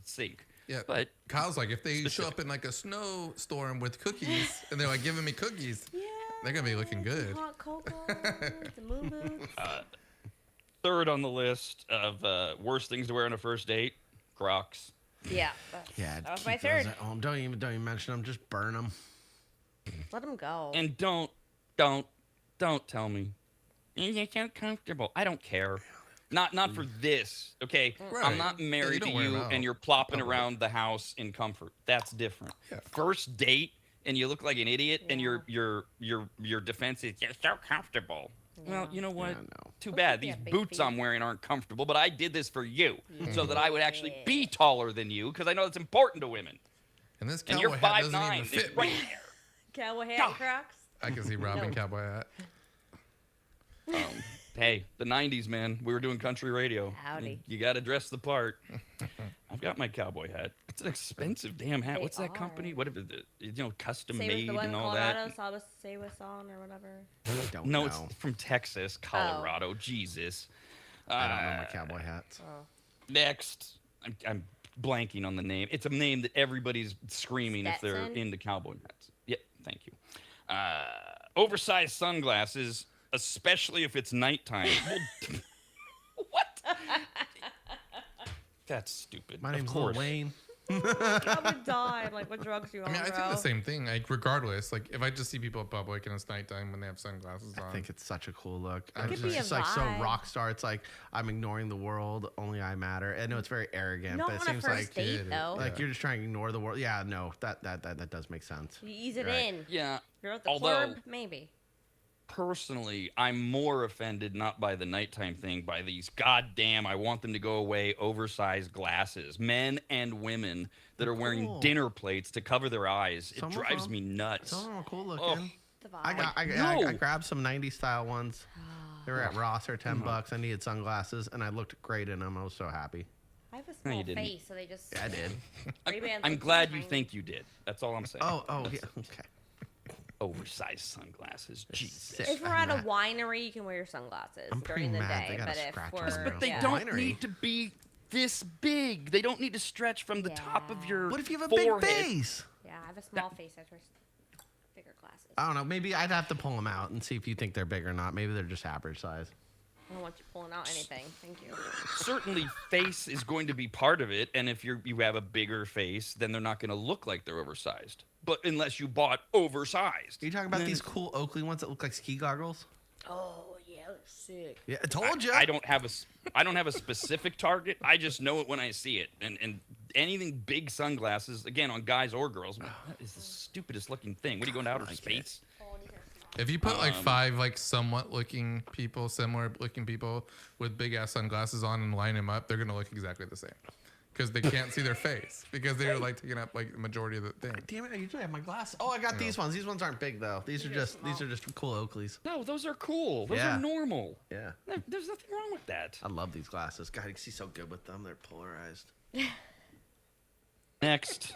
sync. Yeah. But Kyle's like, if they show Specific. up in like a snowstorm with cookies and they're like giving me cookies, they're gonna be looking good. Hot cocoa, the moon boots. third on the list of worst things to wear on a first date, Crocs. Yeah. Yeah, That was keep my those third. at home. Don't even mention them. Just burn them. Let them go. And don't tell me you're so comfortable. I don't care. Not for this, okay? Right. I'm not Yeah, you married don't to wear you 'em out and you're plopping public. around the house in comfort. That's different. Yeah. First date and you look like an idiot and your defense is you're so comfortable. Well, you know what? Yeah, no. Too Those bad. would be These a big boots feat. I'm wearing aren't comfortable, but I did this for you so that I would actually be taller than you because I know that's important to women. And this And cowboy you're hat doesn't 5'9". even It's fit right me. there. Cowboy hat God. and Crocs. I can see Robin cowboy hat. Hey, the 90s, man. We were doing country radio. Howdy. You got to dress the part. I've got my cowboy hat. It's an expensive damn hat. They What's that are. company? What if it, custom Same as made the one and in all Colorado, that? Say with song or whatever. I don't No, know. it's from Texas, Colorado. Jesus. I don't know my cowboy hats. Next, I'm blanking on the name. It's a name that everybody's screaming if they're Stetson? into cowboy hats. Yep, thank you. oversized sunglasses, especially if it's nighttime. What? That's stupid. My Of name's Lil course. Wayne. I would die. I'm like, what drugs do you I want, mean, I bro? think the same thing. Like, regardless, like if I just see people in public and it's nighttime when they have sunglasses on, I think it's such a cool look. It It's could be just a like so vibe. rock star. It's like I'm ignoring the world, only I matter. I know it's very arrogant, Not but it on a seems first like date, though. like you're just trying to ignore the world. Yeah, no, that does make sense. You ease it Right. in. Yeah. You're at the Although, club, maybe. personally, I'm more offended not by the nighttime thing, by these goddamn, I want them to go away, oversized glasses. Men and women that are wearing Cool. dinner plates to cover their eyes. It Some of drives them- me nuts. Some of them are cool Oh, looking. The vibe. I no. grabbed some 90s style ones. They were at Ross. They're $10. I needed sunglasses, and I looked great in them. I was so happy. I have a No, small you didn't. face, so they just. Yeah, I did. Ray-Bans I'm look glad you tiny. think you did. That's all I'm saying. Oh, yeah. Okay. Oversized sunglasses. Jesus. Sick. If we're I'm at a mad. winery, you can wear your sunglasses I'm pretty during the mad they day. got a But if scratch we're, on their But they yeah. don't Winery. need to be this big. They don't need to stretch from the top of Yeah. your What if you have a forehead. big face? Yeah, I have a small face. I wear bigger glasses. I don't know. Maybe I'd have to pull them out and see if you think they're big or not. Maybe they're just average size. I don't want you pulling out anything. Thank you. Certainly face is going to be part of it, and if you have a bigger face, then they're not going to look like they're oversized. But unless you bought oversized. Are you talking about then these cool Oakley ones that look like ski goggles? Oh yeah, that's sick. Yeah, I told you. I don't have a specific target. I just know it when I see it. And anything big sunglasses, again, on guys or girls, that is the stupidest looking thing. What are you going to outer space? if you put like 5 like somewhat looking people, similar looking people with big ass sunglasses on and line them up, they're gonna look exactly the same. Because they can't see their face because they're like taking up like the majority of the thing. Damn it! I usually have my glasses. Oh, I got these ones. These ones aren't big though. These are just cool Oakleys. No, those are cool. Those Yeah. are normal. Yeah, There's nothing wrong with that. I love these glasses. God, you can see so good with them. They're polarized. Next,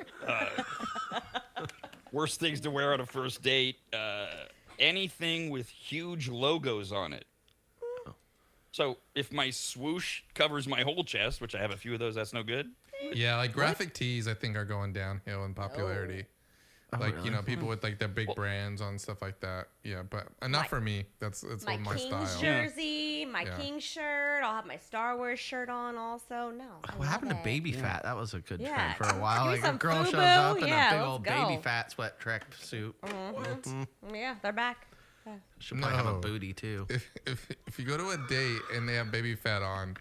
worst things to wear on a first date. Anything with huge logos on it. So if my swoosh covers my whole chest, which I have a few of those, that's no good. Yeah, like graphic tees, I think are going downhill in popularity. Like really? you know, people with like their big brands on stuff like that. Yeah, but not for me. That's My my King's style. jersey, my Yeah. King shirt. I'll have my Star Wars shirt on also. No. I What happened to love it. baby fat? That was a good Yeah. trend for a while. Do Like a some girl shows FUBU. up in Yeah, a big let's old go. baby fat sweat track suit. Yeah, they're back. Yeah. Should probably have a No. booty too. If you go to a date and they have baby fat on,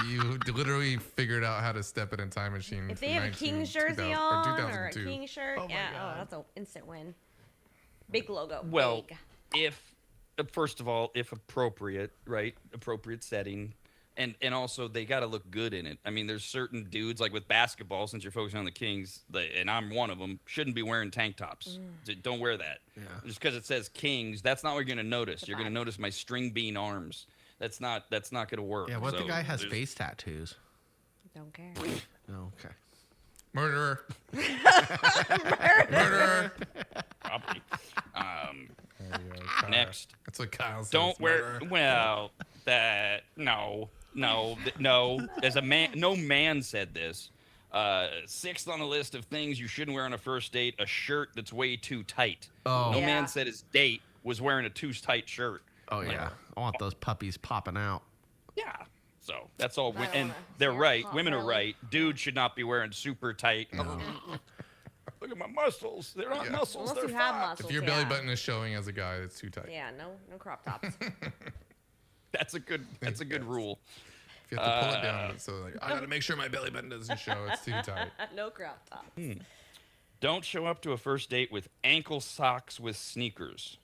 you literally figured out how to step in a time machine. If from they have a King's 2000 jersey 2000 on or a 2002. King shirt, Oh my yeah, God. that's an instant win. Big logo. Well, big. if first of all, if appropriate, right? Appropriate setting. And also they got to look good in it. I mean, there's certain dudes like with basketball, since you're focusing on the Kings, and I'm one of them, shouldn't be wearing tank tops. Don't wear that. Yeah. Just because it says Kings, that's not what you're gonna notice. You're gonna vibe. notice my string bean arms. That's not gonna work. Yeah, what if So the guy has there's- face tattoos? Don't care. Oh, okay. Murderer. Probably. Next. That's what Kyle says. Don't wear. murderer. Well, that no. As a man, no man said this. Sixth on the list of things you shouldn't wear on a first date: a shirt that's way too tight. Oh. No Yeah. man said his date was wearing a too tight shirt. Oh yeah. I want those puppies popping out. Yeah. So that's all. I don't And wanna they're see her right. pop Women are belly. right. Dudes should not be wearing super tight. Look at my muscles. They're not muscles. Unless they're you have fat. muscles. If your yeah. belly button is showing as a guy, it's too tight. Yeah, no crop tops. That's a good rule. If you have to pull it down, so like I gotta make sure my belly button doesn't show. It's too tight. no crop tops. Don't show up to a first date with ankle socks with sneakers.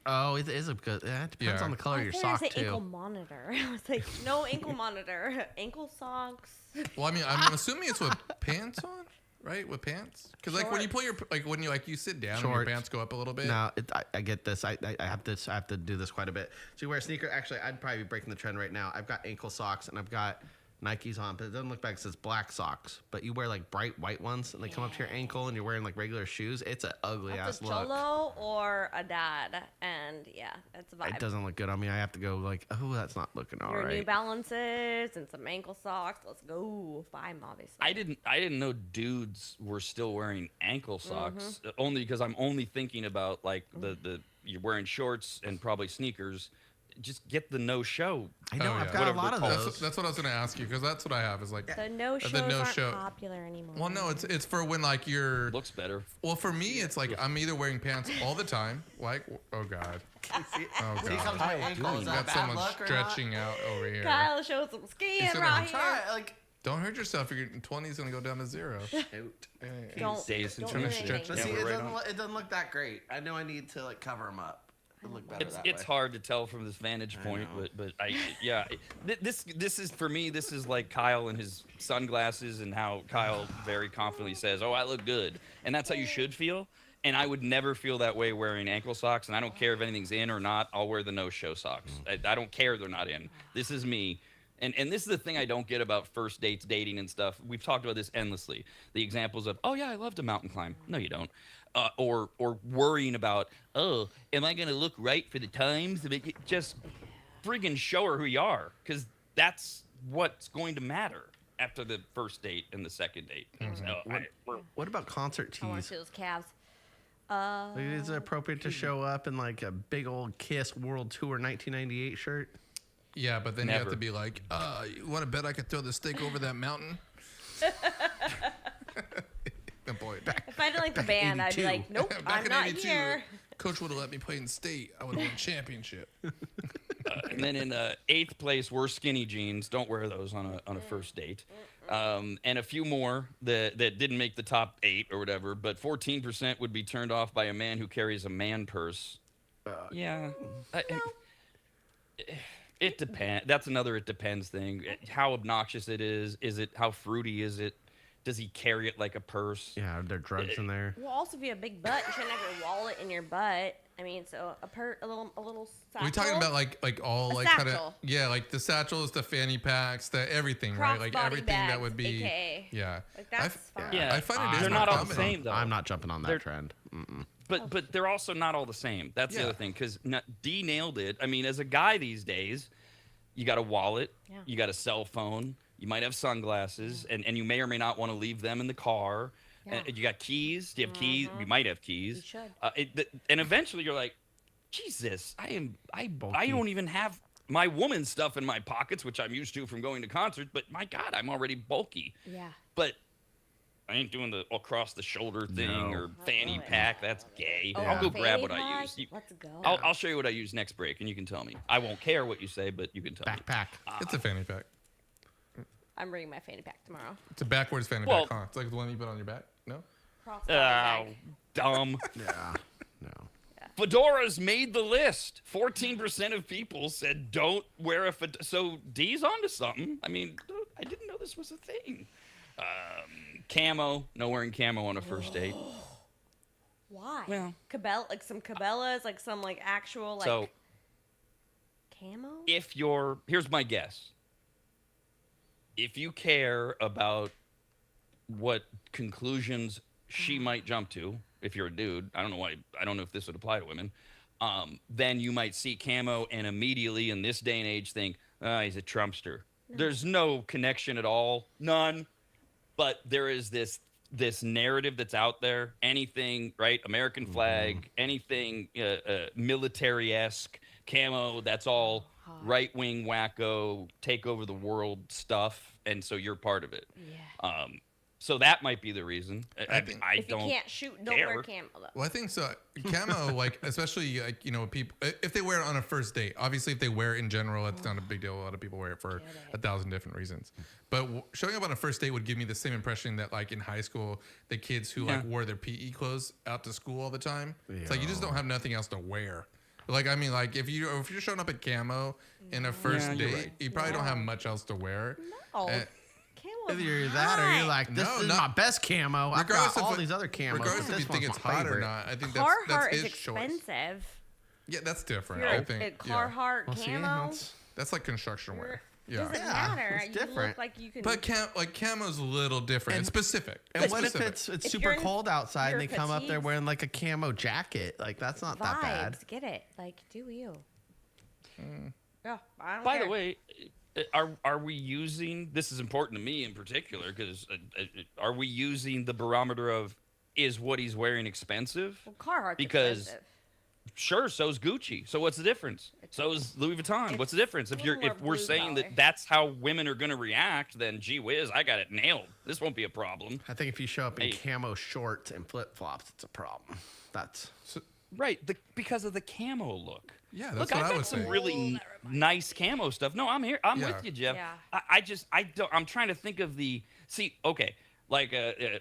Oh, it is a good. Yeah, it depends Yeah. on the color of your I thought sock it was an ankle too. monitor. I was like, no ankle monitor. Ankle socks. Well, I mean, I'm assuming it's with pants on, right? With pants, because like when you pull your when you sit down and your Shorts. pants go up a little bit. No, I get this. I have this. I have to do this quite a bit. So you wear a sneaker. Actually, I'd probably be breaking the trend right now. I've got ankle socks and I've got Nikes on, but it doesn't look back. It says black socks, but you wear like bright white ones and they come up to your ankle and you're wearing like regular shoes. It's an ugly That's ass a look. cholo or a dad, and yeah, that's a vibe. It doesn't look good on me. I have to go like, oh, that's not looking all Your New right. Balances and some ankle socks. Let's go. Buy 'em, obviously. I didn't know dudes were still wearing ankle socks. Only because I'm only thinking about like the you're wearing shorts and probably sneakers, just get the no-show. I know, Oh, I've yeah. got a Whatever lot they're of called. those. That's what I was gonna ask you, because that's what I have is like. The no-shows aren't popular anymore. Well, no, it's for when like you're. Looks better. Well, for me, it's like I'm either wearing pants all the time, like oh god, See, oh see, comes god, my ankle. Is that got bad someone luck or stretching out over here. Kyle shows some skin He's gonna right not? here. Try, like, Don't hurt yourself. Your 20 is gonna go down to 0. shoot. Don't, Days don't and do trying to anything. stretch But Yeah, see, we're it right doesn't, on. it doesn't look that great. I know I need to like cover them up. It look better that It's way. hard to tell from this vantage point, know. but this is for me. This is like Kyle and his sunglasses, and how Kyle very confidently says, "Oh, I look good," and that's how you should feel. And I would never feel that way wearing ankle socks. And I don't care if anything's in or not. I'll wear the no-show socks. I don't care they're not in. This is me. And this is the thing I don't get about first dates, dating, and stuff. We've talked about this endlessly. The examples of, oh yeah, I love to mountain climb. No, you don't. Or worrying about, oh, am I gonna look right for the times? Just friggin' show her who you are, because that's what's going to matter after the first date and the second date. So What about concert I want to tees? see those calves. Like, is it appropriate to show up in like a big old Kiss World Tour 1998 shirt? Yeah, but then you have Never. to be like, you want to bet I could throw the stick over that mountain? Oh, boy, back, If I didn't like the band, I'd be 82. like, nope, back I'm in not 82, here. Coach would have let me play in state. I would have won championship. And then in 8th place were skinny jeans. Don't wear those on a first date. And a few more that didn't make the top 8 or whatever. But 14% would be turned off by a man who carries a man purse. Yeah. It depends. That's another it depends thing. How obnoxious it is. Is it, how fruity is it? Does he carry it like a purse? Yeah, are there drugs in there? Well, also if you have a big butt, you shouldn't have your wallet in your butt. I mean, so a little satchel. Are we talking about like all A like kind of satchel. like the satchels, the fanny packs, the everything, right? Like Crossbody everything bags, that would be AKA. yeah. Like, that's I, fine. Yeah. I find it is They're more not all the common. same, though. I'm not jumping on that They're- trend. Mm-mm. But they're also not all the same. That's the Yeah. other thing, because D nailed it. I mean, as a guy these days, you got a wallet, Yeah. you got a cell phone, you might have sunglasses, and you may or may not want to leave them in the car. Yeah. And you got keys. Do you have keys? You might have keys. You should. And eventually you're like, Jesus, I Bulky. don't even have my woman's stuff in my pockets, which I'm used to from going to concerts. But my God, I'm already bulky. Yeah. But I ain't doing the across the shoulder thing No. or fanny Oh, pack. That's gay. Oh, I'll go fanny grab what I pack? use. Let's go. I'll show you what I use next break, and you can tell me. I won't care what you say, but you can tell me. Backpack. It's a fanny pack. I'm bringing my fanny pack tomorrow. It's a backwards fanny Well- pack, huh? It's like the one you put on your back. No. Crossbody Oh, bag. dumb. Yeah. No. Fedoras made the list. 14% of people said don't wear a fedora. So D's onto something. I mean, I didn't know this was a thing. Camo. No wearing camo on a first date. Why? Well- like some Cabela's, like some like actual like So camo. here's my guess. If you care about what conclusions she might jump to, if you're a dude, I don't know if this would apply to women, then you might see camo and immediately in this day and age think, he's a Trumpster. There's no connection at all, none. But there is this narrative that's out there. Anything, right? American flag, anything military-esque, camo. That's all right-wing wacko, take over the world stuff, and so you're part of it. Yeah. So that might be the reason. I If you don't can't shoot, don't care. wear camo. Though. Well, I think so. Camo, like especially like people if they wear it on a first date. Obviously, if they wear it in general, it's not a big deal. A lot of people wear it for 1,000 different reasons. But showing up on a first date would give me the same impression that like in high school, the kids who like wore their PE clothes out to school all the time. It's like you just don't have nothing else to wear. Like I mean, like if you're showing up at camo in a first Yeah, date, you're right. you probably don't have much else to wear. No. Uh, Camo's Either you're that or you're like, this No, is not- my best camo. I've Regardless got of all what- these other camos. Regardless but if you this think one's it's my hot or favorite. not, I think Carhartt that's is his choice. expensive. Yeah, that's different. You're I a think. Yeah. Carhartt Well, see, camo. That's like construction wear. Yeah. Doesn't Yeah, matter. it's You different. look like you can. But camo's a little different and specific. And It's what if specific. it's If super you're in- cold outside and you're they come up there fatigued. wearing like a camo jacket? Like that's not that bad. vibes. Get it? Like, do you? Yeah. I don't By care. the way, are we using, this is important to me in particular, because are we using the barometer of is what he's wearing expensive? Well, Carhartt's because expensive. Sure, so's Gucci. So what's the difference? So's Louis Vuitton. What's the difference? a little more If we're blue saying collar. that that's how women are going to react, then gee whiz, I got it nailed. This won't be a problem. I think if you show up in Hey. camo shorts and flip flops, it's a problem. That's Right, because of the camo look. Yeah, that's Look, what I've I got was some saying. really nice camo stuff. No, I'm here. I'm Yeah. with you, Jeff. Yeah. I don't. I'm trying to think of the. See, okay, like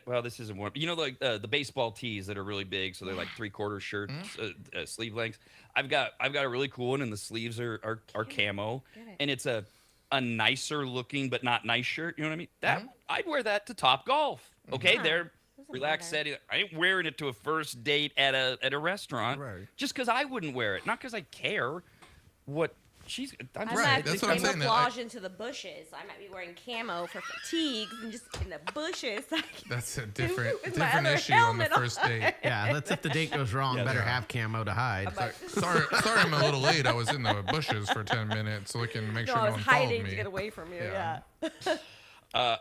well, this isn't one. You know, like the baseball tees that are really big, so they're like 3/4 shirts, sleeve lengths. I've got a really cool one, and the sleeves are camo, Get it. and it's a nicer looking but not nice shirt. You know what I mean? That I'd wear that to Top Golf. Okay, Huh. there. Doesn't Relaxed matter. setting. I ain't wearing it to a first date at a restaurant. Right. Just because I wouldn't wear it, not because I care what she's. I'm I just- Right, might that's be what I'm saying, that camouflage into the bushes. I might be wearing camo for fatigues and just in the bushes. That's a different With my different other issue on the helmet on. first date. yeah. That's if the date goes wrong. Yeah, better yeah. have camo to hide. Sorry, I'm a little late. I was in the bushes for 10 minutes looking to make No, sure I no was one followed hiding me. to get away from you. Yeah. Yeah.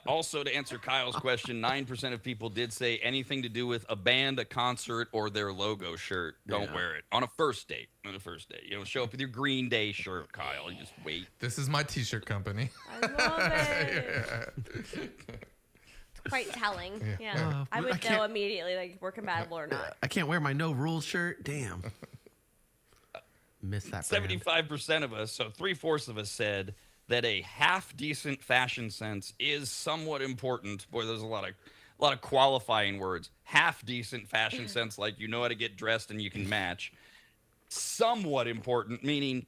Also, to answer Kyle's question, 9% of people did say anything to do with a band, a concert, or their logo shirt. Don't Yeah. wear it on a first date. On a first date, you don't show up with your Green Day shirt, Kyle. You just wait. This is my t-shirt company. I love it. It's quite telling. Yeah. I would know can't- immediately, like, we're compatible or not. I can't wear my no rules shirt. Damn. Miss that. brand. 75% of us, so 3/4 of us said that a half decent fashion sense is somewhat important. Boy, there's a lot of qualifying words. Half decent fashion sense, like you know how to get dressed and you can match. Somewhat important, meaning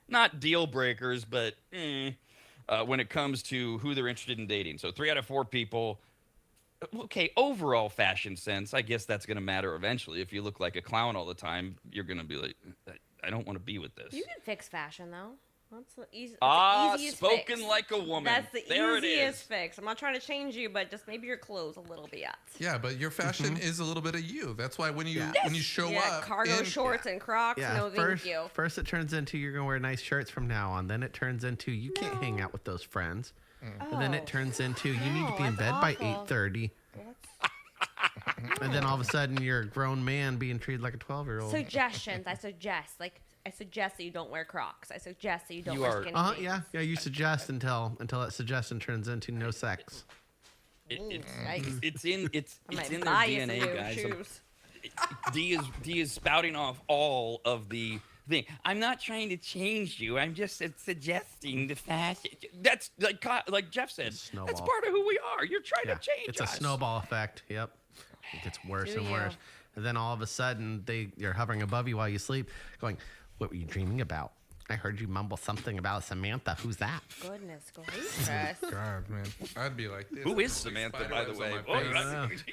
not deal breakers, but when it comes to who they're interested in dating. So 3 out of 4 people. Okay, overall fashion sense, I guess that's going to matter eventually. If you look like a clown all the time, you're going to be like, I don't want to be with this. You can fix fashion, though. That's the easy. Easiest Spoken fix. like a woman. That's the There it easiest is. fix. I'm not trying to change you, but just maybe your clothes a little bit. Yeah, but your fashion is a little bit of you. That's why when you Yeah. when you show Yeah, up cargo in- shorts and Crocs. Yeah, No, first, thank you. first it turns into you're gonna wear nice shirts from now on. Then it turns into you can't hang out with those friends. And then Oh. it turns into you need to No, be in that's bed by awful. 8:30. And then all of a sudden you're a grown man being treated like a 12-year-old. Suggestions. I suggest that you don't wear Crocs. I suggest that you don't You wear are- skinny jeans. Yeah. You suggest until that suggestion turns into no sex. Yikes. It's in I might their buy you some DNA, new guys. shoes. D is spouting off all of the thing. I'm not trying to change you. I'm just suggesting the fashion. That's like Jeff said. That's Snowball. part of who we are. You're trying Yeah, to change it's us. a snowball effect. Yep. It gets worse Do and you? worse. And then all of a sudden you're hovering above you while you sleep, going, "What were you dreaming about? I heard you mumble something about Samantha. Who's that?" Goodness gracious. God, man, I'd be like this. Who is Samantha, by the way? Spiderwebs on my face.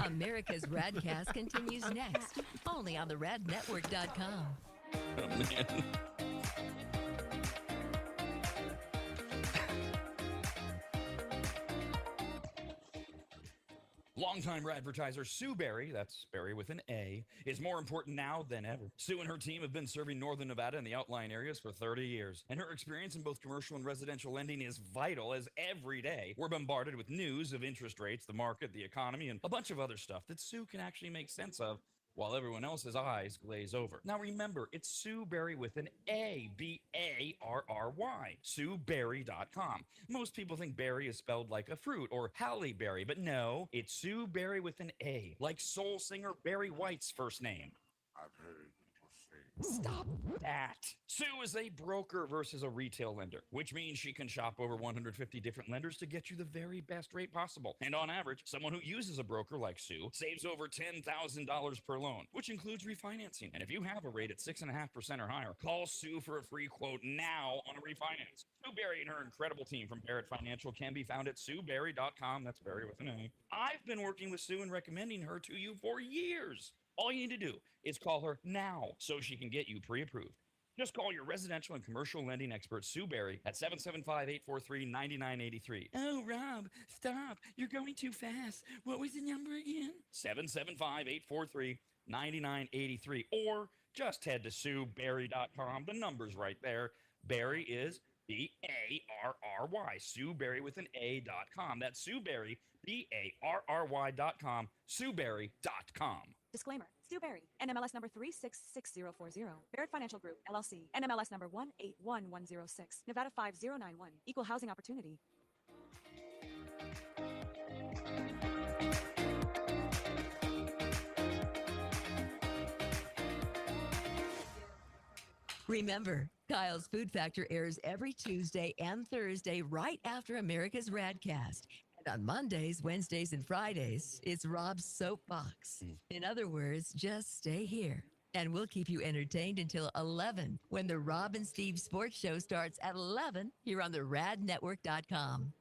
America's RADcast continues next, only on the radnetwork.com. Oh, man. Longtime advertiser Sue Berry, that's Berry with an A, is more important now than ever. Sue and her team have been serving Northern Nevada and the outlying areas for 30 years, and her experience in both commercial and residential lending is vital, as every day we're bombarded with news of interest rates, the market, the economy, and a bunch of other stuff that Sue can actually make sense of, while everyone else's eyes glaze over. Now remember, it's Sue Berry with an A, B-A-R-R-Y, SueBerry.com. Most people think berry is spelled like a fruit or Halle Berry, but no, it's Sue Berry with an A, like soul singer Barry White's first name. I've heard people say. Stop that. Sue is a broker versus a retail lender, which means she can shop over 150 different lenders to get you the very best rate possible. And on average, someone who uses a broker like Sue saves over $10,000 per loan, which includes refinancing. And if you have a rate at 6.5% or higher, call Sue for a free quote now on a refinance. Sue Berry and her incredible team from Barrett Financial can be found at SueBerry.com. That's Berry with an A. I've been working with Sue and recommending her to you for years. All you need to do is call her now so she can get you pre-approved. Just call your residential and commercial lending expert, Sue Berry, at 775-843-9983. Oh, Rob, stop. You're going too fast. What was the number again? 775-843-9983. Or just head to SueBerry.com. The number's right there. Berry is B-A-R-R-Y. Sue Berry with an A.com. That's Sue Berry, B-A-R-R-Y.com. SueBerry.com. Disclaimer. Stu Berry, NMLS number 366040. Barrett Financial Group, LLC. NMLS number 181106. Nevada 5091. Equal housing opportunity. Remember, Kyle's Food Factor airs every Tuesday and Thursday right after America's RAD Cast. And on Mondays, Wednesdays, and Fridays, it's Rob's Soapbox. In other words, just stay here. And we'll keep you entertained until 11 when the Rob and Steve Sports Show starts at 11 here on the radnetwork.com.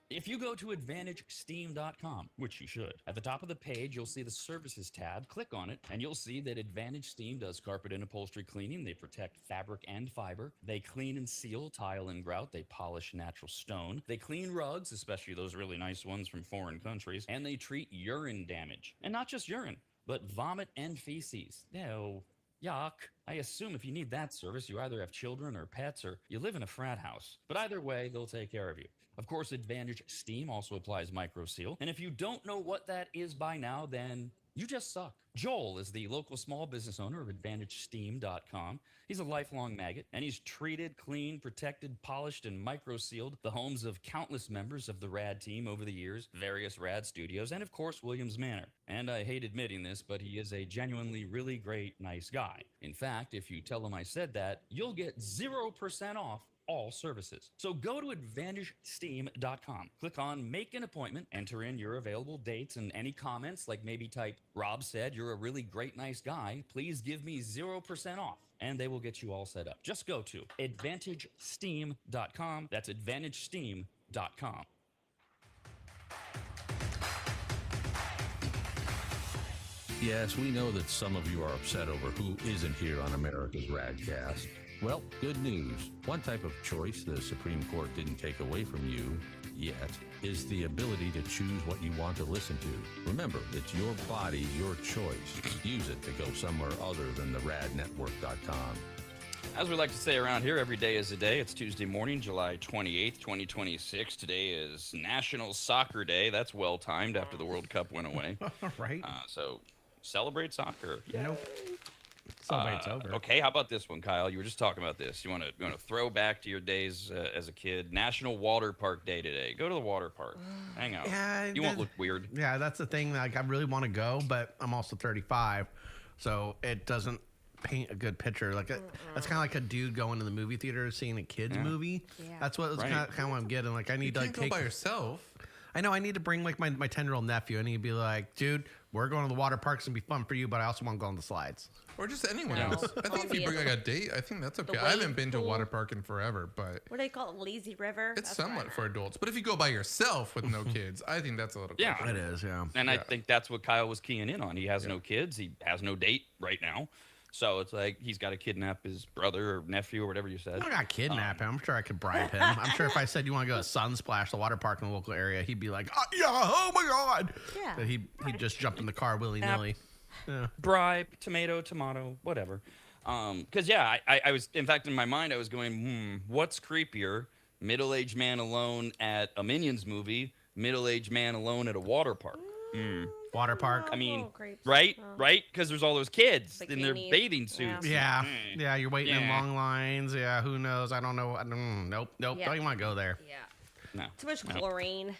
If you go to AdvantageSteam.com, which you should, at the top of the page, you'll see the Services tab. Click on it, and you'll see that Advantage Steam does carpet and upholstery cleaning. They protect fabric and fiber. They clean and seal tile and grout. They polish natural stone. They clean rugs, especially those really nice ones from foreign countries. And they treat urine damage. And not just urine, but vomit and feces. No. Yuck. I assume if you need that service, you either have children or pets or you live in a frat house. But either way, they'll take care of you. Of course, Advantage Steam also applies MicroSeal. And if you don't know what that is by now, then you just suck. Joel is the local small business owner of AdvantageSteam.com. He's a lifelong maggot, and he's treated, cleaned, protected, polished, and microsealed the homes of countless members of the RAD team over the years, various RAD studios, and of course, Williams Manor. And I hate admitting this, but he is a genuinely really great, nice guy. In fact, if you tell him I said that, you'll get 0% off all services. So go to AdvantageSteam.com. Click on Make an Appointment, enter in your available dates and any comments, like maybe type, Rob said you're a really great, nice guy. Please give me 0% off. And they will get you all set up. Just go to AdvantageSteam.com. That's AdvantageSteam.com. Yes, we know that some of you are upset over who isn't here on America's RAD Cast. Well, good news. One type of choice the Supreme Court didn't take away from you yet is the ability to choose what you want to listen to. Remember, it's your body, your choice. Use it to go somewhere other than the radnetwork.com. As we like to say around here, every day is a day. It's Tuesday morning, July 28th, 2026. Today is National Soccer Day. That's well-timed after the World Cup went away. Right. So celebrate soccer. Nope. Celebrate's over. Okay, how about this one, Kyle? You were just talking about this. You want to throw back to your days as a kid. National Water Park Day today. Go to the water park. Hang out. Yeah, you won't look weird. Yeah, that's the thing. Like, I really want to go, but I'm also 35, so it doesn't paint a good picture. Like, that's kind of like a dude going to the movie theater seeing a kid's movie. Yeah. That's what kind of what I'm getting. Like, I need to go by yourself. I know I need to bring like my 10-year-old nephew. I need to be like, dude, we're going to the water parks and be fun for you, but I also want to go on the slides. Or just anyone else. I think if you bring like a date, I think that's okay. I haven't been to a water park in forever, but what do they call it? Lazy River? It's somewhat for adults. But if you go by yourself with no kids, I think that's a little different. It is, yeah. And I think that's what Kyle was keying in on. He has no kids. He has no date right now. So it's like he's got to kidnap his brother or nephew or whatever you said. I don't got to kidnap him. I'm sure I could bribe him. I'm sure if I said you want to go to Sunsplash, the water park in the local area, he'd be like, oh my God. Yeah. But he'd just jump in the car willy-nilly. Yeah. Bribe, tomato, whatever. Because, I was, in fact, in my mind, I was going, what's creepier? Middle-aged man alone at a Minions movie, middle-aged man alone at a water park. Water park. I mean, right? Because there's all those kids in their bathing suits. Yeah. Yeah, you're waiting in long lines. Yeah, who knows? I don't know. Nope. Yeah. Don't even want to go there. Yeah. No. Too much chlorine.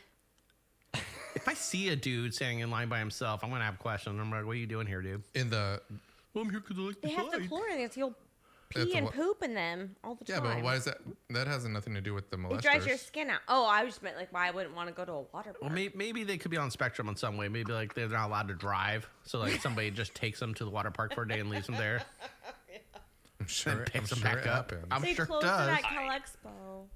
If I see a dude standing in line by himself, I'm going to have questions. I'm like, what are you doing here, dude? In the... Well, I'm here because I like They have the chlorine. You'll pee and poop in them all the time. Yeah, but why is that? That has nothing to do with the molesters. It dries your skin out. Oh, I just meant like why I wouldn't want to go to a water park. Well, maybe they could be on spectrum in some way. Maybe like they're not allowed to drive, so like somebody just takes them to the water park for a day and leaves them there. I'm sure. And picks them sure back it up. happens. I'm they sure it closed does. it at Calexpo.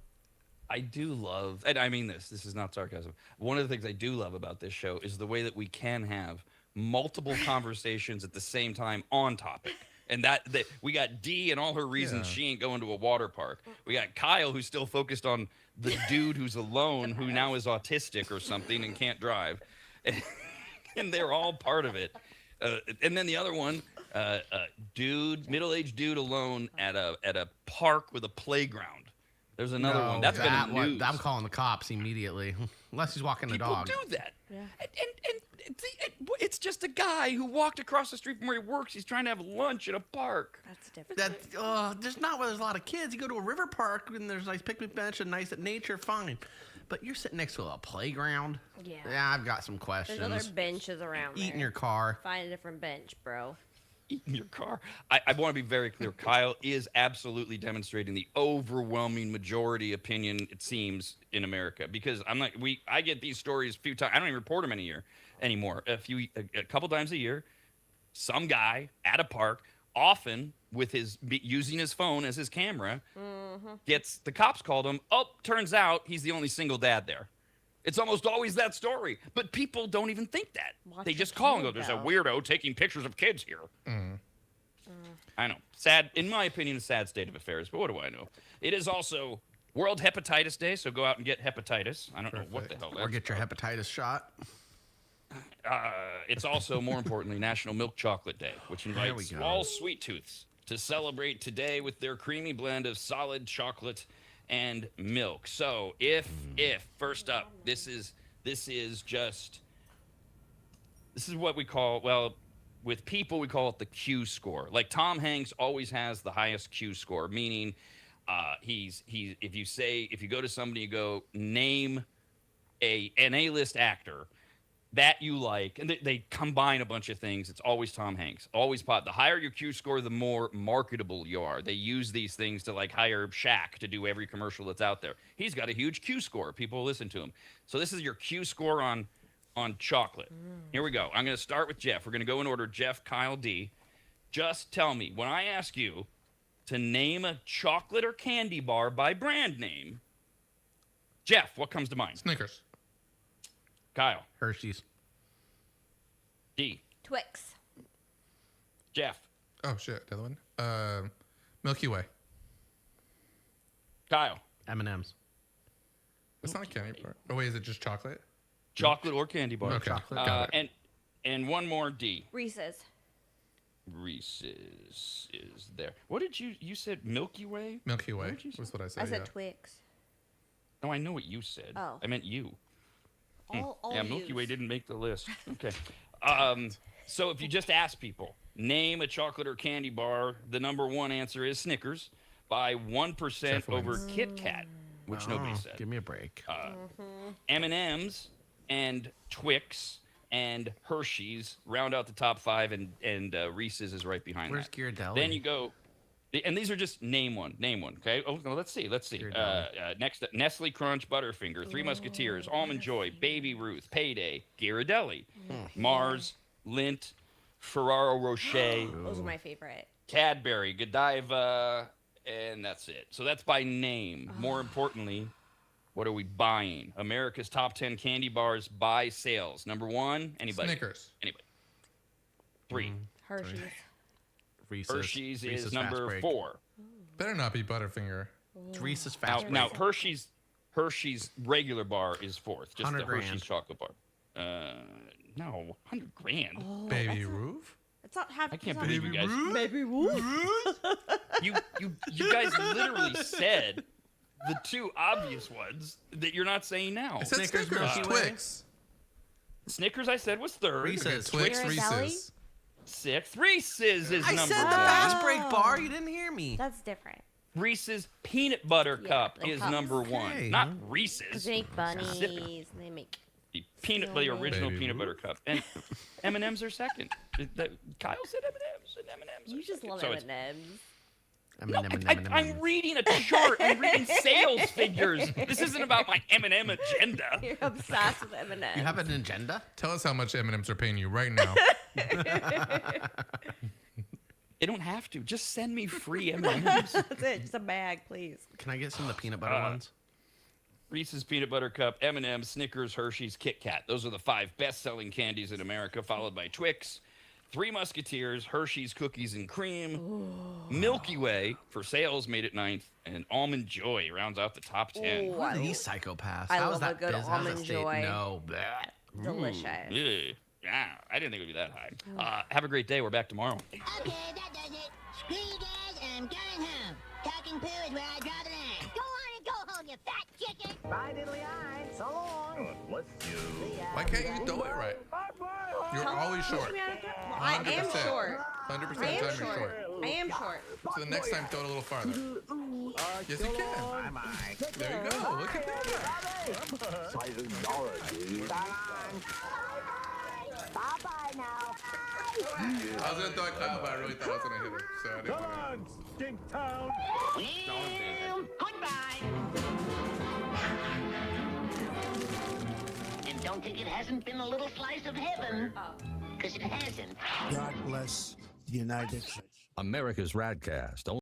I do love, and I mean this is not sarcasm. One of the things I do love about this show is the way that we can have multiple conversations at the same time on topic. And that we got Dee and all her reasons she ain't going to a water park. We got Kyle, who's still focused on the dude who's alone, who now is autistic or something and can't drive. And they're all part of it. And then the other one, middle-aged dude alone at a park with a playground. There's another No, one. That's been in that the one- news. I'm calling the cops immediately, unless he's walking the People dog. do that. And it's just a guy who walked across the street from where he works. He's trying to have lunch at a park. That's different. There's not where there's a lot of kids. You go to a river park and there's a nice picnic bench and nice nature, fine. But you're sitting next to a playground. Yeah. Yeah, I've got some questions. There's other benches around Eat in there. your car. Find a different bench, bro. Eat in your car. I want to be very clear. Kyle is absolutely demonstrating the overwhelming majority opinion, it seems, in America. Because I get these stories a few times. I don't even report them anymore. A couple times a year, some guy at a park, often with using his phone as his camera, gets the cops called him. Oh, turns out he's the only single dad there. It's almost always that story, but people don't even think that. They just call and go, "There's a weirdo taking pictures of kids here." I know. Sad, in my opinion, a sad state of affairs, but what do I know? It is also World Hepatitis Day, so go out and get hepatitis. I don't know what the hell that's Or get your hepatitis shot. It's also, more importantly, National Milk Chocolate Day, which invites all sweet tooths to celebrate today with their creamy blend of solid chocolate and milk. So if first up, this is what we call, well, with people we call it the Q score. Like Tom Hanks always has the highest Q score, meaning if you go to somebody, you go name an A-list actor that you like, and they combine a bunch of things. It's always Tom Hanks. Always pot. The higher your Q score, the more marketable you are. They use these things to like hire Shaq to do every commercial that's out there. He's got a huge Q score. People listen to him. So this is your Q score on chocolate. Here we go. I'm going to start with Jeff. We're going to go in order. Jeff, Kyle, D. Just tell me, when I ask you to name a chocolate or candy bar by brand name, Jeff, what comes to mind? Snickers. Kyle. Hershey's. D. Twix. Jeff. Oh shit, the other one. Milky Way. Kyle. M&M's. It's not a candy bar. Oh wait, is it just chocolate? Chocolate or candy bar. Okay. Chocolate. Got it. And one more, D. Reese's. Reese's is there. What did you said Milky Way? Milky Way did you say? was what I said. I said yeah. Twix. No, I know what you said. Oh. I meant you. All Yeah, Milky Way yous. didn't make the list. Okay. So if you just ask people, name a chocolate or candy bar, the number one answer is Snickers by 1% Jeff over wins. Kit Kat, which nobody said. Give me a break. M&M's and Twix and Hershey's round out the top five, and Reese's is right behind Where's that. Ghirardelli? Then you go, and these are just name one, okay? Oh, no, let's see. Next, Nestle Crunch, Butterfinger, Three Musketeers, Almond Joy, Baby Ruth, Payday, Ghirardelli, Mars, Lindt, Ferrero Rocher, Those are my favorite. Cadbury, Godiva, and that's it. So that's by name. More importantly, what are we buying? America's top 10 candy bars by sales. Number one, anybody? Snickers. Anybody? 3. Hershey's. Reese's. Hershey's Reese's is Fast number Break. 4. Better not be Butterfinger. It's Reese's Fast Now Break. Hershey's regular bar is 4th. Just the 100 grand. Hershey's chocolate bar. No, $100,000. Baby Ruth. It's not half. I can't it's believe you guys. Baby Wolf. You guys literally said the two obvious ones that you're not saying now. I said Snickers, Snickers. Milky Way. Twix. Snickers, I said, was 3rd. Reese's. Twix. Ghirardelli? Reese's. 6th. Reese's is I number said the 1. Fast Break bar. You didn't hear me. That's different. Reese's Peanut Butter Yeah, Cup the is cups. number 1. Okay. Not Because Reese's. they make bunnies and they make. The original Baby peanut Ruth. butter cup, and M&M's are second. Kyle said M&M's, and M&M's. You are just second. love So it's- M&M's. I'm reading a chart. I'm reading sales figures. This isn't about my M&M agenda. You're obsessed with M&M's. You have an agenda? Tell us how much M&M's are paying you right now. They don't have to. Just send me free M&M's. That's it. Just a bag, please. Can I get some of the peanut butter ones? Reese's Peanut Butter Cup, M&M's, Snickers, Hershey's, Kit Kat. Those are the 5 best-selling candies in America, followed by Twix, Three Musketeers, Hershey's Cookies and Cream, Milky Way for sales made it 9th, and Almond Joy rounds out the top 10. Ooh, Who are these psychopaths? I How love is a that good business? How's that Almond state? Joy. No. Bleh. Delicious. Ugh. Yeah, I didn't think it would be that high. Have a great day. We're back tomorrow. Okay, that does it. Screw you guys, and I'm going home. Talking poo is where I draw the line. Go on and go Bye, diddly eye. So long. Bless you. Why can't you throw it right? You're always short. Well, I am 100%. short. 100% I of am the time you're short. short. I am short. So the next time, throw it a little farther. Yes, you can. Bye-bye. There you go. Look at that. Sayonara, dude. Bye-bye now. I was going to throw a cloud, but I really thought I was going to hit her. So I didn't want to. Stink Town. Well, goodbye. And don't think it hasn't been a little slice of heaven. Because it hasn't. God bless the United States. America's RADcast.